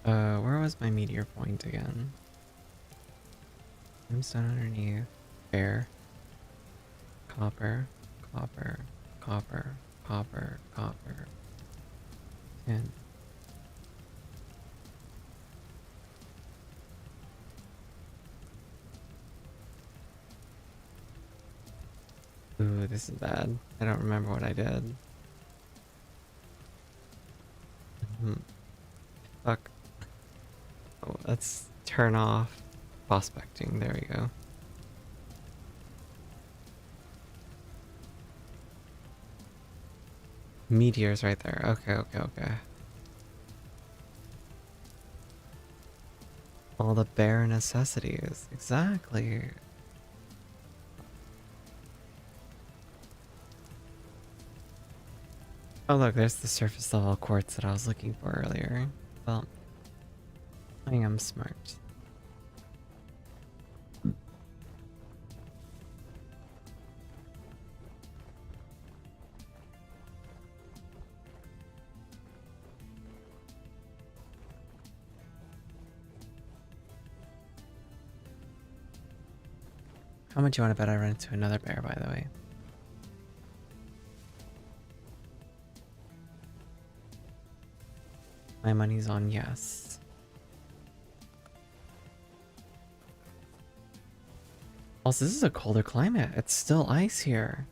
Where was my meteor point again? Limestone underneath. Bear. Copper. Copper. Copper. Copper. Copper. And ooh, this is bad. I don't remember what I did. Fuck. Oh, let's turn off prospecting. There we go. Meteors right there. Okay, okay, okay. All the bare necessities. Exactly. Oh look, there's the surface level quartz that I was looking for earlier. Well, I am smart. How much you want to bet I run into another bear, by the way? My money's on yes. Also, this is a colder climate. It's still ice here.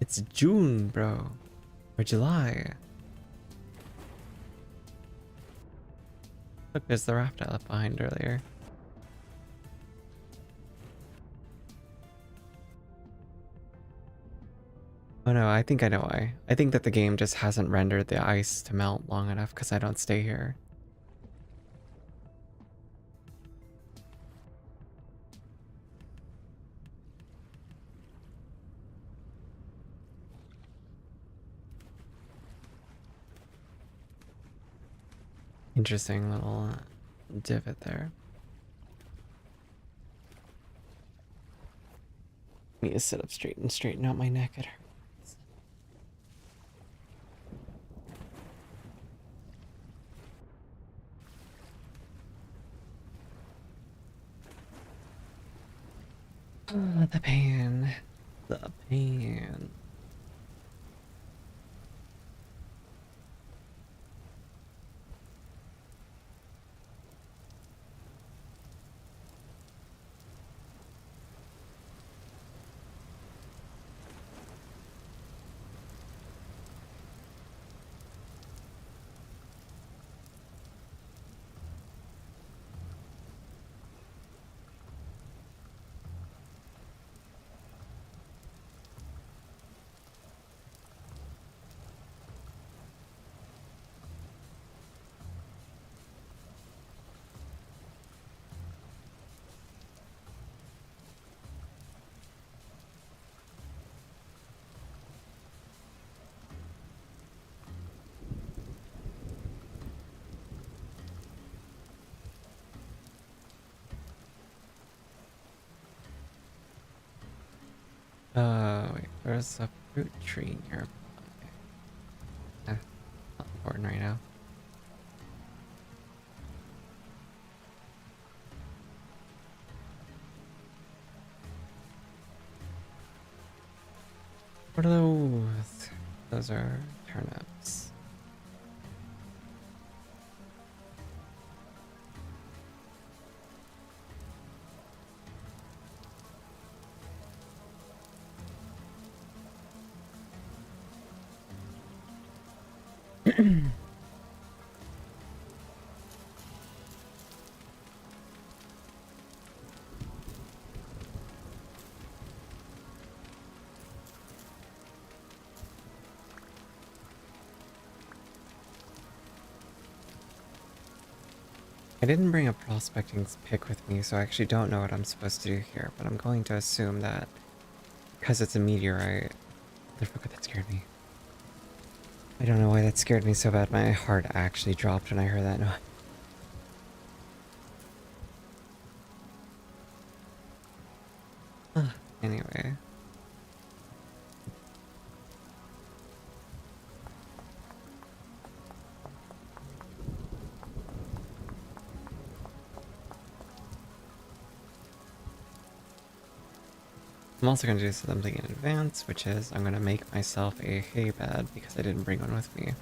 It's June, bro. Or July. Look, there's the raft I left behind earlier. Oh no, I think I know why. I think that the game just hasn't rendered the ice to melt long enough because I don't stay here. Interesting little divot there. Need to sit up straight and straighten out my neck. It hurts. Oh, the pain. The pain. Wait, there's a fruit tree nearby. Not important right now. What are those? Those are turnips. I didn't bring a prospecting pick with me, so I actually don't know what I'm supposed to do here, but I'm going to assume that because it's a meteorite. Motherfucker, that scared me. I don't know why that scared me so bad. My heart actually dropped when I heard that noise. Anyway. I'm also going to do something in advance, which is I'm going to make myself a hay bed because I didn't bring one with me.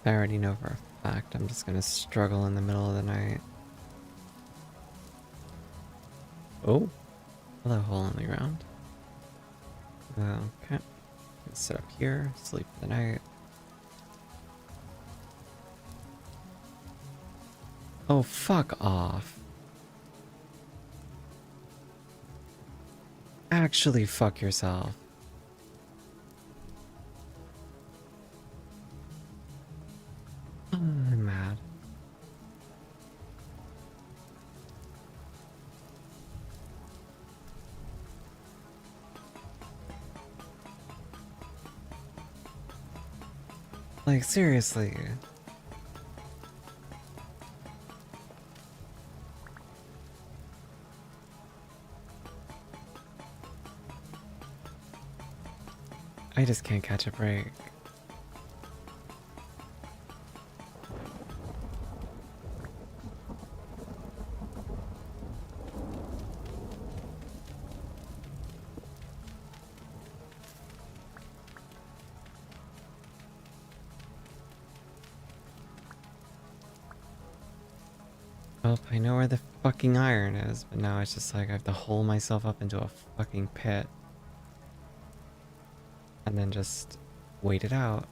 I already know for a fact I'm just going to struggle in the middle of the night. Oh, hello, hole in the ground. Okay, sit up here, sleep for the night. Oh, fuck off. Actually, fuck yourself. Oh, I'm mad. Like, seriously. I just can't catch a break. Well, I know where the fucking iron is, but now it's just like I have to hole myself up into a fucking pit. And then just wait it out.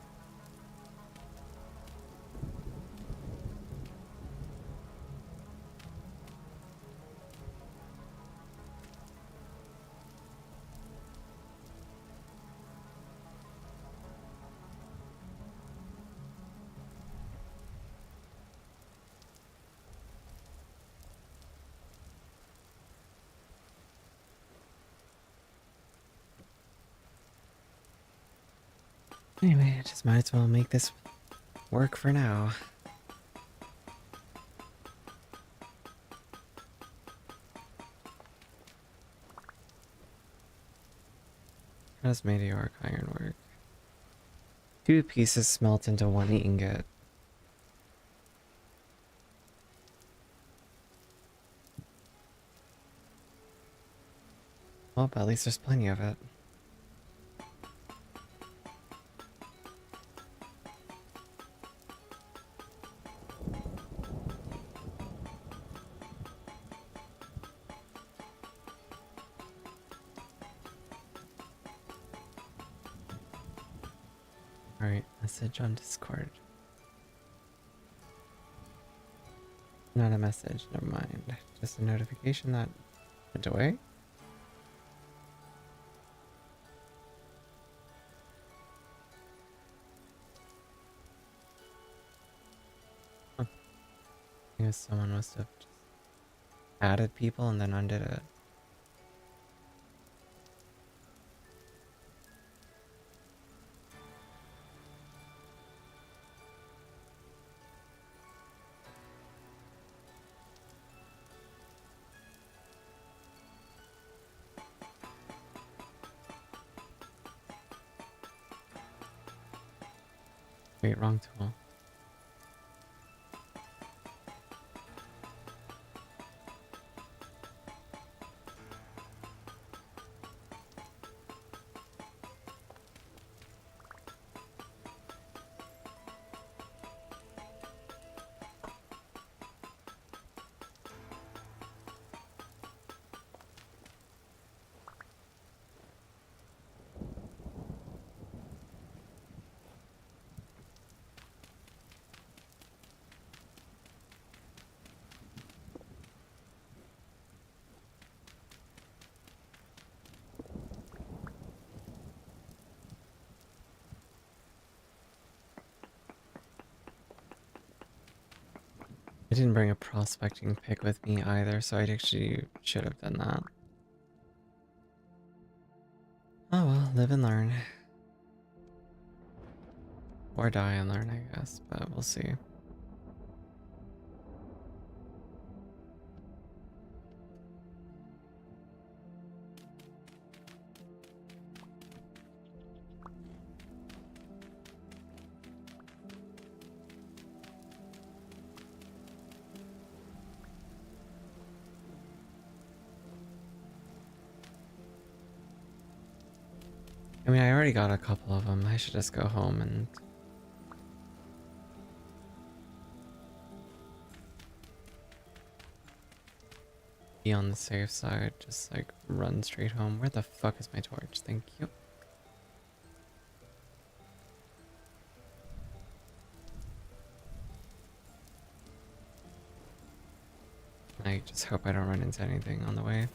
Anyway, I just might as well make this work for now. How does meteoric iron work? 2 pieces smelt into 1 ingot. Well, but at least there's plenty of it. Alright, message on Discord. Not a message, never mind. Just a notification that went away. Huh. I guess someone must have just added people and then undid it. Wait, wrong tool. I didn't bring a prospecting pick with me either, so I actually should have done that. Oh well, live and learn. Or die and learn, I guess, but we'll see. I mean, I already got a couple of them. I should just go home and... be on the safe side. Just, like, run straight home. Where the fuck is my torch? Thank you. I just hope I don't run into anything on the way.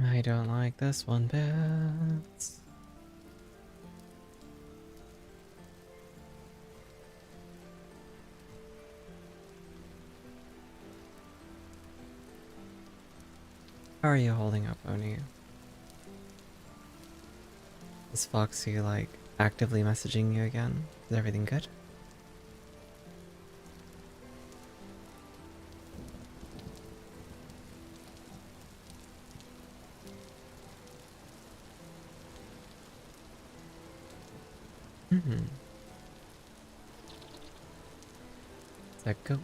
I don't like this one bit. How are you holding up, Oni? Is Foxy, like, actively messaging you again? Is everything good? It's a goat.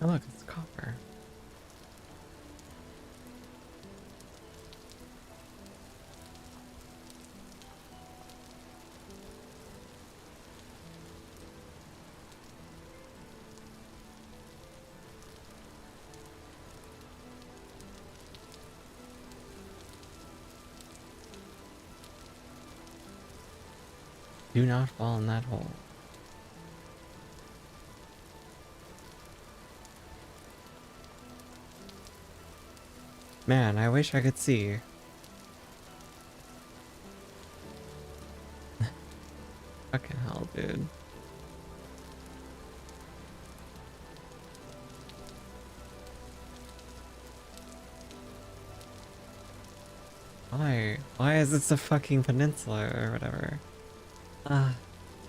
Oh look, it's copper. Do not fall in that hole. Man, I wish I could see. Fucking hell, dude. Why? Why is it a fucking peninsula or whatever? Ah,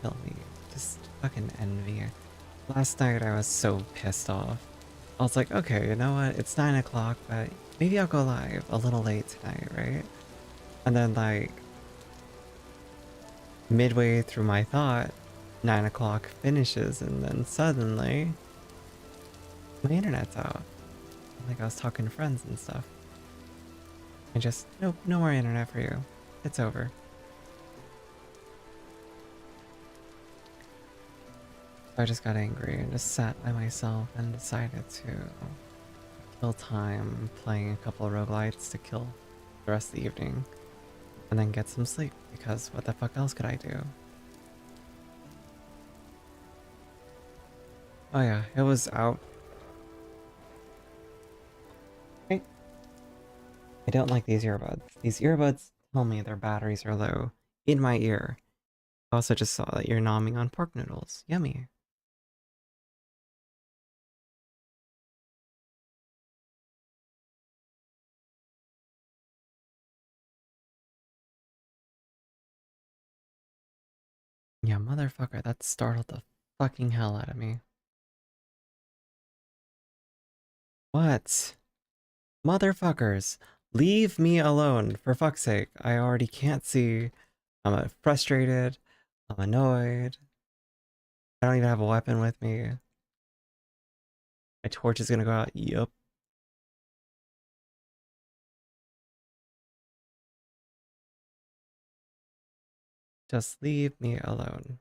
kill me. Just fucking envy. Last night I was so pissed off. I was like, okay, you know what? It's 9 o'clock, but maybe I'll go live a little late tonight, right? And then, like, midway through my thought, 9 o'clock finishes and then suddenly my internet's out. Like I was talking to friends and stuff. I just, nope, no more internet for you. It's over. So I just got angry and just sat by myself and decided to kill time playing a couple of roguelites to kill the rest of the evening. And then get some sleep, because what the fuck else could I do? Oh yeah, it was out. I don't like these earbuds. These earbuds tell me their batteries are low in my ear. I also just saw that you're nomming on pork noodles. Yummy. Yeah, motherfucker, that startled the fucking hell out of me. What? Motherfuckers, leave me alone, for fuck's sake. I already can't see. I'm frustrated. I'm annoyed. I don't even have a weapon with me. My torch is gonna go out. Yup. Just leave me alone.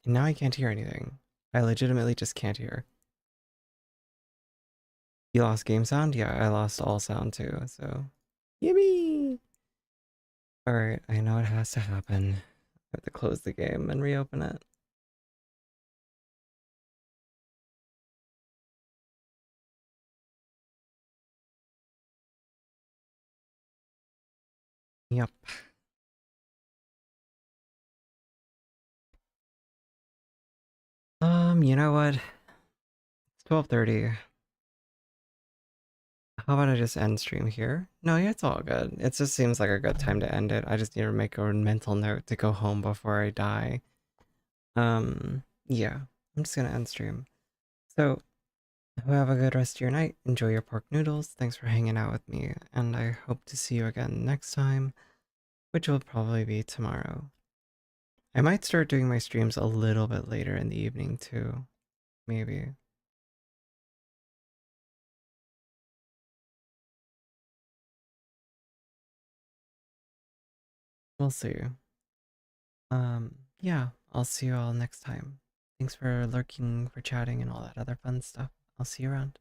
And now I can't hear anything. I legitimately just can't hear. You lost game sound? Yeah, I lost all sound too, so. Yippee! Alright, I know it has to happen. I have to close the game and reopen it. Yep. You know what? It's 12:30. How about I just end stream here? No, yeah, it's all good. It just seems like a good time to end it. I just need to make a mental note to go home before I die. Yeah, I'm just gonna end stream. So, have a good rest of your night. Enjoy your pork noodles. Thanks for hanging out with me, and I hope to see you again next time, which will probably be tomorrow. I might start doing my streams a little bit later in the evening too. Maybe. We'll see. Yeah, I'll see you all next time. Thanks for lurking, for chatting, and all that other fun stuff. I'll see you around.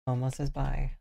Almost says bye.